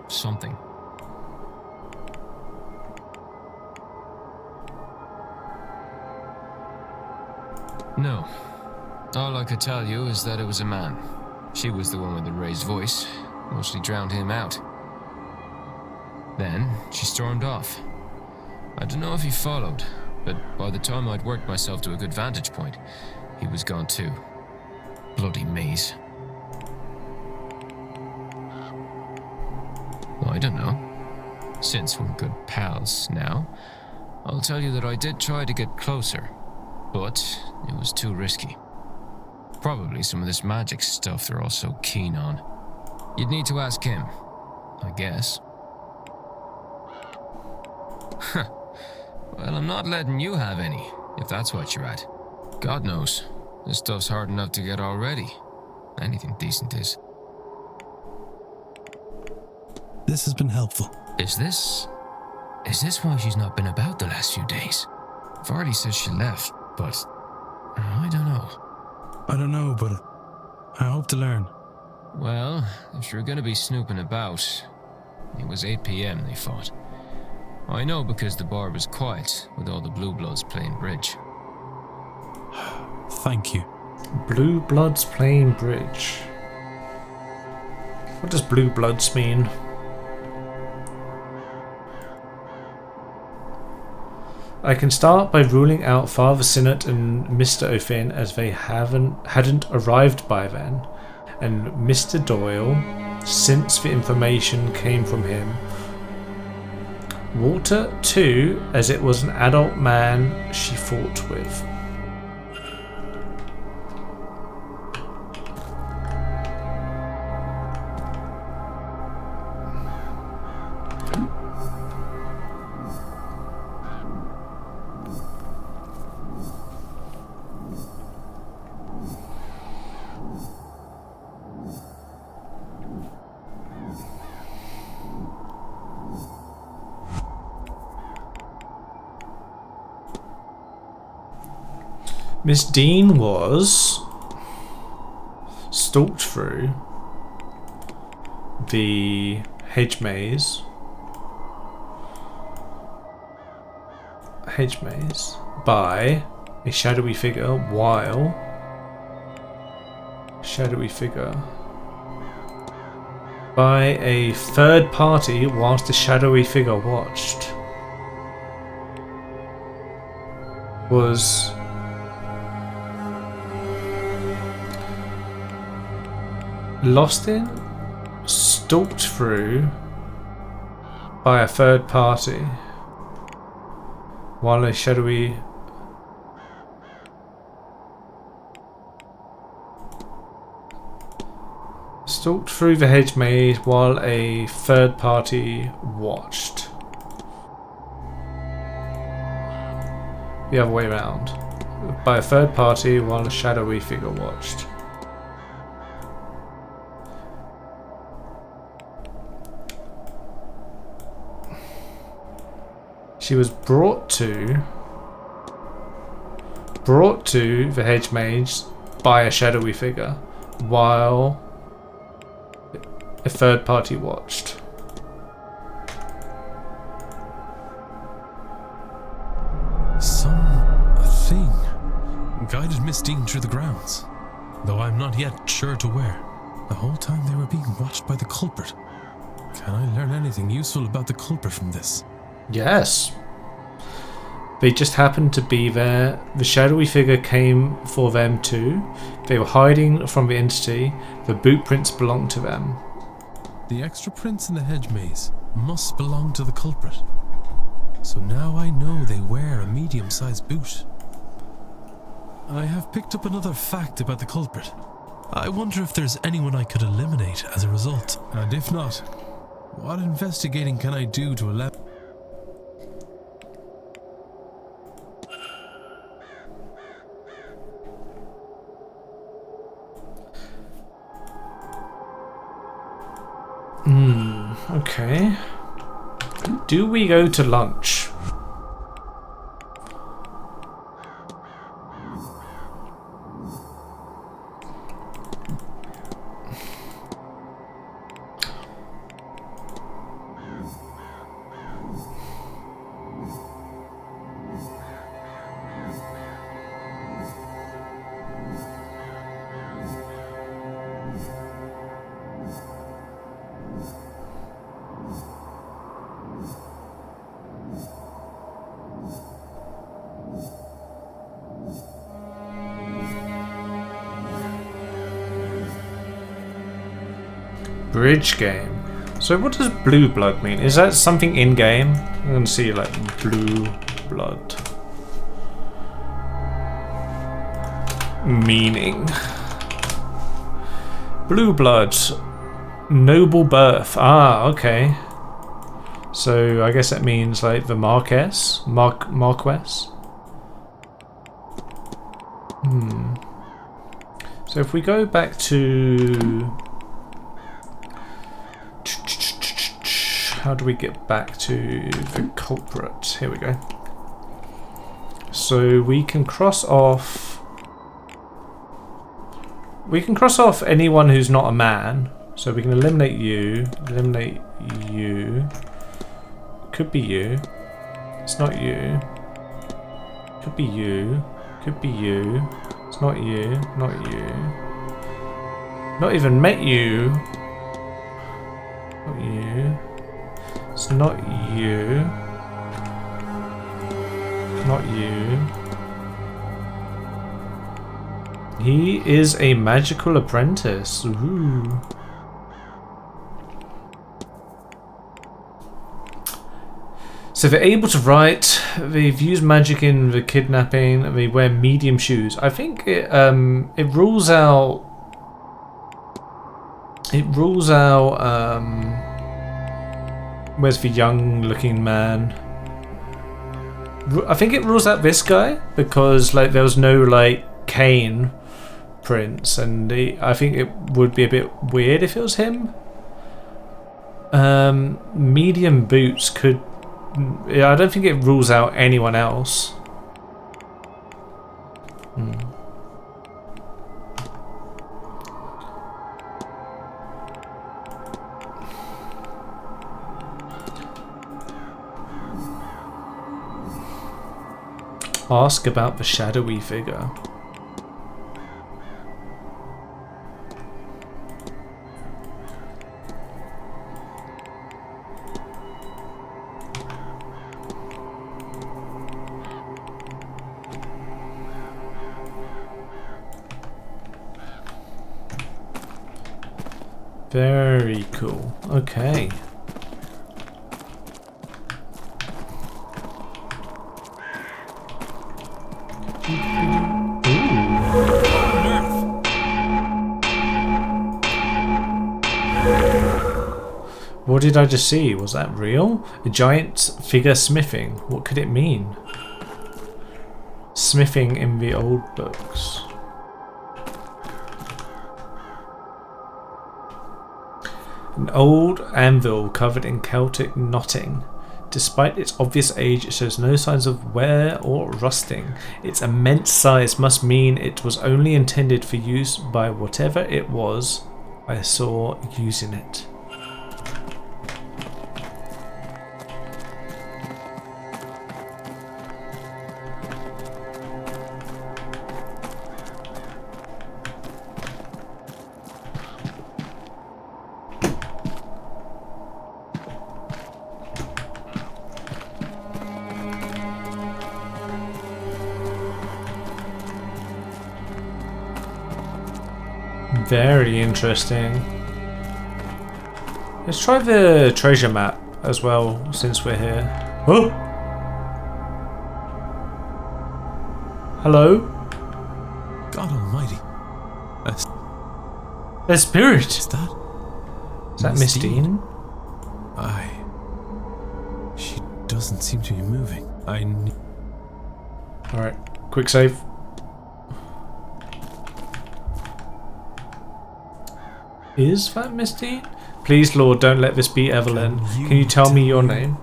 something. No, All I could tell you is that it was a man. She was the one with the raised voice. Mostly drowned him out. Then, she stormed off. I don't know if he followed, but by the time I'd worked myself to a good vantage point, he was gone too. Bloody maze. Well, I don't know. Since we're good pals now, I'll tell you that I did try to get closer, but it was too risky. Probably some of this magic stuff they're all so keen on. You'd need to ask him, I guess. Well, I'm not letting you have any, if that's what you're at. God knows, this stuff's hard enough to get already. Anything decent is. This has been helpful. Is this why she's not been about the last few days? Vardy says she left, but I don't know. I don't know, but I hope to learn. Well, if you're gonna be snooping about, it was 8 PM they fought. I know because the bar was quiet with all the Blue Bloods playing bridge. Thank you. Blue Bloods playing bridge. What does Blue Bloods mean? I can start by ruling out Father Sinnott and Mr. O'Finn as they hadn't arrived by then, and Mr. Doyle, since the information came from him. Walter too, as it was an adult man she fought with. Miss Dean was stalked through the hedge maze by a shadowy figure by a third party whilst the shadowy figure watched. Was lost in, stalked through by a third party while a shadowy stalked through the hedge maze while a third party watched. The other way around. By a third party while a shadowy figure watched. She was brought to the hedge maze by a shadowy figure while a third party watched. Something guided Miss Dean through the grounds, though I'm not yet sure to where. The whole time they were being watched by the culprit. Can I learn anything useful about the culprit from this? Yes. They just happened to be there. The shadowy figure came for them too. They were hiding from the entity. The boot prints belonged to them. The extra prints in the hedge maze must belong to the culprit. So now I know they wear a medium-sized boot. I have picked up another fact about the culprit. I wonder if there's anyone I could eliminate as a result. And if not, what investigating can I do to allow... Okay. Do we go to lunch? Bridge game. So what does blue blood mean? Is that something in game? I'm gonna see like blue blood. Meaning. Blue blood. Noble birth. Ah, okay. So I guess that means like the Marquess? Marquess? So if we go back to... How do we get back to the culprit? Here we go. So we can cross off... We can cross off anyone who's not a man. So we can eliminate you. Eliminate you. Could be you. It's not you. Could be you. Could be you. It's not you. Not you. Not even met you. Not you. It's not you. Not you. He is a magical apprentice. Ooh. So they're able to write, they've used magic in the kidnapping, they wear medium shoes. I think it rules out where's the young looking man? I think it rules out this guy because like there was no like cane prints, and I think it would be a bit weird if it was him. Medium boots could... Yeah, I don't think it rules out anyone else. Ask about the shadowy figure. Very cool. Okay. What did I just see? Was that real? A giant figure smithing. What could it mean? Smithing in the old books. An old anvil covered in Celtic knotting. Despite its obvious age, it shows no signs of wear or rusting. Its immense size must mean it was only intended for use by whatever it was I saw using it. Very interesting. Let's try the treasure map as well, since we're here. Oh! Hello? God almighty. A spirit! Is that Miss Dean? Aye. She doesn't seem to be moving. Alright, quick save. Is that Miss Dean? Please, Lord, don't let this be Evelyn. Can you tell me your name?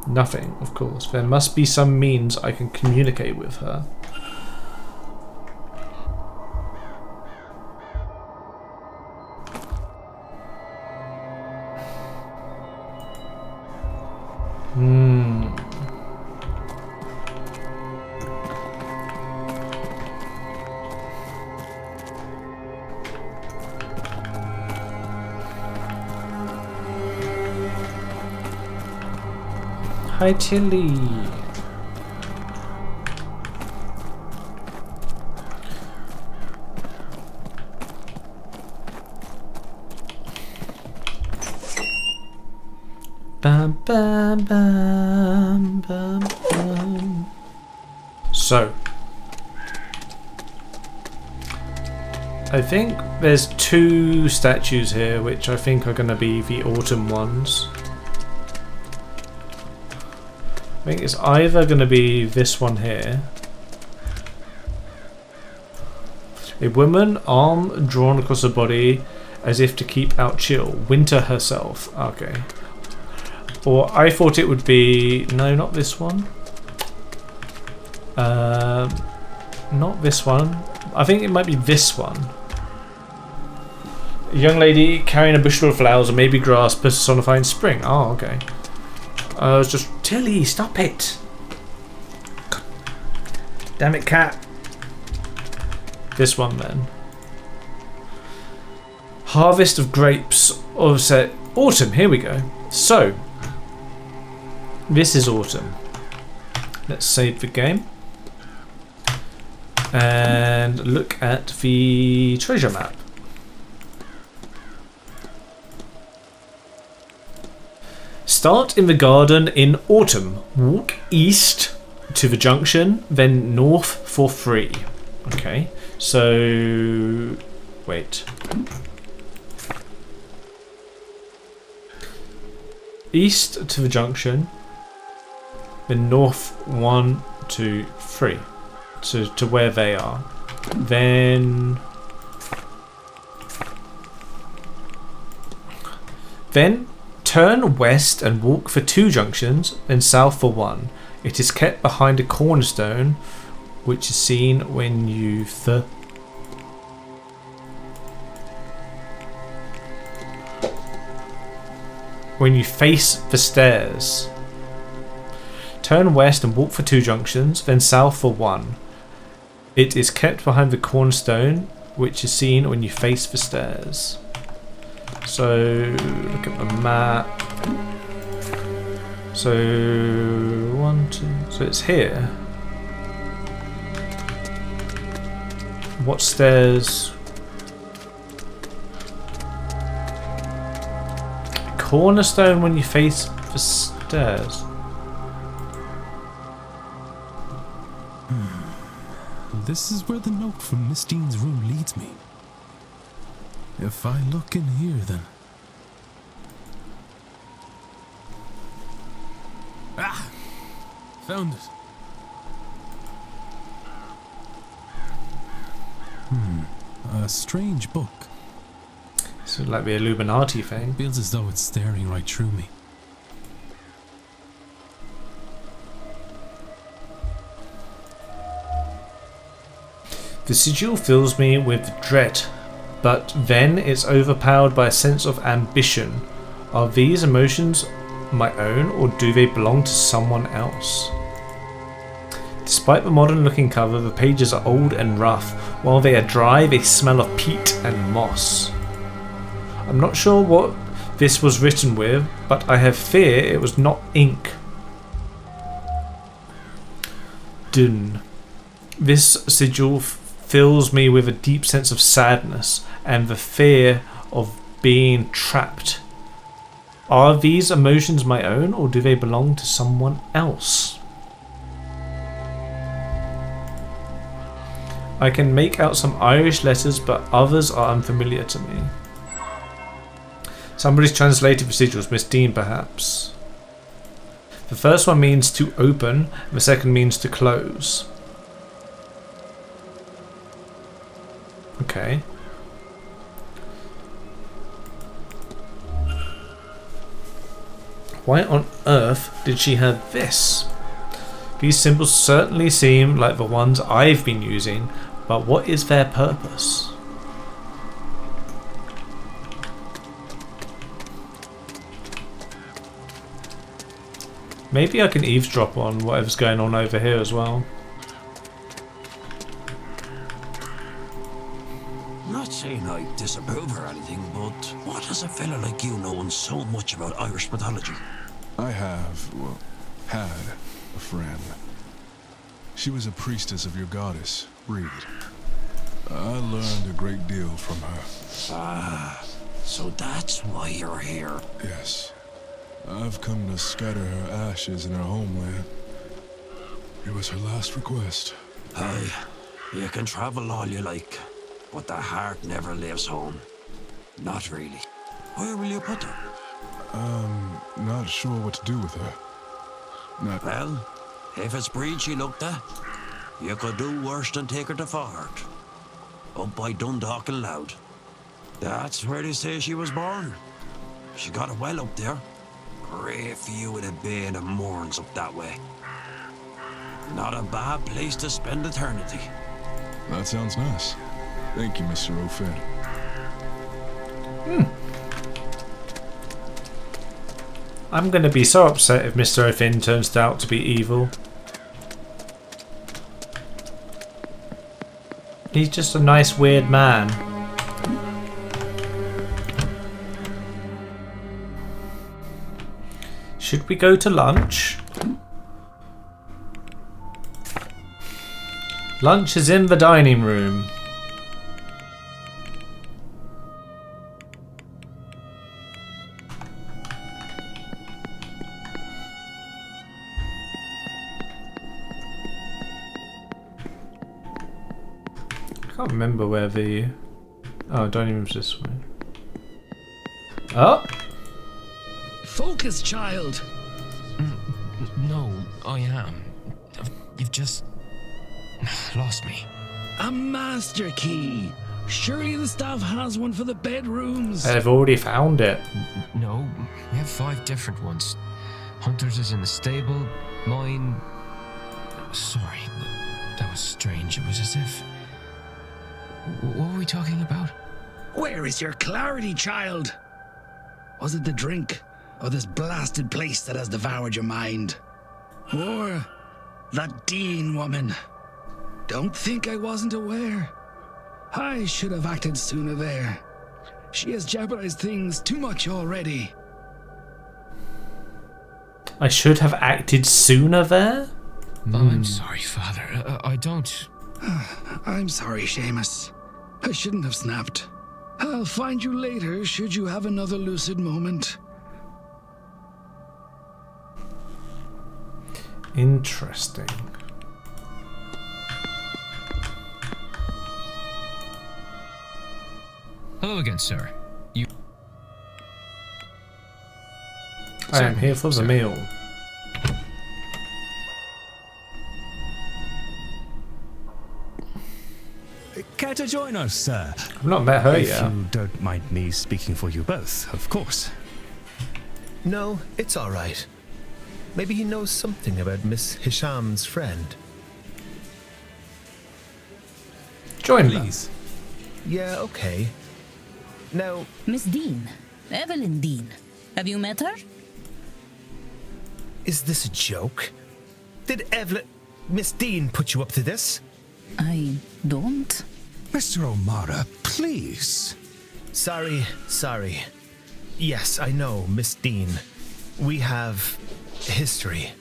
Nothing, of course. There must be some means I can communicate with her. Hi, Tilly. Bam, bam, bam, bam, bam. So, I think there's 2 statues here, which I think are going to be the autumn ones. I think it's either going to be this one here. A woman, arm drawn across her body as if to keep out chill. Winter herself. Okay. Or I thought it would be... No, not this one. Not this one. I think it might be this one. A young lady carrying a bushel of flowers or maybe grass personifying spring. Oh, okay. I was just... Tilly, stop it! God. Damn it, cat. This one then. Harvest of grapes. Or say autumn, here we go. So, this is autumn. Let's save the game. And look at the treasure map. Start in the garden in autumn. Walk east to the junction, then north for free. Okay, so... Wait. East to the junction, then north 1, 2, 3. To where they are. Then turn west and walk for 2 junctions, then south for 1. It is kept behind a cornerstone, which is seen when you face the stairs. Turn west and walk for 2 junctions, then south for 1. It is kept behind the cornerstone, which is seen when you face the stairs. So, look at the map. So, 1, 2... So it's here. What stairs? Cornerstone when you face the stairs. This is where the note from Miss Dean's room leads me. If I look in here, then... Ah! Found it. A strange book. So like the Illuminati thing. Feels as though it's staring right through me. The sigil fills me with dread, but then it's overpowered by a sense of ambition. Are these emotions my own, or do they belong to someone else? Despite the modern looking cover, the pages are old and rough. While they are dry, they smell of peat and moss. I'm not sure what this was written with, but I have fear it was not ink. Dun. This sigil fills me with a deep sense of sadness and the fear of being trapped. Are these emotions my own, or do they belong to someone else? I can make out some Irish letters, but others are unfamiliar to me. Somebody's translated the sigils, Miss Dean perhaps. The first one means to open, and the second means to close. Okay. Why on earth did she have this? These symbols certainly seem like the ones I've been using, but what is their purpose? Maybe I can eavesdrop on whatever's going on over here as well. Not saying I disapprove or anything, but what does a fella like you knowing so much about Irish mythology? I have, well, had a friend. She was a priestess of your goddess, Reed. I learned a great deal from her. Ah, so that's why you're here. Yes. I've come to scatter her ashes in her homeland. It was her last request. Aye, you can travel all you like, but the heart never leaves home. Not really. Where will you put her? Not sure what to do with her. Well, if it's breed she looked at, you could do worse than take her to Fahart. Up by Dundalk and Loud. That's where they say she was born. She got it well up there. Great view of the bay and the moorings up that way. Not a bad place to spend eternity. That sounds nice. Thank you, Mr. O'Fed. I'm going to be so upset if Mr. O'Finn turns out to be evil. He's just a nice, weird man. Should we go to lunch? Lunch is in the dining room. I can't remember where the... Oh, dining room's this way. Oh! Focus, child! No, I am. You've just... lost me. A master key! Surely the staff has one for the bedrooms! I've already found it. No, we have 5 different ones. Hunter's is in the stable, mine... Sorry, that was strange. It was as if... What were we talking about? Where is your clarity, child? Was it the drink, or this blasted place that has devoured your mind? Or that Dean woman? Don't think I wasn't aware. I should have acted sooner there. She has jeopardized things too much already. I should have acted sooner there? Oh, I'm sorry, Father. I don't... I'm sorry, Seamus. I shouldn't have snapped. I'll find you later should you have another lucid moment. Interesting. Hello again, sir. You... I am here for the meal. Care to join us, sir? I've not met her yet. If you don't mind me speaking for you both, of course. No, it's all right. Maybe he knows something about Miss Hisham's friend. Join Please. Yeah, okay. Now... Miss Dean. Evelyn Dean. Have you met her? Is this a joke? Did Evelyn... Miss Dean put you up to this? I don't. Mr. O'Mara, please. Sorry. Yes, I know, Miss Dean. We have... history.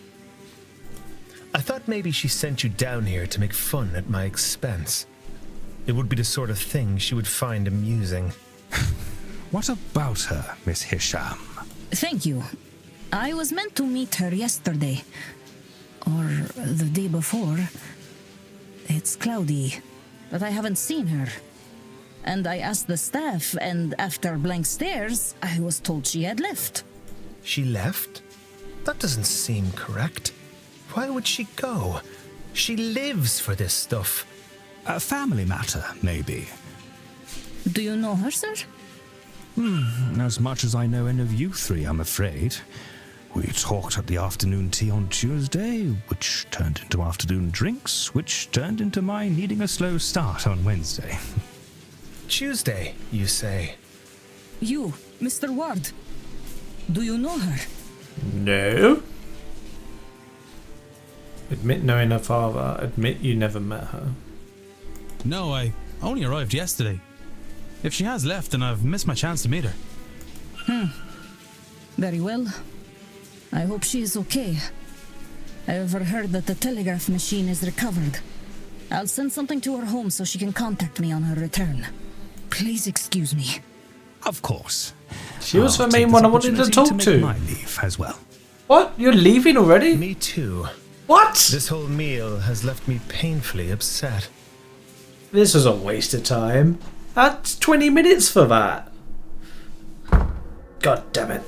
I thought maybe she sent you down here to make fun at my expense. It would be the sort of thing she would find amusing. What about her, Miss Hisham? Thank you. I was meant to meet her yesterday. Or the day before. It's cloudy, but I haven't seen her. And I asked the staff, and after blank stares, I was told she had left. She left? That doesn't seem correct. Why would she go? She lives for this stuff. A family matter, maybe. Do you know her, sir? As much as I know any of you three, I'm afraid. We talked at the afternoon tea on Tuesday, which turned into afternoon drinks, which turned into my needing a slow start on Wednesday. Tuesday, you say? You, Mr. Ward. Do you know her? No. Admit knowing her father. Admit you never met her. No, I only arrived yesterday. If she has left, then I've missed my chance to meet her. Very well. I hope she is okay. I overheard that the telegraph machine is recovered. I'll send something to her home so she can contact me on her return. Please excuse me. Of course. She was the I'll main take one this I wanted to opportunity talk make to. my leave as well. What? You're leaving already? Me too. What? This whole meal has left me painfully upset. This was a waste of time. That's 20 minutes for that. God damn it.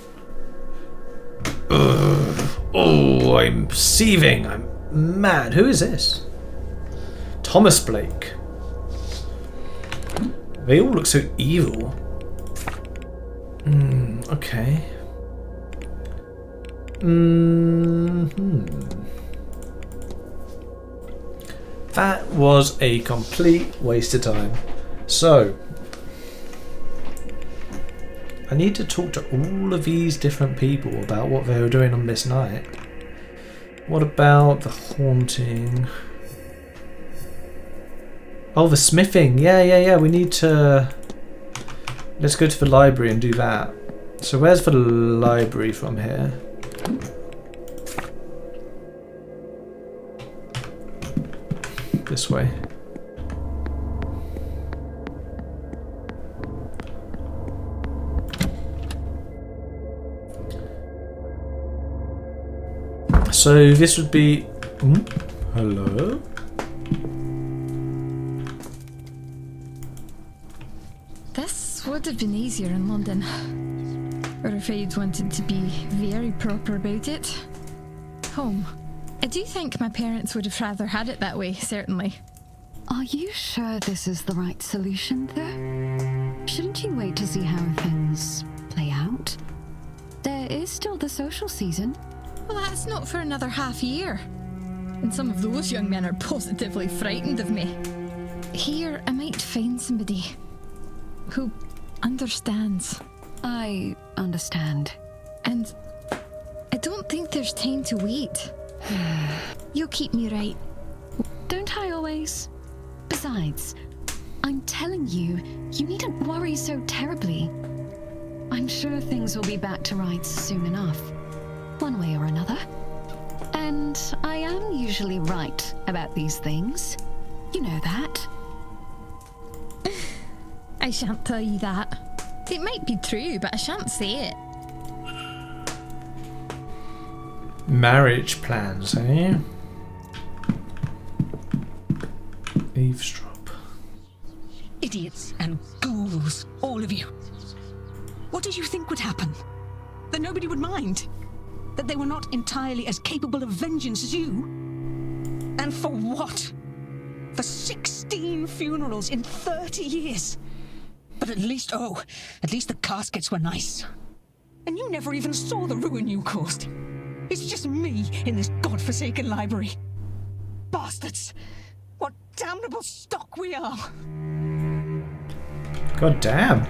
Ugh. Oh, I'm seething. I'm mad. Who is this? Thomas Blake. They all look so evil. Okay. That was a complete waste of time. So, I need to talk to all of these different people about what they were doing on this night. What about the haunting? Oh, the smithing. Yeah. We need to... Let's go to the library and do that. So where's the library from here? This way. So this would be... hello? This would have been easier in London. Or if I'd wanted to be very proper about it. Home. I do think my parents would have rather had it that way, certainly. Are you sure this is the right solution, though? Shouldn't you wait to see how things play out? There is still the social season. Well, that's not for another half year. And some of those young men are positively frightened of me. Here, I might find somebody who understands. I understand. And I don't think there's time to wait. You'll keep me right. Don't I always? Besides, I'm telling you, you needn't worry so terribly. I'm sure things will be back to rights soon enough, one way or another. And I am usually right about these things. You know that. I shan't tell you that. It might be true, but I shan't say it. Marriage plans, eh? Eavesdrop. Idiots and ghouls, all of you. What did you think would happen? That nobody would mind? That they were not entirely as capable of vengeance as you? And for what? For 16 funerals in 30 years? But at least the caskets were nice. And you never even saw the ruin you caused. It's just me in this godforsaken library. Bastards! What damnable stock we are! God damn.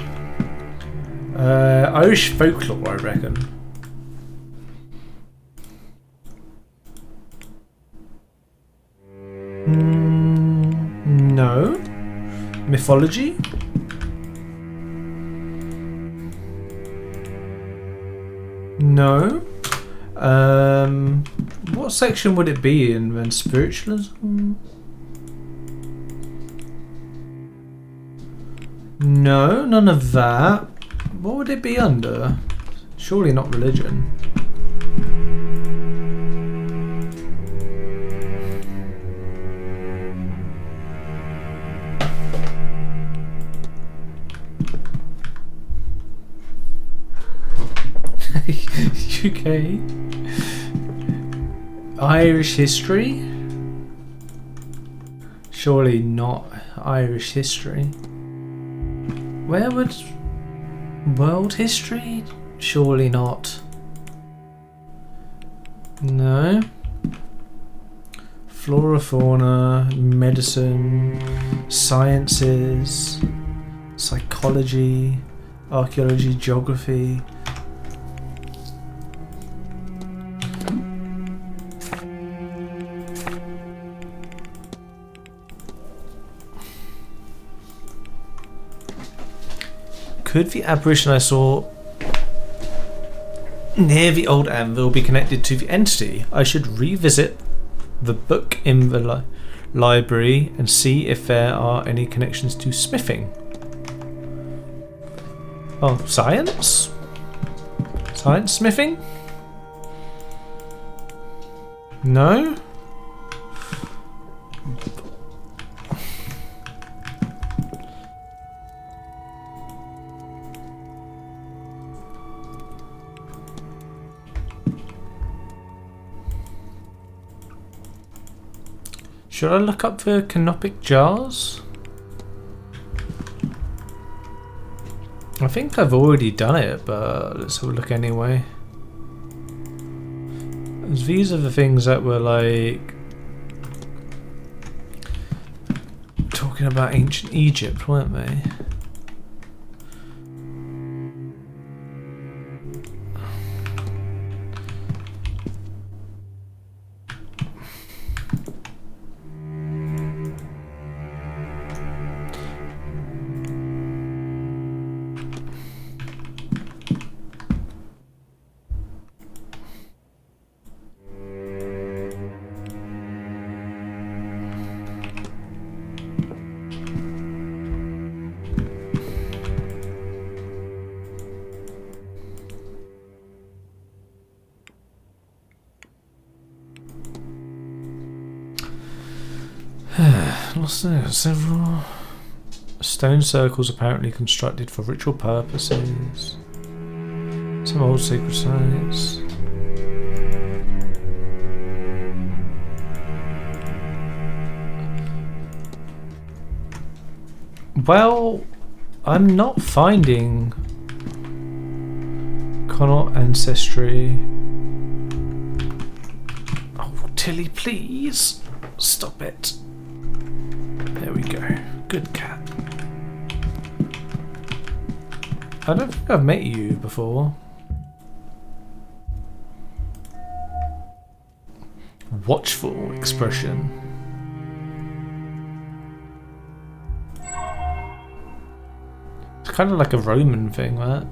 Irish folklore, I reckon. No. Mythology? No. What section would it be in then? Spiritualism? No, none of that. What would it be under? Surely not religion. UK. Irish history? Surely not Irish history. Where would... World history? Surely not. No. Flora, fauna, medicine, sciences, psychology, archaeology, geography. Could the apparition I saw near the old anvil be connected to the entity? I should revisit the book in the library and see if there are any connections to smithing. Oh, science? Science smithing? No? Should I look up for canopic jars? I think I've already done it, but let's have a look anyway. These are the things that were like talking about ancient Egypt, weren't they? Several stone circles apparently constructed for ritual purposes. Some old sacred sites. Well, I'm not finding Connaught ancestry. Oh, Tilly, please stop it. There we go. Good cat. I don't think I've met you before. Watchful expression. It's kind of like a Roman thing, that.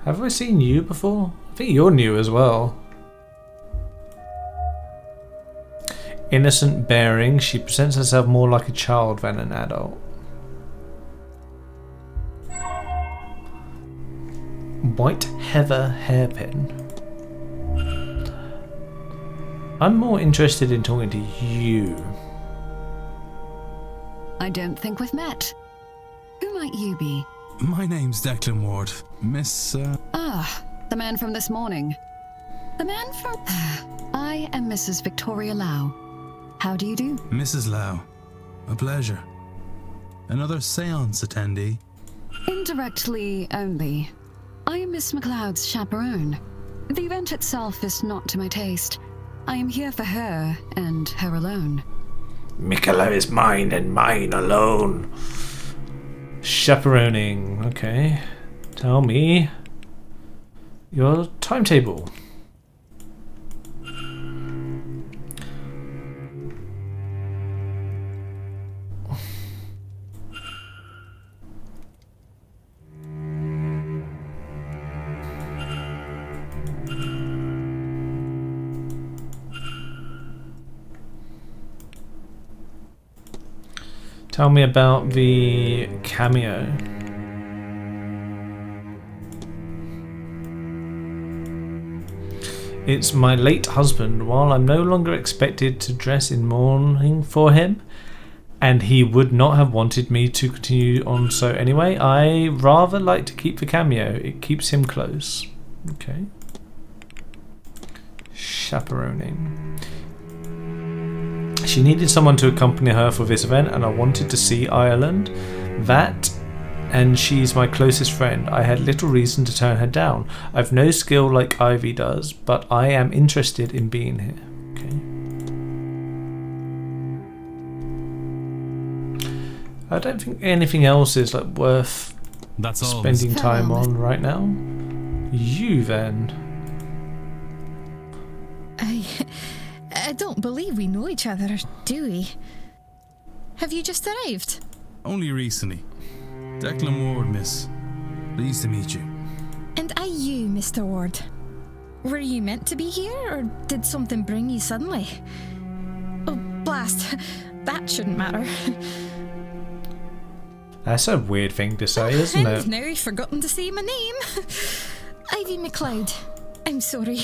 Have I seen you before? I think you're new as well. Innocent bearing, she presents herself more like a child than an adult. White heather hairpin. I'm more interested in talking to you. I don't think we've met. Who might you be? My name's Declan Ward. Miss, Ah, the man from this morning. The man from... I am Mrs. Victoria Lau. How do you do? Mrs. Lau. A pleasure. Another seance attendee? Indirectly only. I am Miss MacLeod's chaperone. The event itself is not to my taste. I am here for her, and her alone. Mikola is mine and mine alone. Chaperoning, okay. Tell me your timetable. Tell me about the cameo. It's my late husband. While I'm no longer expected to dress in mourning for him, and he would not have wanted me to continue on so anyway, I rather like to keep the cameo. It keeps him close. Okay. Chaperoning. She needed someone to accompany her for this event, and I wanted to see Ireland. That, and she's my closest friend. I had little reason to turn her down. I've no skill like Ivy does, but I am interested in being here. Okay. I don't think anything else is like worth spending time on right now. You then. I don't believe we know each other, do we? Have you just arrived? Only recently. Declan Ward, miss. Pleased to meet you. And are you, Mr. Ward? Were you meant to be here, or did something bring you suddenly? Oh, blast. That shouldn't matter. That's a weird thing to say, isn't And it? now I've forgotten to say my name. Ivy McLeod. I'm sorry.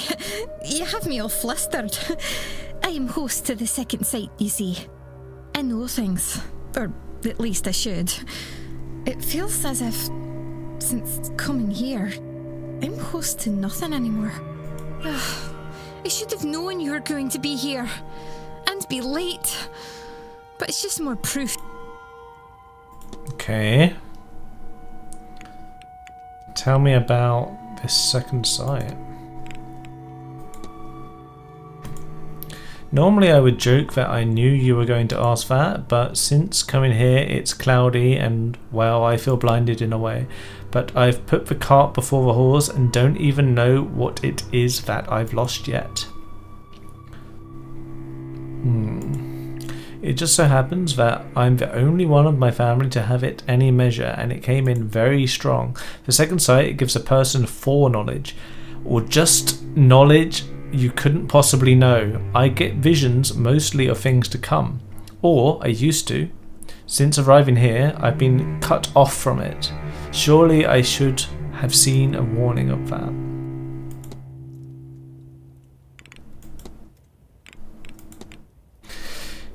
You have me all flustered. I am host to the second sight, you see. I know things. Or at least I should. It feels as if, since coming here, I'm host to nothing anymore. I should have known you were going to be here. And be late. But it's just more proof. Okay. Tell me about this second sight. Normally I would joke that I knew you were going to ask that, but since coming here it's cloudy and, well, I feel blinded in a way. But I've put the cart before the horse and don't even know what it is that I've lost yet. It just so happens that I'm the only one of my family to have it any measure, and it came in very strong. The second sight, it gives a person foreknowledge, or just knowledge you couldn't possibly know. I get visions mostly of things to come, or I used to. Since arriving here, I've been cut off from it. Surely I should have seen a warning of that.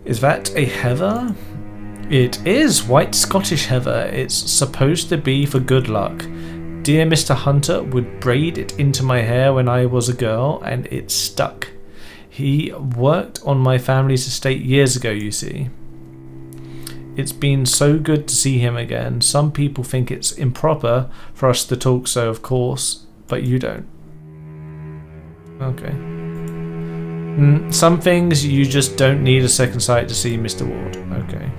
Is that a heather? It is white Scottish heather. It's supposed to be for good luck. Dear Mr. Hunter would braid it into my hair when I was a girl, and it stuck. He worked on my family's estate years ago, you see. It's been so good to see him again. Some people think it's improper for us to talk so, of course, but you don't. Okay. Some things you just don't need a second sight to see, Mr. Ward. Okay.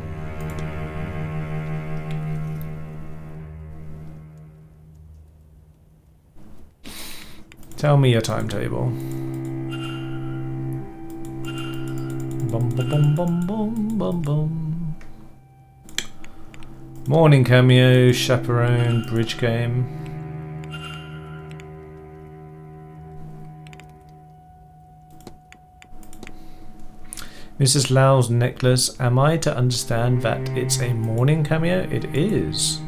Tell me your timetable. Bum bum bum bum bum bum bum. Morning cameo, chaperone, bridge game. Mrs. Lau's necklace. Am I to understand that it's a morning cameo? It is.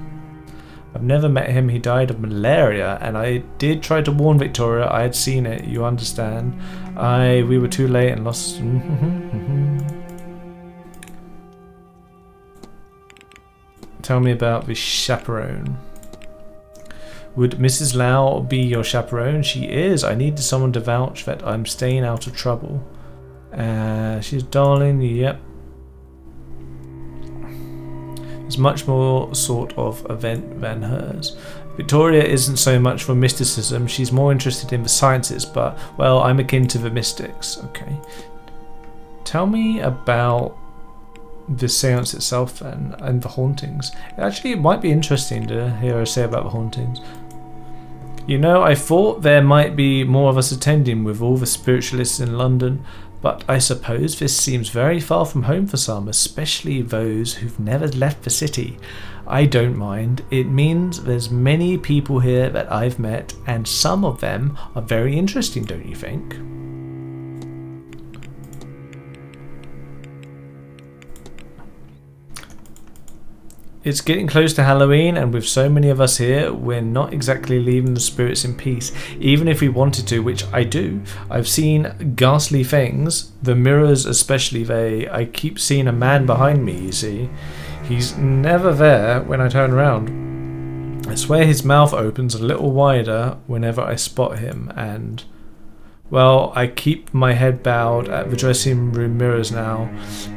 I've never met him. He died of malaria, and I did try to warn Victoria. I had seen it. You understand? We were too late and lost. Tell me about the chaperone. Would Mrs. Lau be your chaperone? She is. I needed someone to vouch that I'm staying out of trouble. She's darling, yep. It's much more sort of event than hers. Victoria isn't so much for mysticism, she's more interested in the sciences, but, well, I'm akin to the mystics. Okay. Tell me about the seance itself then, and the hauntings. Actually, it might be interesting to hear her say about the hauntings. You know, I thought there might be more of us attending with all the spiritualists in London, but I suppose this seems very far from home for some, especially those who've never left the city. I don't mind. It means there's many people here that I've met, and some of them are very interesting, don't you think? It's getting close to Halloween, and with so many of us here, we're not exactly leaving the spirits in peace, even if we wanted to, which I do. I've seen ghastly things, the mirrors especially. I keep seeing a man behind me, you see. He's never there when I turn around. I swear his mouth opens a little wider whenever I spot him, and... well, I keep my head bowed at the dressing room mirrors now,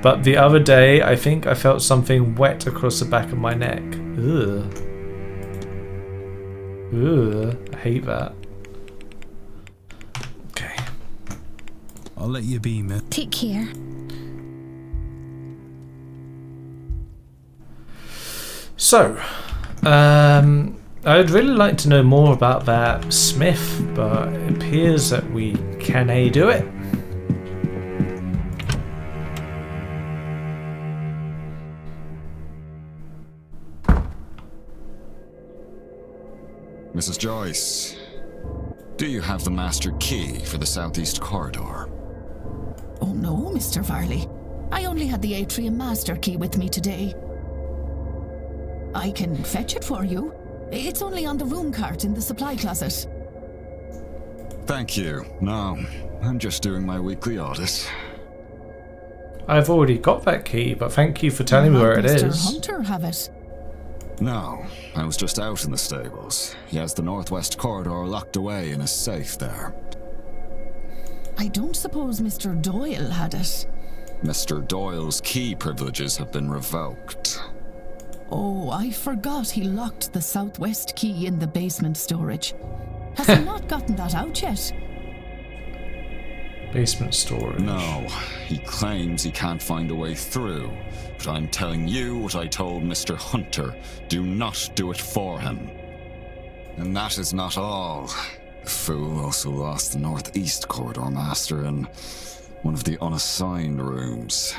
but the other day I think I felt something wet across the back of my neck. Ugh. Ugh, I hate that. Okay. I'll let you be, man. Take care. So, I'd really like to know more about that Smith, but it appears that we can do it. Mrs. Joyce, do you have the master key for the southeast corridor? Oh no, Mr. Varley. I only had the atrium master key with me today. I can fetch it for you. It's only on the room cart in the supply closet. Thank you. No, I'm just doing my weekly audit. I've already got that key, but thank you for telling me where it is. Mr. Hunter have it? No, I was just out in the stables. He has the northwest corridor locked away in a safe there. I don't suppose Mr. Doyle had it. Mr. Doyle's key privileges have been revoked. Oh, I forgot he locked the southwest key in the basement storage. Has he not gotten that out yet? Basement storage. No, he claims he can't find a way through. But I'm telling you what I told Mr. Hunter. Do not do it for him. And that is not all. The fool also lost the northeast corridor master in one of the unassigned rooms.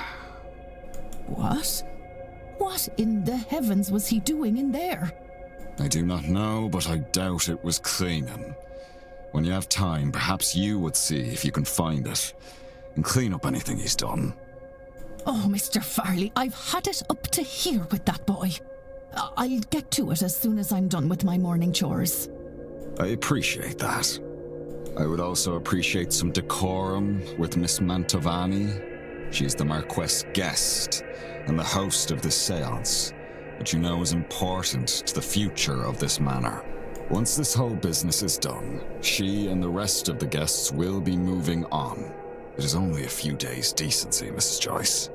What? What in the heavens was he doing in there? I do not know, but I doubt it was cleaning. When you have time, perhaps you would see if you can find it, and clean up anything he's done. Oh, Mr. Farley, I've had it up to here with that boy. I'll get to it as soon as I'm done with my morning chores. I appreciate that. I would also appreciate some decorum with Miss Mantovani. She's the Marquess' guest and the host of this seance, which you know is important to the future of this manor. Once this whole business is done, she and the rest of the guests will be moving on. It is only a few days' decency, Mrs. Joyce.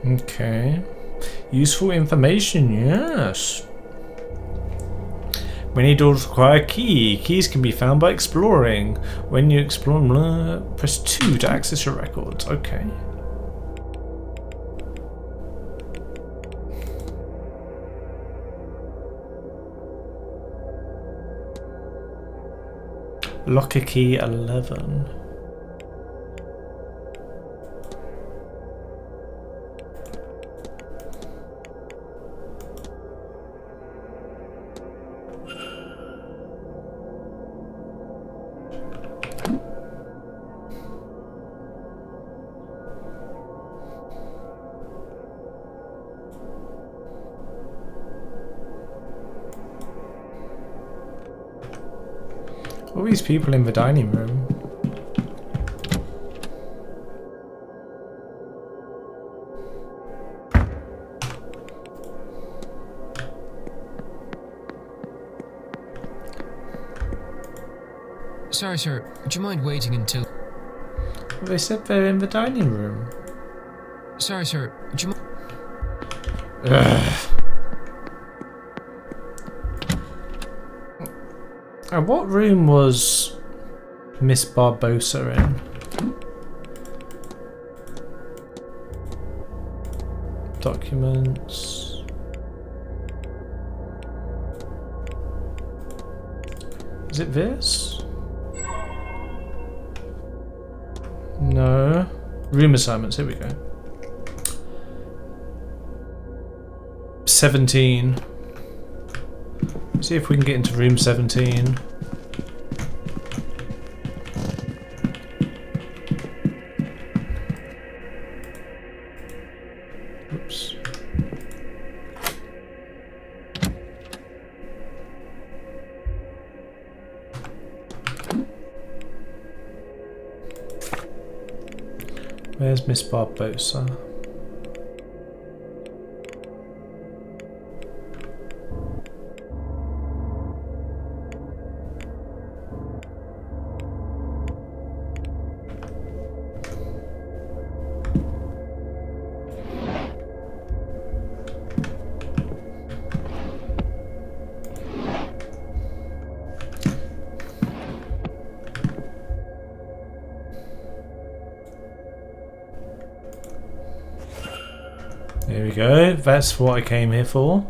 Okay. Useful information, yes. Many doors require a key. Keys can be found by exploring. When you explore, press 2 to access your records. Okay. Locker key 11. All these people in the dining room. Sorry, sir. Would you mind waiting until... Well, they said they're in the dining room. Sorry, sir. Would you mind... And what room was Miss Barbosa in? Documents. Is it this? No. Room assignments, here we go. 17. See if we can get into room 17. Oops. Where's Miss Barbosa? There we go, that's what I came here for.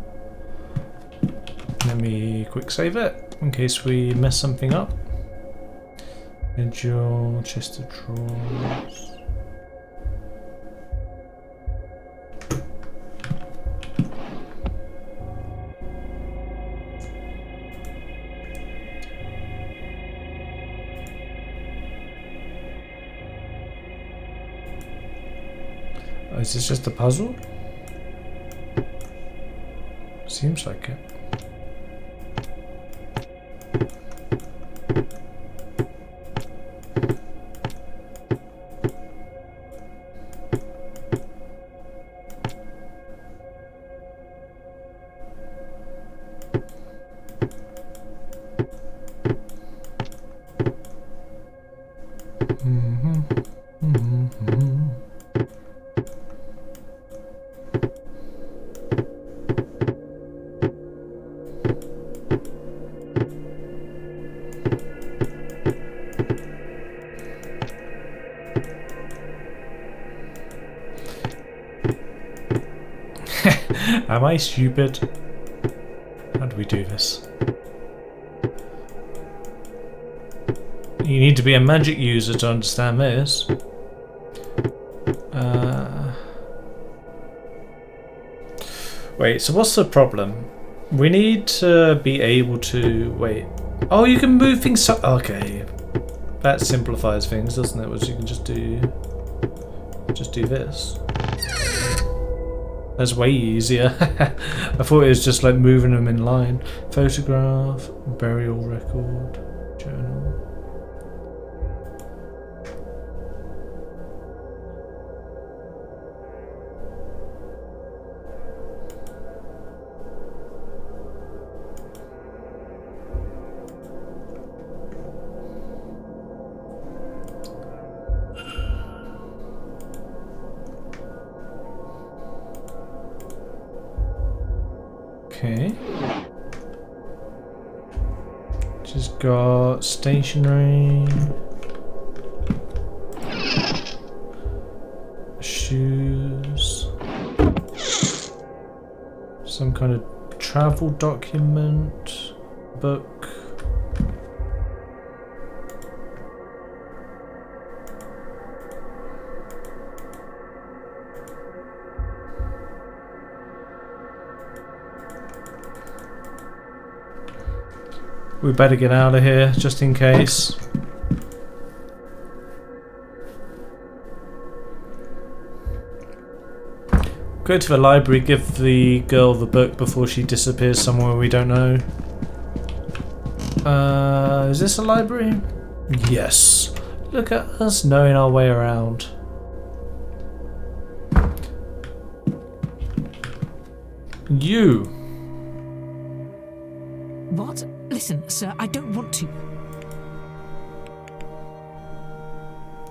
Let me quick save it, in case we mess something up. Individual chest of drawers. Oh, is this just a puzzle? Seems like it. Am I stupid? How do we do this? You need to be a magic user to understand this. Wait, so what's the problem? We need to be able to... Wait. Oh, you can move things so... Okay. That simplifies things, doesn't it? Which you can just do... Just do this. That's way easier. I thought it was just like moving them in line. Photograph, burial record, journal. Okay. Just got stationery, shoes, some kind of travel document, book. We better get out of here, just in case. Go to the library, give the girl the book before she disappears somewhere we don't know. Is this a library? Yes. Look at us knowing our way around. You. What? Listen, sir, I don't want to.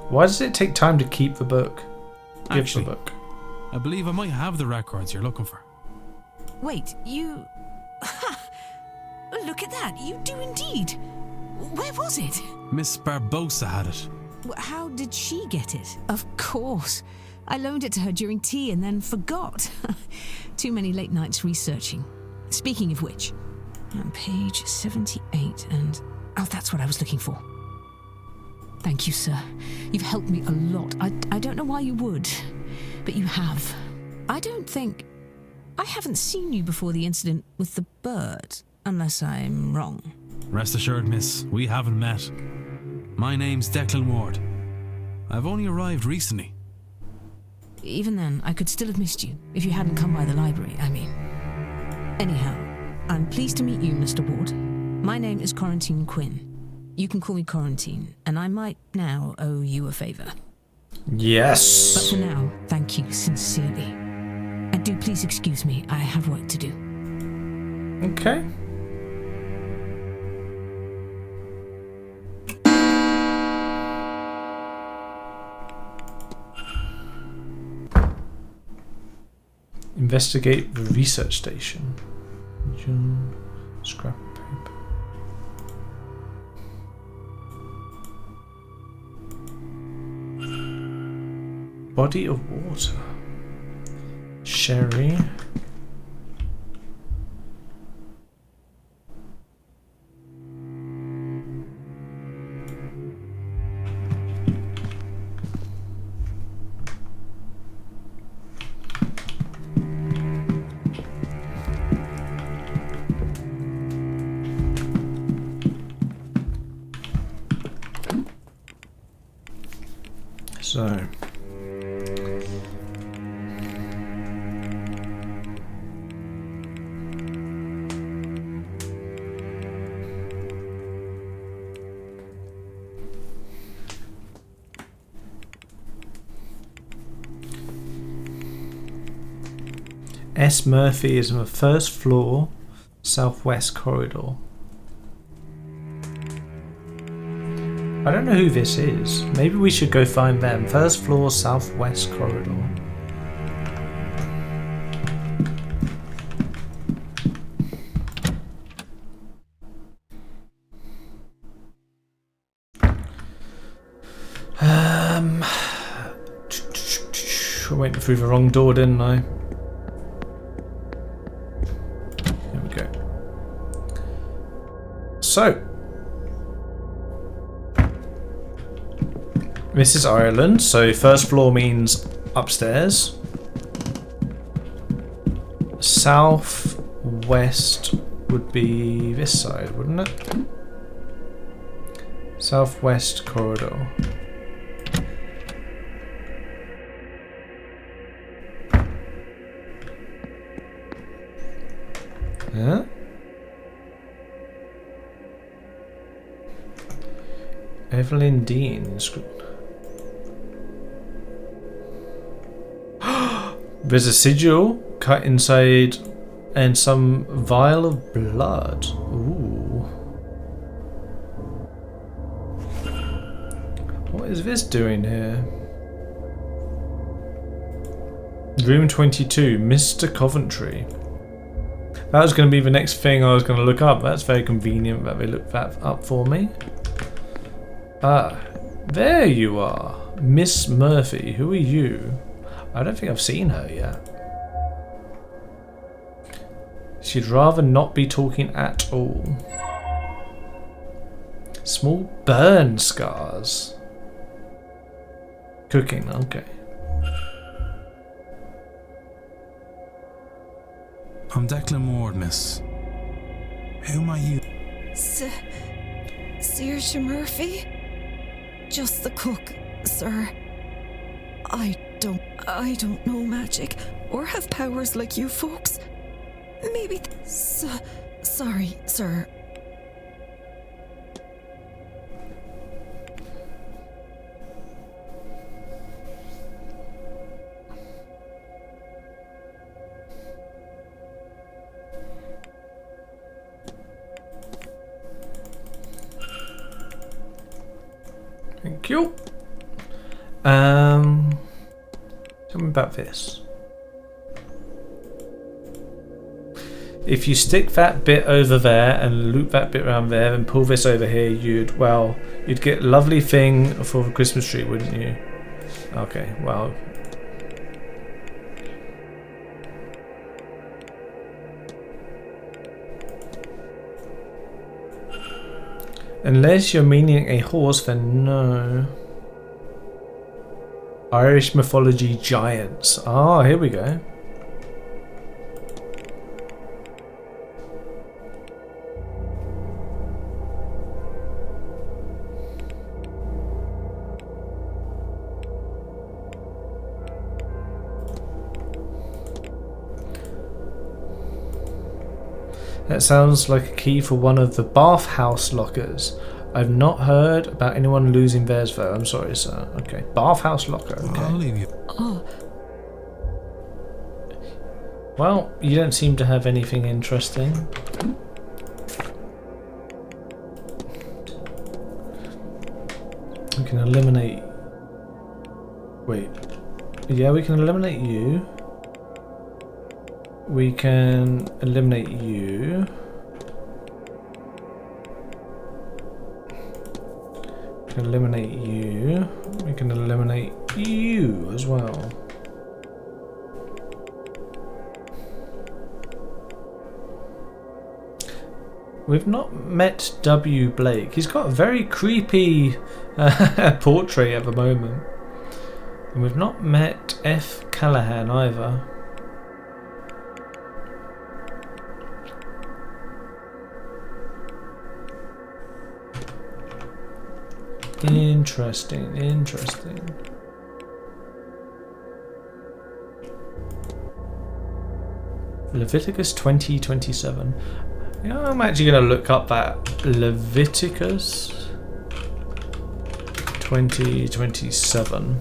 Why does it take time to keep the book? Give Actually, the book. I believe I might have the records you're looking for. Wait, you... Look at that, you do indeed. Where was it? Miss Barbosa had it. How did she get it? Of course. I loaned it to her during tea and then forgot. Too many late nights researching. Speaking of which, on page 78 and... Oh, that's what I was looking for. Thank you, sir. You've helped me a lot. I don't know why you would, but you have. I don't think... I haven't seen you before the incident with the bird, unless I'm wrong. Rest assured, miss, we haven't met. My name's Declan Ward. I've only arrived recently. Even then, I could still have missed you if you hadn't come by the library, I mean. Anyhow, I'm pleased to meet you, Mr. Ward. My name is Quarantine Quinn. You can call me Quarantine, and I might now owe you a favour. Yes. But for now, thank you sincerely. And do please excuse me, I have work to do. Okay. Investigate the research station. Scrap paper. Body of water. Sherry. So, S. Murphy is on the first floor, southwest corridor. I don't know who this is. Maybe we should go find them. First floor, southwest corridor. I went through the wrong door, didn't I? Here we go. So, this is Ireland, so first floor means upstairs. Southwest would be this side, wouldn't it? Southwest corridor. Yeah. Evelyn Dean. There's a sigil cut inside and some vial of blood. Ooh. What is this doing here? Room 22, Mr. Coventry. That was going to be the next thing I was going to look up. That's very convenient that they looked that up for me. Ah, there you are. Miss Murphy, who are you? I don't think I've seen her yet. She'd rather not be talking at all. Small burn scars. Cooking, okay. I'm Declan Ward, miss. Who am I you? Saoirse Murphy? Just the cook, sir. I don't know magic or have powers like you folks. Maybe sorry, sir. Thank you. Tell me about this. If you stick that bit over there and loop that bit around there and pull this over here, you'd get a lovely thing for the Christmas tree, wouldn't you? Okay, well. Unless you're meaning a horse, then no. Irish mythology giants. Ah, here we go. That sounds like a key for one of the bathhouse lockers. I've not heard about anyone losing theirs though. I'm sorry, sir. Okay. Bathhouse locker. Okay. I'll leave you. Oh. Well, you don't seem to have anything interesting. We can eliminate... Wait. Yeah, we can eliminate you. We can eliminate you. We can eliminate you. We can eliminate you as well. We've not met W. Blake. He's got a very creepy portrait at the moment. And we've not met F. Callahan either. Interesting, interesting. Leviticus 20:27. Yeah, I'm actually going to look up that Leviticus 20:27.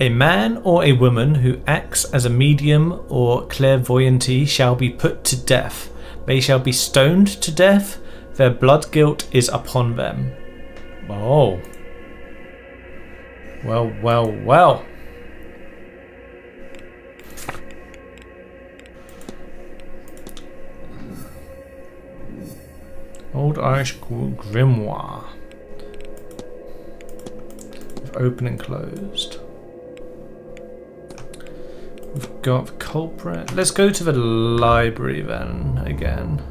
A man or a woman who acts as a medium or clairvoyante shall be put to death. They shall be stoned to death. Their blood guilt is upon them. Oh. Well, well, well. Old Irish grimoire. Open and closed. We've got the culprit. Let's go to the library then again.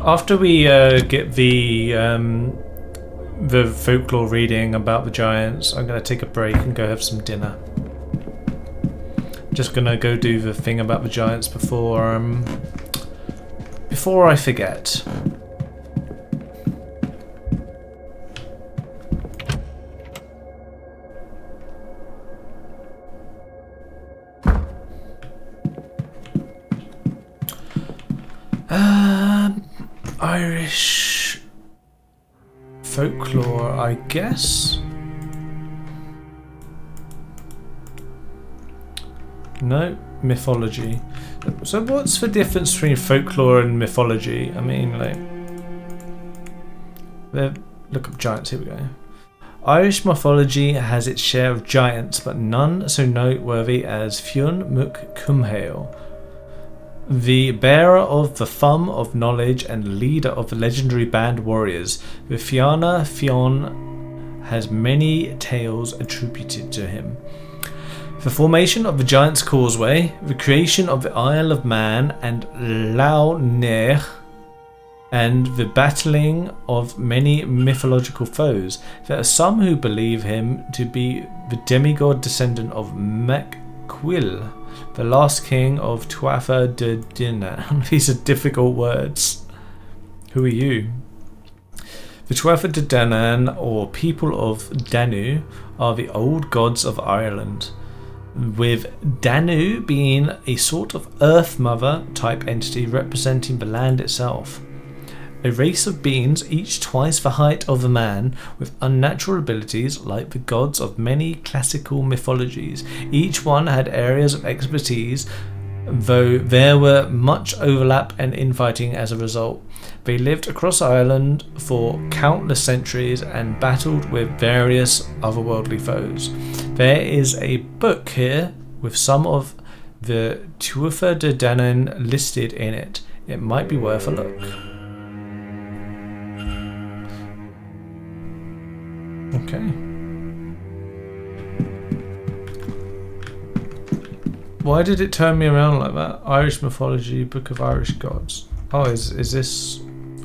After we get the folklore reading about the giants, I'm gonna take a break and go have some dinner. Just gonna go do the thing about the giants before I forget. Irish folklore, I guess. No, mythology. So what's the difference between folklore and mythology? I mean, like, look up giants, here we go. Irish mythology has its share of giants, but none so noteworthy as Fionn Muc Cumhaill, the bearer of the thumb of knowledge and leader of the legendary band warriors. The Fianna Fionn has many tales attributed to him. The formation of the Giant's Causeway, the creation of the Isle of Man and Lough Neagh, and the battling of many mythological foes. There are some who believe him to be the demigod descendant of Mac Quill, the last king of Tuatha de Danann. These are difficult words. Who are you? The Tuatha de Danann, or people of Danu, are the old gods of Ireland, with Danu being a sort of Earth Mother type entity representing the land itself. A race of beings each twice the height of a man, with unnatural abilities like the gods of many classical mythologies. Each one had areas of expertise, though there were much overlap and infighting as a result. They lived across Ireland for countless centuries and battled with various otherworldly foes. There is a book here with some of the Tuatha de Danann listed in it. It might be worth a look. Okay. Why did it turn me around like that? Irish mythology, Book of Irish Gods. Oh, is this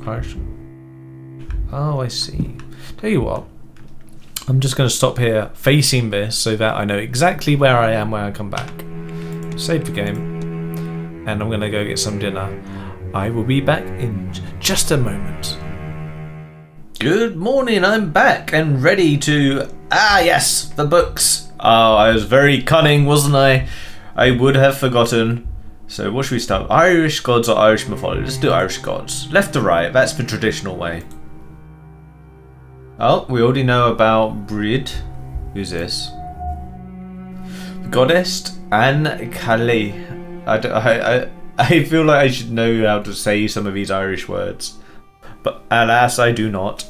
Irish? Oh, I see. Tell you what, I'm just going to stop here facing this so that I know exactly where I am when I come back. Save the game, and I'm going to go get some dinner. I will be back in just a moment. Good morning, I'm back and ready to... Ah, yes, the books. Oh, I was very cunning, wasn't I? I would have forgotten. So what should we start? Irish gods or Irish mythology? Let's do Irish gods. Left to right, that's the traditional way. Oh, we already know about Brid. Who's this? The goddess Anne Calais. I feel like I should know how to say some of these Irish words, but alas, I do not.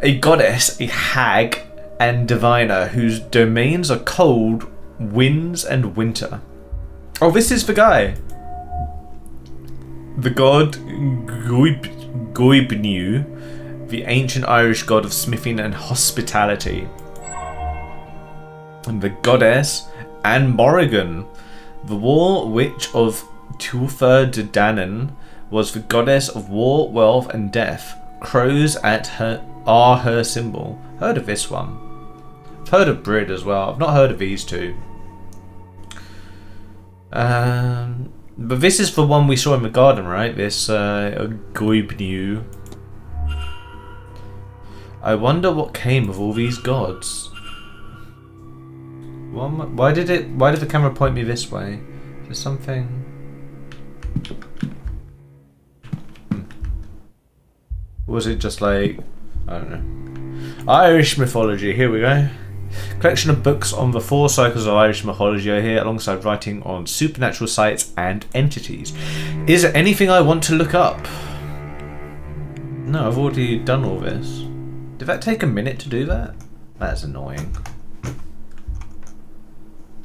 A goddess, a hag, and diviner whose domains are cold, winds, and winter. Oh, this is the guy. The god Goibniu, the ancient Irish god of smithing and hospitality. And the goddess Anne Morrigan, the war witch of Tuatha de Danann, was the goddess of war, wealth, and death. Crows are her symbol. Heard of this one? I've heard of Brid as well. I've not heard of these two. But this is the one we saw in the garden, right? This Goibniu. I wonder what came of all these gods. Why did the camera point me this way? Is there something? Was it just like, I don't know. Irish mythology, here we go. Collection of books on the 4 cycles of Irish mythology are here, alongside writing on supernatural sites and entities. Is there anything I want to look up? No, I've already done all this. Did that take a minute to do that? That's annoying.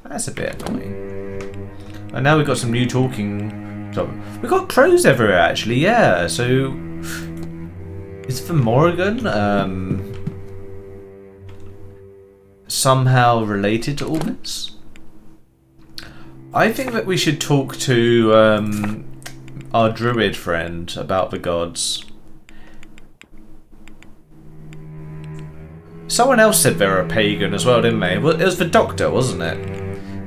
That's a bit annoying. And now we've got some new talking. We've got crows everywhere, actually, yeah. So, is the Morrigan somehow related to all this? I think that we should talk to our druid friend about the gods. Someone else said they were a pagan as well, didn't they? Well, it was the doctor, wasn't it?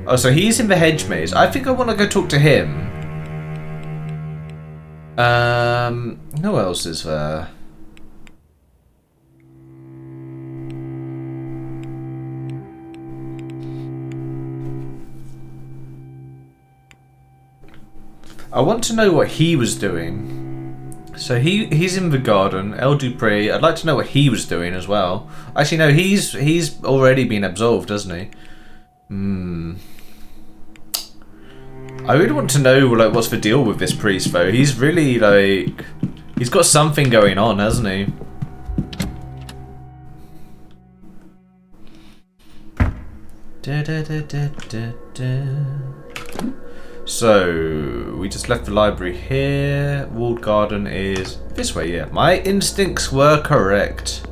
Oh, so he's in the hedge maze. I think I want to go talk to him. Who else is there? I want to know what he was doing. So he's in the garden, El Dupree. I'd like to know what he was doing as well. Actually, no, he's already been absolved, hasn't he? I really want to know, like, what's the deal with this priest, though. He's really, like, he's got something going on, hasn't he? So, we just left the library here. Walled garden is this way, yeah. My instincts were correct.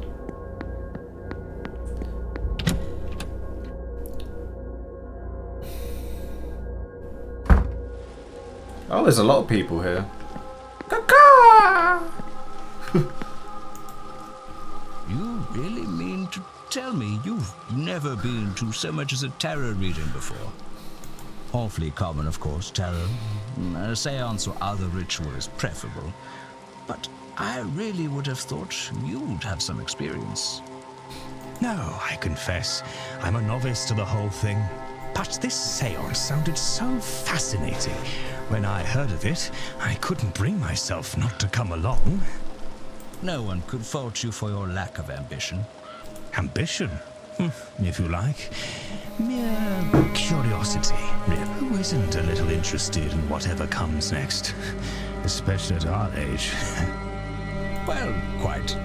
Oh, there's a lot of people here. You really mean to tell me you've never been to so much as a tarot reading before? Awfully common, of course, tarot. A seance or other ritual is preferable. But I really would have thought you'd have some experience. No, I confess, I'm a novice to the whole thing. But this seance sounded so fascinating. When I heard of it, I couldn't bring myself not to come along. No one could fault you for your lack of ambition. Ambition? If you like. Mere curiosity. Who isn't a little interested in whatever comes next? Especially at our age. Well, quite.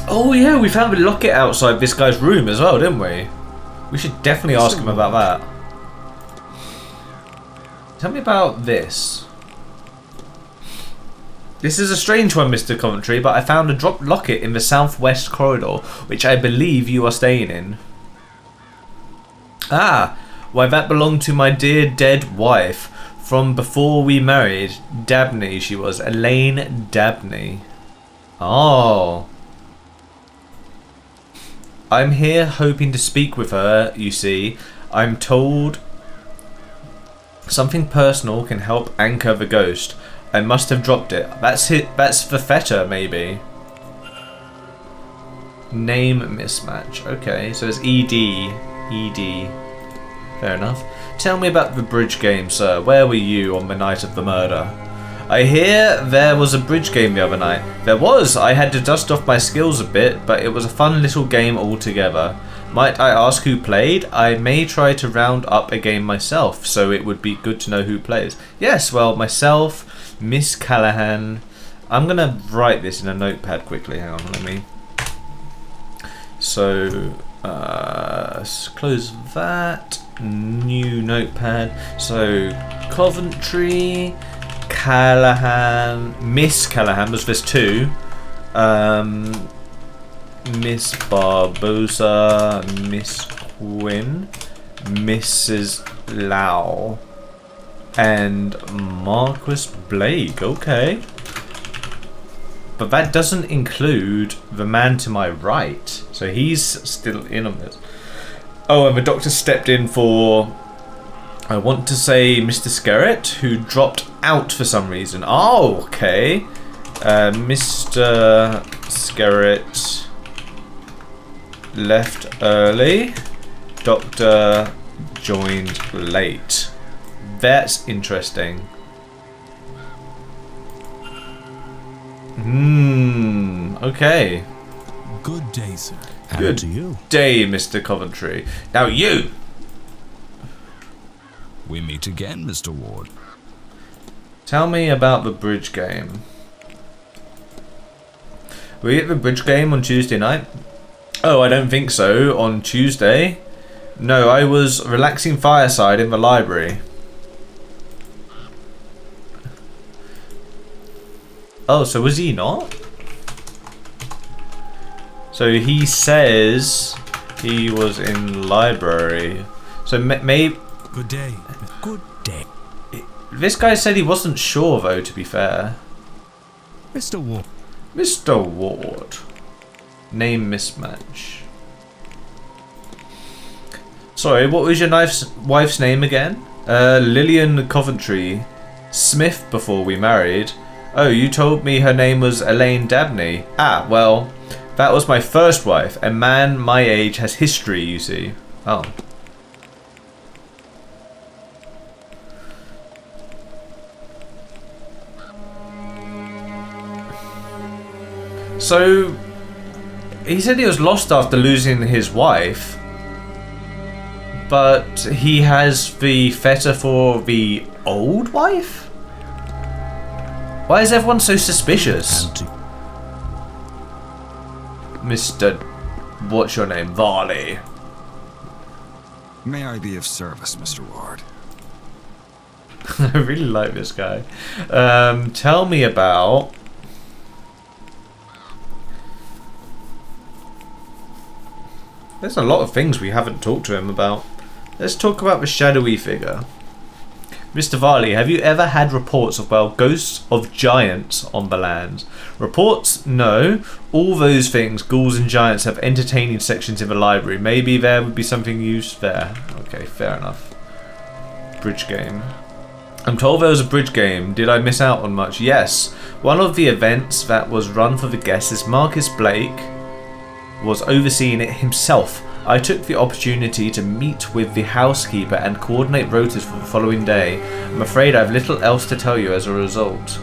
Oh yeah, we found the locket outside this guy's room as well, didn't we? We should definitely ask him about that. Tell me about this. This is a strange one, Mr. Coventry, but I found a dropped locket in the southwest corridor, which I believe you are staying in. Ah, why that belonged to my dear dead wife from before we married. Dabney, she was. Elaine Dabney. Oh. I'm here hoping to speak with her, you see. I'm told something personal can help anchor the ghost. I must have dropped it. That's it. That's the fetter, maybe. Name mismatch. Okay, so it's ED. ED. Fair enough. Tell me about the bridge game, sir. Where were you on the night of the murder? I hear there was a bridge game the other night. There was. I had to dust off my skills a bit, but it was a fun little game altogether. Might I ask who played? I may try to round up a game myself, so it would be good to know who plays. Yes, well, myself, Miss Callahan. I'm going to write this in a notepad quickly. Hang on, let me. So, close that. New notepad. So, Coventry, Callahan, Miss Callahan was this too. Miss Barbosa, Miss Quinn, Mrs. Lau, and Marquis Blake. Okay. But that doesn't include the man to my right. So he's still in on this. Oh, and the doctor stepped in for, I want to say, Mr. Skerritt, who dropped out for some reason. Oh, okay. Mr. Skerritt left early. Doctor joined late. That's interesting. Okay. Good day, sir. Good to you. day, Mr. Coventry. Now you! We meet again, Mr. Ward. Tell me about the bridge game. Were you at the bridge game on Tuesday night? Oh, I don't think so. On Tuesday? No, I was relaxing fireside in the library. Oh, so was he not? So he says he was in library. So maybe... Good day. Good day. This guy said he wasn't sure, though, to be fair. Mr. Ward. Mr. Ward. Name mismatch. Sorry, what was your wife's name again? Lillian Coventry. Smith before we married. Oh, you told me her name was Elaine Dabney. Ah, well, that was my first wife. A man my age has history, you see. Oh. So, he said he was lost after losing his wife, but he has the fetter for the old wife? Why is everyone so suspicious? Mr. What's your name? Varley. May I be of service, Mr. Ward? I really like this guy. Tell me about... There's a lot of things we haven't talked to him about. Let's talk about the shadowy figure. Mr. Varley, have you ever had reports of, well, ghosts of giants on the lands? Reports? No. All those things, ghouls and giants, have entertaining sections in the library. Maybe there would be something used there. Okay, fair enough. Bridge game. I'm told there was a bridge game. Did I miss out on much? Yes. One of the events that was run for the guests is Marcus Blake was overseeing it himself. I took the opportunity to meet with the housekeeper and coordinate rotas for the following day. I'm afraid I have little else to tell you as a result.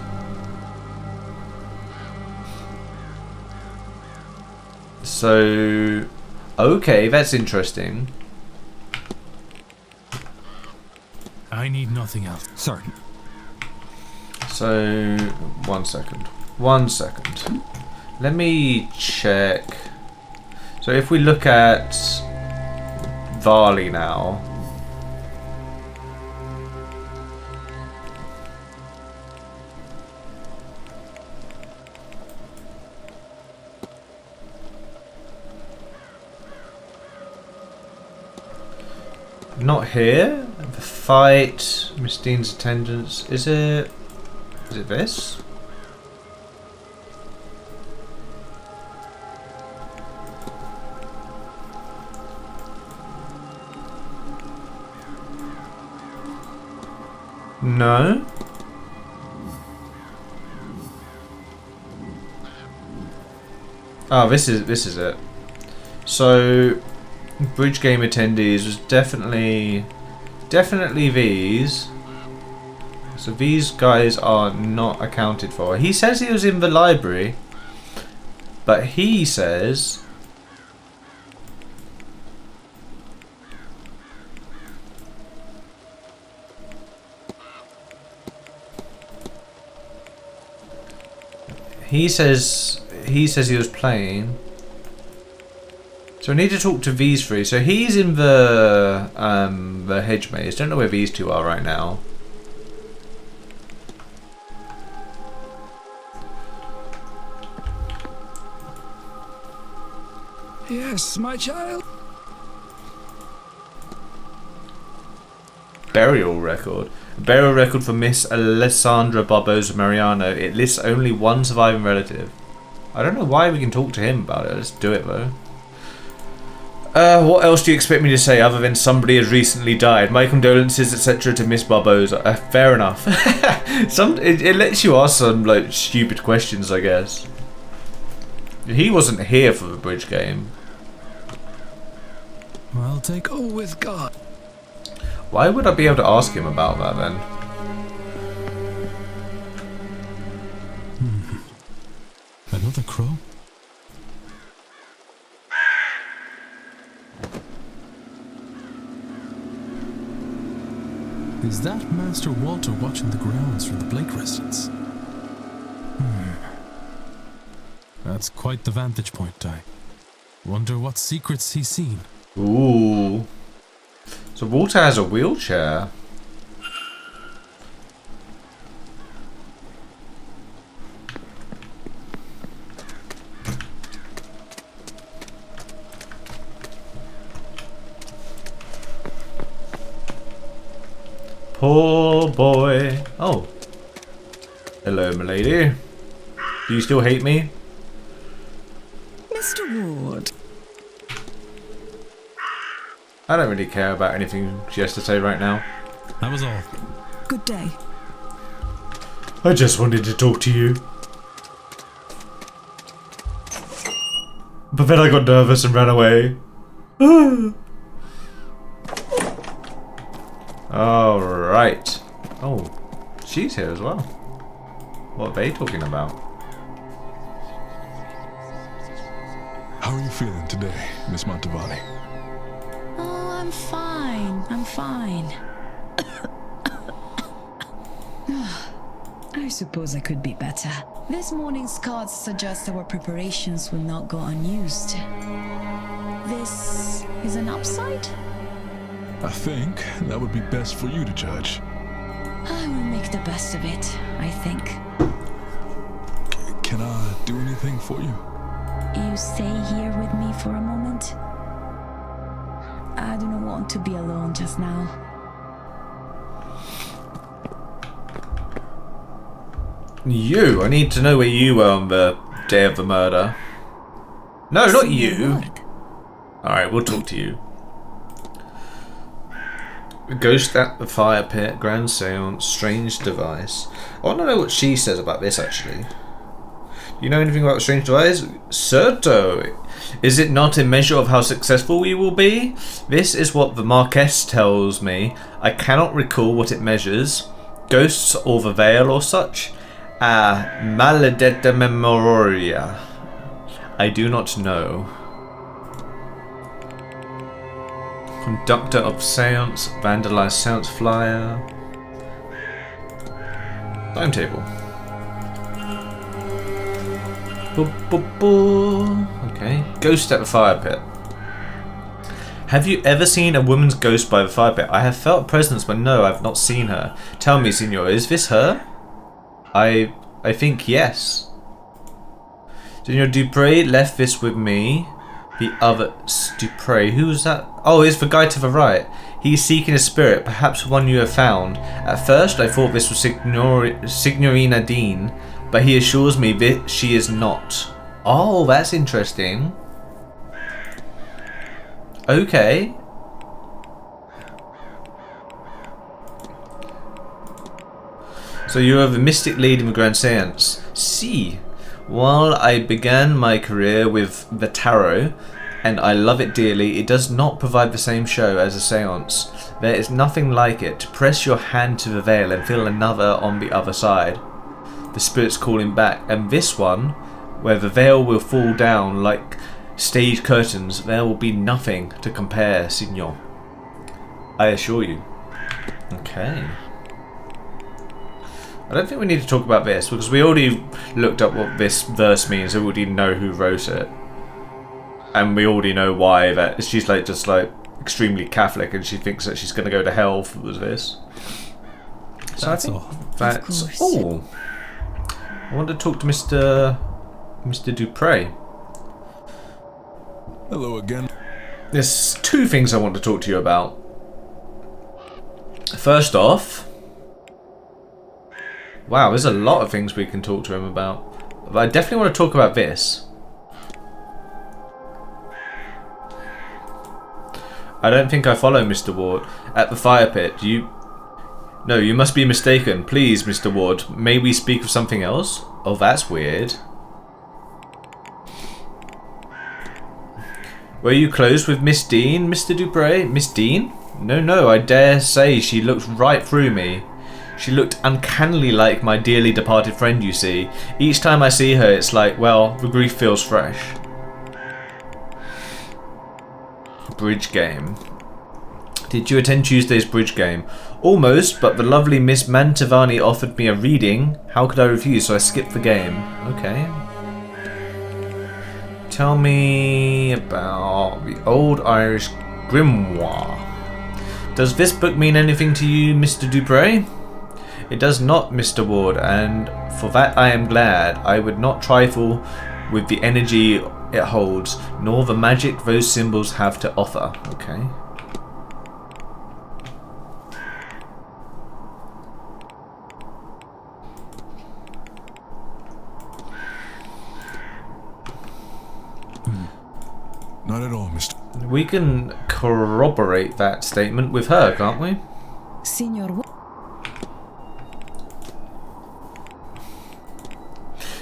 So, okay, that's interesting. I need nothing else. Sorry. So, 1 second. 1 second. Let me check. So if we look at Varley now. Not here. The fight, Miss Dean's attendance. Is it this? No. Oh, this is it. So, bridge game attendees was definitely these. So these guys are not accounted for. He says he was in the library, but he says he says he was playing. So I need to talk to these three. So he's in the hedge maze. Don't know where these two are right now. Yes, my child. Burial record. Burial record for Miss Alessandra Barbosa Mariano. It lists only one surviving relative. I don't know why we can talk to him about it. Let's do it though. What else do you expect me to say other than somebody has recently died? My condolences, etc. to Miss Barbosa. Fair enough. It lets you ask some like stupid questions, I guess. He wasn't here for the bridge game. I'll take. Go with God. Why would I be able to ask him about that then? crow? Is that Master Walter watching the grounds from the Blake residence? That's quite the vantage point, I wonder what secrets he's seen. Ooh. So Walter has a wheelchair. Poor boy. Oh. Hello, milady. Do you still hate me? Mr. Ward. I don't really care about anything she has to say right now. That was all. Good day. I just wanted to talk to you. But then I got nervous and ran away. Alright. Oh, she's here as well. What are they talking about? How are you feeling today, Miss Mantovani? Oh, I'm fine. I'm fine. I suppose I could be better. This morning's cards suggest our preparations will not go unused. This is an upside? I think that would be best for you to judge. I will make the best of it, I think. Can I do anything for you? You stay here with me for a moment? I do not want to be alone just now. You? I need to know where you were on the day of the murder. No, not you. Alright, we'll talk to you. Ghost at the fire pit, grand seance, strange device. I want to know what she says about this actually. Do you know anything about the strange device? Certo. Is it not a measure of how successful we will be? This is what the Marquess tells me. I cannot recall what it measures. Ghosts or the veil or such? Maledetta memoria. I do not know. Conductor of seance, vandalized seance flyer. Timetable. Okay. Ghost at the fire pit. Have you ever seen a woman's ghost by the fire pit? I have felt presence, but no, I've not seen her. Tell me, Signor, is this her? I think yes. Signor Dupre left this with me. The other Dupre, who's that? Oh, it's the guy to the right. He's seeking a spirit, perhaps one you have found. At first, I thought this was Signorina Dean, but he assures me that she is not. Oh, that's interesting. Okay. So you are the mystic lady in the Grand Seance. See. While I began my career with the tarot, and I love it dearly, it does not provide the same show as a seance. There is nothing like it. Press your hand to the veil and feel another on the other side. The spirit's calling back, and this one, where the veil will fall down like stage curtains, there will be nothing to compare, Signor. I assure you. Okay. I don't think we need to talk about this because we already looked up what this verse means. We already know who wrote it, and we already know why. That she's like just like extremely Catholic, and she thinks that she's going to go to hell for this. So that's I think all. that's all. I want to talk to Mr. Dupre. Hello again. There's two things I want to talk to you about. First off. Wow, there's a lot of things we can talk to him about. But I definitely want to talk about this. I don't think I follow Mr. Ward. At the fire pit, No, you must be mistaken. Please, Mr. Ward, may we speak of something else? Oh, that's weird. Were you close with Miss Dean, Mr. Dupre? Miss Dean? No, I dare say she looked right through me. She looked uncannily like my dearly departed friend, you see. Each time I see her, it's like, well, the grief feels fresh. Bridge game. Did you attend Tuesday's bridge game? Almost, but the lovely Miss Mantovani offered me a reading. How could I refuse? So I skipped the game. Okay. Tell me about the Old Irish Grimoire. Does this book mean anything to you, Mr. Dupre? It does not, Mr. Ward, and for that I am glad. I would not trifle with the energy it holds, nor the magic those symbols have to offer. Okay. Not at all, Mr. We can corroborate that statement with her, can't we? Signor.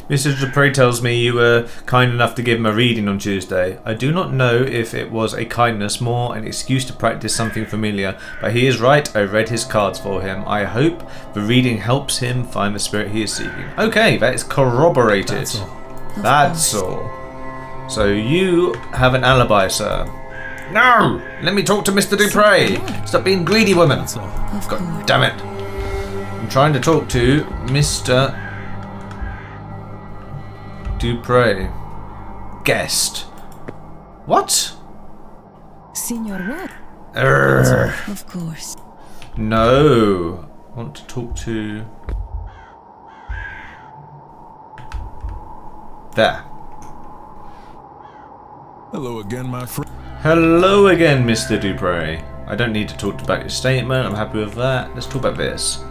Mr. Dupre tells me you were kind enough to give him a reading on Tuesday. I do not know if it was a kindness, more an excuse to practice something familiar, but he is right, I read his cards for him. I hope the reading helps him find the spirit he is seeking. Okay, that is corroborated. That's all. So you have an alibi, sir. No! Let me talk to Mr. Dupre! Stop being greedy, woman! God damn it. I'm trying to talk to Mr. Dupre. Guest. What? Signor what? Of course. No. I want to talk to... There. Hello again, my friend. Hello again, Mr. Dupre. I don't need to talk about your statement. I'm happy with that. Let's talk about this.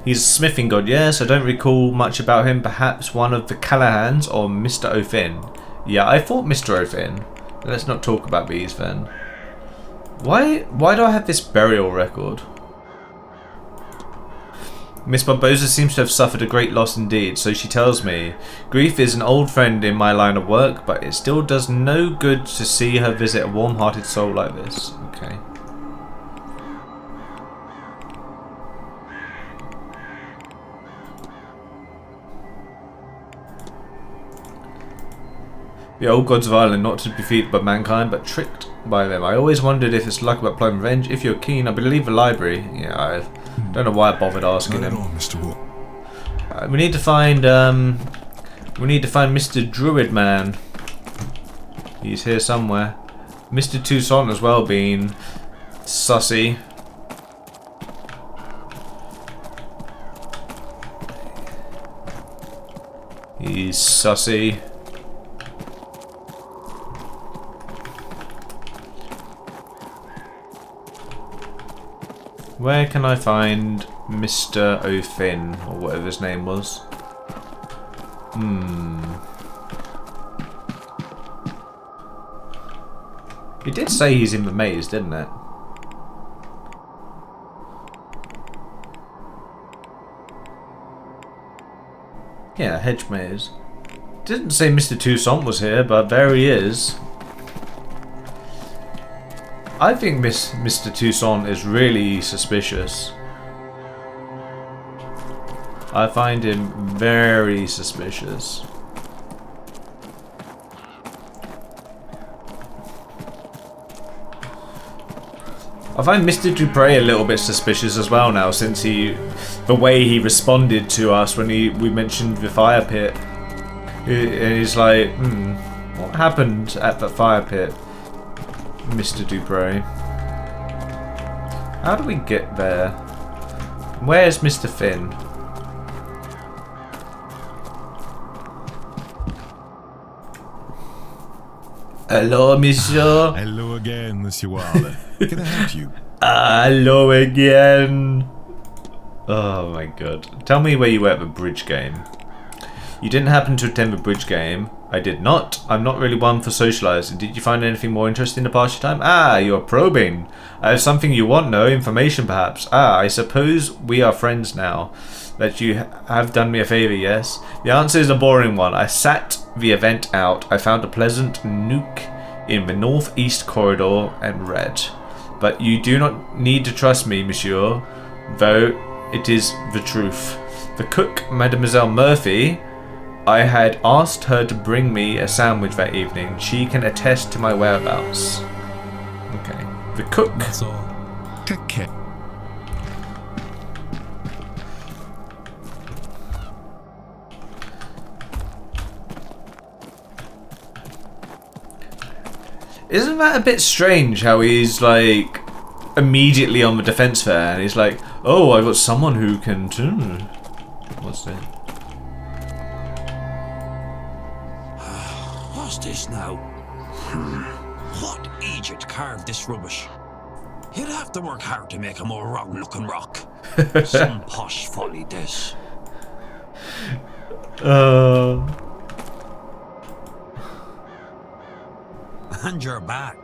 He's a smithing god, yes. I don't recall much about him. Perhaps one of the Callahans or Mr. O'Finn. Yeah, I thought Mr. O'Finn. Let's not talk about these then. Why do I have this burial record? Miss Barbosa seems to have suffered a great loss indeed, so she tells me. Grief is an old friend in my line of work, but it still does no good to see her visit a warm-hearted soul like this. Okay. The old gods of Ireland, not to be defeated by mankind, but tricked by them. I always wondered if it's luck about applying revenge. If you're keen, I believe the library. Yeah, I don't know why I bothered asking him. We need to find Mr. Druid Man. He's here somewhere. Mr. Toussaint as well being sussy. He's sussy. Where can I find Mr. O'Finn, or whatever his name was? It did say he's in the maze, didn't it? Yeah, hedge maze. Didn't say Mr. Toussaint was here, but there he is. I think Mr. Toussaint is really suspicious. I find him very suspicious. I find Mr. Dupre a little bit suspicious as well now, since the way he responded to us when we mentioned the fire pit. He's like, what happened at the fire pit? Mr. Dupre. How do we get there? Where's Mr. Finn? Hello, monsieur. Hello again, Monsieur Ward. Can I help you? Hello again. Oh my god. Tell me where you were at the bridge game. You didn't happen to attend the bridge game. I did not. I'm not really one for socializing. Did you find anything more interesting to pass your time? Ah, you're probing. I have something you want, no? Information, perhaps? Ah, I suppose we are friends now. That you have done me a favor, yes? The answer is a boring one. I sat the event out. I found a pleasant nook in the northeast corridor and read. But you do not need to trust me, monsieur. though it is the truth. The cook, Mademoiselle Murphy, I had asked her to bring me a sandwich that evening. She can attest to my whereabouts. Okay. The cook. That's all. Okay. Isn't that a bit strange how he's like immediately on the defense there and he's like, oh, I've got someone who can... What's it? What's this now? What Egypt carved this rubbish? You'd have to work hard to make a more wrong-looking rock. Some posh folly, this. And you're back.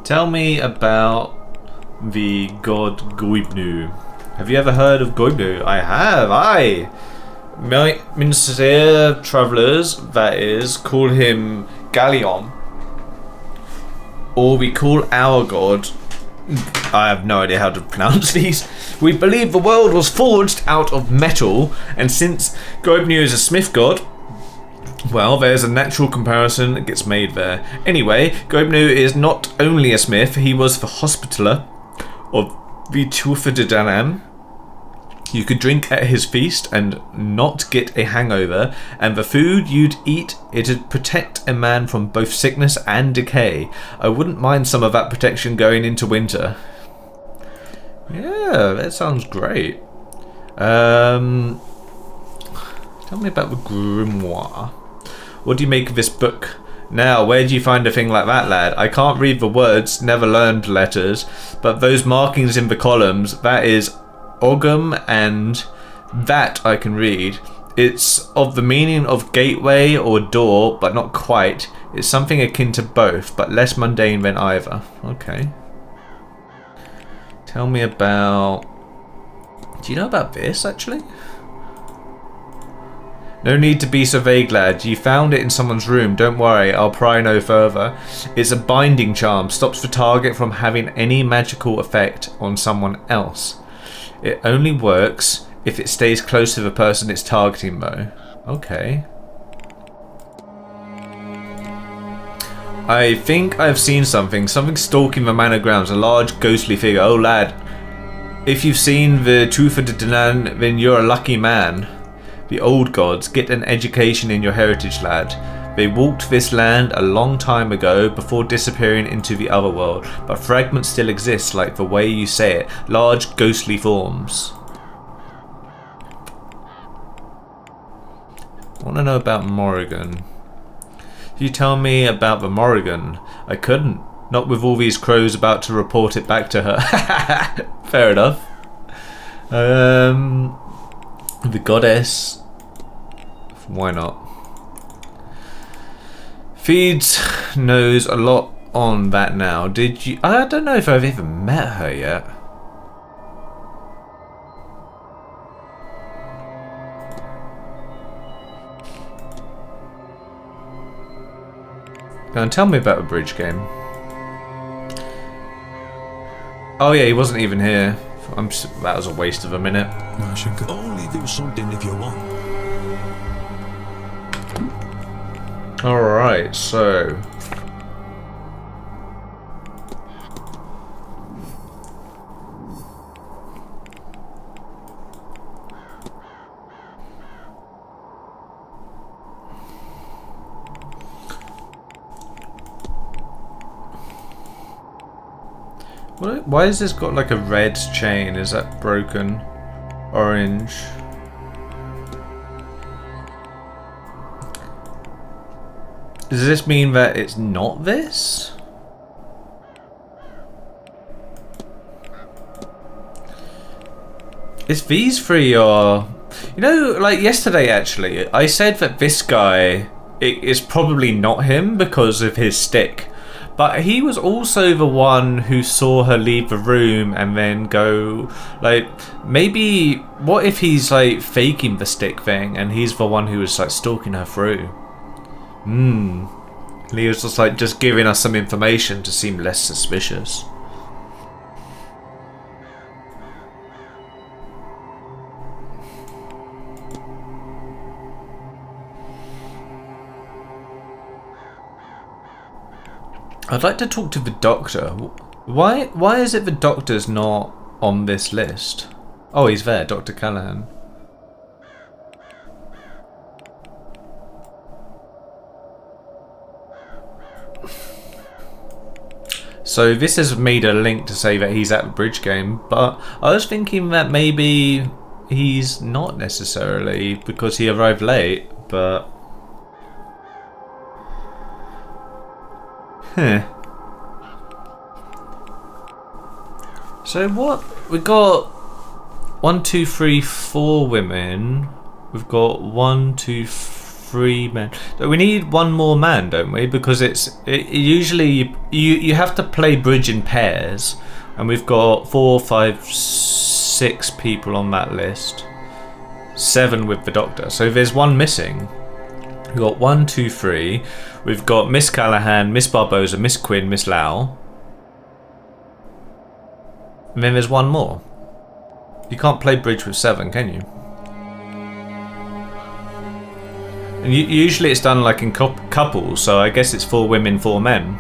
Tell me about the god Goibnu. Have you ever heard of Goibnu? I have, aye. My sincere travellers, that is, call him Galleon. Or we call our god... I have no idea how to pronounce these. We believe the world was forged out of metal, and since Goibnu is a smith god, well, there's a natural comparison that gets made there. Anyway, Goibnu is not only a smith, he was the hospitaller of the Tufa de Danam. You could drink at his feast and not get a hangover, and the food you'd eat, it'd protect a man from both sickness and decay. I wouldn't mind some of that protection going into winter. Yeah, that sounds great. Tell me about the grimoire. What do you make of this book? Now, where do you find a thing like that, lad? I can't read the words, never learned letters, but those markings in the columns, that is Ogum, and that I can read. It's of the meaning of gateway or door, but not quite. It's something akin to both, but less mundane than either. Okay. Tell me about... Do you know about this, actually? No need to be so vague, lad. You found it in someone's room. Don't worry, I'll pry no further. It's a binding charm. Stops the target from having any magical effect on someone else. It only works if it stays close to the person it's targeting, though. Okay. I think I've seen something. Something stalking the manor grounds. A large ghostly figure. Oh, lad. If you've seen the Tufa de Danan, then you're a lucky man. The old gods, get an education in your heritage, lad. They walked this land a long time ago before disappearing into the other world, but fragments still exist like the way you say it, large ghostly forms. I want to know about Morrigan. Can you tell me about the Morrigan? I couldn't. Not with all these crows about to report it back to her. Fair enough. The goddess. Why not? Feeds knows a lot on that now. Did you? I don't know if I've even met her yet. Go and tell me about the bridge game. Oh yeah, he wasn't even here. That was a waste of a minute. I should only do something if you want. Alright, so... Why has this got like a red chain? Is that broken? Orange. Does this mean that it's not this? If these three are... You know, like yesterday actually, I said that this guy is probably not him because of his stick. But he was also the one who saw her leave the room and then go, like, maybe, what if he's like faking the stick thing and he's the one who was like stalking her through? He was just like, just giving us some information to seem less suspicious. I'd like to talk to the doctor. Why is it the doctor's not on this list? Oh, he's there, Dr. Callahan. So this has made a link to say that he's at the bridge game, but I was thinking that maybe he's not necessarily because he arrived late, but... Huh. So what? We got 1, 2, 3, 4 women. We've got 1, 2, 3 men. So we need one more man, don't we? Because it usually you have to play bridge in pairs, and we've got 4, 5, 6 people on that list. 7 with the doctor. So there's one missing. We've got 1, 2, 3. We've got Miss Callahan, Miss Barbosa, Miss Quinn, Miss Lau. And then there's one more. You can't play bridge with 7, can you? And usually it's done like in couples, so I guess it's 4 women, 4 men.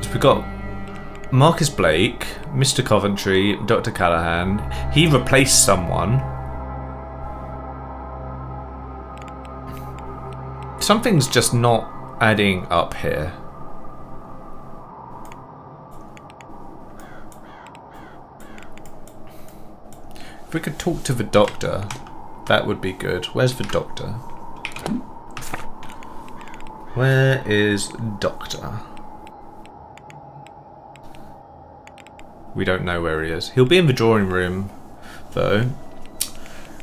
So we've got Marcus Blake, Mr. Coventry, Dr. Callahan. He replaced someone. Something's just not adding up here. If we could talk to the doctor, that would be good. Where's the doctor? Where is doctor? We don't know where he is. He'll be in the drawing room, though.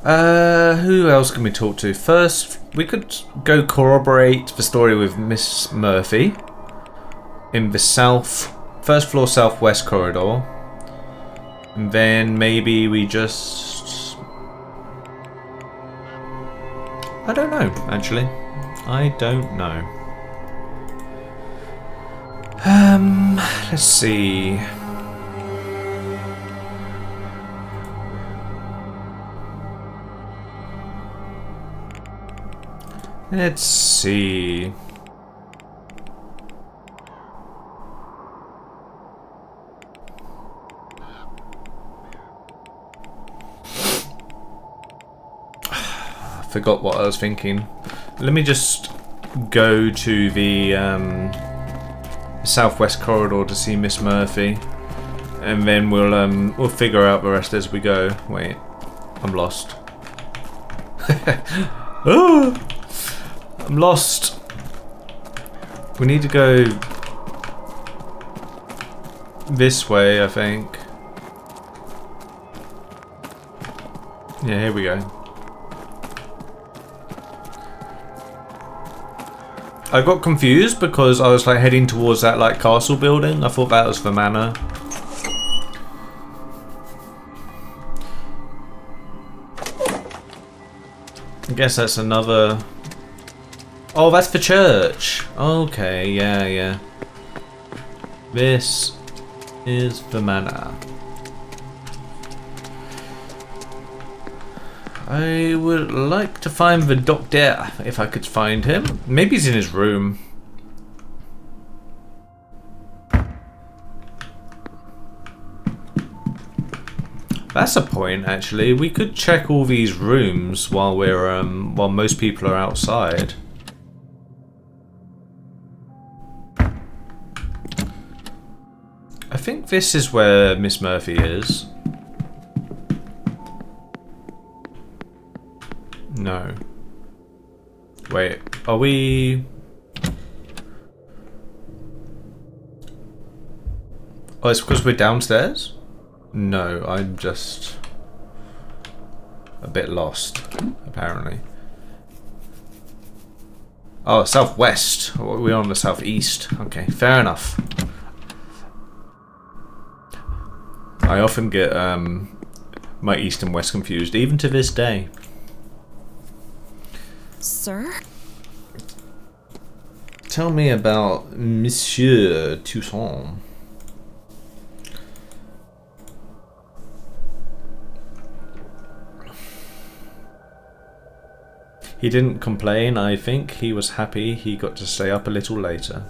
Who else can we talk to? First, we could go corroborate the story with Miss Murphy in the first floor southwest corridor. And then maybe we just... I don't know, actually. I don't know. Let's see. Let's see. Forgot what I was thinking. Let me just go to the southwest corridor to see Miss Murphy, and then we'll figure out the rest as we go. Wait, I'm lost. Oh, I'm lost. We need to go this way, I think. Yeah, here we go. I got confused because I was like heading towards that like castle building. I thought that was the manor. I guess that's another... Oh, that's the church. Okay, yeah. This is the manor. I would like to find the doctor, if I could find him. Maybe he's in his room. That's a point, actually. We could check all these rooms while we're while most people are outside. I think this is where Miss Murphy is. No. Wait, are we... Oh, it's because we're downstairs? No, I'm just a bit lost, apparently. Oh, southwest. We're on the southeast. Okay, fair enough. I often get my east and west confused, even to this day. Sir? Tell me about Monsieur Toussaint. He didn't complain, I think. He was happy he got to stay up a little later.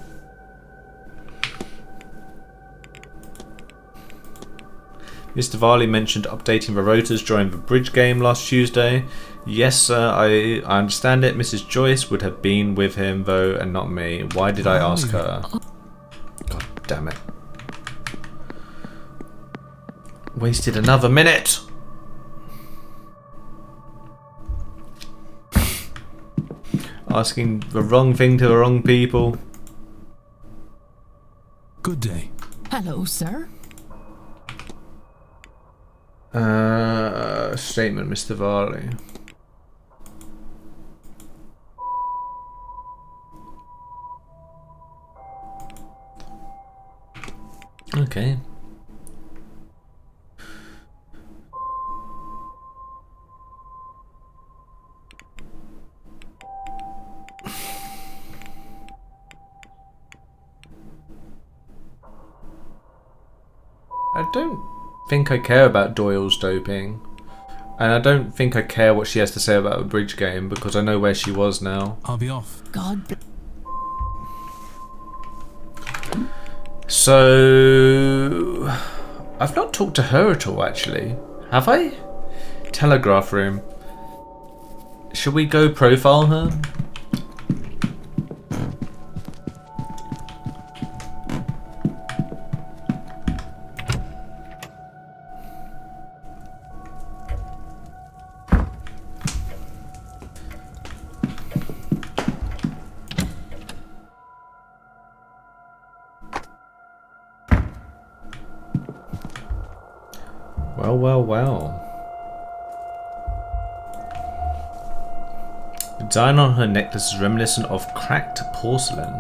Mr. Varley mentioned updating the rotors during the bridge game last Tuesday. Yes, sir, I understand it. Mrs. Joyce would have been with him, though, and not me. Why did I ask her? God damn it. Wasted another minute! Asking the wrong thing to the wrong people. Good day. Hello, sir. Statement, Mr. Varley. Okay. I don't think I care about Doyle's doping. And I don't think I care what she has to say about the bridge game because I know where she was now. I'll be off. God. So I've not talked to her at all, actually. Have I? Telegraph room. Should we go profile her? Well, well, well. The design on her necklace is reminiscent of cracked porcelain.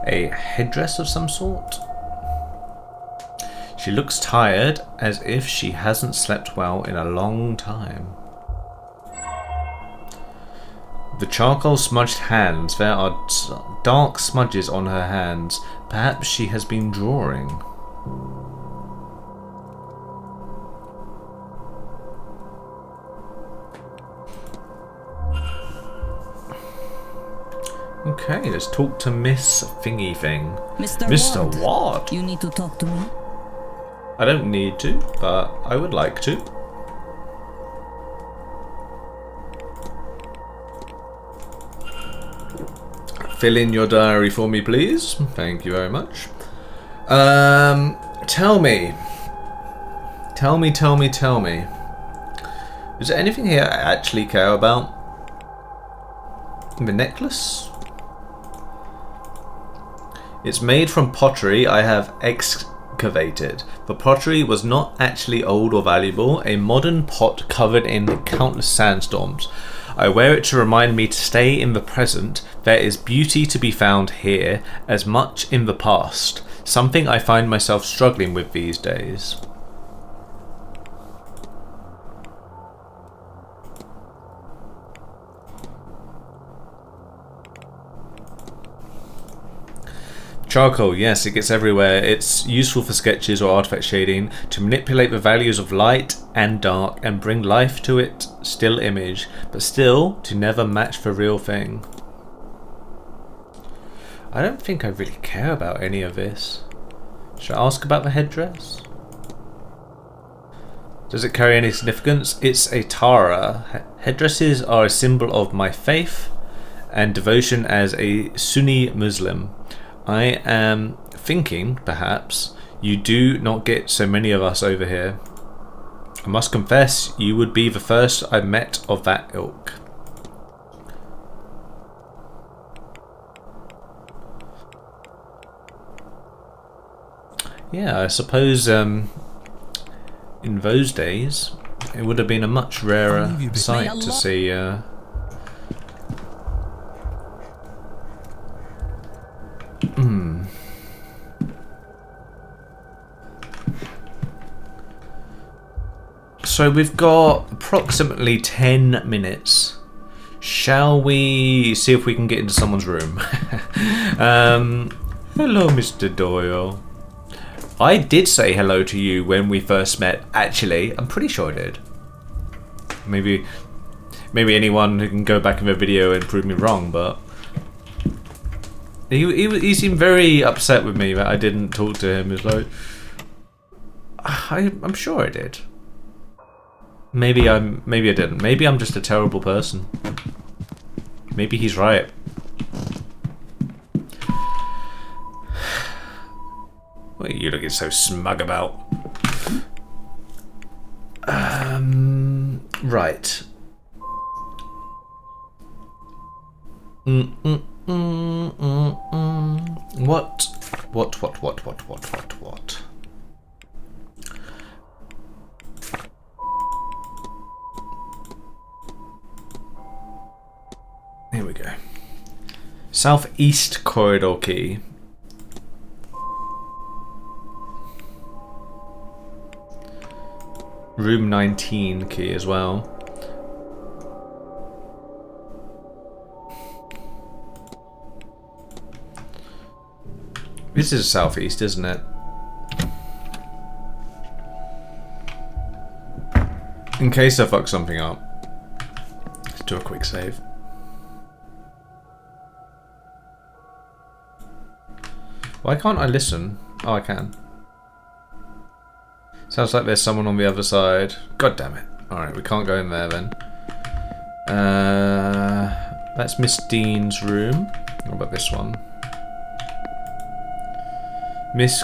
A headdress of some sort? She looks tired, as if she hasn't slept well in a long time. The charcoal smudged hands. There are dark smudges on her hands. Perhaps she has been drawing. Okay, let's talk to Miss Thingy Thing. Mr. Ward. You need to talk to me. I don't need to, but I would like to. Fill in your diary for me, please. Thank you very much. Tell me. Is there anything here I actually care about? The necklace? It's made from pottery I have excavated. The pottery was not actually old or valuable, a modern pot covered in countless sandstorms. I wear it to remind me to stay in the present. There is beauty to be found here, as much in the past. Something I find myself struggling with these days. Charcoal, yes, it gets everywhere. It's useful for sketches or artifact shading to manipulate the values of light and dark and bring life to it still image, but still to never match the real thing. I don't think I really care about any of this. Should I ask about the headdress? Does it carry any significance? It's a Tara. Headdresses are a symbol of my faith and devotion as a Sunni Muslim. I am thinking, perhaps, you do not get so many of us over here. I must confess, you would be the first I've met of that ilk. Yeah, I suppose in those days it would have been a much rarer sight to see So we've got approximately 10 minutes. Shall we see if we can get into someone's room? Hello, Mr. Doyle. I did say hello to you when we first met. Actually, I'm pretty sure I did. Maybe anyone who can go back in the video and prove me wrong, but He seemed very upset with me that I didn't talk to him. It's like, I'm sure I did. Maybe I didn't. Maybe I'm just a terrible person. Maybe he's right. What are you looking so smug about? Right. What? Here we go. Southeast corridor key. Room 19 key as well. This is southeast, isn't it? In case I fuck something up, let's do a quick save. Why can't I listen? Oh, I can. Sounds like there's someone on the other side. God damn it. Alright, we can't go in there then. That's Miss Dean's room. What about this one? Miss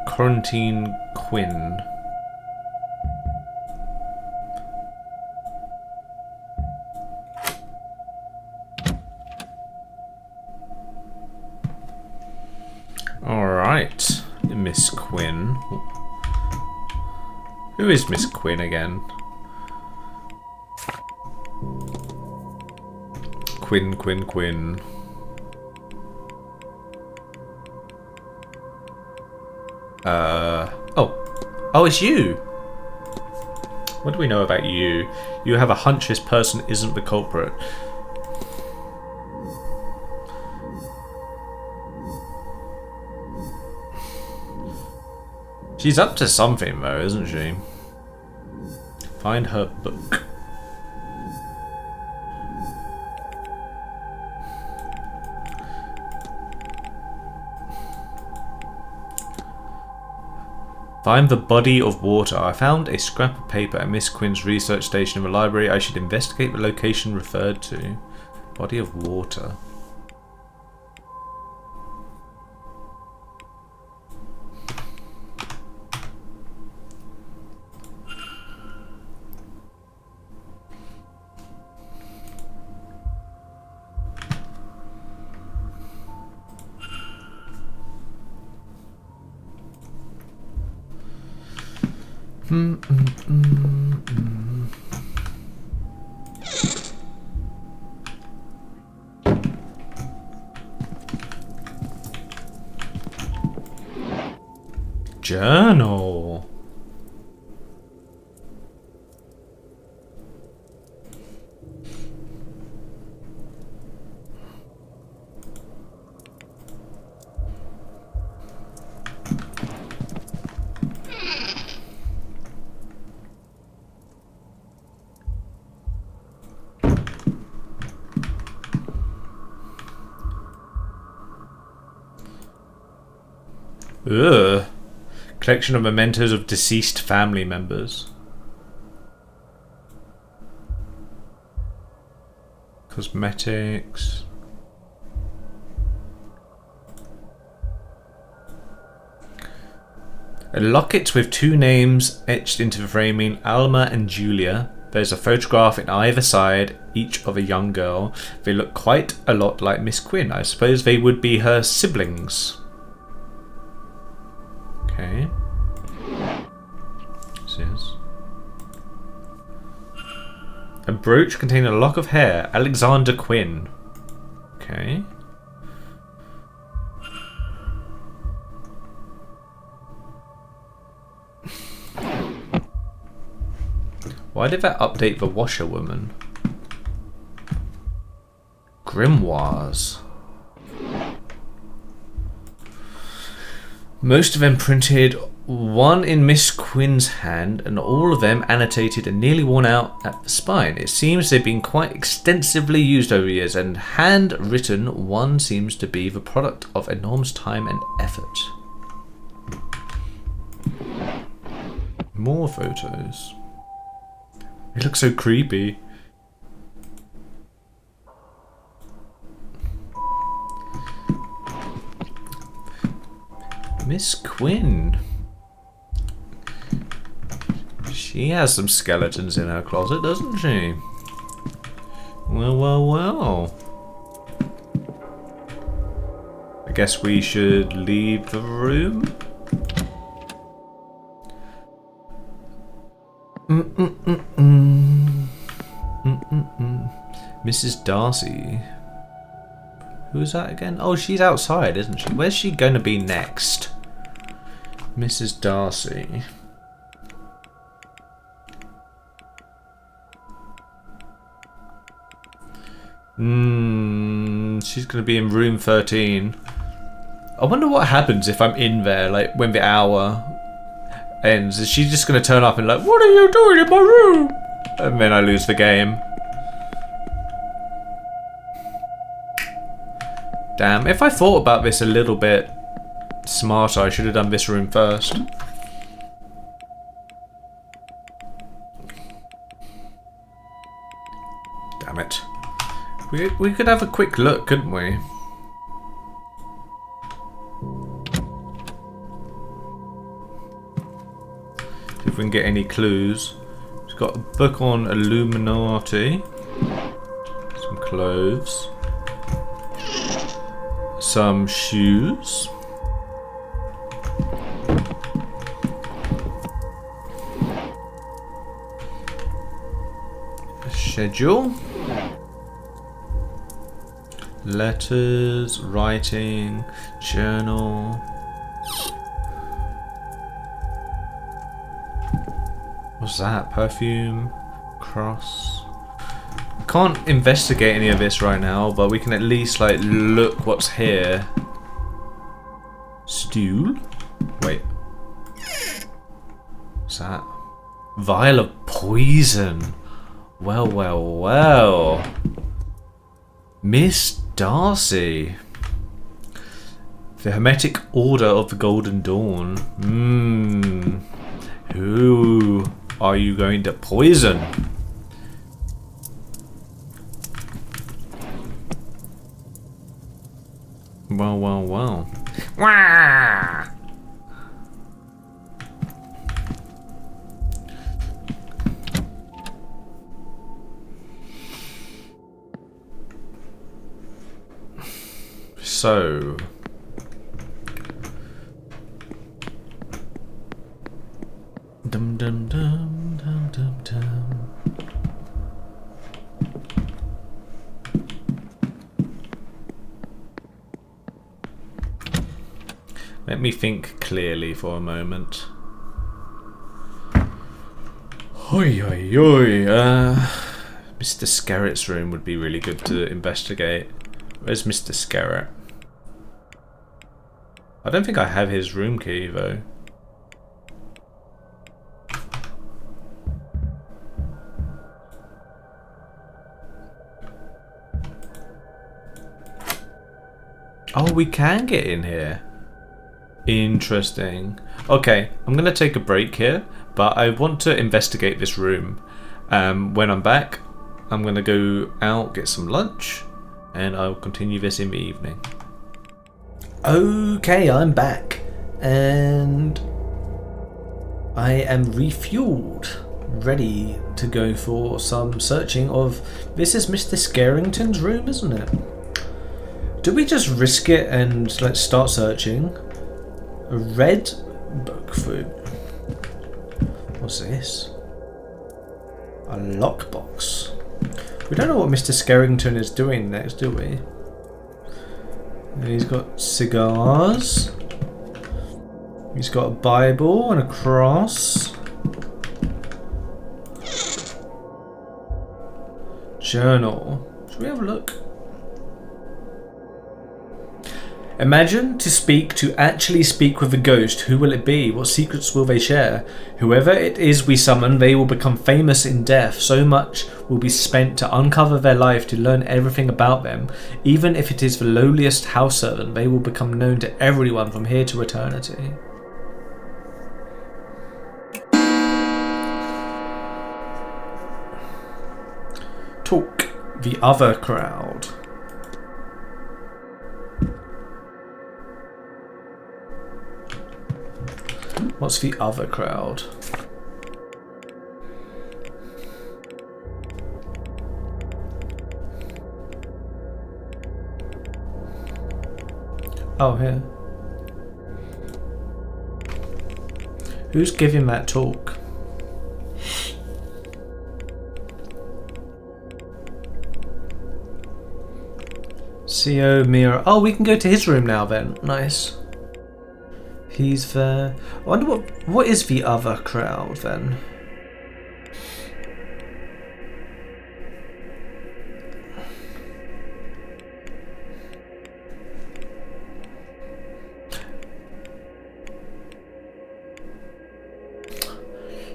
Quarantine Quinn. Alright, Miss Quinn. Who is Miss Quinn again? Quinn. Oh, it's you! What do we know about you? You have a hunch this person isn't the culprit. She's up to something though, isn't she? Find her book. Find the body of water. I found a scrap of paper at Miss Quinn's research station in the library. I should investigate the location referred to. Body of water. Journal. Ugh. Collection of mementos of deceased family members. Cosmetics. A locket with two names etched into the framing, Alma and Julia. There's a photograph in either side, each of a young girl. They look quite a lot like Miss Quinn. I suppose they would be her siblings. Okay. Yes. A brooch containing a lock of hair. Alexander Quinn. Okay. Why did that update the washerwoman? Grimoires. Most of them printed one in Miss Quinn's hand, and all of them annotated and nearly worn out at the spine. It seems they've been quite extensively used over years, and handwritten one seems to be the product of enormous time and effort. More photos. It looks so creepy. Miss Quinn. She has some skeletons in her closet, doesn't she? Well, well, well. I guess we should leave the room. Mrs. Darcy. Who's that again? Oh, she's outside, isn't she? Where's she going to be next? Mrs. Darcy. She's going to be in room 13. I wonder what happens if I'm in there, like, when the hour ends. Is she just going to turn up and like, what are you doing in my room? And then I lose the game. Damn, if I thought about this a little bit smarter, I should have done this room first. Damn it. We could have a quick look, couldn't we? See if we can get any clues. We've got a book on Illuminati. Some clothes. Some shoes. A schedule. Letters, writing, journal. What's that? Perfume, cross. Can't investigate any of this right now, but we can at least like look what's here. Stool? Wait. What's that? Vial of poison. Well, well, well. Miss Darcy. The Hermetic Order of the Golden Dawn. Who are you going to poison? Well, well, well. Wah! So, dum dum dum dum dum dum. Let me think clearly for a moment. Oi oi oi. Mr. Scarrett's room would be really good to investigate. Where's Mr. Scarrett? I don't think I have his room key though. Oh, we can get in here. Interesting. Okay, I'm gonna take a break here, but I want to investigate this room. When I'm back, I'm gonna go out, get some lunch, and I'll continue this in the evening. Okay, I'm back, and I am refueled, ready to go for some searching of... This is Mr. Scarrington's room, isn't it? Do we just risk it and let's start searching? A red book for... What's this? A lockbox. We don't know what Mr. Scarrington is doing next, do we? And he's got cigars. He's got a Bible and a cross. Journal. Should we have a look? Imagine to actually speak with a ghost. Who will it be? What secrets will they share? Whoever it is we summon, they will become famous in death. So much will be spent to uncover their life, to learn everything about them. Even if it is the lowliest house servant, they will become known to everyone from here to eternity. Talk. The other crowd. What's the other crowd? Oh, here. Who's giving that talk? CO Mira. Oh, we can go to his room now then. Nice. He's there. I wonder what is the other crowd then?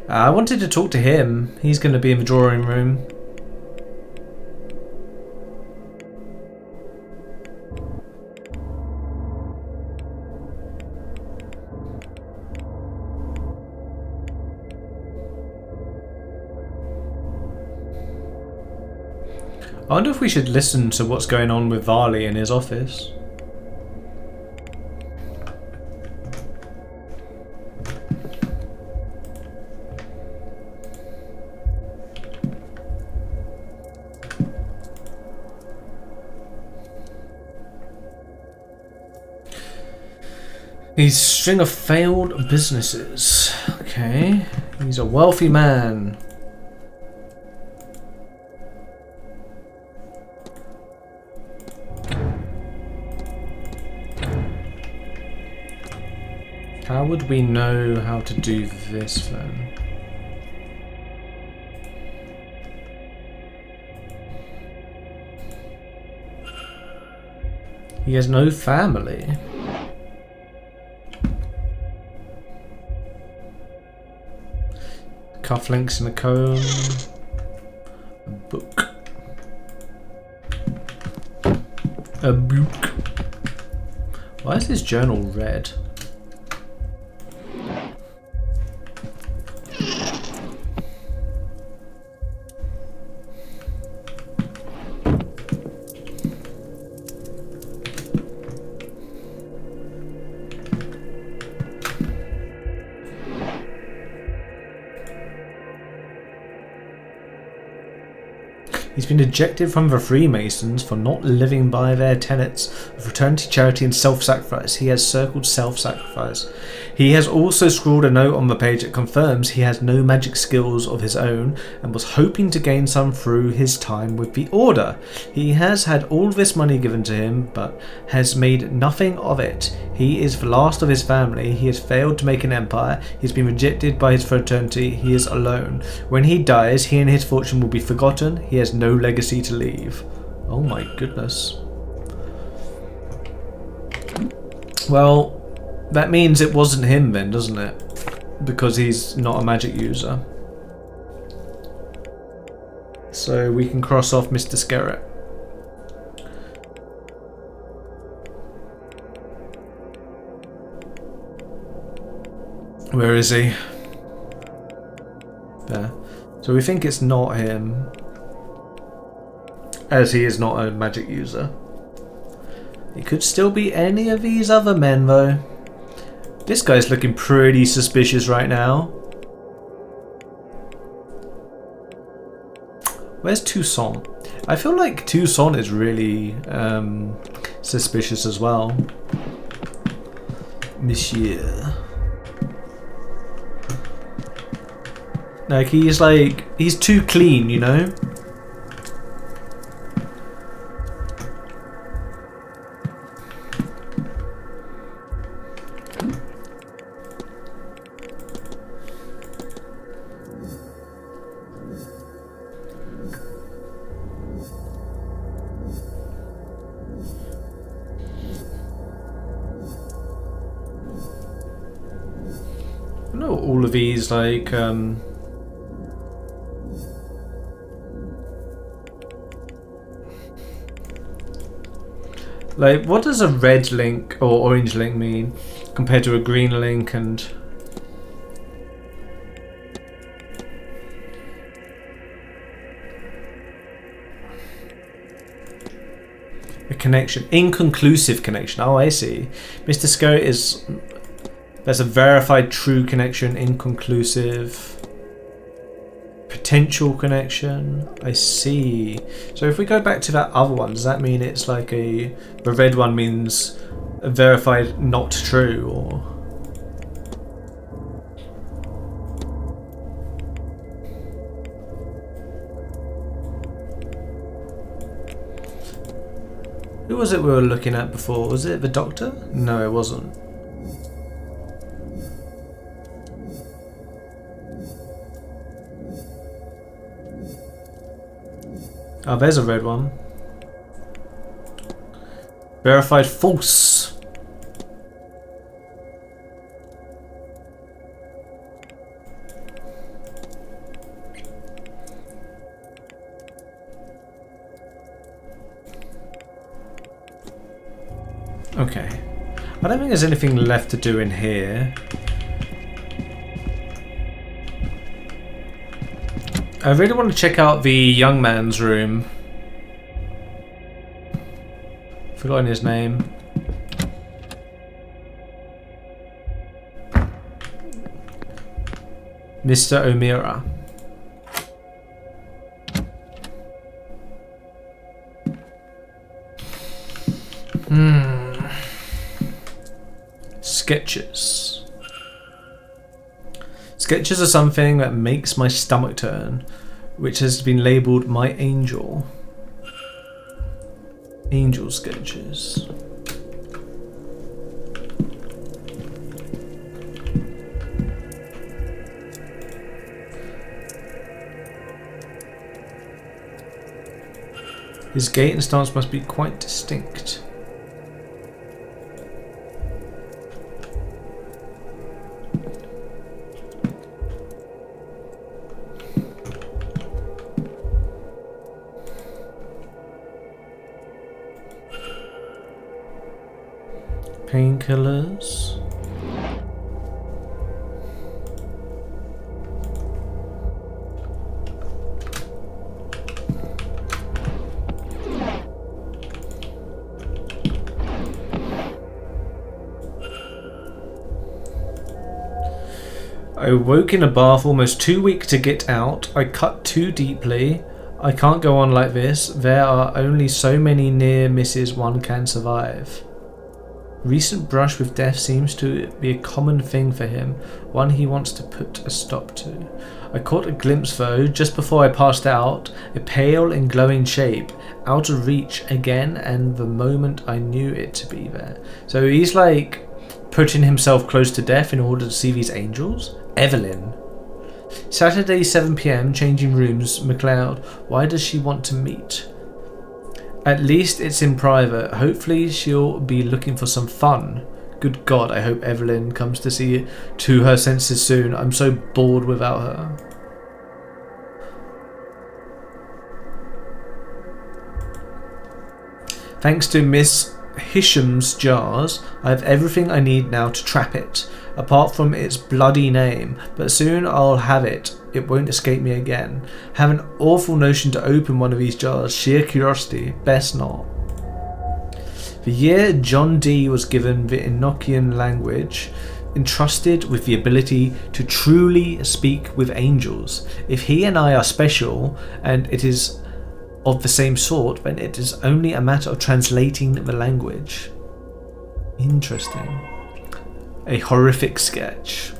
I wanted to talk to him. He's going to be in the drawing room. I wonder if we should listen to what's going on with Varley in his office. He's a string of failed businesses. Okay. He's a wealthy man. How would we know how to do this then? He has no family. Cufflinks in a comb. A book. A book. Why is this journal red? He's been ejected from the Freemasons for not living by their tenets of fraternity, charity and self-sacrifice. He has circled self-sacrifice. He has also scrawled a note on the page that confirms he has no magic skills of his own and was hoping to gain some through his time with the Order. He has had all this money given to him but has made nothing of it. He is the last of his family. He has failed to make an empire. He's been rejected by his fraternity. He is alone. When he dies, he and his fortune will be forgotten. He has no legacy to leave. Oh my goodness. Well, that means it wasn't him then, doesn't it? Because he's not a magic user. So we can cross off Mr. Skerritt. Where is he? There. So we think it's not him, as he is not a magic user. It could still be any of these other men though. This guy's looking pretty suspicious right now. Where's Toussaint? I feel like Toussaint is really suspicious as well. Monsieur. Like he's too clean, you know? know all of these, like, what does a red link or orange link mean compared to a green link and... a connection. Inconclusive connection. Oh, I see. Mr. Scout is... There's a verified true connection, inconclusive, potential connection. I see. So if we go back to that other one, does that mean it's like the red one means a verified not true, or? Who was it we were looking at before? Was it the doctor? No, it wasn't. Oh, there's a red one. Verified false. Okay. I don't think there's anything left to do in here. I really want to check out the young man's room. Forgotten his name. Mr. O'Meara. Sketches. Sketches are something that makes my stomach turn, which has been labelled my angel. Angel sketches. His gait and stance must be quite distinct. Painkillers. I woke in a bath almost too weak to get out. I cut too deeply. I can't go on like this. There are only so many near misses one can survive. Recent brush with death seems to be a common thing for him, one he wants to put a stop to. I caught a glimpse though, just before I passed out, a pale and glowing shape, out of reach again, and the moment I knew it to be there. So he's like putting himself close to death in order to see these angels? Evelyn. Saturday 7 PM, changing rooms, McLeod. Why does she want to meet? At least it's in private. Hopefully she'll be looking for some fun. Good God, I hope Evelyn comes to her senses soon. I'm so bored without her. Thanks to Miss Hisham's jars, I have everything I need now to trap it, apart from its bloody name, but soon I'll have it. It won't escape me again. Have an awful notion to open one of these jars. Sheer curiosity. Best not. The year John Dee was given the Enochian language, entrusted with the ability to truly speak with angels. If he and I are special, and it is of the same sort, then it is only a matter of translating the language. Interesting. A horrific sketch.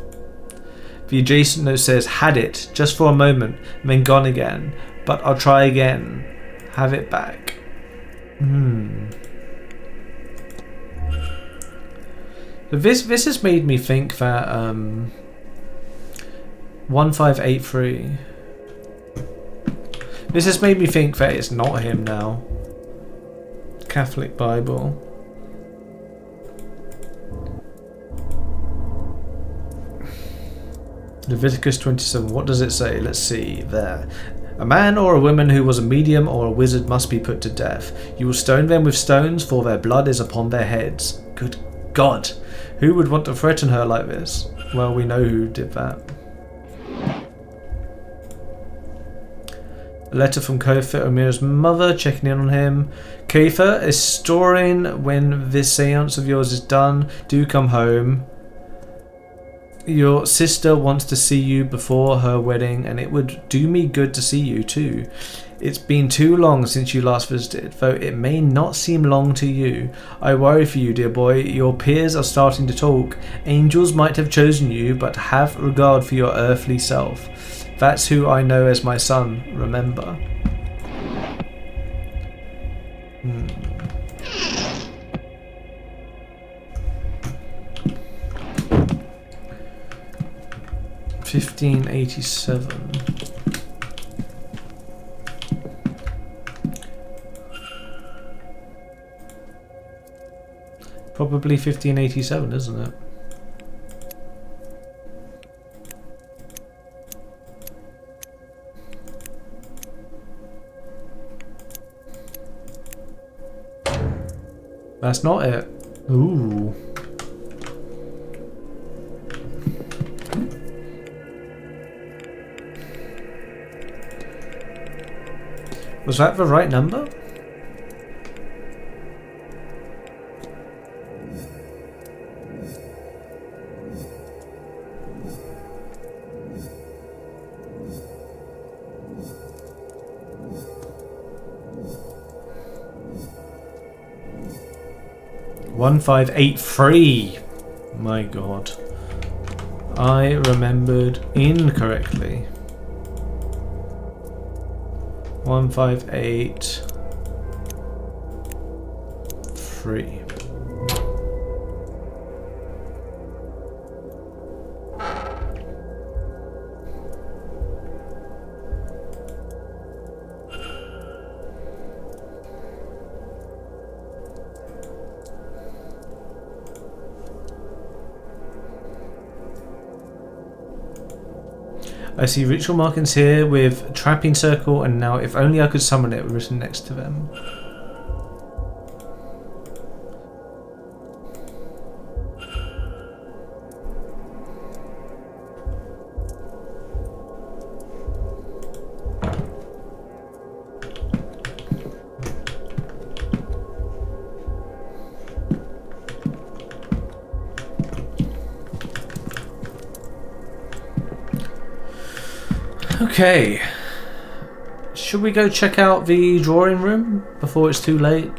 The adjacent note says, had it, just for a moment, and then gone again, but I'll try again. Have it back. So this has made me think that 1583. This has made me think that it's not him now. Catholic Bible. Leviticus 27. What does it say? Let's see. There. A man or a woman who was a medium or a wizard must be put to death. You will stone them with stones, for their blood is upon their heads. Good God. Who would want to threaten her like this? Well, we know who did that. A letter from Kofa, Omir's mother, checking in on him. Kofa is storing when this seance of yours is done. Do come home. Your sister wants to see you before her wedding, and it would do me good to see you too. It's been too long since you last visited, though it may not seem long to you. I worry for you, dear boy. Your peers are starting to talk. Angels might have chosen you, but have regard for your earthly self. That's who I know as my son, remember. Hmm. $15.87. Probably $15.87, isn't it? That's not it. Ooh. Was that the right number? $1583. My God. I remembered incorrectly. 1583. I see ritual markings here with trapping circle, and now if only I could summon it written next to them. Okay, should we go check out the drawing room before it's too late?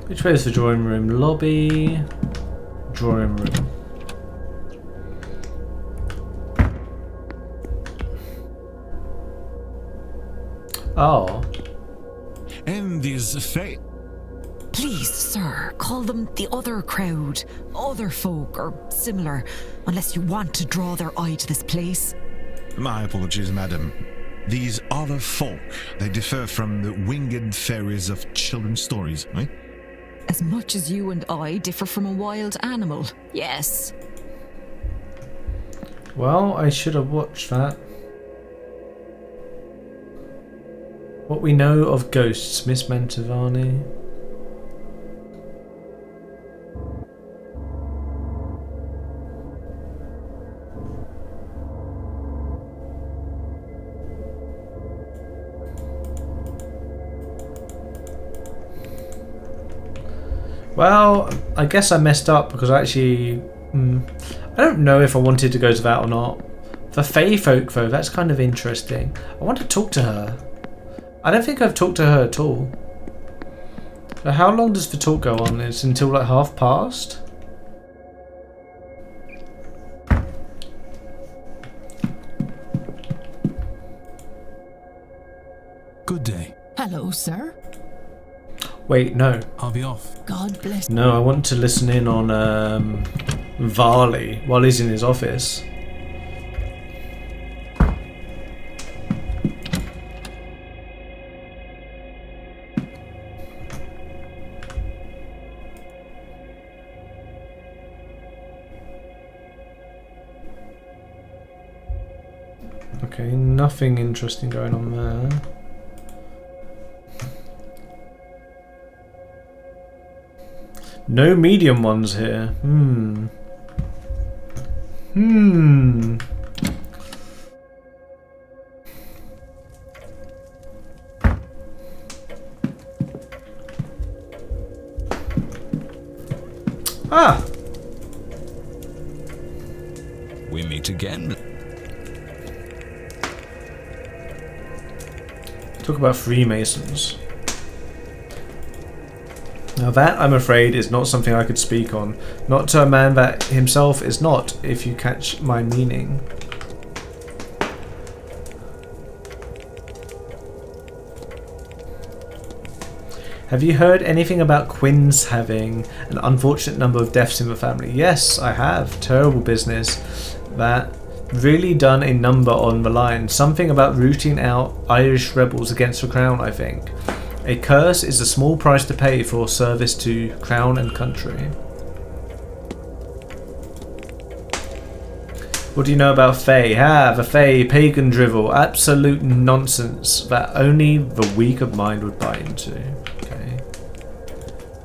Which way is the drawing room? Lobby, drawing room. Oh. And these fate. Please, sir, call them the other crowd, other folk, or similar, unless you want to draw their eye to this place. My apologies, madam. These other folk, they differ from the winged fairies of children's stories, right? As much as you and I differ from a wild animal, yes. Well, I should have watched that. What we know of ghosts, Miss Mantovani. Well, I guess I messed up because I actually... I don't know if I wanted to go to that or not. For Fae folk though, that's kind of interesting. I want to talk to her. I don't think I've talked to her at all. So how long does the talk go on? It's until like past? Good day. Hello, sir. Wait, no. I'll be off. God bless. No, I want to listen in on Varley while he's in his office. Okay, nothing interesting going on there. No medium ones here. Ah! We meet again. Talk about Freemasons. Now that, I'm afraid, is not something I could speak on. Not to a man that himself is not, if you catch my meaning. Have you heard anything about Quinn's having an unfortunate number of deaths in the family? Yes, I have. Terrible business. That really done a number on the line. Something about rooting out Irish rebels against the crown, I think. A curse is a small price to pay for service to crown and country. What do you know about Fae? The Fae, pagan drivel, absolute nonsense that only the weak of mind would buy into. Okay.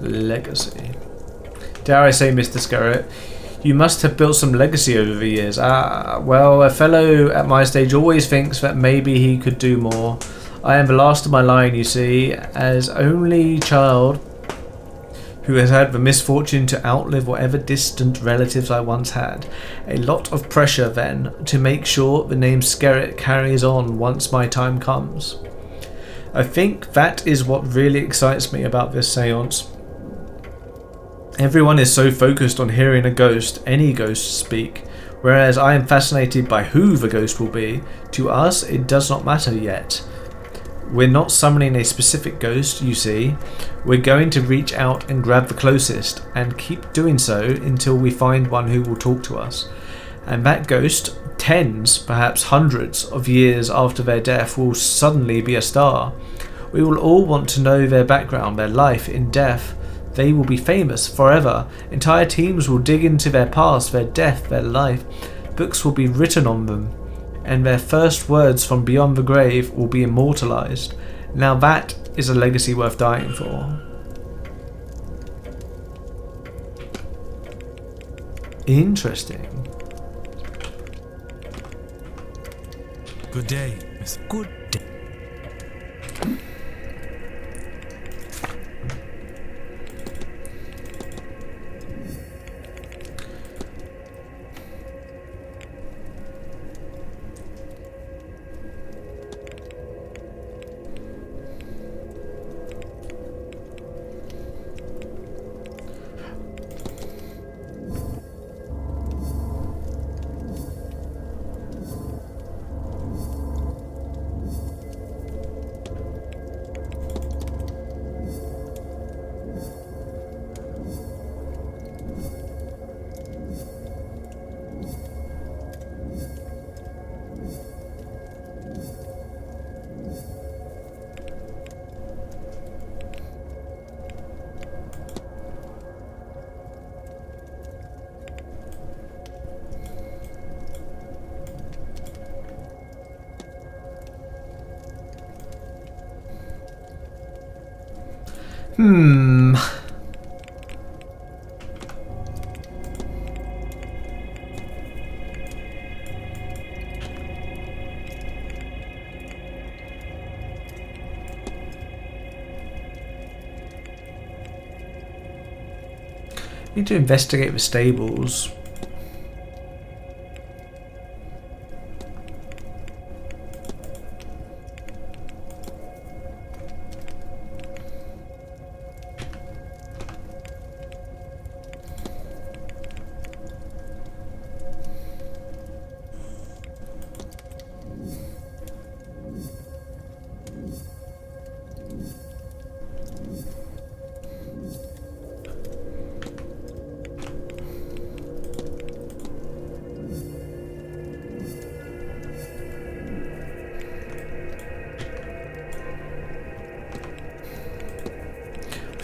Legacy. Dare I say, Mr. Scarrett, you must have built some legacy over the years. Well, a fellow at my stage always thinks that maybe he could do more. I am the last of my line, you see, as only child who has had the misfortune to outlive whatever distant relatives I once had. A lot of pressure, then, to make sure the name Skerritt carries on once my time comes. I think that is what really excites me about this seance. Everyone is so focused on hearing a ghost, any ghost, speak, whereas I am fascinated by who the ghost will be. To us, it does not matter yet. We're not summoning a specific ghost, you see. We're going to reach out and grab the closest, and keep doing so until we find one who will talk to us. And that ghost, tens, perhaps hundreds of years after their death, will suddenly be a star. We will all want to know their background, their life in death. They will be famous forever. Entire teams will dig into their past, their death, their life. Books will be written on them, and their first words from beyond the grave will be immortalized. Now that is a legacy worth dying for. Interesting. Good day, Miss. Good day. Need to investigate the stables.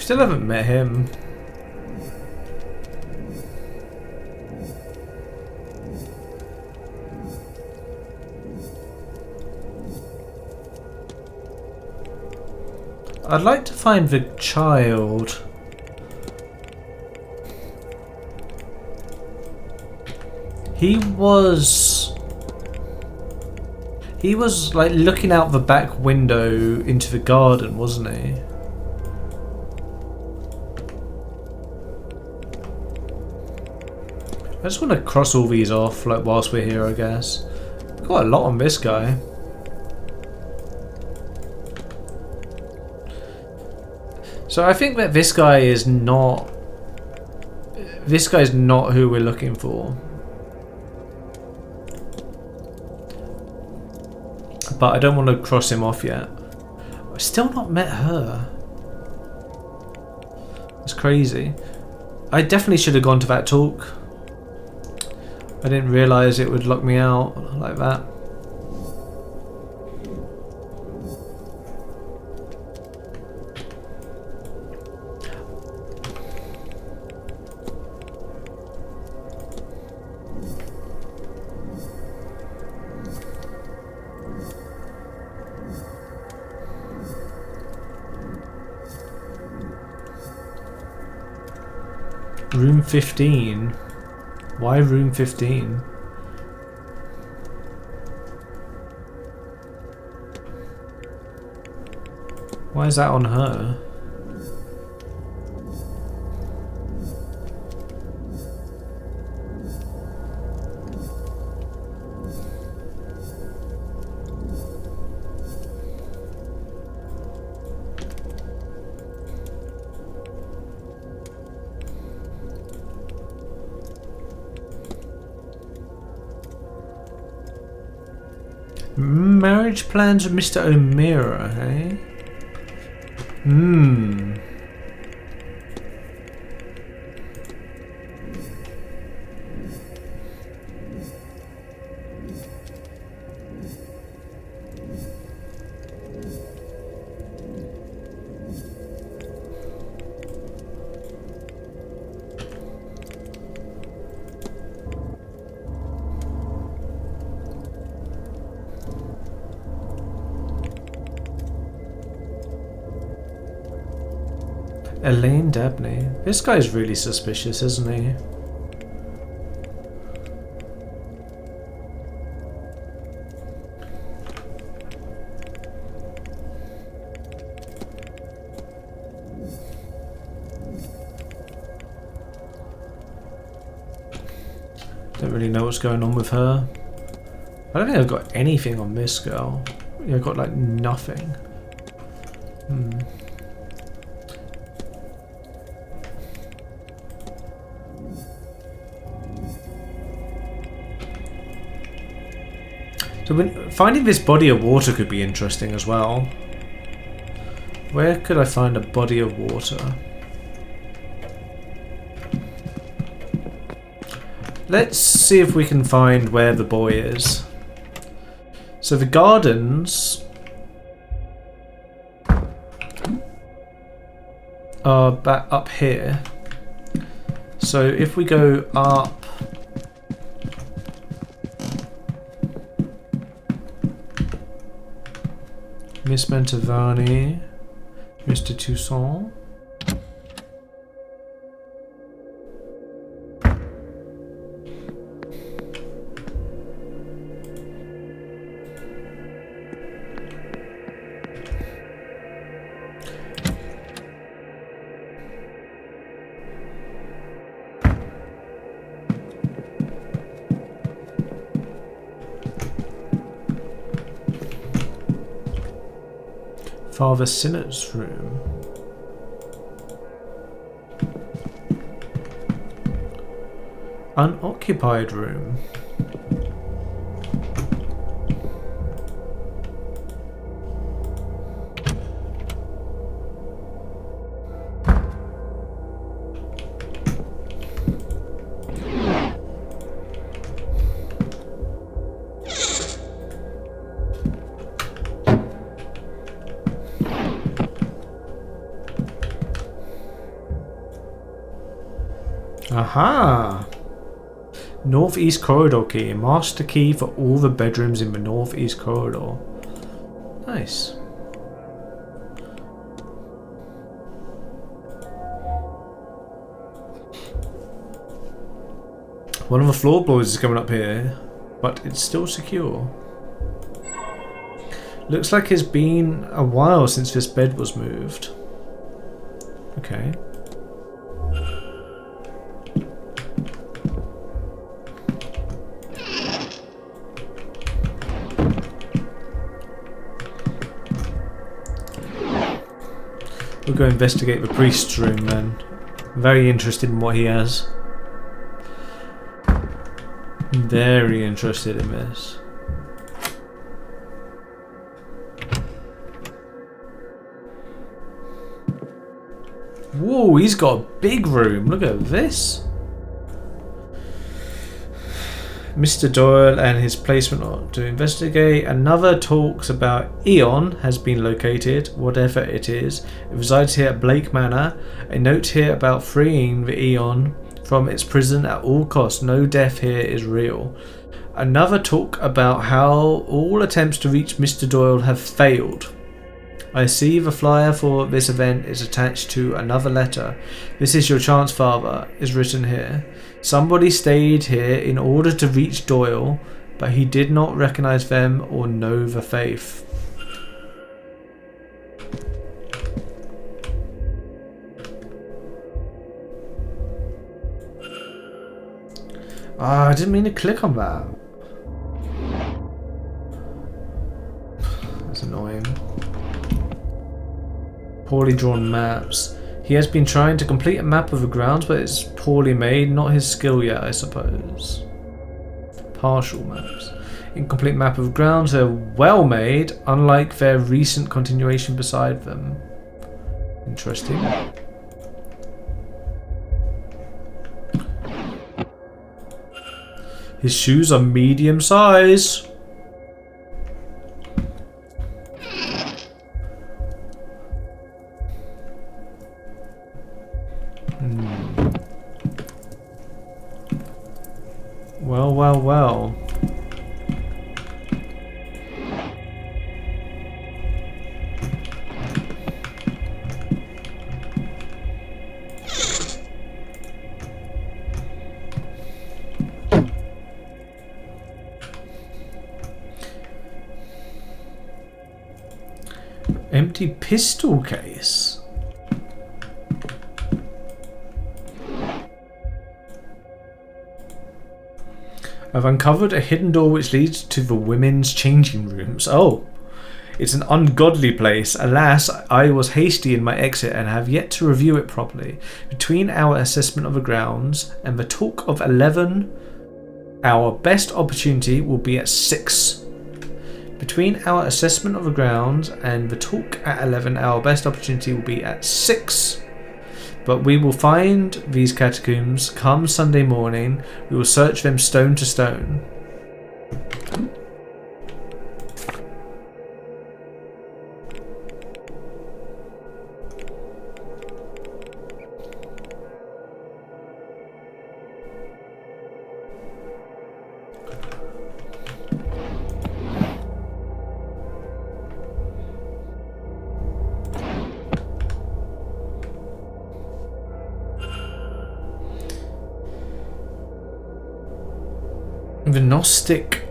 Still haven't met him. I'd like to find the child. He was like looking out the back window into the garden, wasn't he? I just want to cross all these off, like, whilst we're here, I guess. Got a lot on this guy. So I think that this guy is not... This guy's not who we're looking for. But I don't want to cross him off yet. I've still not met her. It's crazy. I definitely should have gone to that talk. I didn't realise it would lock me out like that. Room 15. Why room 15? Why is that on her? Marriage plans with Mr. O'Meara, eh? Hmm. Elaine Dabney. This guy's really suspicious, isn't he? Don't really know what's going on with her. I don't think I've got anything on this girl. Yeah, I've got like nothing. So finding this body of water could be interesting as well. Where could I find a body of water? Let's see if we can find where the boy is. So the gardens are back up here. So if we go up, Miss Mantovani, Mr. Toussaint. Father Sinner's room. Unoccupied room. Aha! Northeast corridor key. Master key for all the bedrooms in the northeast corridor. Nice. One of the floorboards is coming up here, but it's still secure. Looks like it's been a while since this bed was moved. Okay. We'll go investigate the priest's room then. I'm very interested in what he has. Very interested in this. Whoa, he's got a big room. Look at this. Mr. Doyle and his placement to investigate. Another talks about Eon has been located, whatever it is. It resides here at Blake Manor. A note here about freeing the Eon from its prison at all costs. No death here is real. Another talk about how all attempts to reach Mr. Doyle have failed. I see the flyer for this event is attached to another letter. This is your chance, Father, is written here. Somebody stayed here in order to reach Doyle, but he did not recognize them or know the faith. I didn't mean to click on that. That's annoying. Poorly drawn maps. He has been trying to complete a map of the grounds, but it's poorly made. Not his skill yet, I suppose. Partial maps. Incomplete map of grounds. They're well made, unlike their recent continuation beside them. Interesting. His shoes are medium size. Well, well, well. Empty pistol case. I've uncovered a hidden door which leads to the women's changing rooms. Oh, it's an ungodly place. Alas, I was hasty in my exit and have yet to review it properly. Between our assessment of the grounds and the talk of 11, our best opportunity will be at 6. Between our assessment of the grounds and the talk at 11, our best opportunity will be at 6. But we will find these catacombs come Sunday morning. We will search them stone to stone. The Gnostic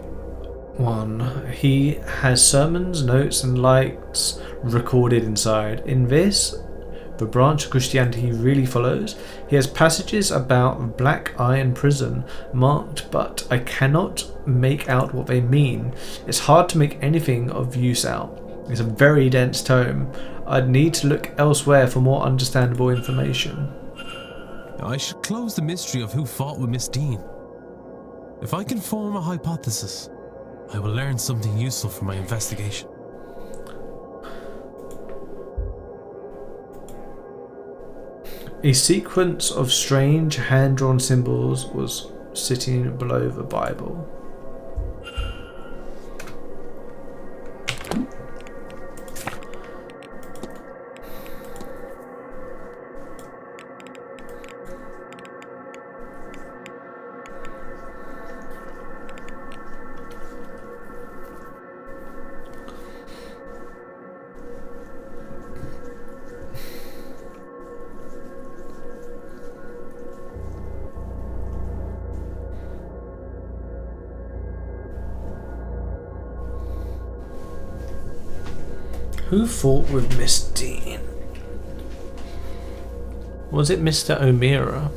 one, he has sermons, notes and likes recorded inside. In this, the branch of Christianity he really follows, he has passages about the Black Iron Prison marked, but I cannot make out what they mean. It's hard to make anything of use out. It's a very dense tome. I'd need to look elsewhere for more understandable information. I should close the mystery of who fought with Miss Dean. If I can form a hypothesis, I will learn something useful from my investigation. A sequence of strange hand-drawn symbols was sitting below the Bible. Who fought with Miss Dean? Was it Mr. O'Meara?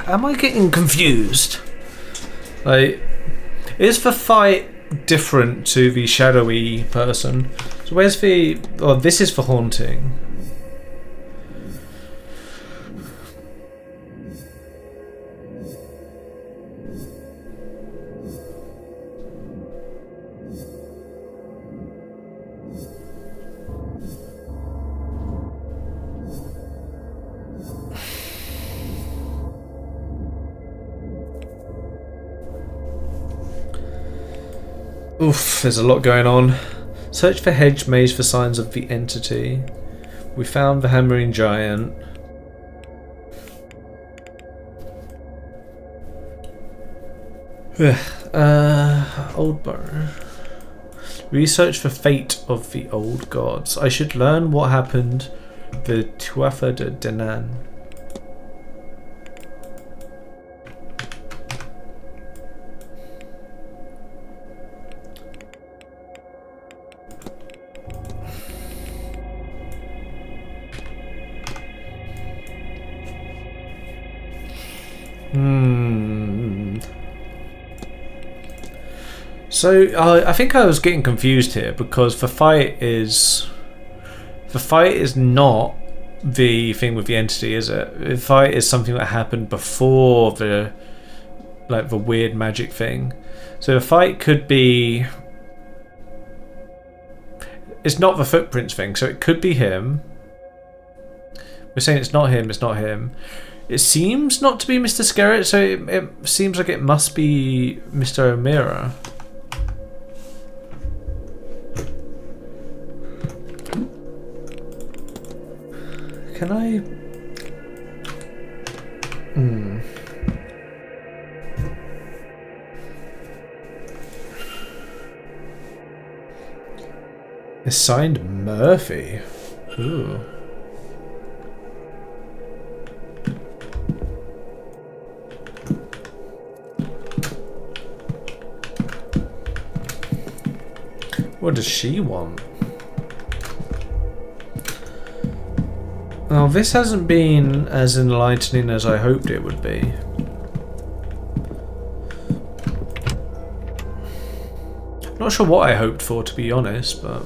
Am I getting confused? Like, is the fight different to the shadowy person? So where's the... Oh, this is for haunting. Oof, there's a lot going on. Search for hedge maze for signs of the entity. We found the hammering giant. Old burrow. Research for fate of the old gods. I should learn what happened the Tuatha de Danann. So I think I was getting confused here because the fight is not the thing with the entity, is it? The fight is something that happened before the weird magic thing. So the fight could be. It's not the footprints thing, so it could be him. We're saying it's not him. It's not him. It seems not to be Mr. Skerritt, so it seems like it must be Mr. O'Meara. Can I... It's signed Murphy. Ooh. What does she want? Well, this hasn't been as enlightening as I hoped it would be. Not sure what I hoped for, to be honest, but...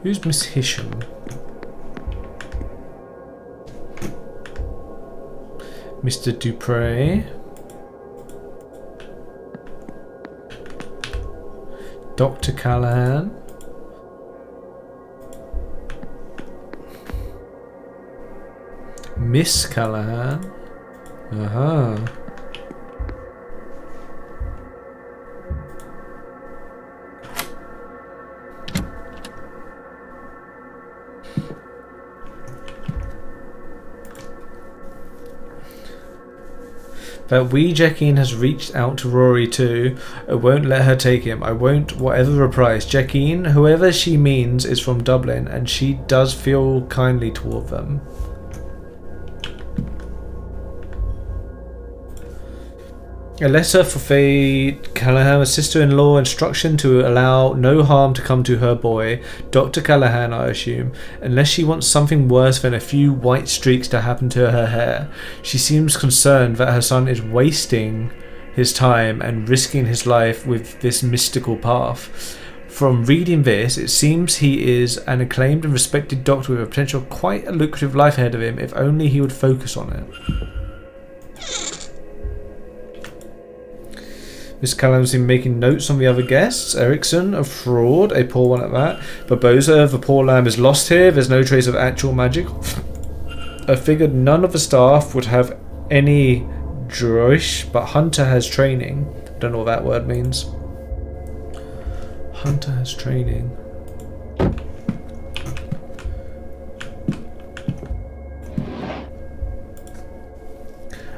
Who's Miss Hisham? Mr. Dupre. Dr. Callahan. Miss Callahan. Aha. That wee Jacqueline has reached out to Rory too. I won't let her take him. I won't, whatever the price. Jacqueline, whoever she means, is from Dublin, and she does feel kindly toward them. A letter for Faye Callahan, sister-in-law, instruction to allow no harm to come to her boy, Dr. Callahan, I assume, unless she wants something worse than a few white streaks to happen to her hair. She seems concerned that her son is wasting his time and risking his life with this mystical path. From reading this, it seems he is an acclaimed and respected doctor with a potential quite a lucrative life ahead of him if only he would focus on it. Miss Callahan's been making notes on the other guests. Erickson, a fraud, a poor one at that. Barbosa, the poor lamb is lost here. There's no trace of actual magic. I figured none of the staff would have any droish, but Hunter has training. I don't know what that word means. Hunter has training.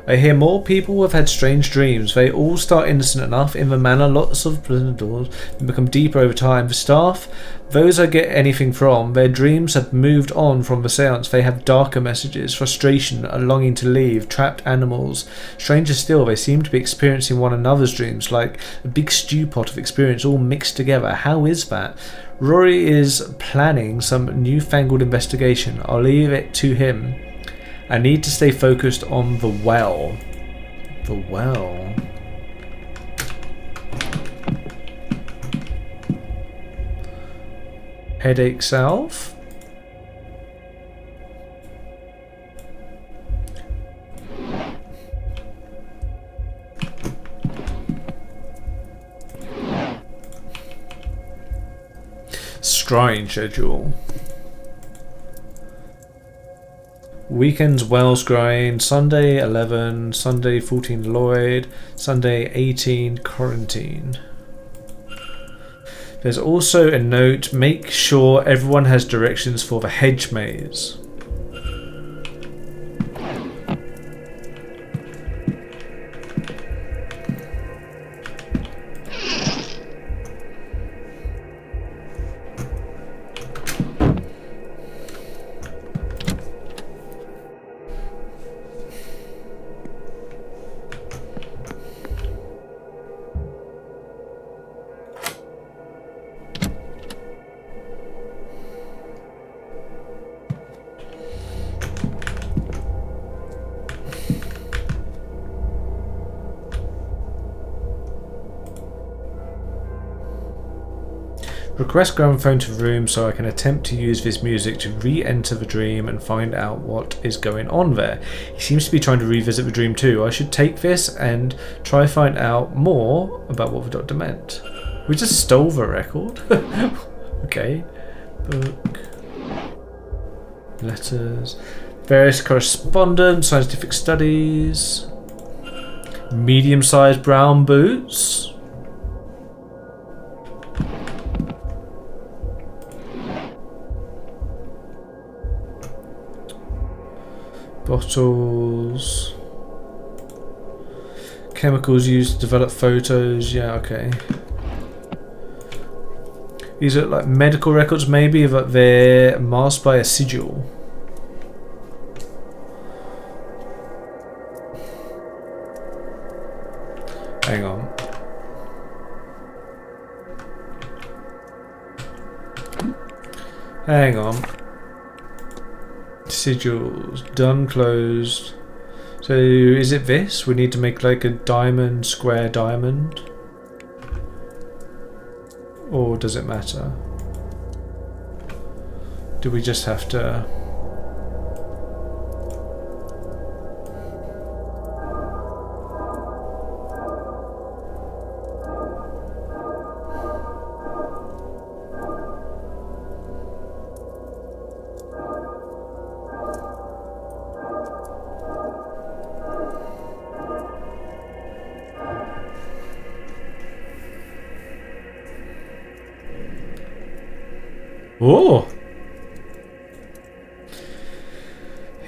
I hear more people have had strange dreams. They all start innocent enough in the manor, lots of pleasant doors, and become deeper over time. The staff, those I get anything from, their dreams have moved on from the seance. They have darker messages, frustration, a longing to leave, trapped animals. Stranger still, they seem to be experiencing one another's dreams, like a big stew pot of experience all mixed together. How is that? Rory is planning some newfangled investigation. I'll leave it to him. I need to stay focused on the well. The well. Headache salve. Scrying schedule. Weekends Wells Grind, Sunday 11, Sunday 14 Lloyd, Sunday 18 Quarantine. There's also a note, make sure everyone has directions for the hedge maze. Request gramophone to room so I can attempt to use this music to re-enter the dream and find out what is going on there. He seems to be trying to revisit the dream too. I should take this and try find out more about what the doctor meant. We just stole the record. Okay. Book. Letters. Various correspondence, scientific studies. Medium-sized brown boots. Bottles. Chemicals used to develop photos. Yeah, okay. These are like medical records, maybe, but they're masked by a sigil. Hang on. Hang on. Sigils. Done, closed. So is it this? We need to make like a diamond, square diamond? Or does it matter? Do we just have to... Oh!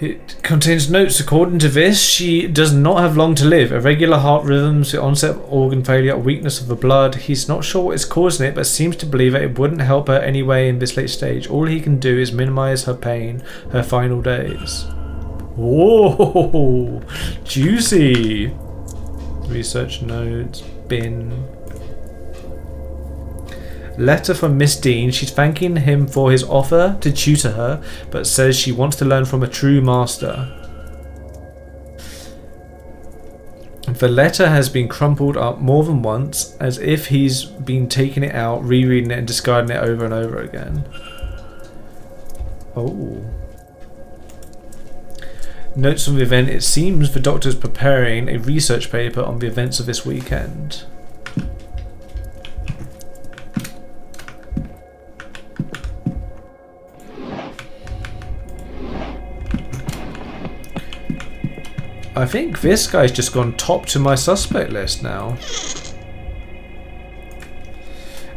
It contains notes. According to this, she does not have long to live. Irregular heart rhythms, the onset of organ failure, a weakness of the blood. He's not sure what is causing it, but seems to believe that it wouldn't help her anyway in this late stage. All he can do is minimize her pain, her final days. Whoa! Juicy! Research notes, bin... Letter from Miss Dean. She's thanking him for his offer to tutor her, but says she wants to learn from a true master. The letter has been crumpled up more than once, as if he's been taking it out, rereading it and discarding it over and over again. Oh. Notes from the event. It seems the doctor's preparing a research paper on the events of this weekend. I think this guy's just gone top to my suspect list now.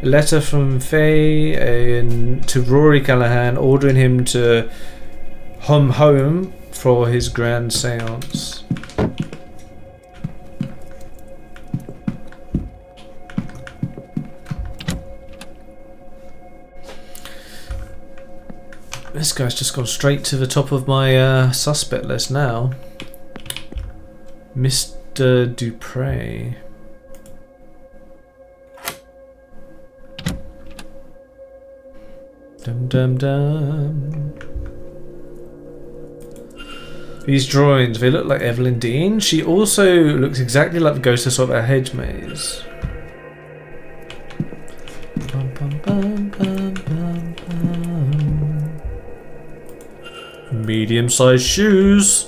A letter from Faye to Rory Callahan ordering him to hum home for his grand seance. This guy's just gone straight to the top of my suspect list now. Mr. Dupre. Dum dum dum. These drawings, they look like Evelyn Dean. She also looks exactly like the ghost I saw at a hedge maze. Bum, bum, bum, bum, bum, bum. Medium-sized shoes.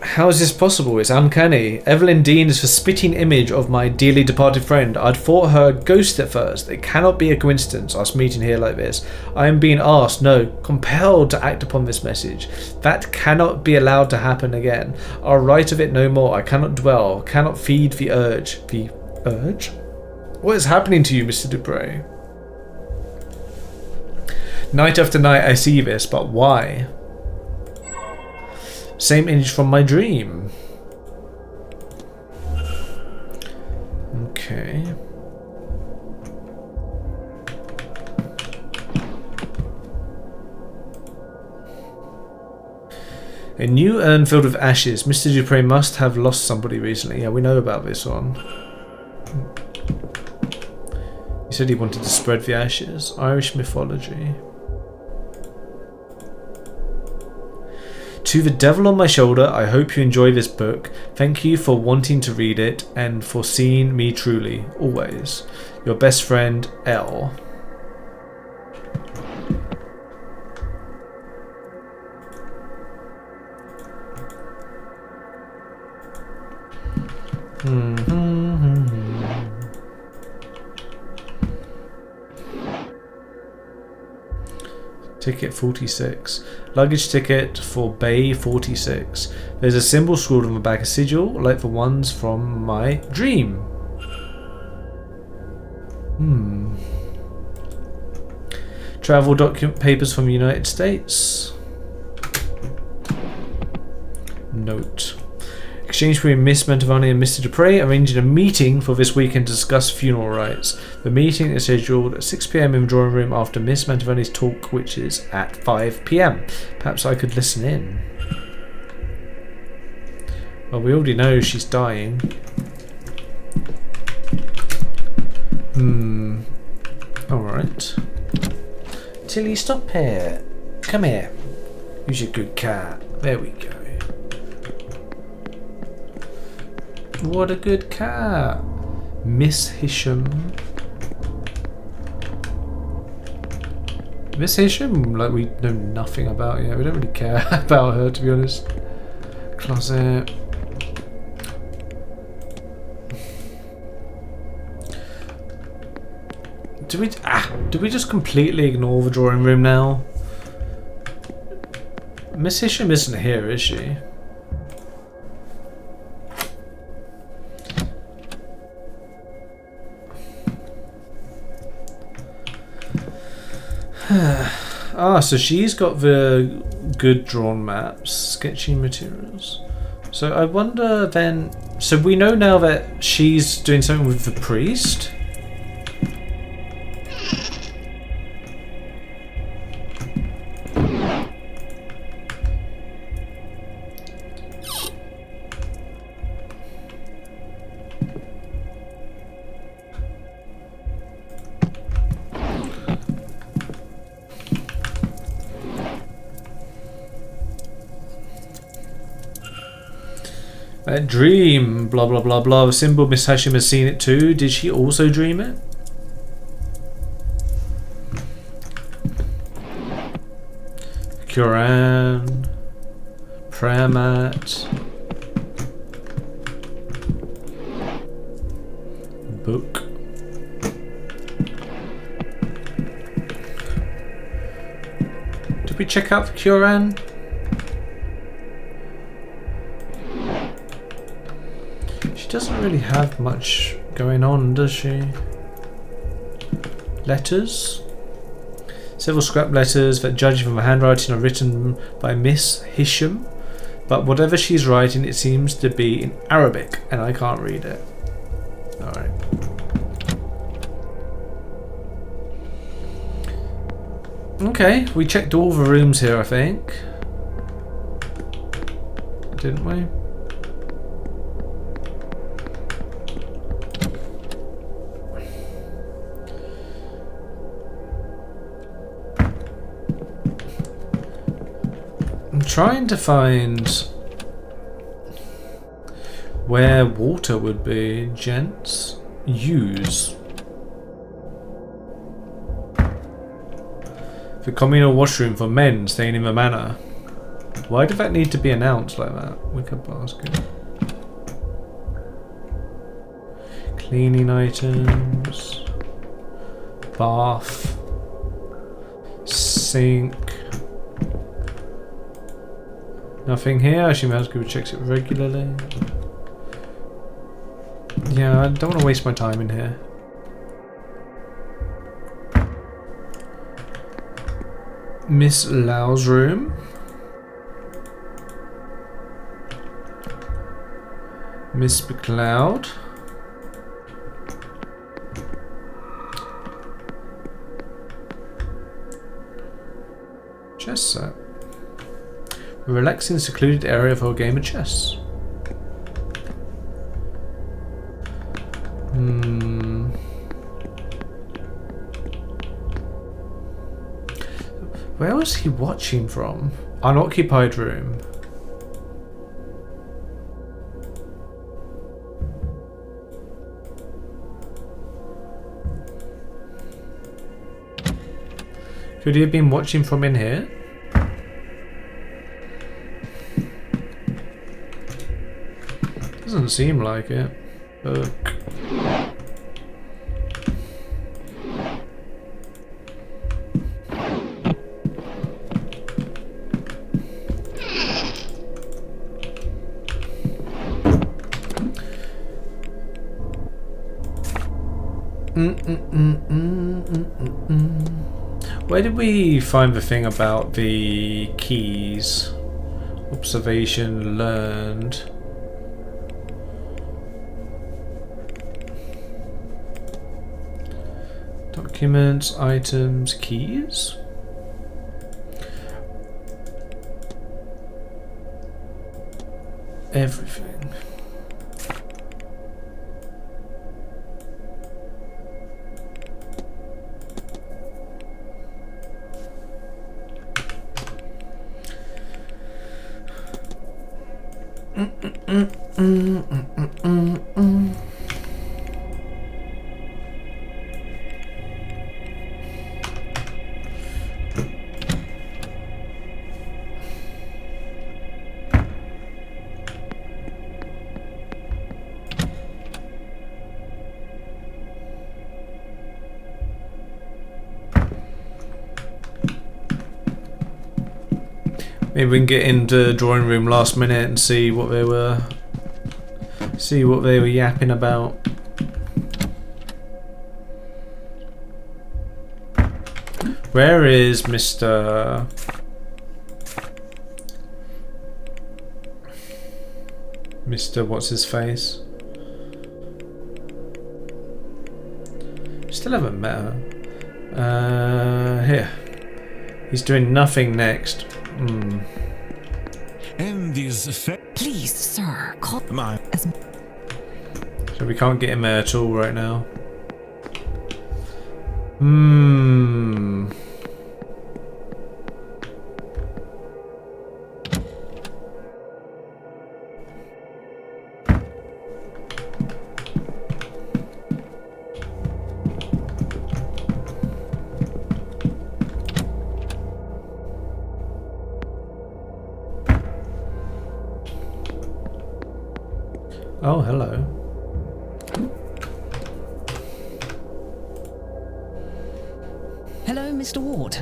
How is this possible? It's uncanny. Evelyn Dean is the spitting image of my dearly departed friend. I'd thought her a ghost at first. It cannot be a coincidence, us meeting here like this. I am being asked, no, compelled to act upon this message. That cannot be allowed to happen again. I'll write of it no more. I cannot dwell, cannot feed the urge. The urge? What is happening to you, Mr. Dupre? Night after night I see this, but why? Same image from my dream. Okay. A new urn filled with ashes. Mr. Dupre must have lost somebody recently. Yeah, we know about this one. He said he wanted to spread the ashes. Irish mythology. To the devil on my shoulder, I hope you enjoy this book. Thank you for wanting to read it and for seeing me truly, always. Your best friend, L. Ticket 46. Luggage ticket for Bay 46. There's a symbol scrawled on the back, a sigil, like the ones from my dream. Travel document papers from the United States. Note. Exchange between Miss Mantovani and Mr. Dupre, arranging a meeting for this weekend to discuss funeral rites. The meeting is scheduled at 6 PM in the drawing room after Miss Mantovani's talk, which is at 5 PM. Perhaps I could listen in. Well, we already know she's dying. Alright. Tilly, stop here. Come here. Who's your good cat? There we go. What a good cat. Miss Hisham. Miss Hisham, like we know nothing about yet. We don't really care about her, to be honest. Closet. Do we just completely ignore the drawing room now? Miss Hisham isn't here, is she? So she's got the good drawn maps, sketchy materials. So I wonder then, so we know now that she's doing something with the priest. That dream, blah blah blah blah. The symbol, Miss Hashim has seen it too. Did she also dream it? Quran, prayer mat, Book. Did we check out the Quran? She doesn't really have much going on, does she? Letters? Several scrap letters that, judging from the handwriting, are written by Miss Hisham, but whatever she's writing, it seems to be in Arabic, and I can't read it. Alright. Okay, we checked all the rooms here, I think. Didn't we? I'm trying to find where water would be. Gents, use the communal washroom for men staying in the manor. Why did that need to be announced like that? Wicker basket. Cleaning items. Bath. Sink. Nothing here. I assume Housekeeper checks it regularly. Yeah, I don't want to waste my time in here. Miss Lau's room. Miss McLeod. Chess set. A relaxing, secluded area for a game of chess. Where was he watching from? Unoccupied room. Could he have been watching from in here? Doesn't seem like it. Look. Where did we find the thing about the keys? Observation learned. Documents, items, keys? Everything. Maybe we can get into the drawing room last minute and see what they were yapping about. Where is Mr. What's his face? Still haven't met her. Here. He's doing nothing next. And these please, sir, call my. So we can't get him there at all right now. Oh, hello. Hello, Mr. Ward.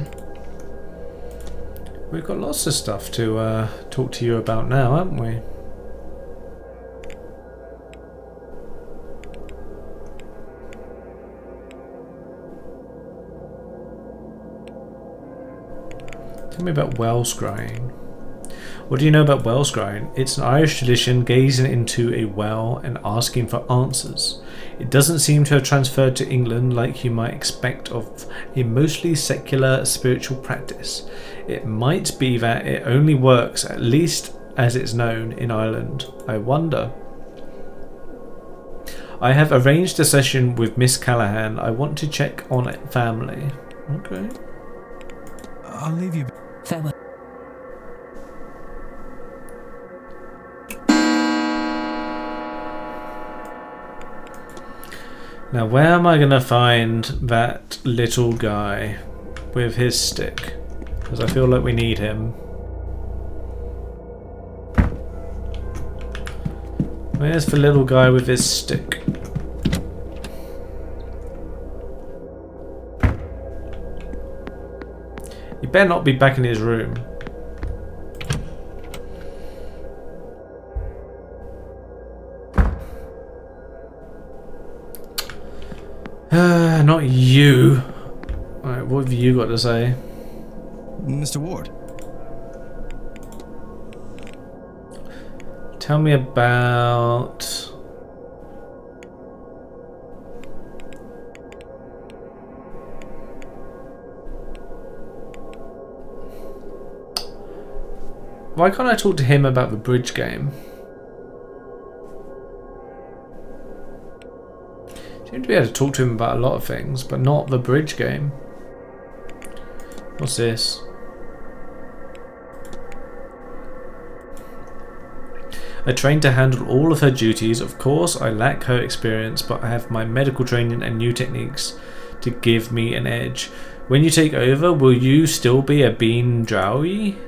We've got lots of stuff to talk to you about now, haven't we? Tell me about well scrying. What do you know about well scrying? It's an Irish tradition gazing into a well and asking for answers. It doesn't seem to have transferred to England like you might expect of a mostly secular spiritual practice. It might be that it only works, at least as it's known, in Ireland. I wonder. I have arranged a session with Miss Callahan. I want to check on family. Okay. I'll leave you. Farewell. Now, where am I going to find that little guy with his stick? Because I feel like we need him. Where's the little guy with his stick? He better not be back in his room. Not you. Alright, what have you got to say? Mr. Ward. Tell me about... Why can't I talk to him about the bridge game? Seem to be able to talk to him about a lot of things, but not the bridge game. What's this? I trained to handle all of her duties. Of course, I lack her experience, but I have my medical training and new techniques to give me an edge. When you take over, will you still be a bean drowie?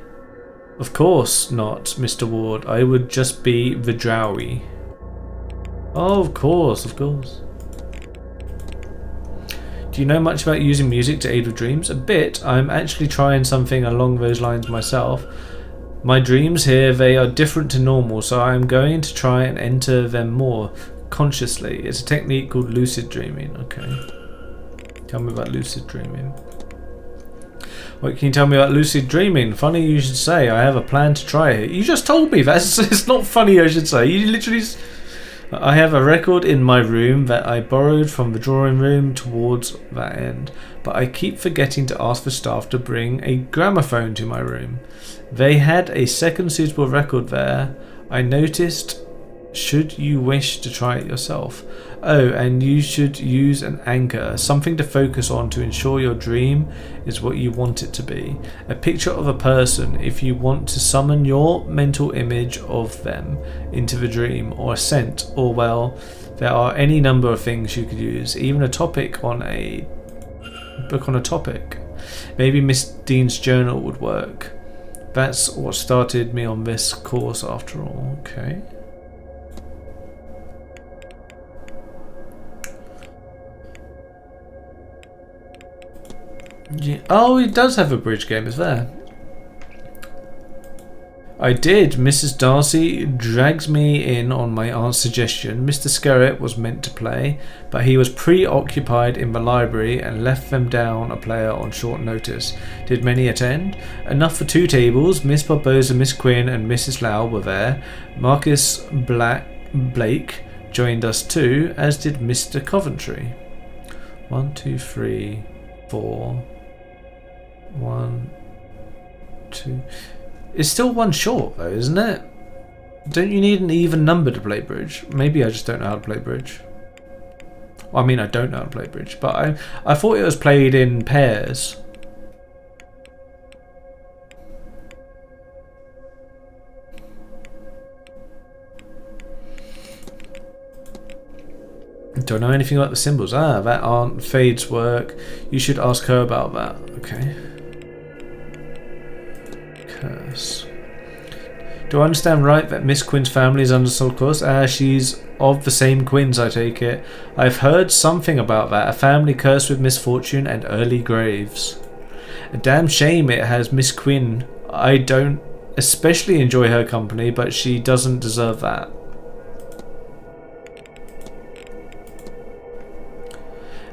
Of course not, Mr. Ward. I would just be the drowie. Oh, of course, of course. Do you know much about using music to aid with dreams? A bit. I'm actually trying something along those lines myself. My dreams here, they are different to normal, so I'm going to try and enter them more consciously. It's a technique called lucid dreaming. Okay. Tell me about lucid dreaming. What can you tell me about lucid dreaming? Funny you should say. I have a plan to try it. You just told me that. It's not funny I should say. You literally... I have a record in my room that I borrowed from the drawing room towards that end, but I keep forgetting to ask the staff to bring a gramophone to my room. They had a second suitable record there. I noticed, should you wish to try it yourself. Oh, and you should use an anchor, something to focus on to ensure your dream is what you want it to be. A picture of a person if you want to summon your mental image of them into the dream, or a scent, or well, there are any number of things you could use, even a topic on a book on a topic. Maybe Miss Dean's journal would work. That's what started me on this course after all. Okay. Yeah. Oh, he does have a bridge game, is there? I did. Mrs. Darcy drags me in on my aunt's suggestion. Mr. Skerritt was meant to play, but he was preoccupied in the library and left them down a player on short notice. Did many attend? Enough for 2 tables. Miss Barbosa, Miss Quinn and Mrs. Lau were there. Marcus Blake joined us too, as did Mr. Coventry. 1, 2, 3, 4... 1, 2... It's still 1 short though, isn't it? Don't you need an even number to play bridge? Maybe I just don't know how to play bridge. Well, I mean, I don't know how to play bridge, but I thought it was played in pairs. Don't know anything about the symbols. Ah, that Aunt Fade's work. You should ask her about that. Okay. Curse. Do I understand right that Miss Quinn's family is under soul curse? She's of the same Quinns, I take it. I've heard something about that. A family cursed with misfortune and early graves. A damn shame it has Miss Quinn. I don't especially enjoy her company, but she doesn't deserve that.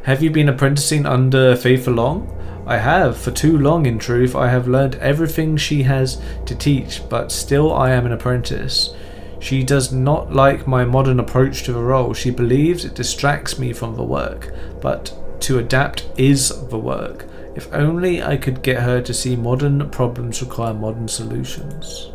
Have you been apprenticing under Faye for long? I have, for too long in truth. I have learned everything she has to teach, but still I am an apprentice. She does not like my modern approach to the role. She believes it distracts me from the work, but to adapt is the work. If only I could get her to see modern problems require modern solutions.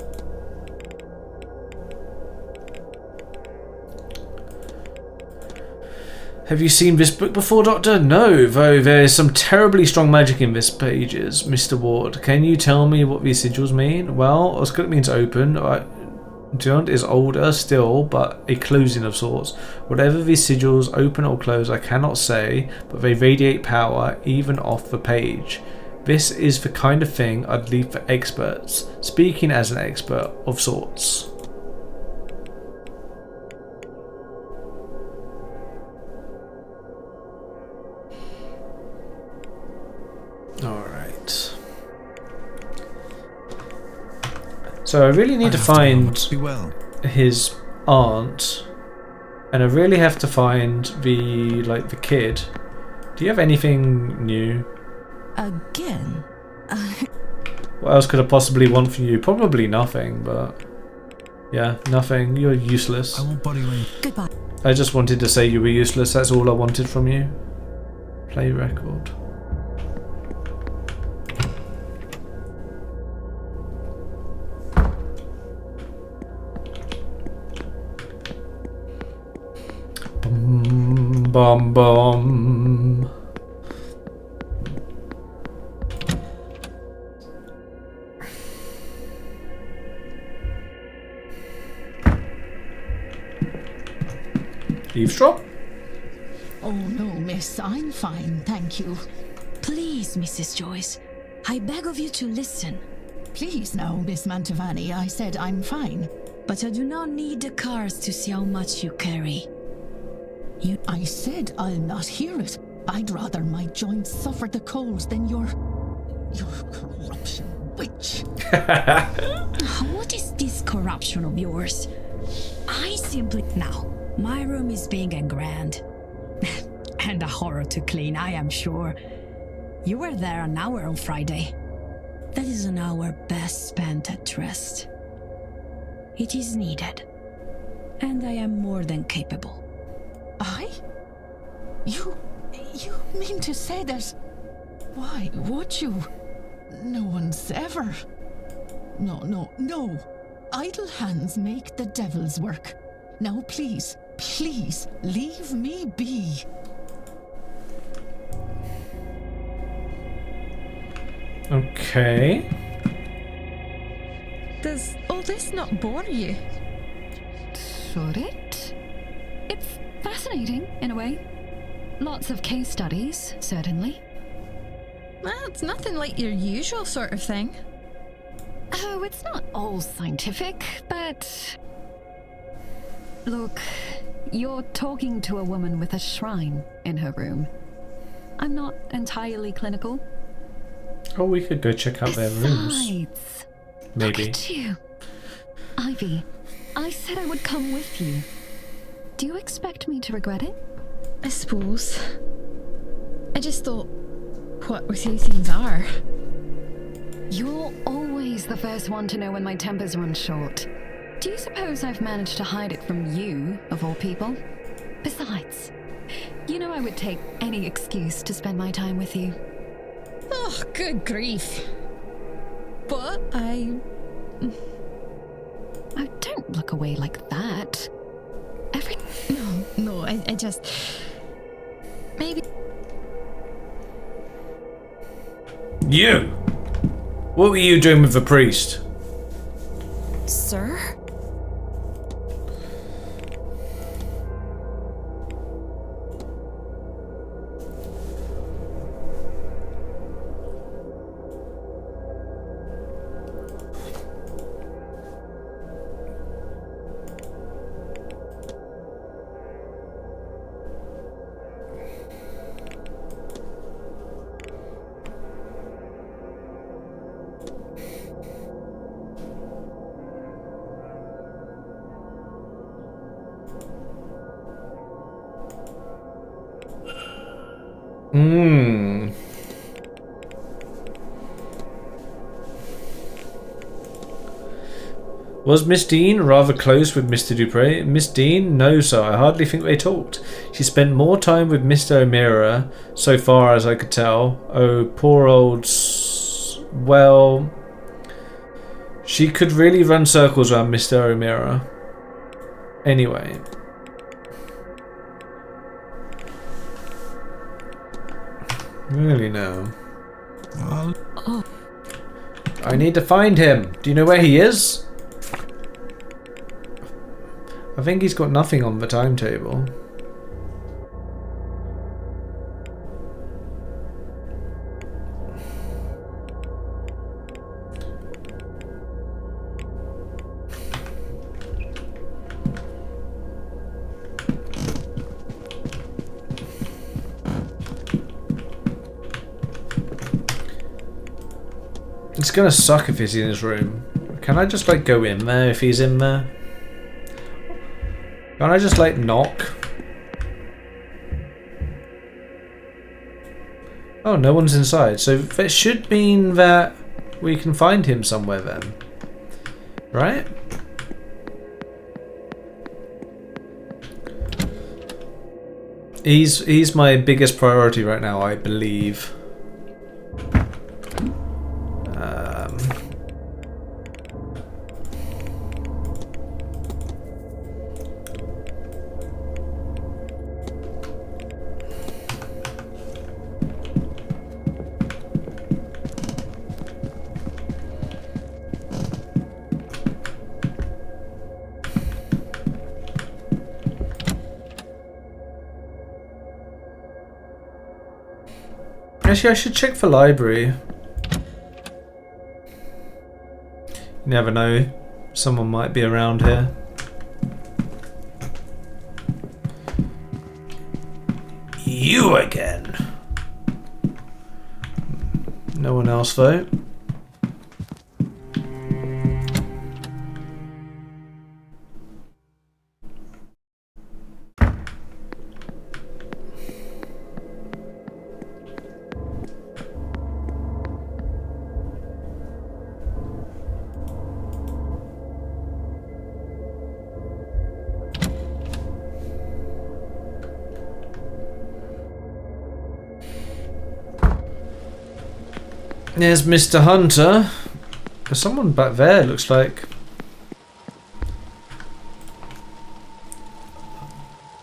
Have you seen this book before, Doctor? No, though there is some terribly strong magic in this pages, Mr. Ward. Can you tell me what these sigils mean? Well, Oscar means open. Giant is older still, but a closing of sorts. Whatever these sigils, open or close, I cannot say, but they radiate power even off the page. This is the kind of thing I'd leave for experts, speaking as an expert of sorts. Alright. So I really need to find his aunt, and I really have to find the kid. Do you have anything new? Again? What else could I possibly want from you? Probably nothing, but yeah, nothing. You're useless. I won't bother you. Goodbye. I just wanted to say you were useless. That's all I wanted from you. Play record. Bum bum. Eavesdrop? Oh no, miss, I'm fine, thank you. Please, Mrs. Joyce, I beg of you to listen. Please now, Miss Mantovani, I said I'm fine. But I do not need the cars to see how much you carry. I said I'll not hear it. I'd rather my joints suffer the colds than your corruption witch. What is this corruption of yours? I simply... Now, my room is big and grand. And a horror to clean, I am sure. You were there an hour on Friday. That is an hour best spent at rest. It is needed. And I am more than capable. I? You mean to say that... Why would you? No one's ever... No. Idle hands make the devil's work. Now please, leave me be. Okay. Does all this not bore you? Should it? It's fascinating, in a way. Lots of case studies, certainly. Well, it's nothing like your usual sort of thing. Oh, it's not all scientific, but... Look, you're talking to a woman with a shrine in her room. I'm not entirely clinical. Oh, we could go check out their rooms. Besides, Maybe. look at you. Ivy, I said I would come with you. Do you expect me to regret it? I suppose. I just thought, what with who things are. You're always the first one to know when my tempers run short. Do you suppose I've managed to hide it from you, of all people? Besides, you know I would take any excuse to spend my time with you. Oh, good grief. But I... Oh, don't look away like that. No, I just... Maybe... You! What were you doing with the priest? Sir? Hmm. Was Miss Dean rather close with Mr. Dupre? Miss Dean? No, sir. I hardly think they talked. She spent more time with Mr. O'Meara, so far as I could tell. Oh, poor old... Well... She could really run circles around Mr. O'Meara. Anyway. Really, no. Oh. I need to find him. Do you know where he is? I think he's got nothing on the timetable. It's gonna suck if he's in his room. Can I just like go in there if he's in there? Can I just like knock? Oh, no one's inside. So that should mean that we can find him somewhere then. Right? He's my biggest priority right now, I believe. Actually, I should check for library. You never know. Someone might be around here. You again. No one else though. There's Mr. Hunter. There's someone back there, looks like.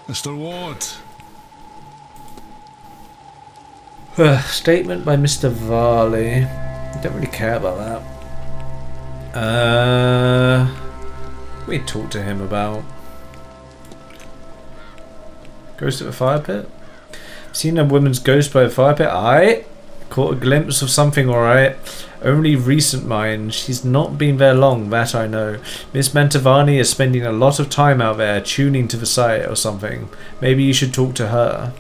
Mr. Ward. Statement by Mr. Varley. I don't really care about that. We talked to him about ghost at the fire pit. Seen a woman's ghost by the fire pit. Aye. Caught a glimpse of something, alright. Only recent mind. She's not been there long, that I know. Miss Mantovani is spending a lot of time out there tuning to the site or something. Maybe you should talk to her.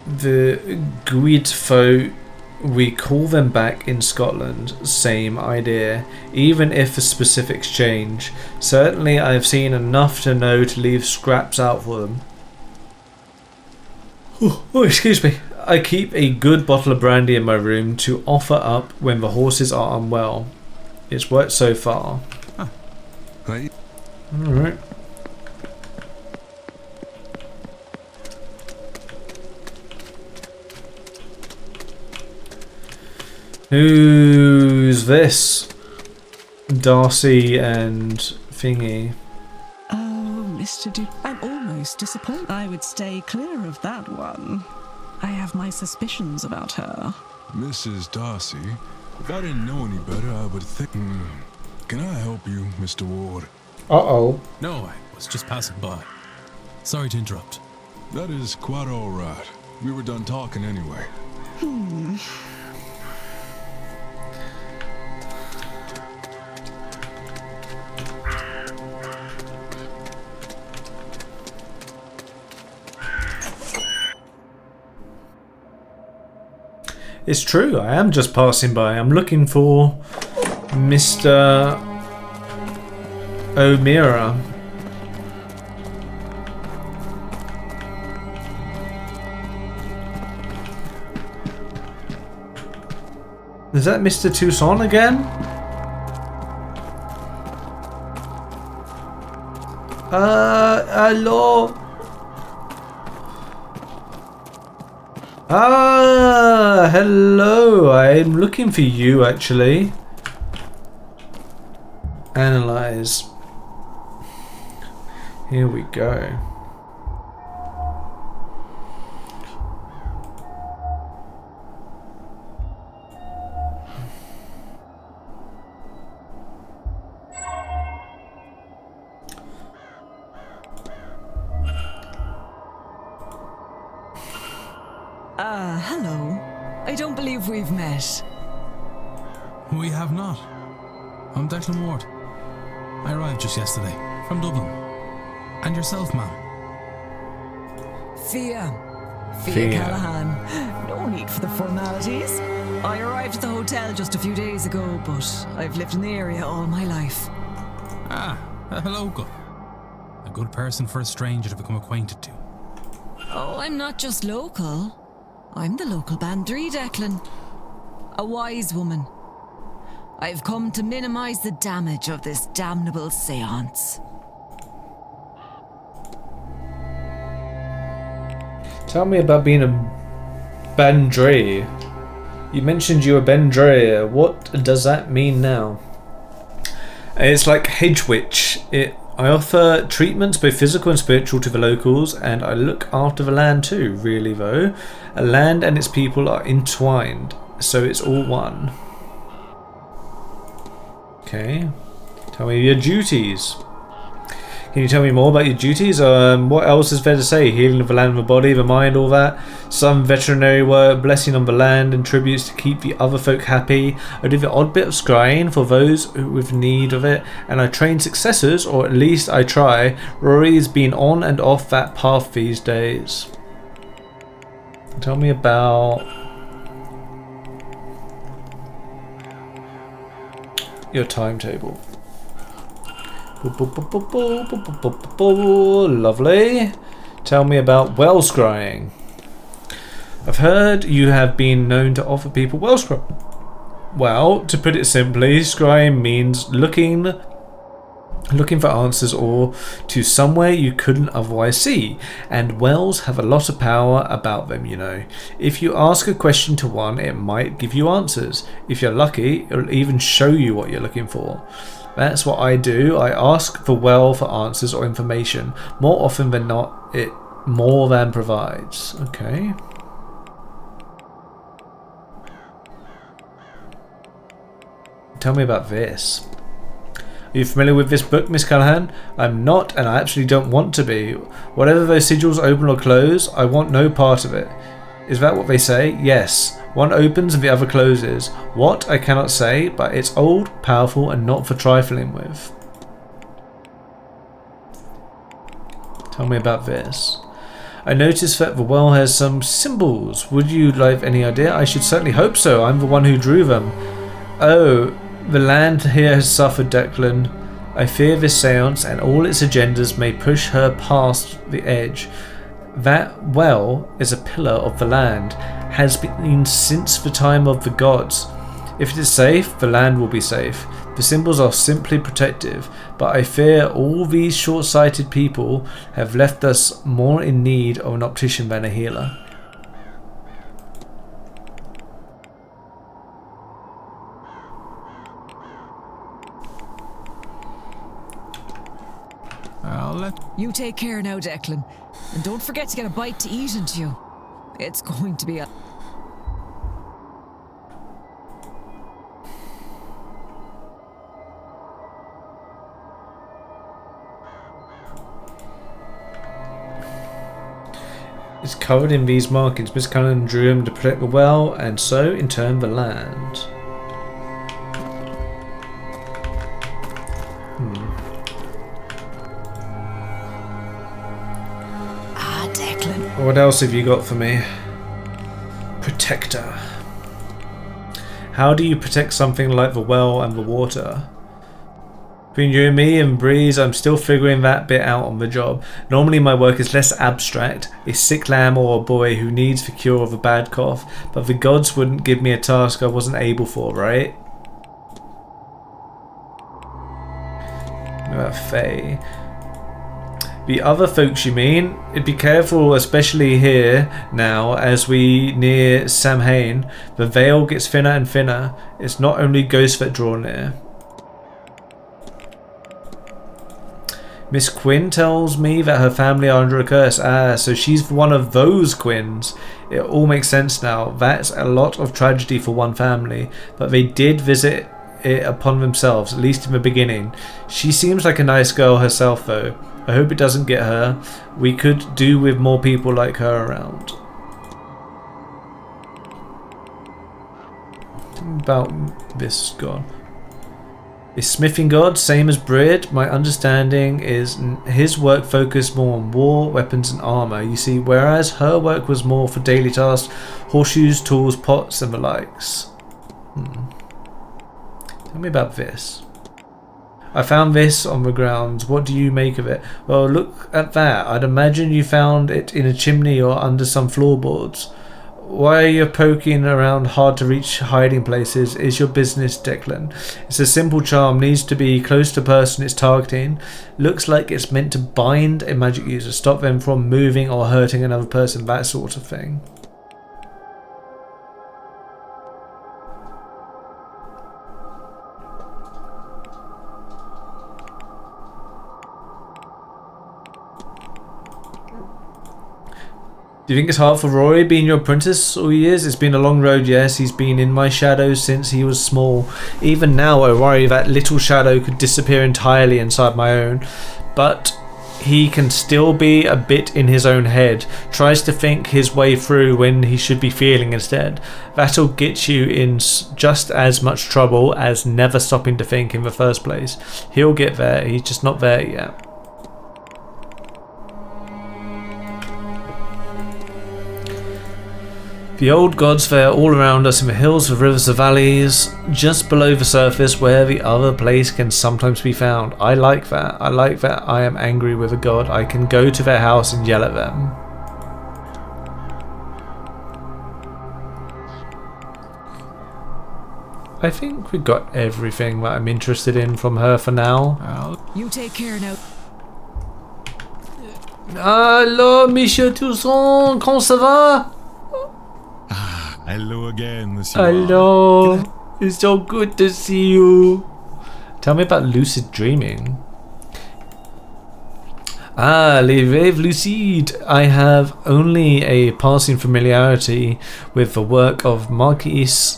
The Guidfo, we call them back in Scotland. Same idea, even if the specifics change. Certainly I have seen enough to know to leave scraps out for them. Oh, excuse me. I keep a good bottle of brandy in my room to offer up when the horses are unwell. It's worked so far. Hey. Alright. Who's this? Darcy and Thingy. Oh, Mr. I'm almost disappointed. I would stay clear of that one. I have my suspicions about her. Mrs. Darcy, if I didn't know any better, I would think... Can I help you, Mr. Ward? Uh-oh. No, I was just passing by. Sorry to interrupt. That is quite all right. We were done talking anyway. It's true, I am just passing by. I'm looking for Mr. O'Meara. Is that Mr. Toussaint again? Hello? Hello. I'm looking for you, actually. Analyze. Here we go. Hello. I don't believe we've met. We have not. I'm Declan Ward. I arrived just yesterday, from Dublin. And yourself, ma'am? Fia Fia. Callahan. No need for the formalities. I arrived at the hotel just a few days ago, but I've lived in the area all my life. Ah, a local. A good person for a stranger to become acquainted to. Oh, I'm not just local. I'm the local Bandri, Declan. A wise woman. I've come to minimize the damage of this damnable seance. Tell me about being a Bandri. You mentioned you were Bandri. What does that mean now? It's like Hedge Witch. I offer treatments, both physical and spiritual, to the locals, and I look after the land too, really though. A land and its people are entwined, so it's all one. Okay. Tell me your duties. Can you tell me more about your duties? What else is there to say? Healing of the land and the body, the mind, all that. Some veterinary work, blessing on the land, and tributes to keep the other folk happy. I do the odd bit of scrying for those with need of it, and I train successors, or at least I try. Rory's been on and off that path these days. Tell me about your timetable. Lovely. Tell me about well scrying. I've heard you have been known to offer people well scrying. Well, to put it simply, scrying means looking for answers or to somewhere you couldn't otherwise see, and wells have a lot of power about them, you know. If you ask a question to one, it might give you answers. If you're lucky, it'll even show you what you're looking for. That's what I do. I ask the well for answers or information. More often than not, it more than provides. Okay. Tell me about this. Are you familiar with this book, Miss Callahan? I'm not, and I actually don't want to be. Whatever those sigils open or close, I want no part of it. Is that what they say? Yes. One opens and the other closes. What? I cannot say, but it's old, powerful, and not for trifling with. Tell me about this. I noticed that the well has some symbols. Would you like any idea? I should certainly hope so. I'm the one who drew them. Oh, the land here has suffered, Declan. I fear this seance and all its agendas may push her past the edge. That well is a pillar of the land, has been since the time of the gods. If it is safe, the land will be safe. The symbols are simply protective, but I fear all these short-sighted people have left us more in need of an optician than a healer. You take care now, Declan. And don't forget to get a bite to eat into you. It's going to be a... It's covered in these markings. Miss Cullen drew him to protect the well, and so, in turn, the land. Declan. What else have you got for me? Protector. How do you protect something like the well and the water? Between you and me and Breeze, I'm still figuring that bit out on the job. Normally my work is less abstract, a sick lamb or a boy who needs the cure of a bad cough, but the gods wouldn't give me a task I wasn't able for, right? What about Faye? The other folks you mean? Be careful, especially here now as we near Samhain. The veil gets thinner and thinner. It's not only ghosts that draw near. Miss Quinn tells me that her family are under a curse. Ah, so she's one of those Quinns. It all makes sense now. That's a lot of tragedy for one family. But they did visit it upon themselves, at least in the beginning. She seems like a nice girl herself though. I hope it doesn't get her. We could do with more people like her around. About this god. Is smithing god same as Brid? My understanding is his work focused more on war, weapons and armor. You see, whereas her work was more for daily tasks, horseshoes, tools, pots and the likes. Tell me about this. I found this on the grounds. What do you make of it? Well, look at that. I'd imagine you found it in a chimney or under some floorboards. Why are you poking around hard to reach hiding places? Is your business, Declan? It's a simple charm. Needs to be close to the person it's targeting. Looks like it's meant to bind a magic user. Stop them from moving or hurting another person. That sort of thing. Do you think it's hard for Rory being your apprentice all years? It's been a long road, yes. He's been in my shadow since he was small. Even now I worry that little shadow could disappear entirely inside my own. But he can still be a bit in his own head. Tries to think his way through when he should be feeling instead. That'll get you in just as much trouble as never stopping to think in the first place. He'll get there, he's just not there yet. The old gods fare all around us in the hills, the rivers, the valleys, just below the surface where the other place can sometimes be found. I like that. I like that I am angry with a god. I can go to their house and yell at them. I think we got everything that I'm interested in from her for now. You take care now. Hello, Monsieur Toussaint, comment ça va? Hello again, Monsieur. Hello, it's so good to see you. Tell me about lucid dreaming. Ah, les rêves lucides. I have only a passing familiarity with the work of Marquis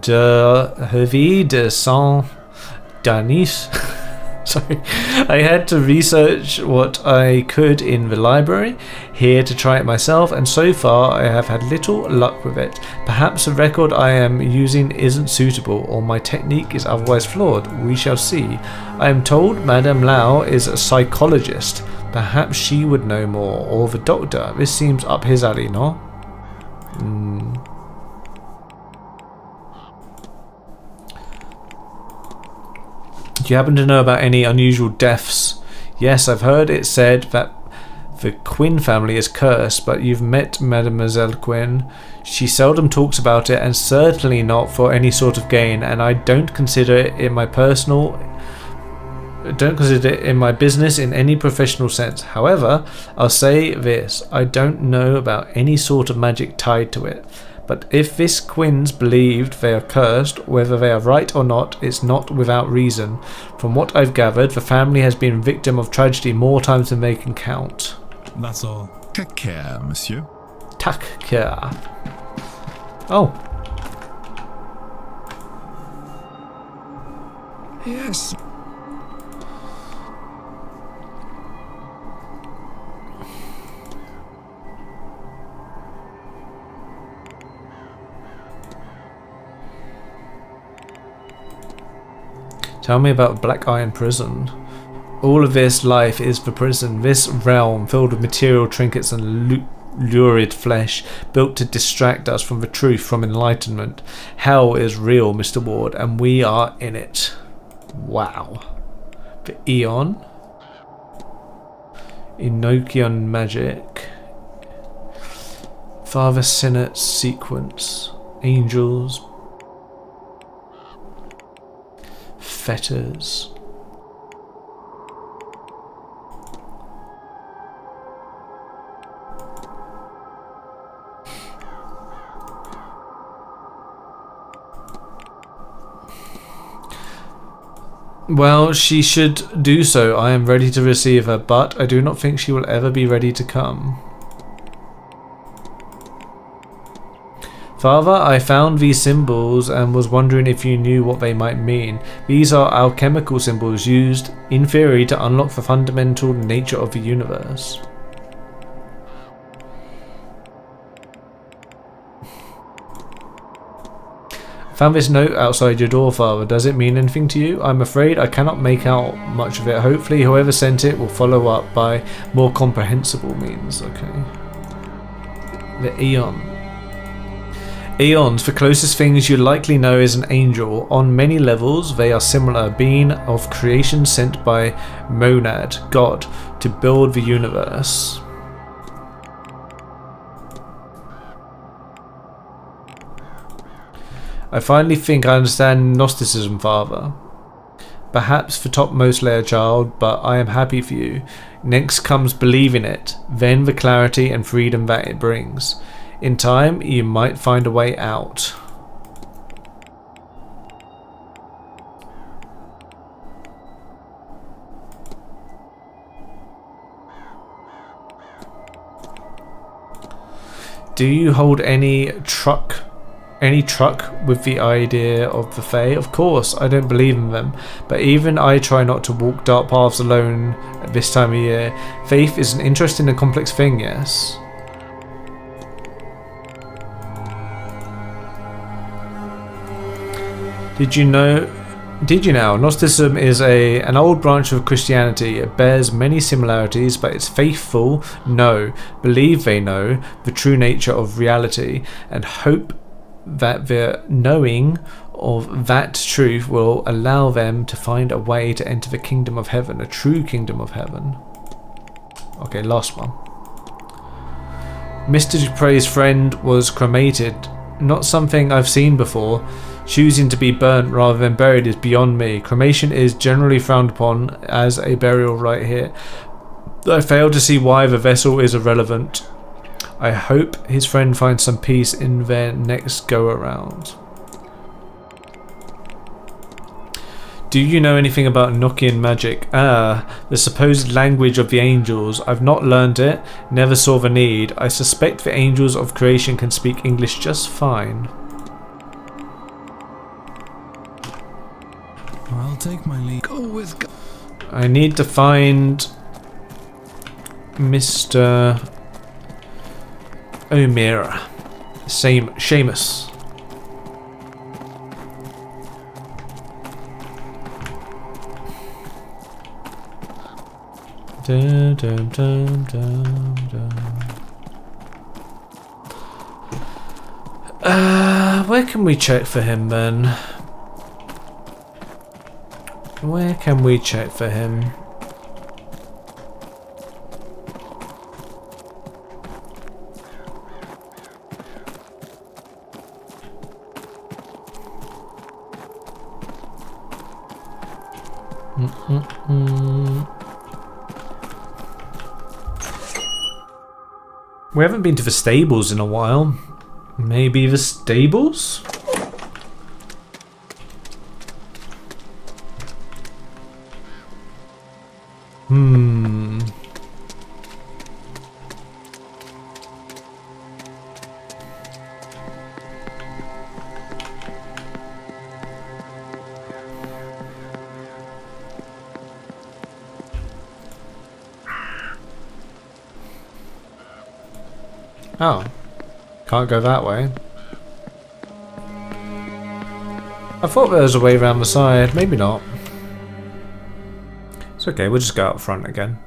de Hervé de Saint-Denis. Sorry, I had to research what I could in the library here to try it myself, and so far I have had little luck with it. Perhaps the record I am using isn't suitable, or my technique is otherwise flawed. We shall see. I am told Madame Lau is a psychologist. Perhaps she would know more, or the doctor. This seems up his alley, no? Do you happen to know about any unusual deaths? Yes, I've heard it said that the Quinn family is cursed, but you've met Mademoiselle Quinn. She seldom talks about it, and certainly not for any sort of gain, and I don't consider it in my business in any professional sense. However, I'll say this, I don't know about any sort of magic tied to it. But if this Quinns believed they are cursed, whether they are right or not, it's not without reason. From what I've gathered, the family has been victim of tragedy more times than they can count. That's all. Take care, monsieur. Take care. Oh. Yes. Tell me about Black Iron Prison. All of this life is the prison, this realm filled with material trinkets and lurid flesh built to distract us from the truth, from enlightenment. Hell is real, Mr. Ward, and we are in it. Wow. The Eon. Enochian magic. Father Sinnott's sequence. Angels. Fetters. Well, she should do so. I am ready to receive her, but I do not think she will ever be ready to come. Father, I found these symbols and was wondering if you knew what they might mean. These are alchemical symbols used, in theory, to unlock the fundamental nature of the universe. Found this note outside your door, Father. Does it mean anything to you? I'm afraid I cannot make out much of it. Hopefully whoever sent it will follow up by more comprehensible means. Okay. The Eon. Eons, the closest things you likely know is an angel. On many levels, they are similar, a being of creation sent by Monad, God, to build the universe. I finally think I understand Gnosticism, Father. Perhaps the topmost layer, child, but I am happy for you. Next comes believing it, then the clarity and freedom that it brings. In time, you might find a way out. Do you hold any truck with the idea of the Fae? Of course, I don't believe in them, but even I try not to walk dark paths alone at this time of year. Faith is an interesting and complex thing, yes. Did you know? Gnosticism is an old branch of Christianity. It bears many similarities, but its faithful believe they know the true nature of reality, and hope that the knowing of that truth will allow them to find a way to enter the kingdom of heaven, a true kingdom of heaven. Okay, last one. Mr. Dupre's friend was cremated. Not something I've seen before. Choosing to be burnt rather than buried is beyond me. Cremation is generally frowned upon as a burial rite here. I fail to see why the vessel is irrelevant. I hope his friend finds some peace in their next go-around. Do you know anything about Enochian magic? The supposed language of the angels. I've not learned it, never saw the need. I suspect the angels of creation can speak English just fine. I'll take my leave. Go with God. I need to find Mr. O'Meara. Seamus. Dun, dun, dun, dun, dun. Where can we check for him then? Where can we check for him? We haven't been to the stables in a while. Maybe the stables? Oh, can't go that way. I thought there was a way around the side, maybe not. It's okay, we'll just go out front again.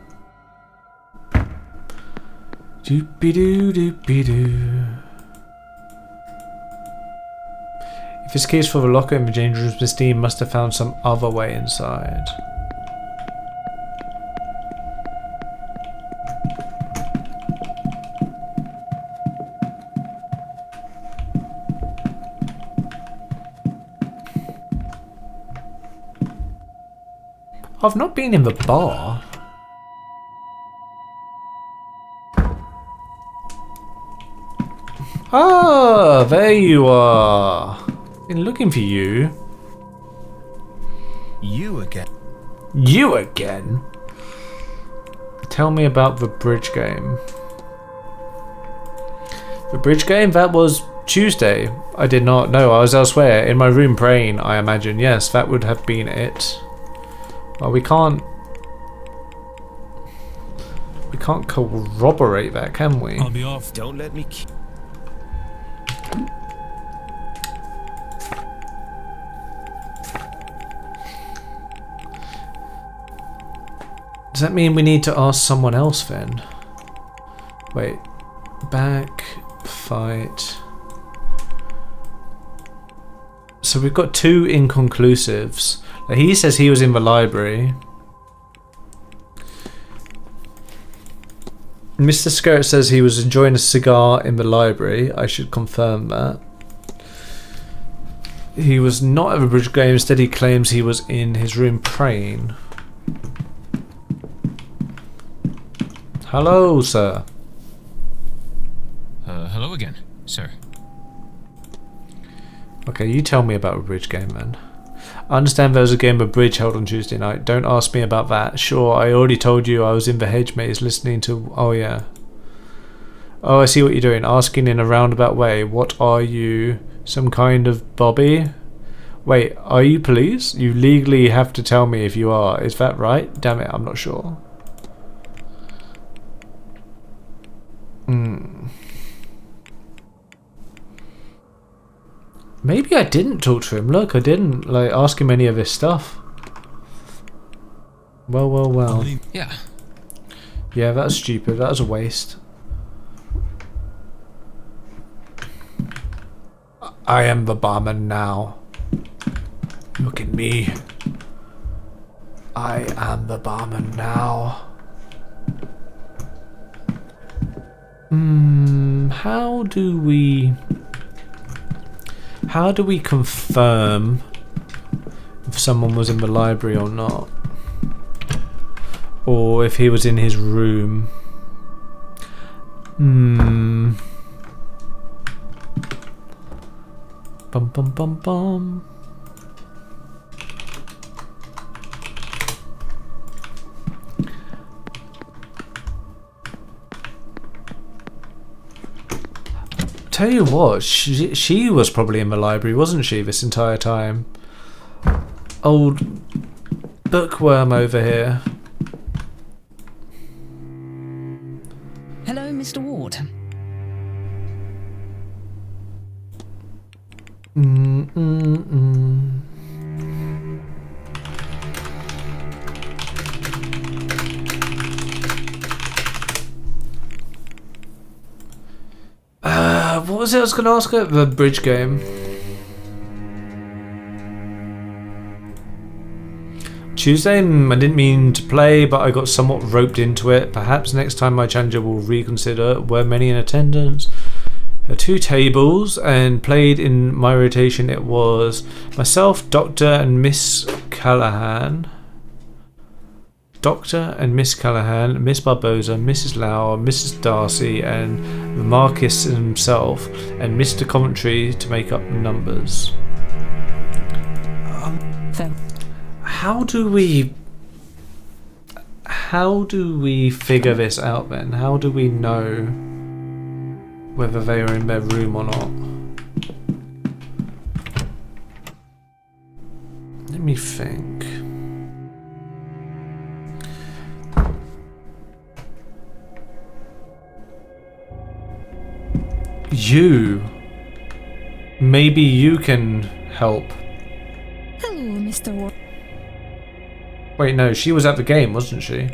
Doopy-doo. If this case for the locker in the change rooms, Miss Dean must have found some other way inside. I've not been in the bar. Ah, there you are. Been looking for you. You again? You again? Tell me about the bridge game. The bridge game? That was Tuesday. I did not know. I was elsewhere. In my room praying, I imagine. Yes, that would have been it. Well, we can't corroborate that, can we? I'll be off. Don't let me Does that mean we need to ask someone else then? Wait. Back. Fight. So we've got two inconclusives. He says he was in the library. Mr. Skirt says he was enjoying a cigar in the library. I should confirm that. He was not at the bridge game. Instead, he claims he was in his room praying. Hello, sir. Hello again, sir. Okay, you tell me about a bridge game then. I understand there was a game of bridge held on Tuesday night. Don't ask me about that. Sure, I already told you I was in the hedge maze listening to... Oh, yeah. Oh, I see what you're doing. Asking in a roundabout way. What are you? Some kind of Bobby? Wait, are you police? You legally have to tell me if you are. Is that right? Damn it, I'm not sure. Maybe I didn't talk to him. Look, I didn't ask him any of this stuff. Well. Yeah. Yeah, that's stupid. That was a waste. I am the barman now. Look at me. I am the barman now. How do we confirm if someone was in the library or not? Or if he was in his room? Bum bum bum bum. Tell you what, she was probably in the library, wasn't she, this entire time? Old bookworm over here. Hello, Mr. Ward. What was it I was going to ask her? The bridge game. Tuesday, I didn't mean to play, but I got somewhat roped into it. Perhaps next time my challenger will reconsider. Were many in attendance? There are 2 tables, and played in my rotation. It was myself, Doctor, and Miss Callahan. Doctor and Miss Callahan, Miss Barbosa, Mrs. Lauer, Mrs. Darcy, and the Marquis himself, and Mr. Coventry to make up numbers. How do we figure this out then? How do we know whether they are in their room or not? Let me think. Maybe you can help. Hello, Mr. Ward. Wait, no, she was at the game, wasn't she?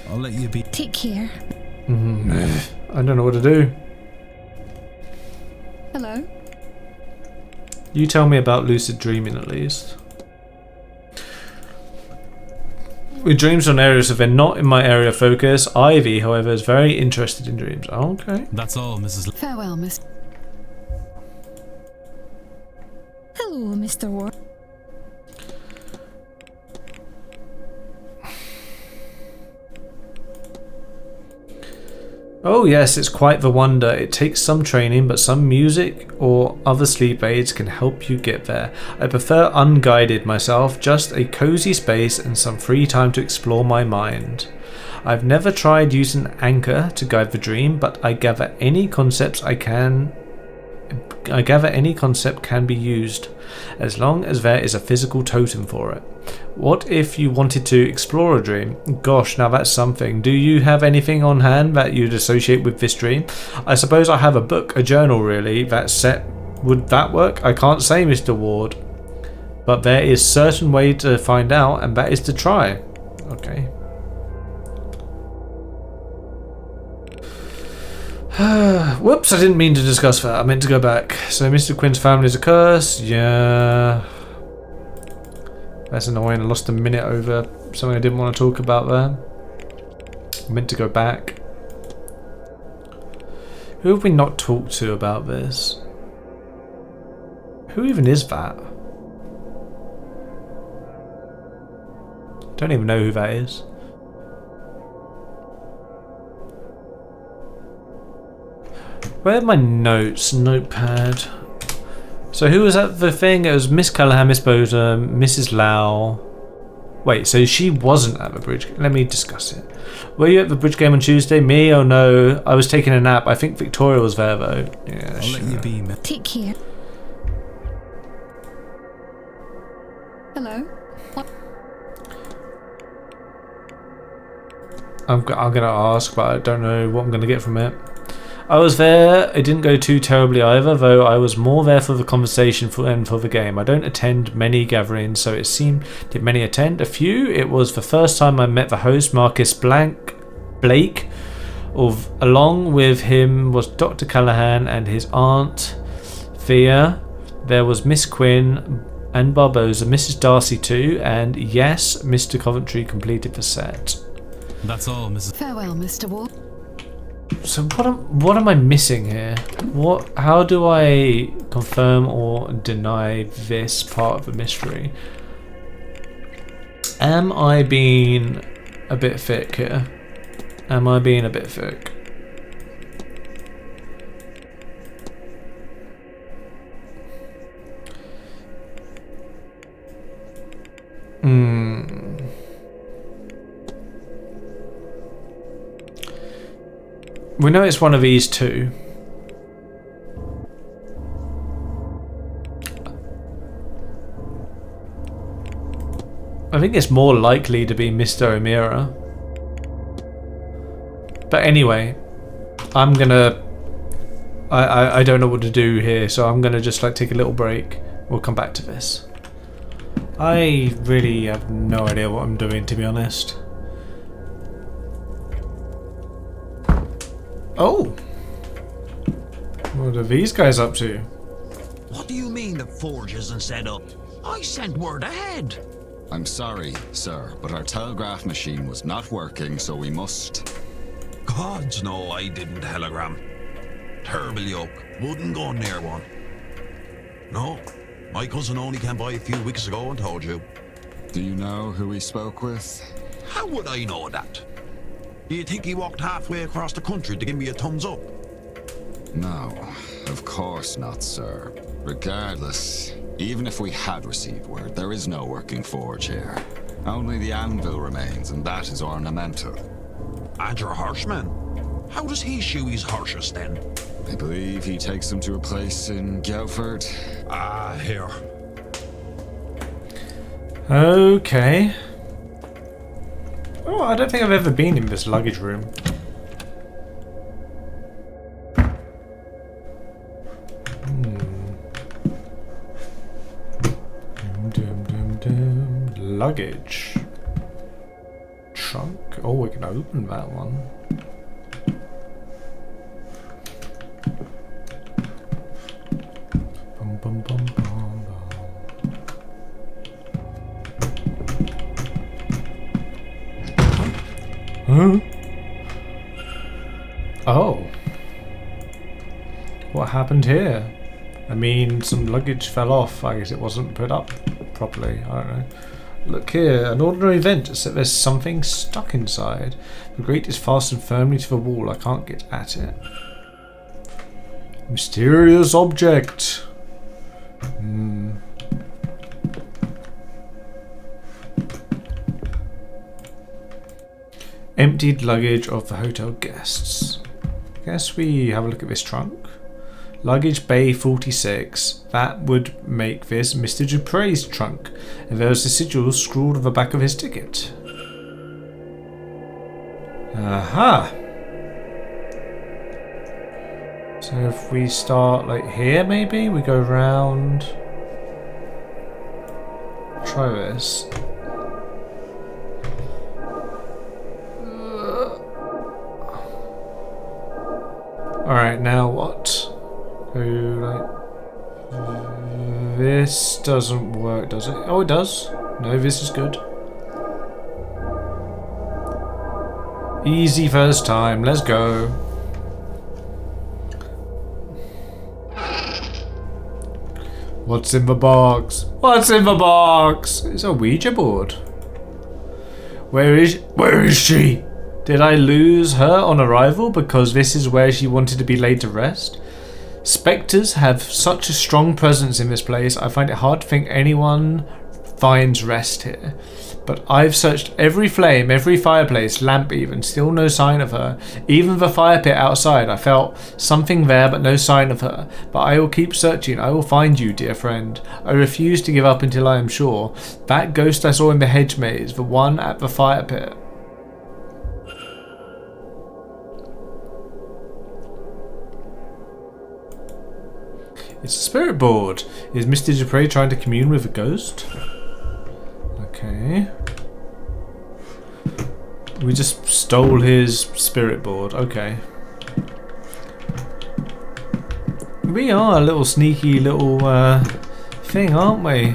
I'll let you be. Take care. I don't know what to do. Hello? You tell me about lucid dreaming at least. With dreams on areas of they're not in my area of focus. Ivy, however, is very interested in dreams. Okay. That's all, Mrs. Farewell, Miss. Hello, Mr. Ward. Oh yes, it's quite the wonder. It takes some training, but some music or other sleep aids can help you get there. I prefer unguided myself, just a cozy space and some free time to explore my mind. I've never tried using Anchor to guide the dream, but I gather any concept can be used, as long as there is a physical totem for it. What if you wanted to explore a dream? Gosh, now that's something. Do you have anything on hand that you'd associate with this dream? I suppose I have a book, a journal really, that's set. Would that work? I can't say, Mr. Ward. But there is certain way to find out, and that is to try. Okay. Whoops, I didn't mean to discuss that. I meant to go back. So Mr. Quinn's family is a curse? Yeah. That's annoying. I lost a minute over something I didn't want to talk about there. I meant to go back. Who have we not talked to about this? Who even is that? Don't even know who that is. Where are my notes? Notepad. So who was at the thing? It was Miss Callahan, Miss Bodum, Mrs. Lau. Wait, so she wasn't at the bridge. Let me discuss it. Were you at the bridge game on Tuesday? Me? Oh no. I was taking a nap. I think Victoria was there though. Yeah, I'll let you be, man. Take care. Hello? What? I'm gonna ask, but I don't know what I'm gonna get from it. I was there. It didn't go too terribly either, though I was more there for the conversation than for the game. I don't attend many gatherings, so it seemed... Did many attend? A few. It was the first time I met the host, Marcus Blake. Along with him was Dr. Callahan and his aunt, Thea. There was Miss Quinn and Barbosa, Mrs. Darcy too, and yes, Mr. Coventry completed the set. That's all, Mrs. Farewell, Mr. Ward. So what am I missing here? How do I confirm or deny this part of the mystery? Am I being a bit thick here? Am I being a bit thick? We know it's one of these two. I think it's more likely to be Mr. O'Meara. But anyway, I'm gonna... I don't know what to do here, so I'm gonna just like take a little break. We'll come back to this. I really have no idea what I'm doing, to be honest. Oh! What are these guys up to? What do you mean the forge isn't set up? I sent word ahead. I'm sorry, sir, but our telegraph machine was not working, so we must... Gods no, I didn't telegram. Terrible yoke. Wouldn't go near one. No, my cousin only came by a few weeks ago and told you. Do you know who he spoke with? How would I know that? Do you think he walked halfway across the country to give me a thumbs up? No, of course not, sir. Regardless, even if we had received word, there is no working forge here. Only the anvil remains, and that is ornamental. And your horseman? How does he shoe his horses then? I believe he takes them to a place in Guildford. Ah, here. Okay. Oh, I don't think I've ever been in this luggage room. Luggage. Trunk. Oh, we can open that one. bum, bum, bum, bum. Huh? Oh. What happened here? I mean, some luggage fell off. I guess it wasn't put up properly. I don't know. Look here, an ordinary vent, except there's something stuck inside. The grate is fastened firmly to the wall. I can't get at it. Mysterious object. Emptied luggage of the hotel guests. Guess we have a look at this trunk. Luggage bay 46. That would make this Mr. Dupre's trunk. And there's the sigil scrawled on the back of his ticket. Aha! So if we start like here maybe, we go round. Try this. Alright, now what? This doesn't work, does it? Oh, it does. No, this is good. Easy first time. Let's go. What's in the box? What's in the box? It's a Ouija board. Where is she? Did I lose her on arrival because this is where she wanted to be laid to rest? Spectres have such a strong presence in this place, I find it hard to think anyone finds rest here. But I've searched every flame, every fireplace, lamp even, still no sign of her. Even the fire pit outside, I felt something there but no sign of her. But I will keep searching, I will find you, dear friend. I refuse to give up until I am sure. That ghost I saw in the hedge maze, the one at the fire pit. It's a spirit board. Is Mr. Dupre trying to commune with a ghost? Okay. We just stole his spirit board. Okay. We are a little sneaky little thing, aren't we?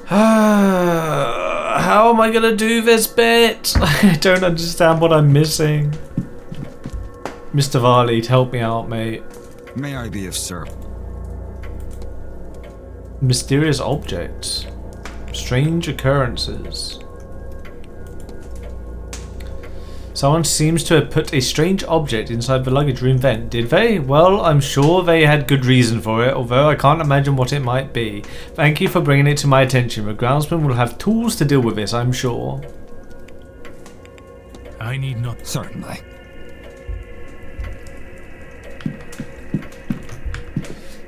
How am I gonna do this bit? I don't understand what I'm missing. Mr. Varley, help me out, mate. May I be of service? Mysterious objects. Strange occurrences. Someone seems to have put a strange object inside the luggage room vent. Did they? Well, I'm sure they had good reason for it, although I can't imagine what it might be. Thank you for bringing it to my attention. The groundsman will have tools to deal with this, I'm sure. I need not. Certainly.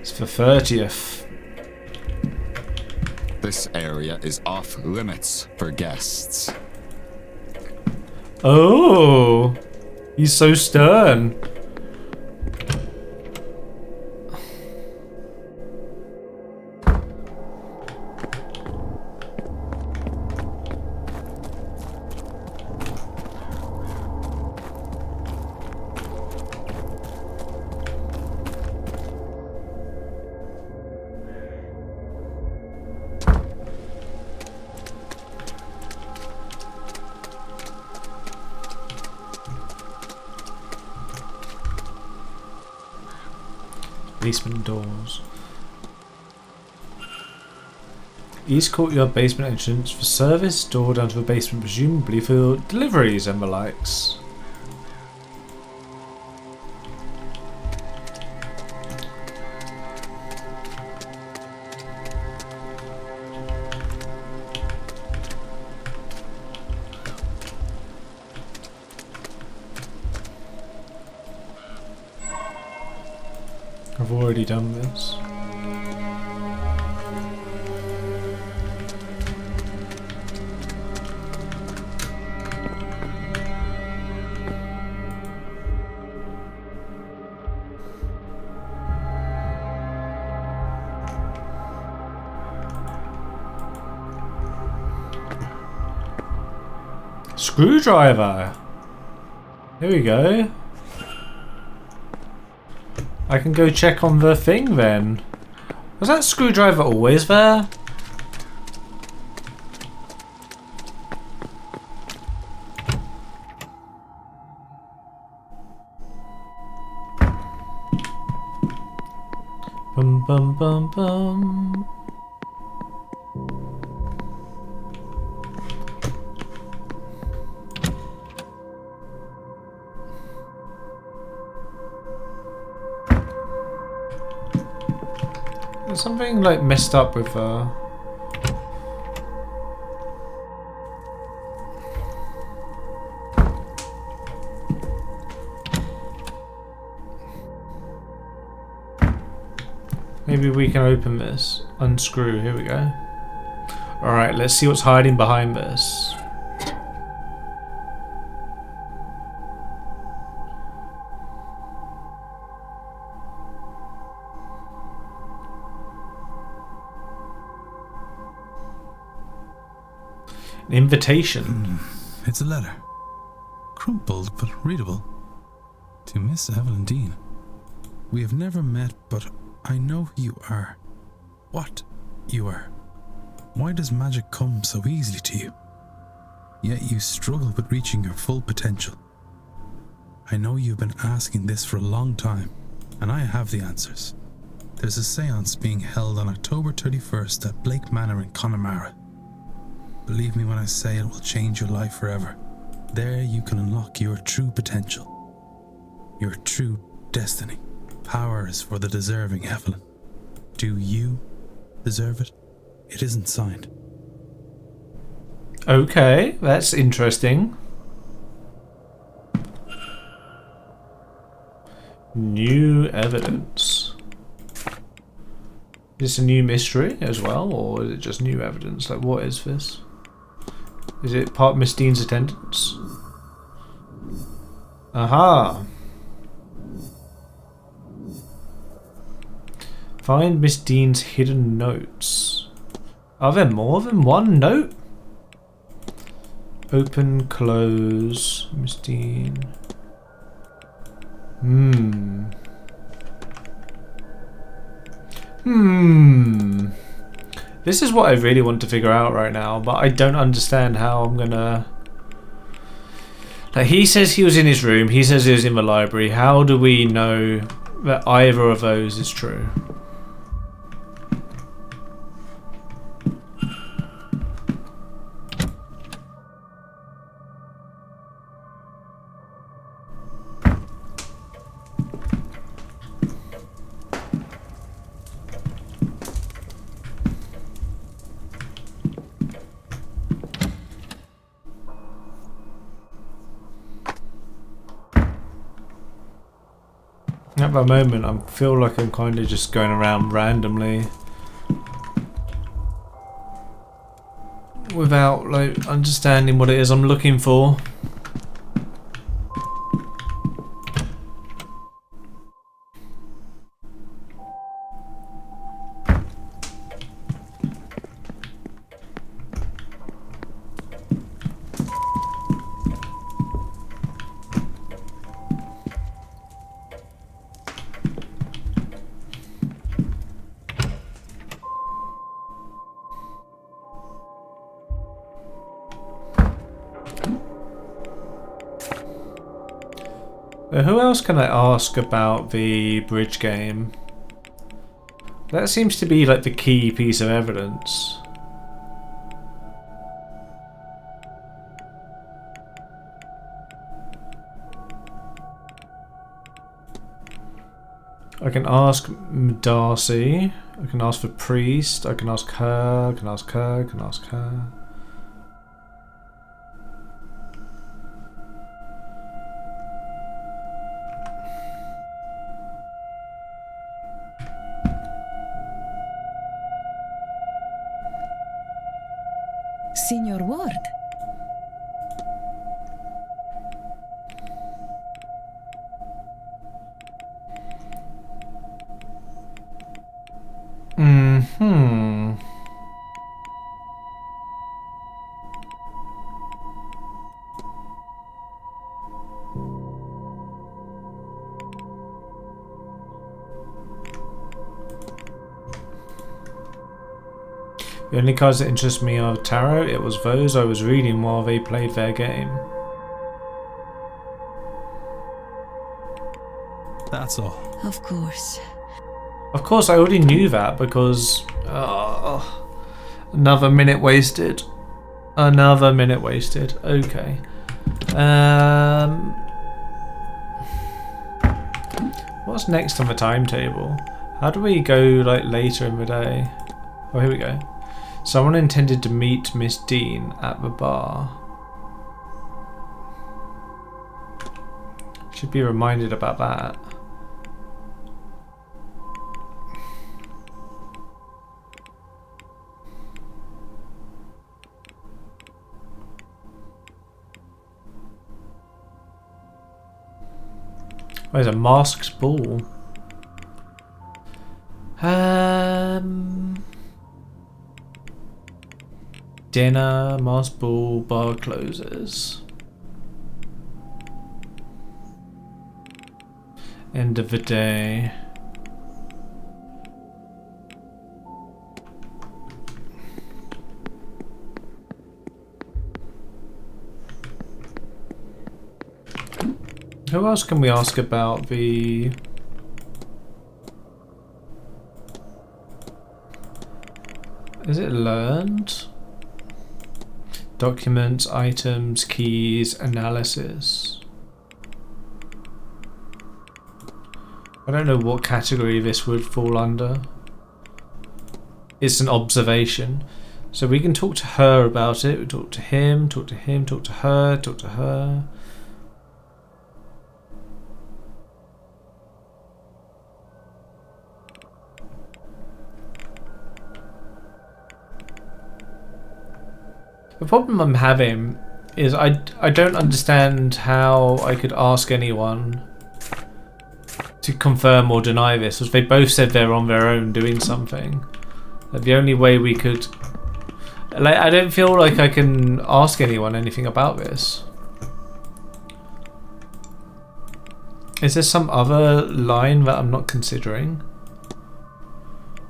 It's the 30th. This area is off limits for guests. Oh, he's so stern. Basement doors. East courtyard basement entrance for service, door down to the basement presumably for deliveries and the likes. I've already done this. Screwdriver! Here we go. I can go check on the thing then. Was that screwdriver always there? Bum bum bum bum. There's something like messed up with Maybe we can open this. Unscrew. Here we go. Alright, let's see what's hiding behind this. An invitation. It's a letter. Crumpled but readable. To Miss Evelyn Dean. We have never met, but I know who you are. What you are. Why does magic come so easily to you? Yet you struggle with reaching your full potential. I know you've been asking this for a long time, and I have the answers. There's a seance being held on October 31st at Blake Manor in Connemara. Believe me when I say it will change your life forever. There you can unlock your true potential. Your true destiny. Power is for the deserving, Evelyn. Do you deserve it? It isn't signed. Okay, that's interesting. New evidence. Is this a new mystery as well, or is it just new evidence? Like, what is this? Is it part of Miss Dean's attendance? Aha! Find Miss Dean's hidden notes. Are there more than one note? Open, close, Miss Dean. This is what I really want to figure out right now, but I don't understand how I'm gonna... Like, he says he was in his room, he says he was in the library. How do we know that either of those is true? At the moment, I feel like I'm kind of just going around randomly without like understanding what it is I'm looking for. Who else can I ask about the bridge game? That seems to be like the key piece of evidence. I can ask Darcy, I can ask the priest, I can ask her, I can ask her, I can ask her. Signor Ward. The only cards that interest me are tarot. It was those I was reading while they played their game. That's all. Of course. Of course, I already knew that because... another minute wasted. Another minute wasted. Okay. What's next on the timetable? How do we go like later in the day? Oh, here we go. Someone intended to meet Miss Dean at the bar. Should be reminded about that. Oh, there's a masked ball. Dinner, masked ball, bar closes. End of the day. Who else can we ask about the... Is it learned? Documents, items, keys, analysis. I don't know what category this would fall under. It's an observation. So we can talk to her about it. We talk to him, talk to him, talk to her, talk to her. The problem I'm having is I don't understand how I could ask anyone to confirm or deny this, as they both said they're on their own doing something. Like, the only way we could... Like, I don't feel like I can ask anyone anything about this. Is there some other line that I'm not considering?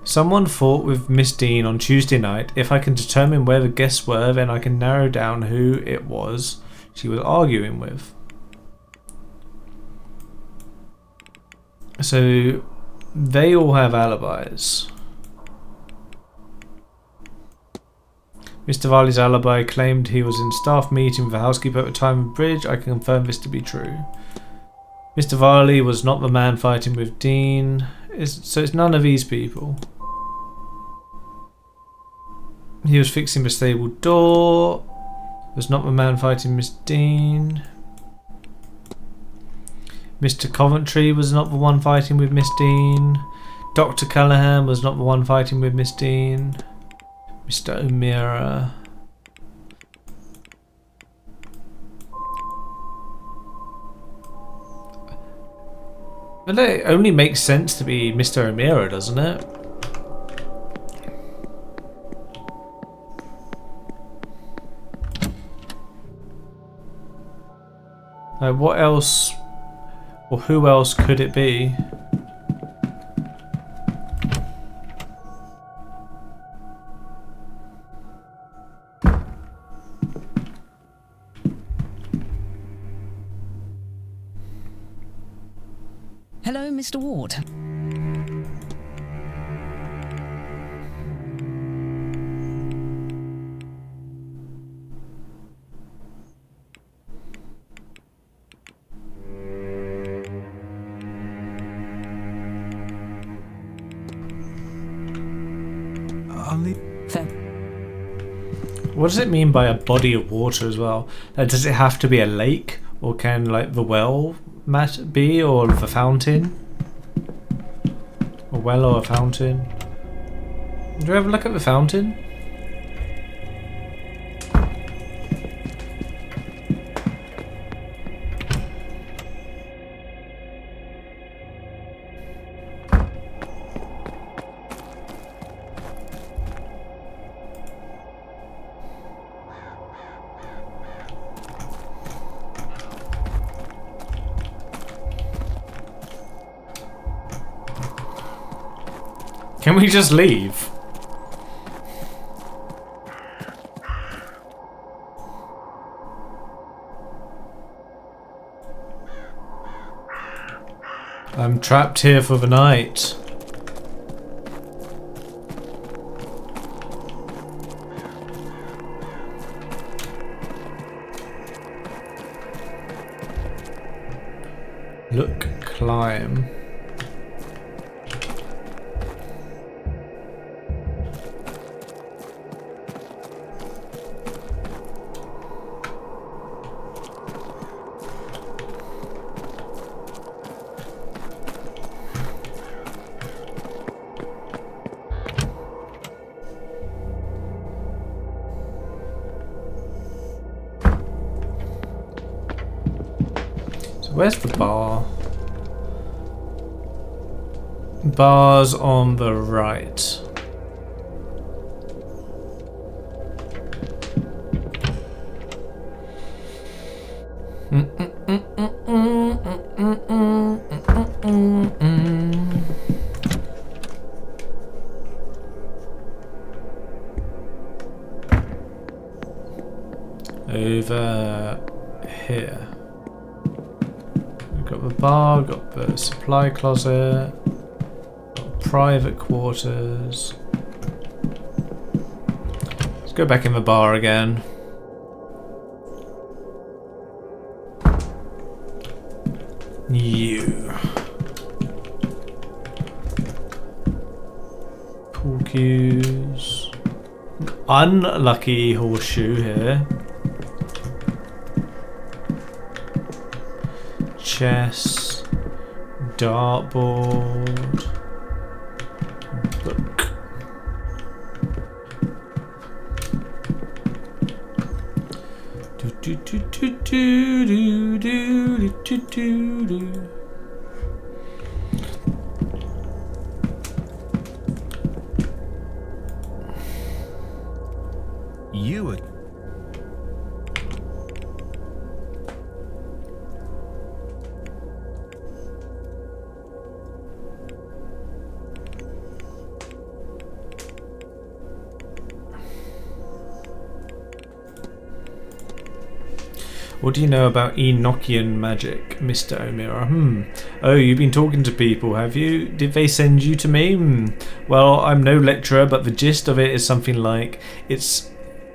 Someone fought with Miss Dean on Tuesday night. If I can determine where the guests were, then I can narrow down who it was she was arguing with. So, they all have alibis. Mr. Varley's alibi claimed he was in staff meeting with the housekeeper at the time of bridge. I can confirm this to be true. Mr. Varley was not the man fighting with Dean. So it's none of these people. He was fixing the stable door. Was not the man fighting Miss Dean. Mr. Coventry was not the one fighting with Miss Dean. Dr. Callahan was not the one fighting with Miss Dean. Mr. O'Meara. Well, it only makes sense to be Mr. O'Meara, doesn't it? What else, or who else could it be? Hello, Mr. Ward. What does it mean by a body of water as well? Does it have to be a lake, or can like the well be, or the fountain? A well or a fountain? Do we have a look at the fountain? Can we just leave? I'm trapped here for the night. Look, climb. Where's the bar? Bar's on the right. Over here. Got the bar, got the supply closet, got private quarters. Let's go back in the bar again. You. Pool cues. Unlucky horseshoe here. Chess, dartboard, book. Do do do do do do do do do. You would. What do you know about Enochian magic, Mr. O'Meara? Oh, you've been talking to people, have you? Did they send you to me? Well, I'm no lecturer, but the gist of it is something like it's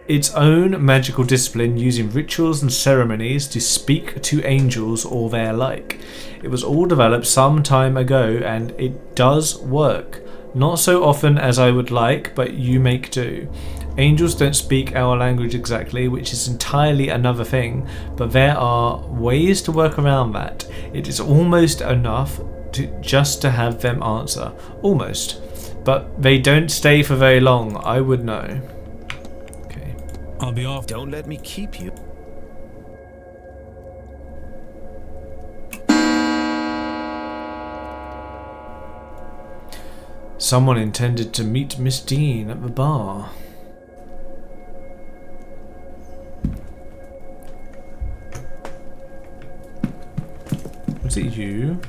its own magical discipline using rituals and ceremonies to speak to angels or their like. It was all developed some time ago, and it does work. Not so often as I would like, but you make do. Angels don't speak our language exactly, which is entirely another thing, but there are ways to work around that. It is almost enough just to have them answer. Almost. But they don't stay for very long, I would know. Okay. I'll be off. Don't let me keep you. Someone intended to meet Miss Dean at the bar. Was it you?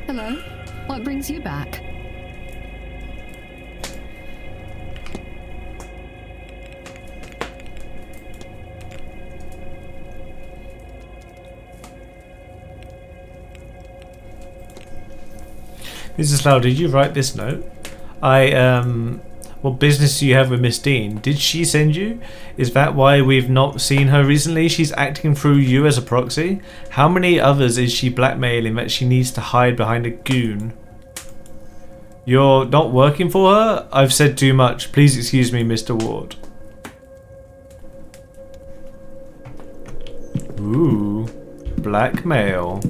Hello. What brings you back? Mrs. Lau, did you write this note? What business do you have with Miss Dean? Did she send you? Is that why we've not seen her recently? She's acting through you as a proxy? How many others is she blackmailing that she needs to hide behind a goon? You're not working for her? I've said too much. Please excuse me, Mr. Ward. Ooh, blackmail.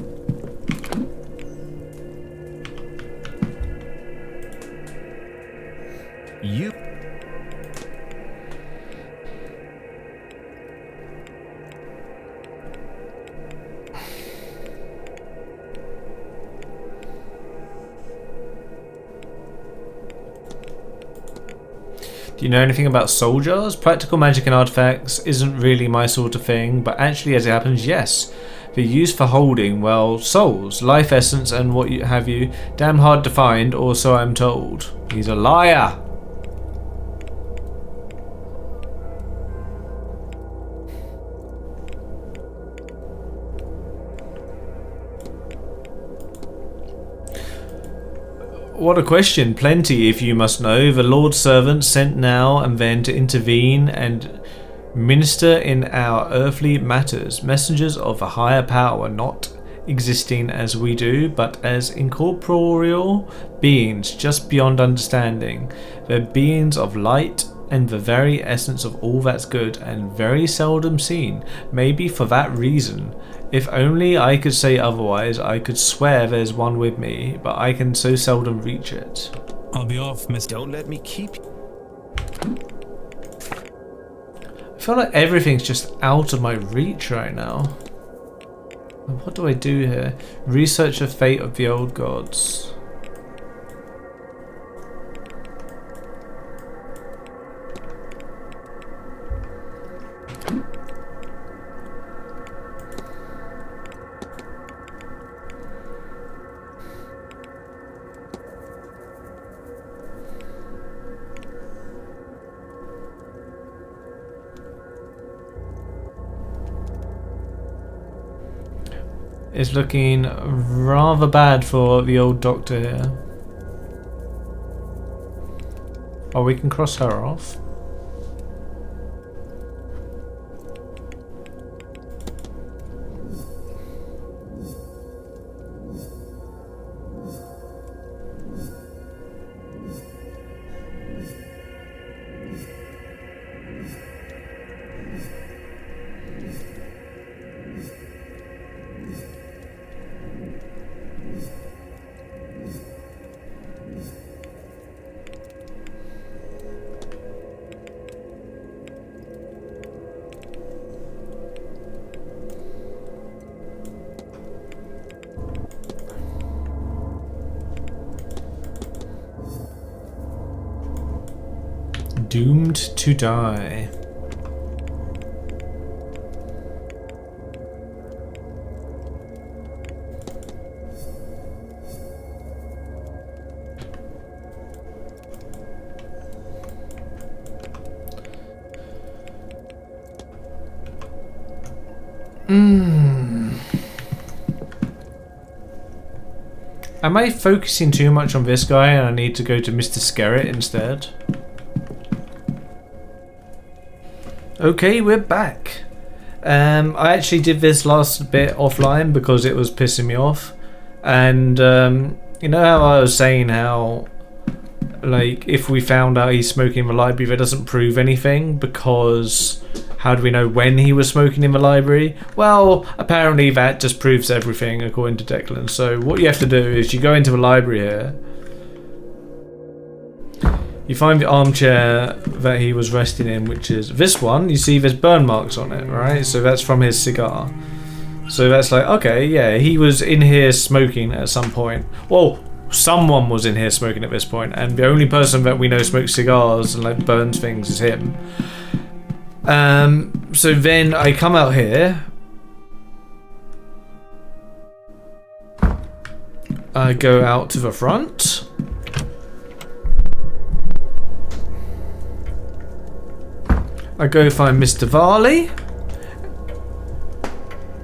You. Do you know anything about soul jars? Practical magic and artifacts isn't really my sort of thing, but actually as it happens, yes. They're used for holding, well, souls, life essence and what have you. Damn hard to find, or so I'm told. He's a liar! What a question. Plenty, if you must know. The Lord's servants sent now and then to intervene and minister in our earthly matters. Messengers of a higher power, not existing as we do, but as incorporeal beings just beyond understanding. They're beings of light and the very essence of all that's good and very seldom seen. Maybe for that reason. If only I could say otherwise, I could swear there's one with me, but I can so seldom reach it. I'll be off, miss. Don't let me keep... I feel like everything's just out of my reach right now. What do I do here? Research the fate of the old gods. It's looking rather bad for the old doctor here. Oh, we can cross her off. Doomed to die. Am I focusing too much on this guy and I need to go to Mr. Skerritt instead? Okay, we're back. I actually did this last bit offline because it was pissing me off. And you know how I was saying how, like, if we found out he's smoking in the library, that doesn't prove anything because how do we know when he was smoking in the library? Well, apparently that just proves everything according to Declan. So what you have to do is you go into the library here. You find the armchair that he was resting in, which is this one. You see there's burn marks on it, right? So that's from his cigar. So that's like, okay, yeah, he was in here smoking at some point. Well, someone was in here smoking at this point, and the only person that we know smokes cigars and like burns things is him. So then I come out here. I go out to the front. I go find Mr. Varley.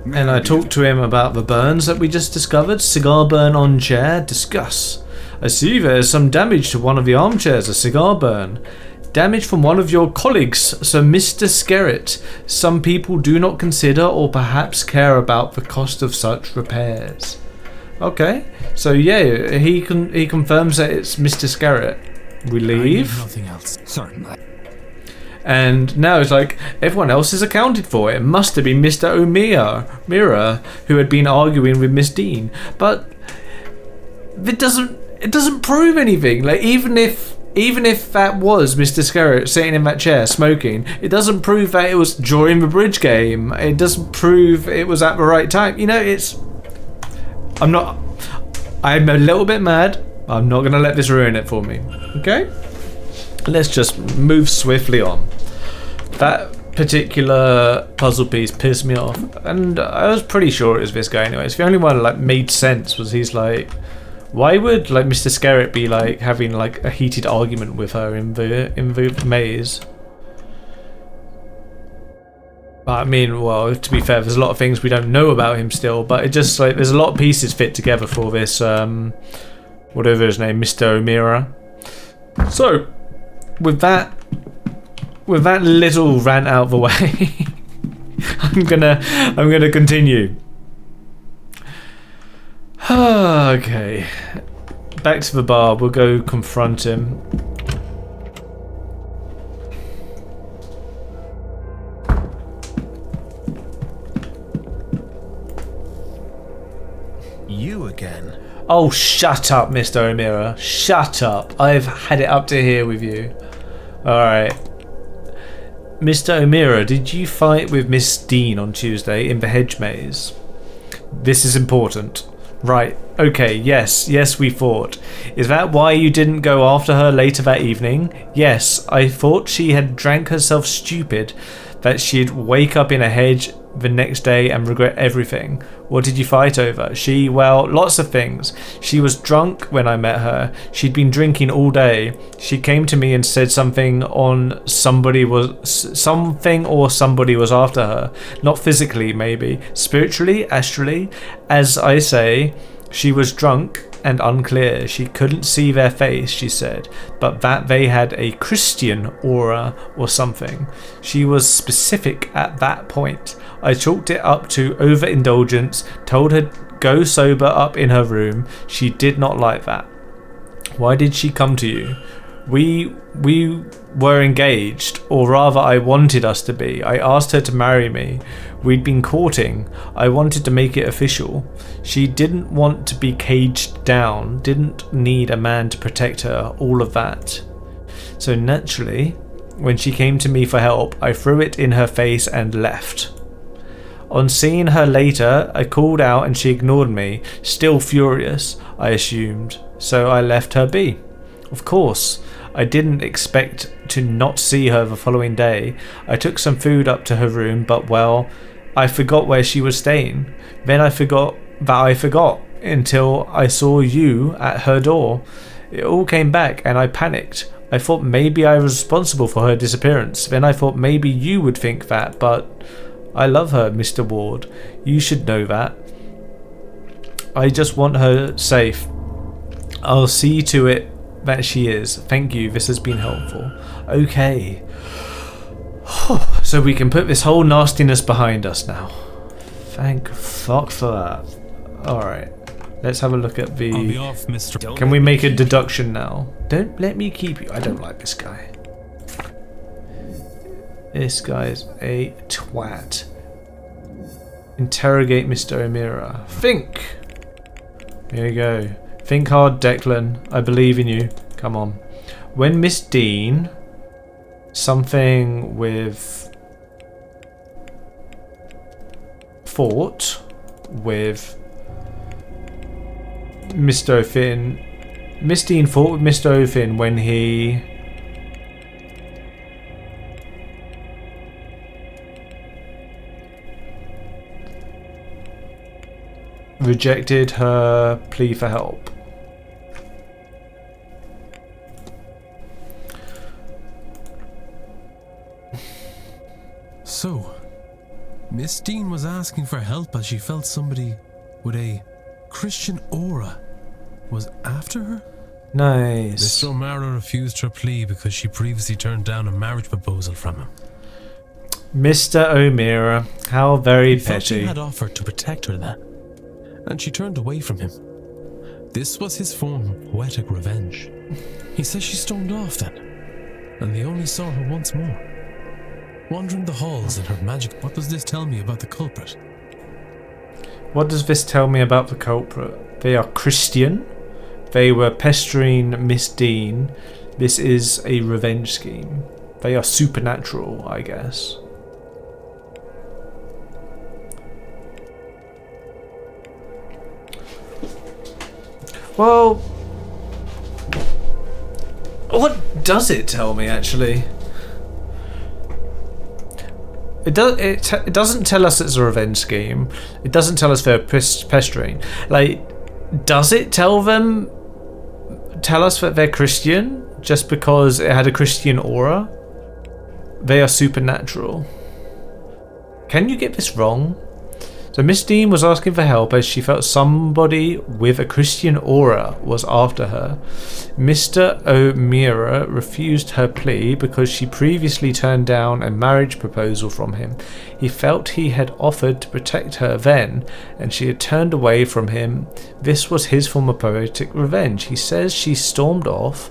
And I talk to him about the burns that we just discovered. Cigar burn on chair. Discuss. I see there's some damage to one of the armchairs. A cigar burn. Damage from one of your colleagues, so Mr. Skerritt. Some people do not consider or perhaps care about the cost of such repairs. Okay, so yeah, he confirms that it's Mr. Skerritt. We leave. Nothing else. Certainly. And now it's like everyone else is accounted for. It must have been Mr. O'Meara who had been arguing with Miss Dean, but it doesn't prove anything. Like even if that was Mr. Skerritt sitting in that chair smoking, it doesn't prove that it was during the bridge game. It doesn't prove it was at the right time. You know, I'm a little bit mad. I'm not gonna let this ruin it for me. Okay? Let's just move swiftly on. That particular puzzle piece pissed me off, and I was pretty sure it was this guy anyways. The only one that like made sense was he's like, why would like Mr. Skerritt be like having like a heated argument with her in the maze? But I mean, well, to be fair, there's a lot of things we don't know about him still, but it just like there's a lot of pieces fit together for this whatever his name, Mr. O'Meara. So, with that little rant out of the way, I'm gonna continue. Okay, back to the bar. We'll go confront him. You again? Oh, shut up, Mr. O'Meara. Shut up. I've had it up to here with you. Alright. Mr. O'Meara, did you fight with Miss Dean on Tuesday in the hedge maze? This is important. Right. Okay, yes, we fought. Is that why you didn't go after her later that evening? Yes, I thought she had drank herself stupid, that she'd wake up in a hedge the next day and regret everything. What did you fight over? Well, lots of things. She was drunk when I met her. She'd been drinking all day. She came to me and said something or somebody was after her. Not physically, maybe. Spiritually, astrally. As I say, she was drunk and unclear. She couldn't see their face, she said, but that they had a Christian aura or something. She was specific at that point. I chalked it up to overindulgence, told her go sober up in her room. She did not like that. Why did she come to you? We were engaged, or rather I wanted us to be. I asked her to marry me. We'd been courting. I wanted to make it official. She didn't want to be caged down, didn't need a man to protect her, all of that. So naturally, when she came to me for help, I threw it in her face and left. On seeing her later, I called out and she ignored me, still furious, I assumed, so I left her be. Of course, I didn't expect to not see her the following day. I took some food up to her room, but well, I forgot where she was staying. Then I forgot until I saw you at her door. It all came back and I panicked. I thought maybe I was responsible for her disappearance. Then I thought maybe you would think that, but I love her, Mr. Ward. You should know that. I just want her safe. I'll see to it that she is. Thank you, this has been helpful. Okay. So we can put this whole nastiness behind us now. Thank fuck for that. Alright. Let's have a look at the... I'll be off, Mr. Can we make a deduction now? Don't let me keep you. I don't like this guy. This guy's a twat. Interrogate Mr. O'Meara. Think! Here you go. Think hard, Declan. I believe in you. Come on. When Miss Dean... Something with... Fought with Mr. O'Finn. Miss Dean fought with Mr. O'Finn when he... rejected her plea for help. So, Miss Dean was asking for help as she felt somebody with a Christian aura was after her? Nice. Mr. O'Meara refused her plea because she previously turned down a marriage proposal from him. Mr. O'Meara, how very He thought he petty. had offered to protect her then, and she turned away from him. This was his form of poetic revenge. He says she stormed off then, and they only saw her once more, wandering the halls in her magic. What does this tell me about the culprit? What does this tell me about the culprit? They are Christian. They were pestering Miss Dean. This is a revenge scheme. They are supernatural, I guess. Well, what does it tell me, actually? It doesn't tell us it's a revenge scheme. It doesn't tell us they're pestering. Like, does it tell us that they're Christian just because it had a Christian aura? They are supernatural. Can you get this wrong? So Miss Dean was asking for help as she felt somebody with a Christian aura was after her. Mr. O'Meara refused her plea because she previously turned down a marriage proposal from him. He felt he had offered to protect her then, and she had turned away from him. This was his form of poetic revenge. He says she stormed off.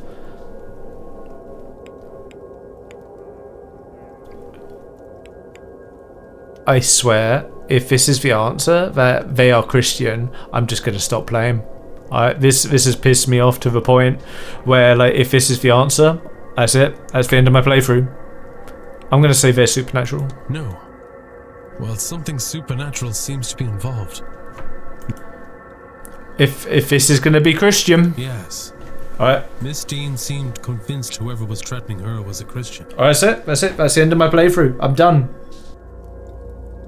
I swear, if this is the answer, that they are Christian, I'm just going to stop playing. This has pissed me off to the point where, like, if this is the answer, that's it. That's the end of my playthrough. I'm going to say they're supernatural. No. Well, something supernatural seems to be involved. If this is going to be Christian. Yes. Alright. Miss Dean seemed convinced whoever was threatening her was a Christian. Alright, that's it. That's the end of my playthrough. I'm done.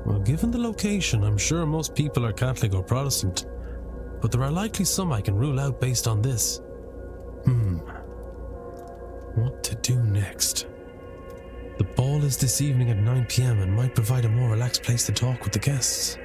Well, given the location, I'm sure most people are Catholic or Protestant. But there are likely some I can rule out based on this. What to do next? The ball is this evening at 9 PM and might provide a more relaxed place to talk with the guests.